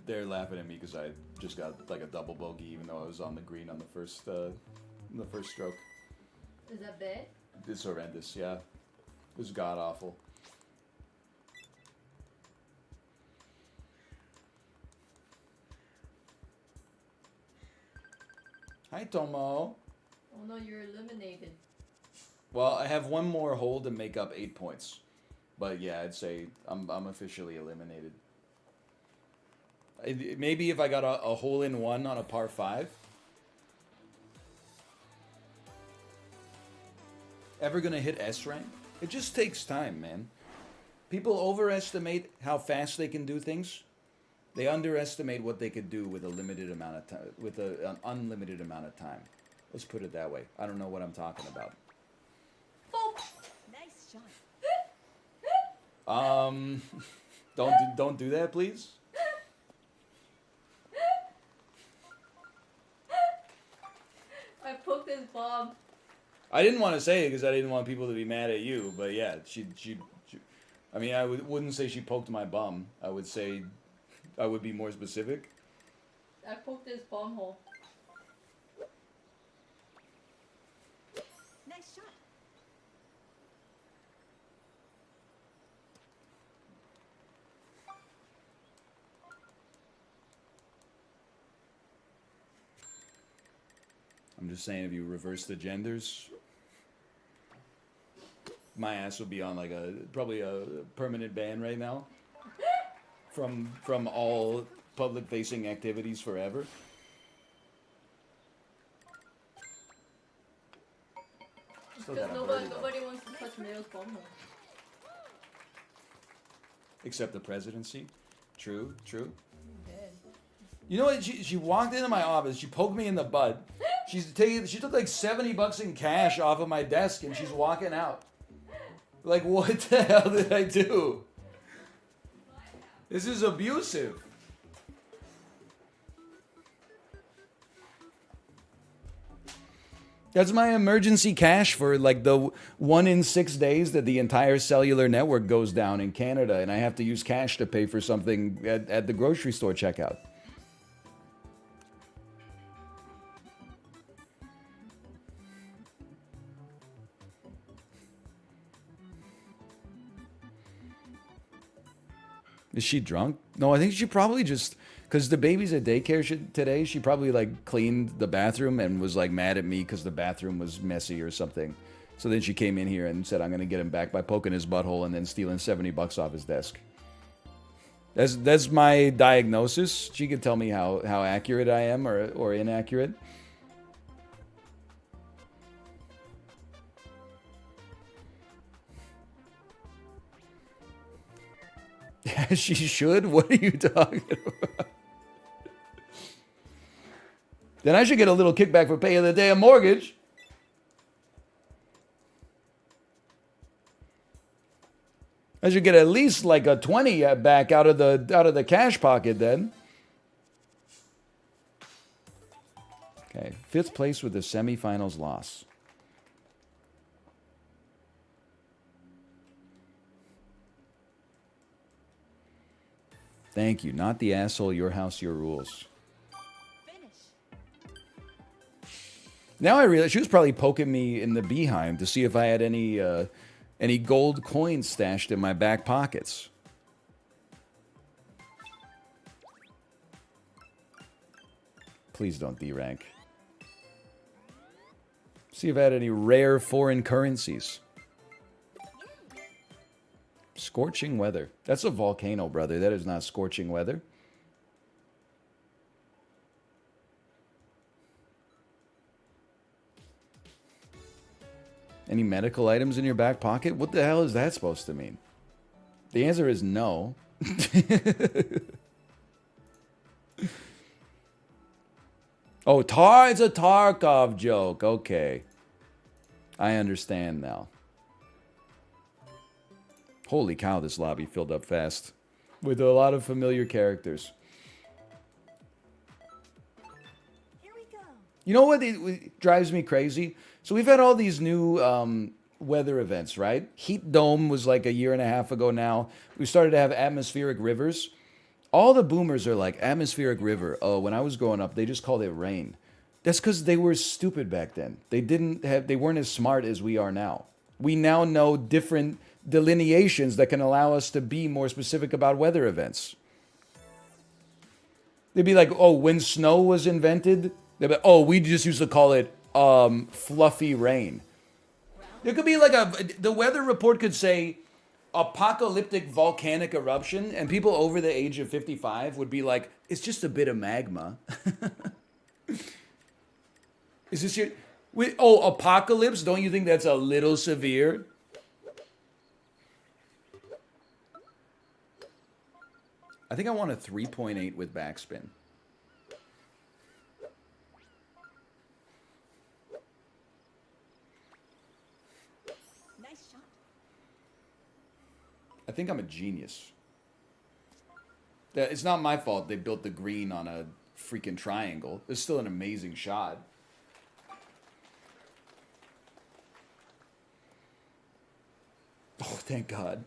They're laughing at me because I just got like a double bogey, even though I was on the green on the first stroke. Is that bad? It's horrendous. Yeah, it was god awful. Hi, Tomo. Oh no, you're eliminated. Well, I have one more hole to make up 8 points, but yeah, I'd say I'm officially eliminated. Maybe if I got a hole in one on a par 5. Ever gonna hit S rank? It just takes time, man. People overestimate how fast they can do things. They underestimate what they could do with a limited amount of time, with an unlimited amount of time. Let's put it that way. I don't know what I'm talking about. Nice shot. Don't do that, please. I poked his bomb. I didn't want to say it because I didn't want people to be mad at you, but yeah, she I mean, I wouldn't say she poked my bum. I would say, I would be more specific. I poked his bomb hole. Nice shot. I'm just saying, if you reverse the genders, my ass would be on like probably a permanent ban right now from all public facing activities forever. Still Because got a birdie, though. nobody wants to touch Mayo's bomb hole. Except the presidency. True. Dead. You know what? She walked into my office. She poked me in the butt. She took like $70 in cash off of my desk, and she's walking out. Like, what the hell did I do? This is abusive. That's my emergency cash for like the 1 in 6 days that the entire cellular network goes down in Canada, and I have to use cash to pay for something at the grocery store checkout. Is she drunk? No, I think she probably just, because the baby's at daycare today, she probably like cleaned the bathroom and was like mad at me because the bathroom was messy or something. So then she came in here and said, I'm going to get him back by poking his butthole and then stealing $70 off his desk. That's my diagnosis. She could tell me how accurate I am or inaccurate. Yeah, she should. What are you talking about? Then I should get a little kickback for paying the damn mortgage. I should get at least like a 20 back out of the cash pocket then. Okay, 5th place with the semifinals loss. Thank you. Not the asshole, your house, your rules. Finish. Now I realize she was probably poking me in the behind to see if I had any gold coins stashed in my back pockets. Please don't D-rank. See if I had any rare foreign currencies. Scorching weather. That's a volcano, brother. That is not scorching weather. Any medical items in your back pocket? What the hell is that supposed to mean? The answer is no. Oh, it's a Tarkov joke. Okay. I understand now. Holy cow, this lobby filled up fast. With a lot of familiar characters. Here we go. You know what drives me crazy? So we've had all these new weather events, right? Heat Dome was like a year and a half ago now. We started to have atmospheric rivers. All the boomers are like atmospheric river. Oh, when I was growing up, they just called it rain. That's because they were stupid back then. They weren't as smart as we are now. We now know different delineations that can allow us to be more specific about weather events. They'd be like, oh, when snow was invented, they'd be like, oh, we just used to call it fluffy rain. There could be like the weather report could say apocalyptic volcanic eruption, and people over the age of 55 would be like, it's just a bit of magma. Is this your. Apocalypse? Don't you think that's a little severe? I think I want a 3.8 with backspin. Nice shot. I think I'm a genius. It's not my fault they built the green on a freaking triangle. It's still an amazing shot. Oh, thank God.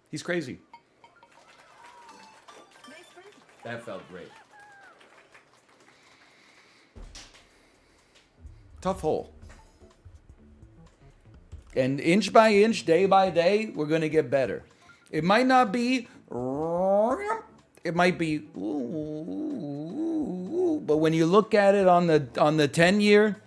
He's crazy. Nice run. That felt great. Tough hole. And inch by inch, day by day, we're going to get better. It might not be. It might be. But when you look at it on the 10-year,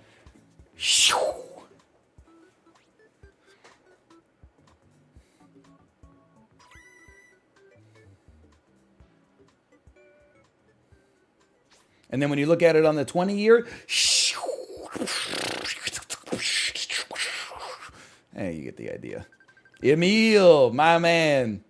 and then when you look at it on the 20-year, hey, you get the idea. Emil, my man.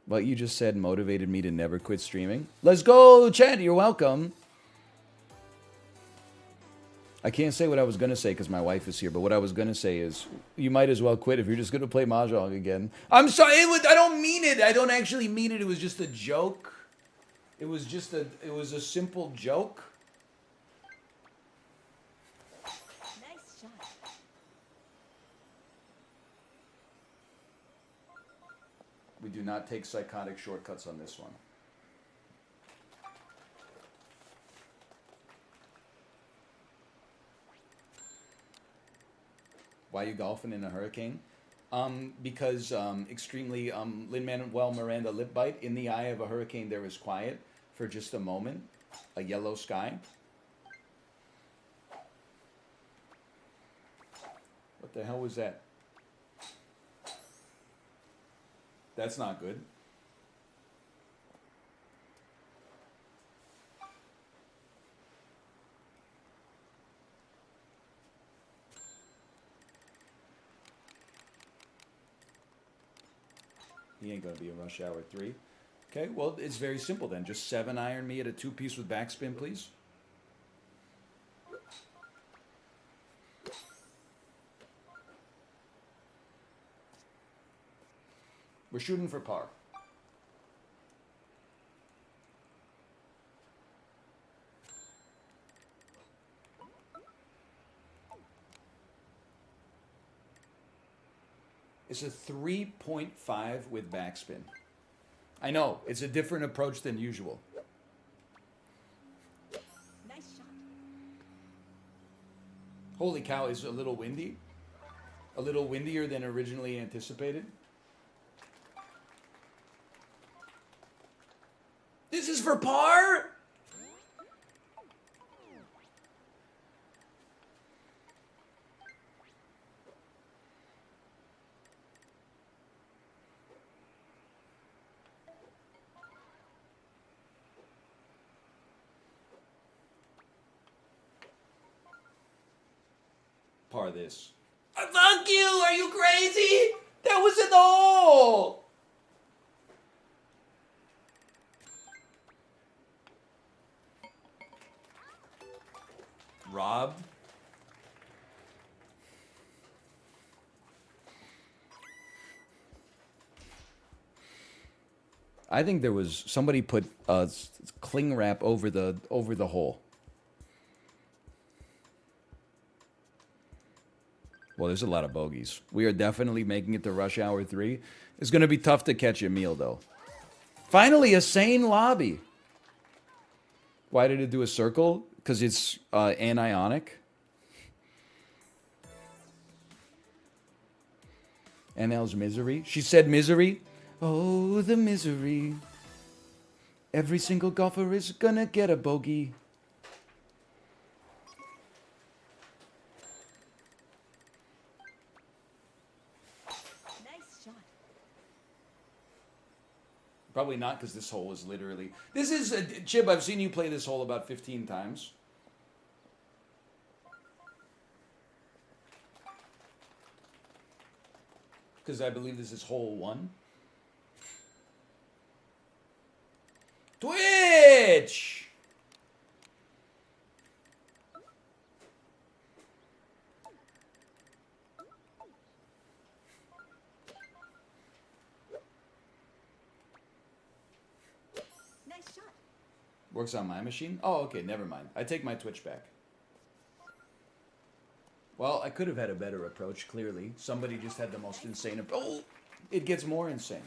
What you just said motivated me to never quit streaming. Let's go, Chad. You're welcome. I can't say what I was going to say because my wife is here, but what I was going to say is you might as well quit if you're just going to play Mahjong again. I'm sorry. I don't mean it. I don't actually mean it. It was just a joke. It was a simple joke. Nice shot. We do not take psychotic shortcuts on this one. Why are you golfing in a hurricane? Because extremely Lin-Manuel Miranda lip bite. In the eye of a hurricane, there is quiet for just a moment. A yellow sky. What the hell was that? That's not good. He ain't gonna be a rush hour 3. Okay, well, it's very simple then. Just 7-iron me at a 2-piece with backspin, please. We're shooting for par. It's a 3.5 with backspin. I know, it's a different approach than usual. Nice shot. Holy cow, is it a little windy? A little windier than originally anticipated? This is for par? Par this. Fuck you! Are you crazy? That was in the hole! Rob? I think there was somebody put cling wrap over the hole. Well, there's a lot of bogeys. We are definitely making it to rush hour 3. It's going to be tough to catch Emil, though. Finally, a sane lobby. Why did it do a circle? Because it's anionic. NL's misery. She said misery. Oh, the misery. Every single golfer is gonna get a bogey. Nice shot. Probably not, because this hole is literally... This is... Chib, I've seen you play this hole about 15 times. Because I believe this is hole 1. Twitch! Nice shot. Works on my machine? Oh, okay, never mind. I take my Twitch back. Well, I could have had a better approach, clearly. Somebody just had the most insane... Oh! It gets more insane.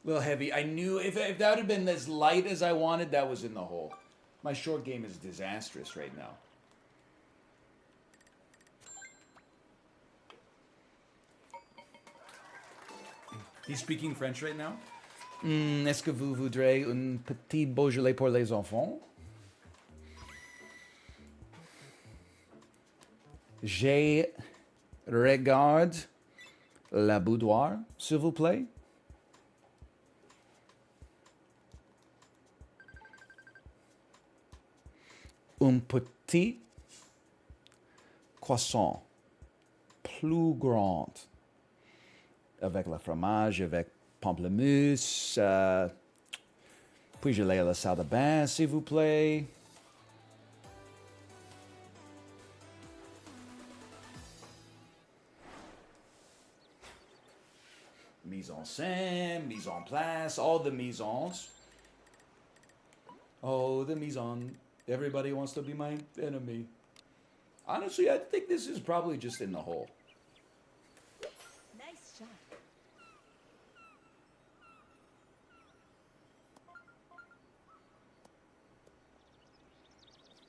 A little heavy. I knew if that would have been as light as I wanted, that was in the hole. My short game is disastrous right now. He's speaking French right now? Est-ce que vous voudrez un petit Beaujolais pour les enfants? Je regarde la boudoir, s'il vous plaît. Un petit croissant plus grand avec le fromage, avec pamplemousse. Puis-je aller à la salle de bain, s'il vous plaît? Mise en scène, mise en place, all the mise-ens. Oh, the mise-en. Everybody wants to be my enemy. Honestly, I think this is probably just in the hole. Nice shot.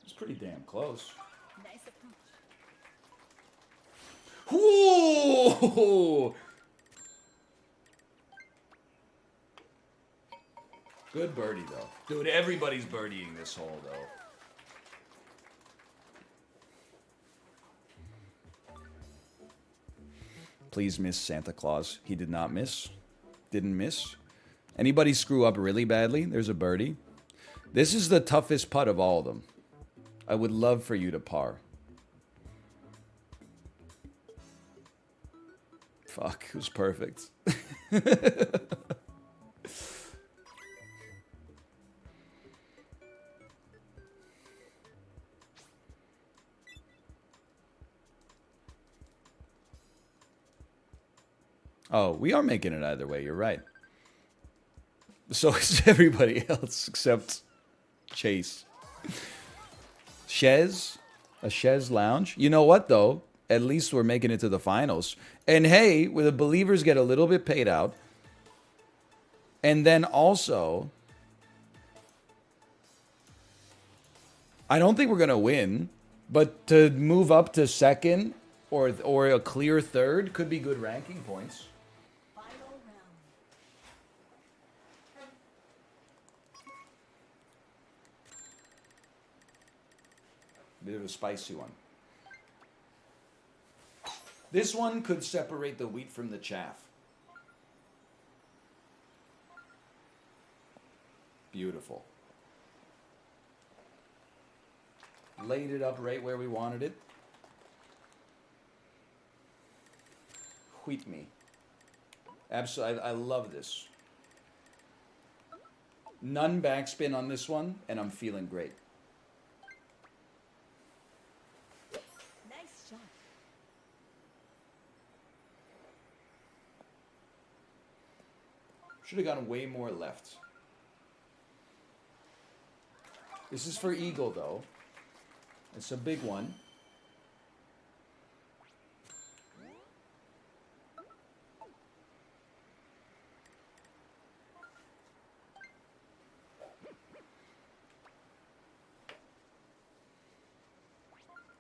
It's pretty damn close. Nice approach. Ooh! Good birdie, though. Dude, everybody's birdieing this hole, though. Please miss Santa Claus. He did not miss. Didn't miss. Anybody screw up really badly? There's a birdie. This is the toughest putt of all of them. I would love for you to par. Fuck, it was perfect. Oh, we are making it either way. You're right. So is everybody else except Chase. Chez? A Chez Lounge? You know what, though? At least we're making it to the finals. And hey, where the believers get a little bit paid out. And then also, I don't think we're going to win, but to move up to second or a clear third could be good ranking points. Final round. Bit of a spicy one. This one could separate the wheat from the chaff. Beautiful. Laid it up right where we wanted it. Wheat me. Absolutely, I love this. None backspin on this one, and I'm feeling great. Nice shot. Should have gone way more left. This is for eagle, though. It's a big one.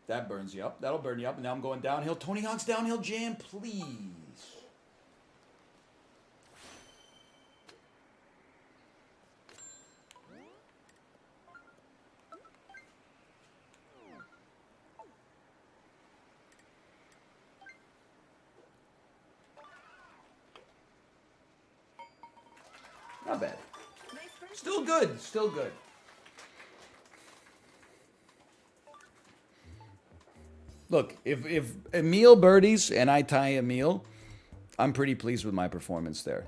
That burns you up. That'll burn you up. And now I'm going downhill. Tony Hawk's downhill jam, please. Not bad. Nice first. Still good. Still good. Look, if Emil birdies and I tie Emil, I'm pretty pleased with my performance there.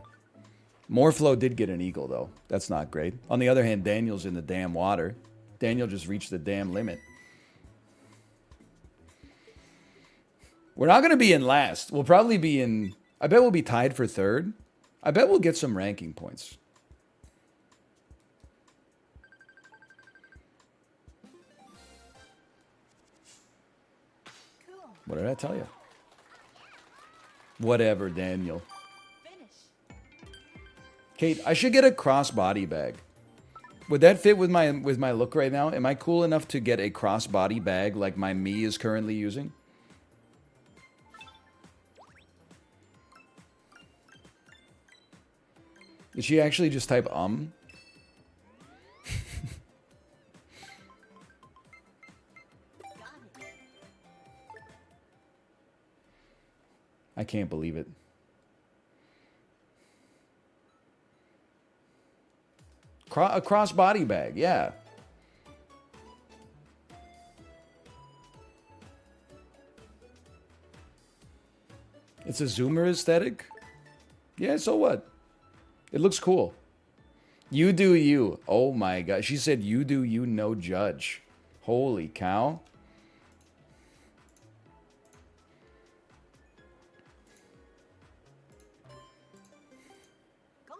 Moreflow did get an eagle, though. That's not great. On the other hand, Daniel's in the damn water. Daniel just reached the damn limit. We're not going to be in last. We'll probably be in... I bet we'll be tied for third. I bet we'll get some ranking points. Cool. What did I tell you? Whatever, Daniel. Finish. Kate, I should get a crossbody bag. Would that fit with my look right now? Am I cool enough to get a crossbody bag like my me is currently using? Did she actually just type Got it. I can't believe it. A crossbody bag, yeah. It's a zoomer aesthetic? Yeah, so what? It looks cool. You do you. Oh my god. She said you do you, no judge. Holy cow. Go.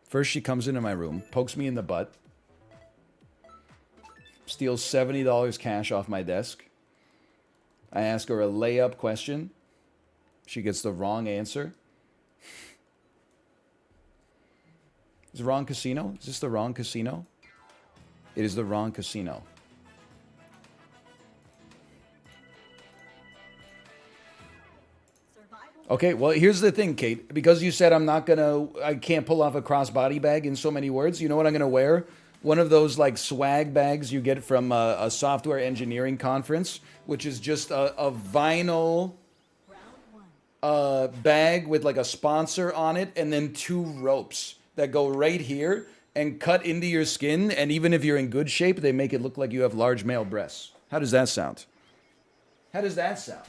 First she comes into my room, pokes me in the butt, steals $70 cash off my desk. I ask her a layup question. She gets the wrong answer. Is it the wrong casino? Is this the wrong casino? It is the wrong casino. Survival. Okay, well, here's the thing, Kate. Because you said I can't pull off a crossbody bag in so many words, you know what I'm going to wear? One of those, like, swag bags you get from a software engineering conference, which is just a vinyl Round one. bag with, like, a sponsor on it and then 2 ropes that go right here and cut into your skin. And even if you're in good shape, they make it look like you have large male breasts. How does that sound? How does that sound?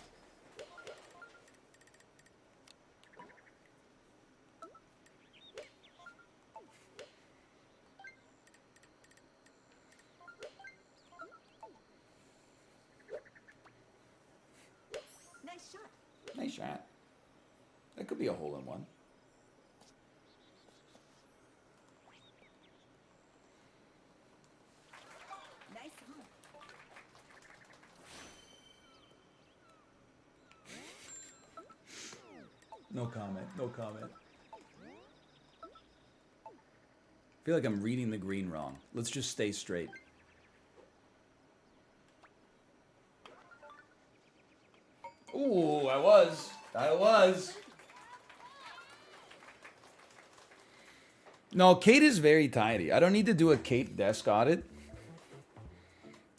Nice shot. Nice shot. That could be a hole in one. Nice hunt. No comment. No comment. I feel like I'm reading the green wrong. Let's just stay straight. Ooh, I was. No, Kate is very tidy. I don't need to do a Kate desk audit.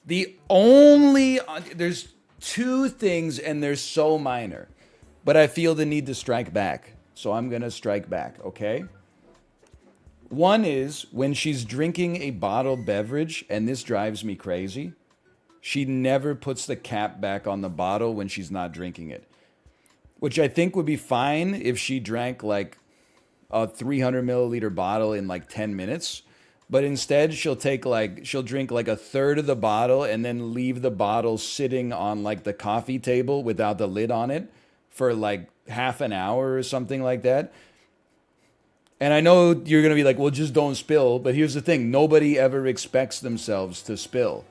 There's 2 things and they're so minor, but I feel the need to strike back. So I'm going to strike back, okay? One is when she's drinking a bottled beverage, and this drives me crazy, she never puts the cap back on the bottle when she's not drinking it. Which I think would be fine if she drank like a 300 milliliter bottle in like 10 minutes. But instead, she'll drink like a third of the bottle and then leave the bottle sitting on like the coffee table without the lid on it for like half an hour or something like that. And I know you're going to be like, well, just don't spill. But here's the thing, nobody ever expects themselves to spill.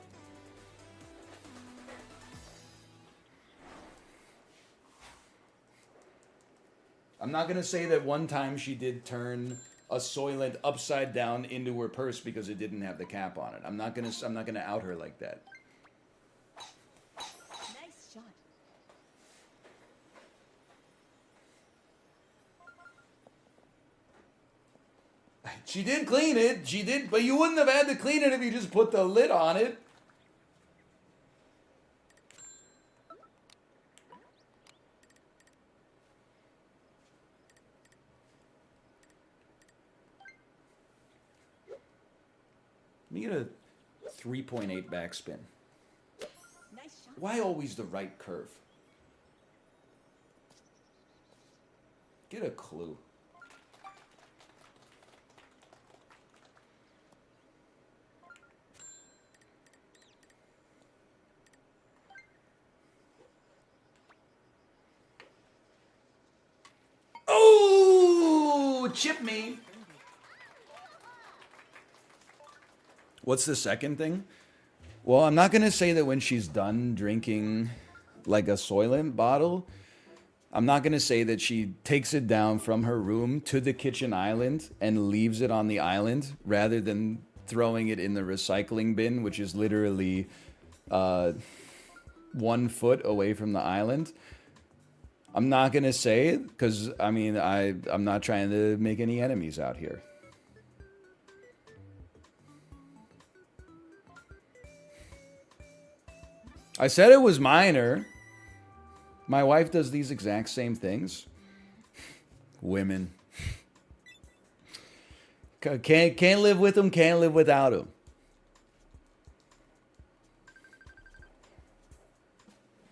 I'm not going to say that one time she did turn a Soylent upside down into her purse because it didn't have the cap on it. I'm not going to out her like that. Nice shot. She did clean it. She did, but you wouldn't have had to clean it if you just put the lid on it. Let me get a 3.8 backspin. Nice shot. Why always the right curve? Get a clue. Oh, chip me. What's the second thing? Well, I'm not going to say that when she's done drinking like a Soylent bottle, I'm not going to say that she takes it down from her room to the kitchen island and leaves it on the island rather than throwing it in the recycling bin, which is literally 1 foot away from the island. I'm not going to say it because, I mean, I'm not trying to make any enemies out here. I said it was minor. My wife does these exact same things. Women. Can't live with them, can't live without them.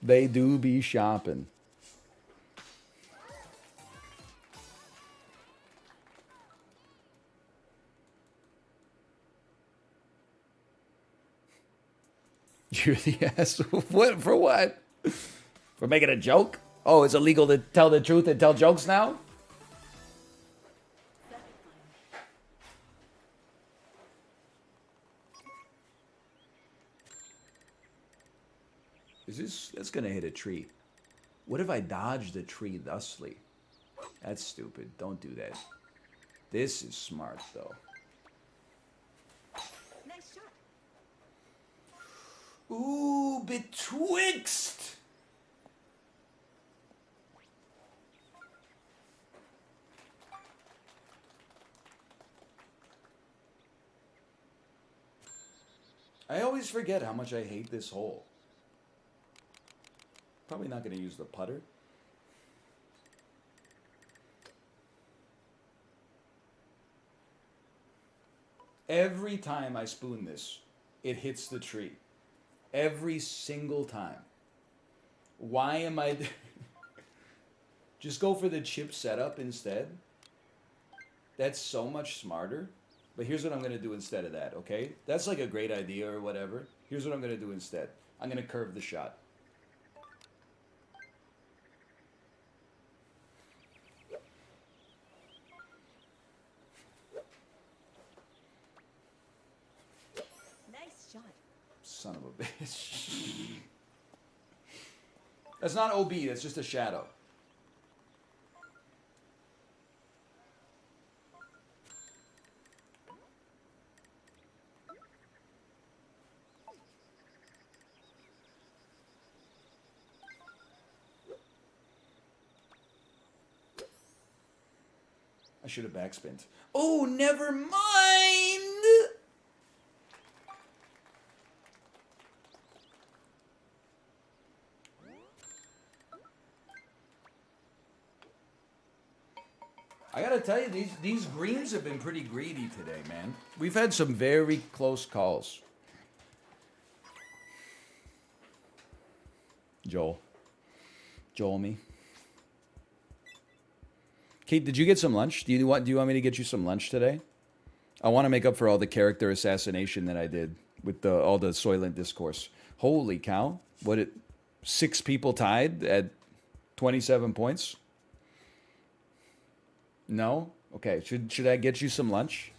They do be shopping. You're the ass. What? For what? For making a joke? Oh, it's illegal to tell the truth and tell jokes now? Is this... That's gonna hit a tree. What if I dodge the tree thusly? That's stupid. Don't do that. This is smart, though. Nice shot. Ooh, betwixt! I always forget how much I hate this hole. Probably not going to use the putter. Every time I spoon this, it hits the tree. Every single time. Why am I... Just go for the chip setup instead. That's so much smarter. But here's what I'm going to do instead of that, okay? That's like a great idea or whatever. Here's what I'm going to do instead. I'm going to curve the shot. Nice shot. Son of a bitch. That's not OB, that's just a shadow. I should have backspin. Oh, never mind! I gotta tell you, these greens have been pretty greedy today, man. We've had some very close calls. Joel me. Kate, did you get some lunch? Do you want me to get you some lunch today? I want to make up for all the character assassination that I did with all the Soylent discourse. Holy cow. 6 people tied at 27 points? No? Okay, should I get you some lunch?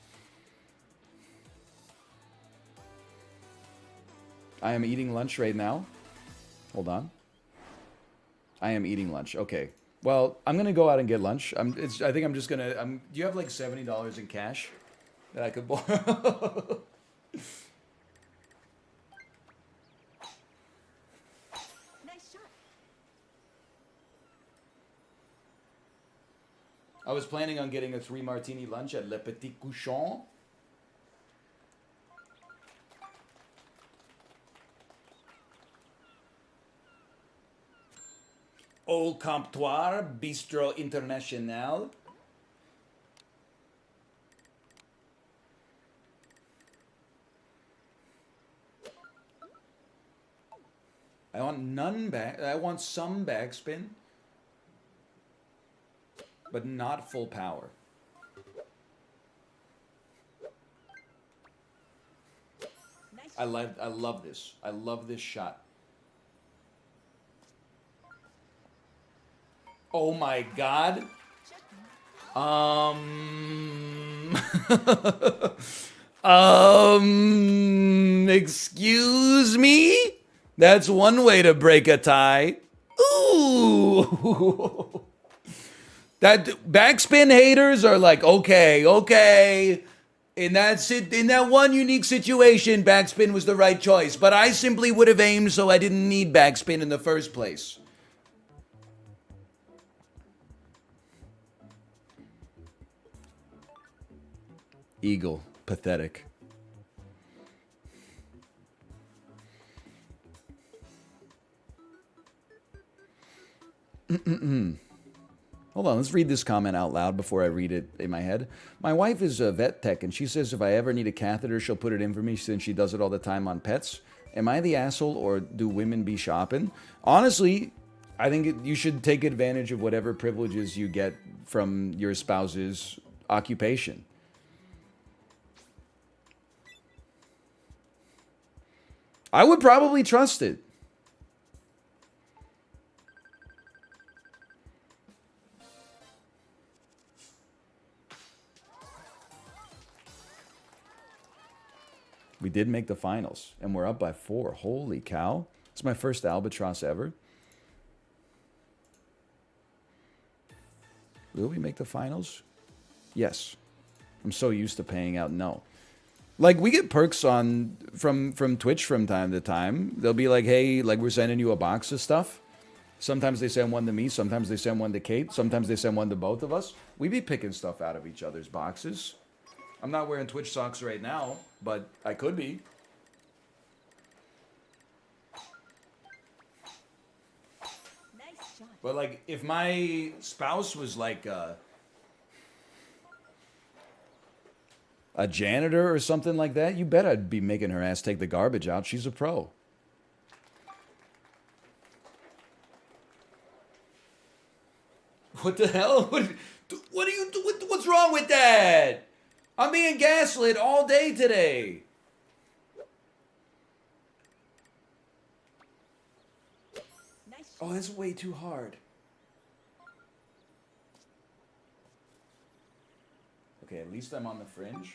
I am eating lunch right now. Hold on. I am eating lunch. Okay. Well, I'm gonna go out and get lunch. I think I'm just gonna. Do you have like $70 in cash that I could borrow? Nice shot. I was planning on getting a 3 martini lunch at Le Petit Couchon. Au Comptoir Bistro International. I want some backspin, but not full power. Nice I love this. I love this shot. Oh my god. Excuse me? That's one way to break a tie. Ooh. That backspin haters are like, okay. In that one unique situation, backspin was the right choice. But I simply would have aimed, so I didn't need backspin in the first place. Eagle. Pathetic. Hold on, let's read this comment out loud before I read it in my head. My wife is a vet tech, and she says if I ever need a catheter, she'll put it in for me since she does it all the time on pets. Am I the asshole, or do women be shopping? Honestly, I think you should take advantage of whatever privileges you get from your spouse's occupation. I would probably trust it. We did make the finals, and we're up by 4. Holy cow. It's my first albatross ever. Will we make the finals? Yes. I'm so used to paying out no. Like, we get perks from Twitch from time to time. They'll be like, hey, like, we're sending you a box of stuff. Sometimes they send one to me. Sometimes they send one to Kate. Sometimes they send one to both of us. We be picking stuff out of each other's boxes. I'm not wearing Twitch socks right now, but I could be. Nice shot. But, like, if my spouse was like a janitor or something like that, you bet I'd be making her ass take the garbage out. She's a pro. What the hell? What are you? What's wrong with that? I'm being gaslit all day today. Nice shot. Oh, that's way too hard. Okay, at least I'm on the fringe.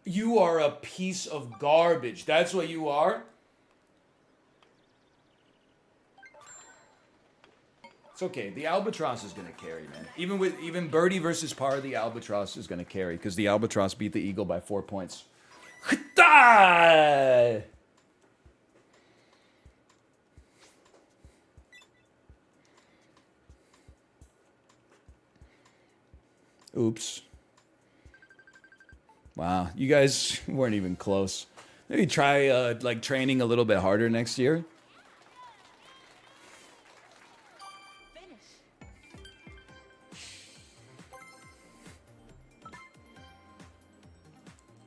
You are a piece of garbage. That's what you are? It's okay. The albatross is gonna carry, man. Even birdie versus par, the albatross is gonna carry because the albatross beat the eagle by 4 points. Oops. Wow, you guys weren't even close. Maybe try like training a little bit harder next year. Finish.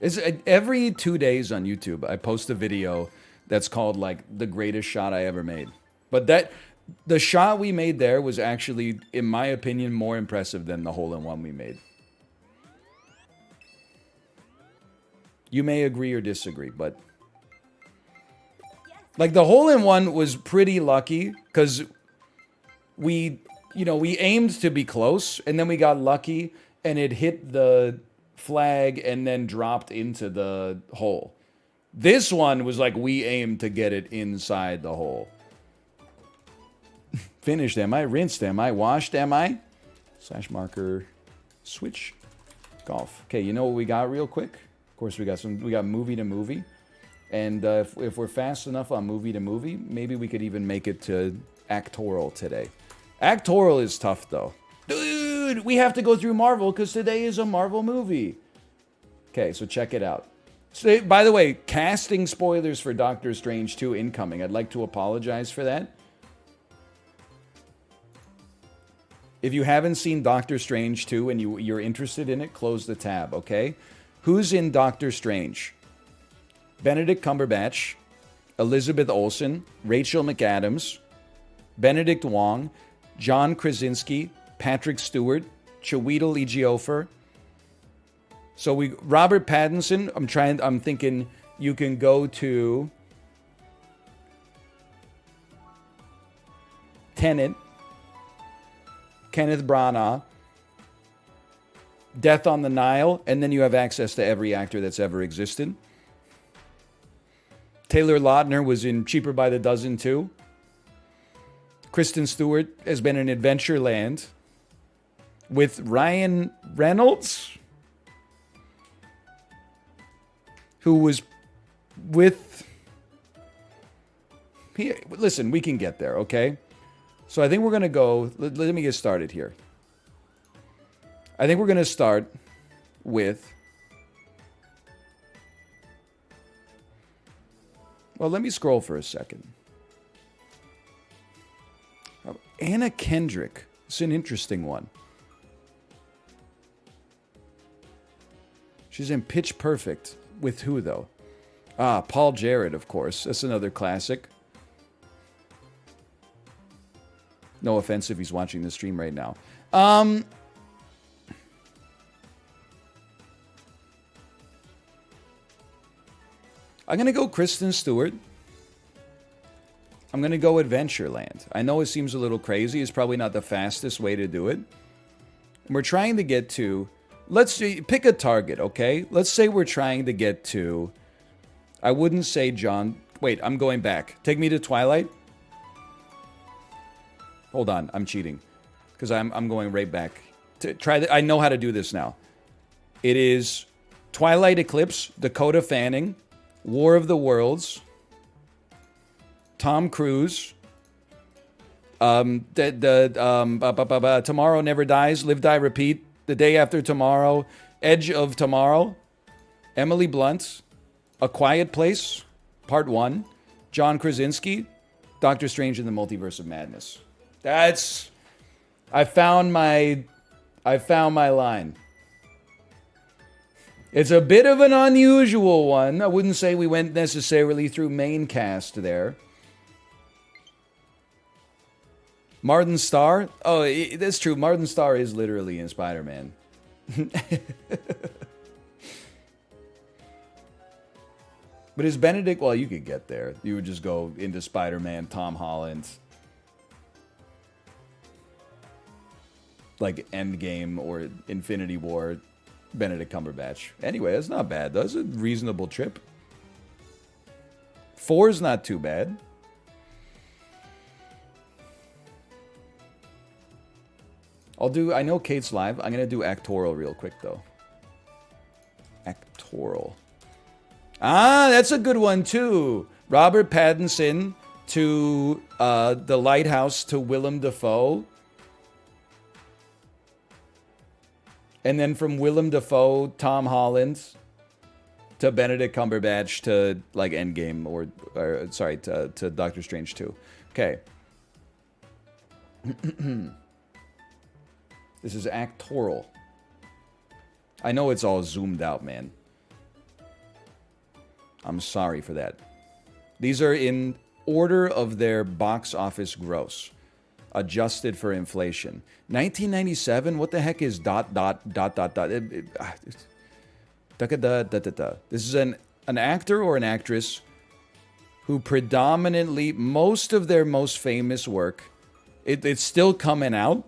Is every 2 days on YouTube I post a video that's called like the greatest shot I ever made. But the shot we made there was actually, in my opinion, more impressive than the hole-in-one we made. You may agree or disagree, but like the hole-in-one was pretty lucky because we aimed to be close and then we got lucky and it hit the flag and then dropped into the hole. This one was like we aimed to get it inside the hole. Finished, am I? Rinsed, am I? Washed, am I? Slash marker, switch, golf. Okay, you know what we got real quick? Of course, we got movie to movie. And if we're fast enough on movie to movie, maybe we could even make it to actoral today. Actoral is tough, though. Dude, we have to go through Marvel because today is a Marvel movie. Okay, so check it out. So, by the way, casting spoilers for Doctor Strange 2 incoming. I'd like to apologize for that. If you haven't seen Doctor Strange 2 and you're interested in it, close the tab, okay? Who's in Doctor Strange? Benedict Cumberbatch, Elizabeth Olsen, Rachel McAdams, Benedict Wong, John Krasinski, Patrick Stewart, Chiwetel Ejiofor. So Robert Pattinson, I'm thinking you can go to Tenet, Kenneth Branagh, Death on the Nile, and then you have access to every actor that's ever existed. Taylor Lautner was in Cheaper by the Dozen too. Kristen Stewart has been in Adventureland with Ryan Reynolds, who was with... Listen, we can get there, okay? So I think we're going to go... Let me get started here. I think we're going to start with... Well, let me scroll for a second. Anna Kendrick. It's an interesting one. She's in Pitch Perfect. With who, though? Paul Jarrett, of course. That's another classic. No offense if he's watching the stream right now. I'm going to go Kristen Stewart. I'm going to go Adventureland. I know it seems a little crazy. It's probably not the fastest way to do it. And we're trying to get to... Let's pick a target, okay? Let's say we're trying to get to... I wouldn't say John... Wait, I'm going back. Take me to Twilight. Hold on, I'm cheating. Because I'm going right back. I know how to do this now. It is Twilight Eclipse, Dakota Fanning, War of the Worlds, Tom Cruise, Tomorrow Never Dies, Live, Die, Repeat, The Day After Tomorrow, Edge of Tomorrow, Emily Blunt, A Quiet Place, Part 1, John Krasinski, Doctor Strange in the Multiverse of Madness. I found my line. It's a bit of an unusual one. I wouldn't say we went necessarily through main cast there. Martin Starr? Oh, that's true. Martin Starr is literally in Spider-Man. But is Benedict... Well, you could get there. You would just go into Spider-Man, Tom Holland. Like Endgame or Infinity War, Benedict Cumberbatch. Anyway, that's not bad. That's a reasonable trip. 4's not too bad. I know Kate's live. I'm going to do Actoral real quick, though. Actoral. That's a good one, too. Robert Pattinson to The Lighthouse to Willem Dafoe. And then from Willem Dafoe, Tom Holland, to Benedict Cumberbatch to, like, Endgame, to Doctor Strange 2. Okay. This is Actoral. I know it's all zoomed out, man. I'm sorry for that. These are in order of their box office gross, adjusted for inflation. 1997, what the heck is dot, dot, dot, dot, dot? This is an actor or an actress who predominantly, most of their most famous work, it's still coming out,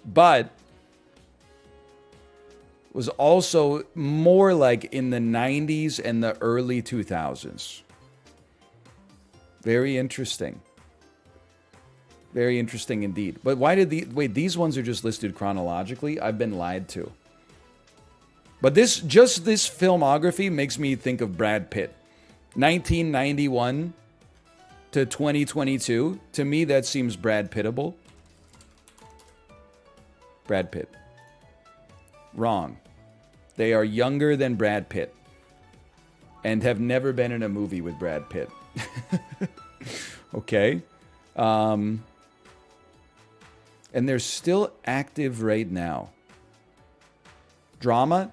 but was also more like in the 90s and the early 2000s. Very interesting. Very interesting indeed. But why did these ones are just listed chronologically? I've been lied to. But this filmography makes me think of Brad Pitt. 1991 to 2022. To me, that seems Brad Pittable. Brad Pitt. Wrong. They are younger than Brad Pitt and have never been in a movie with Brad Pitt. Okay. And they're still active right now. Drama,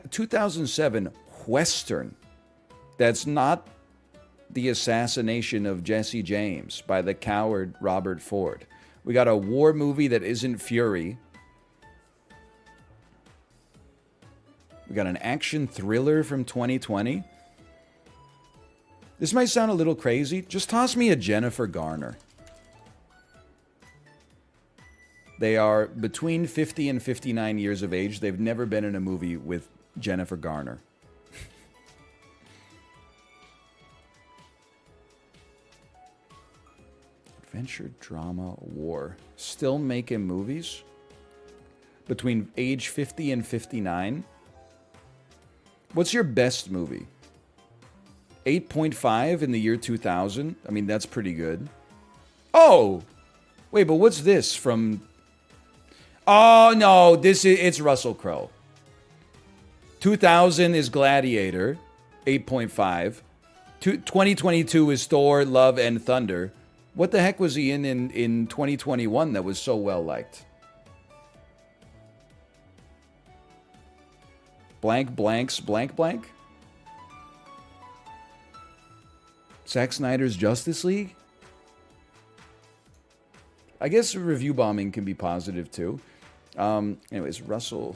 2007 Western. That's not the assassination of Jesse James by the coward Robert Ford. We got a war movie that isn't Fury. We got an action thriller from 2020. This might sound a little crazy. Just toss me a Jennifer Garner. They are between 50 and 59 years of age. They've never been in a movie with Jennifer Garner. Adventure, drama, war. Still making movies? Between age 50 and 59? What's your best movie? 8.5 in the year 2000? I mean, that's pretty good. Oh! Wait, but what's this from... Oh, no, it's Russell Crowe. 2000 is Gladiator, 8.5. 2022 is Thor, Love, and Thunder. What the heck was he in 2021 that was so well liked? Blank blanks blank blank? Zack Snyder's Justice League? I guess review bombing can be positive too. Anyways, Russell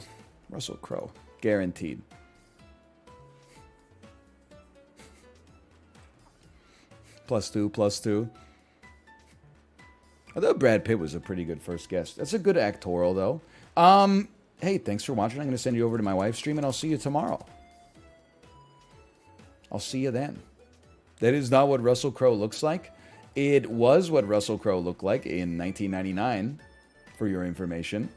Crowe. Guaranteed. +2. I thought Brad Pitt was a pretty good first guest. That's a good actorial, though. Hey, thanks for watching. I'm going to send you over to my wife's stream, and I'll see you tomorrow. I'll see you then. That is not what Russell Crowe looks like. It was what Russell Crowe looked like in 1999, for your information.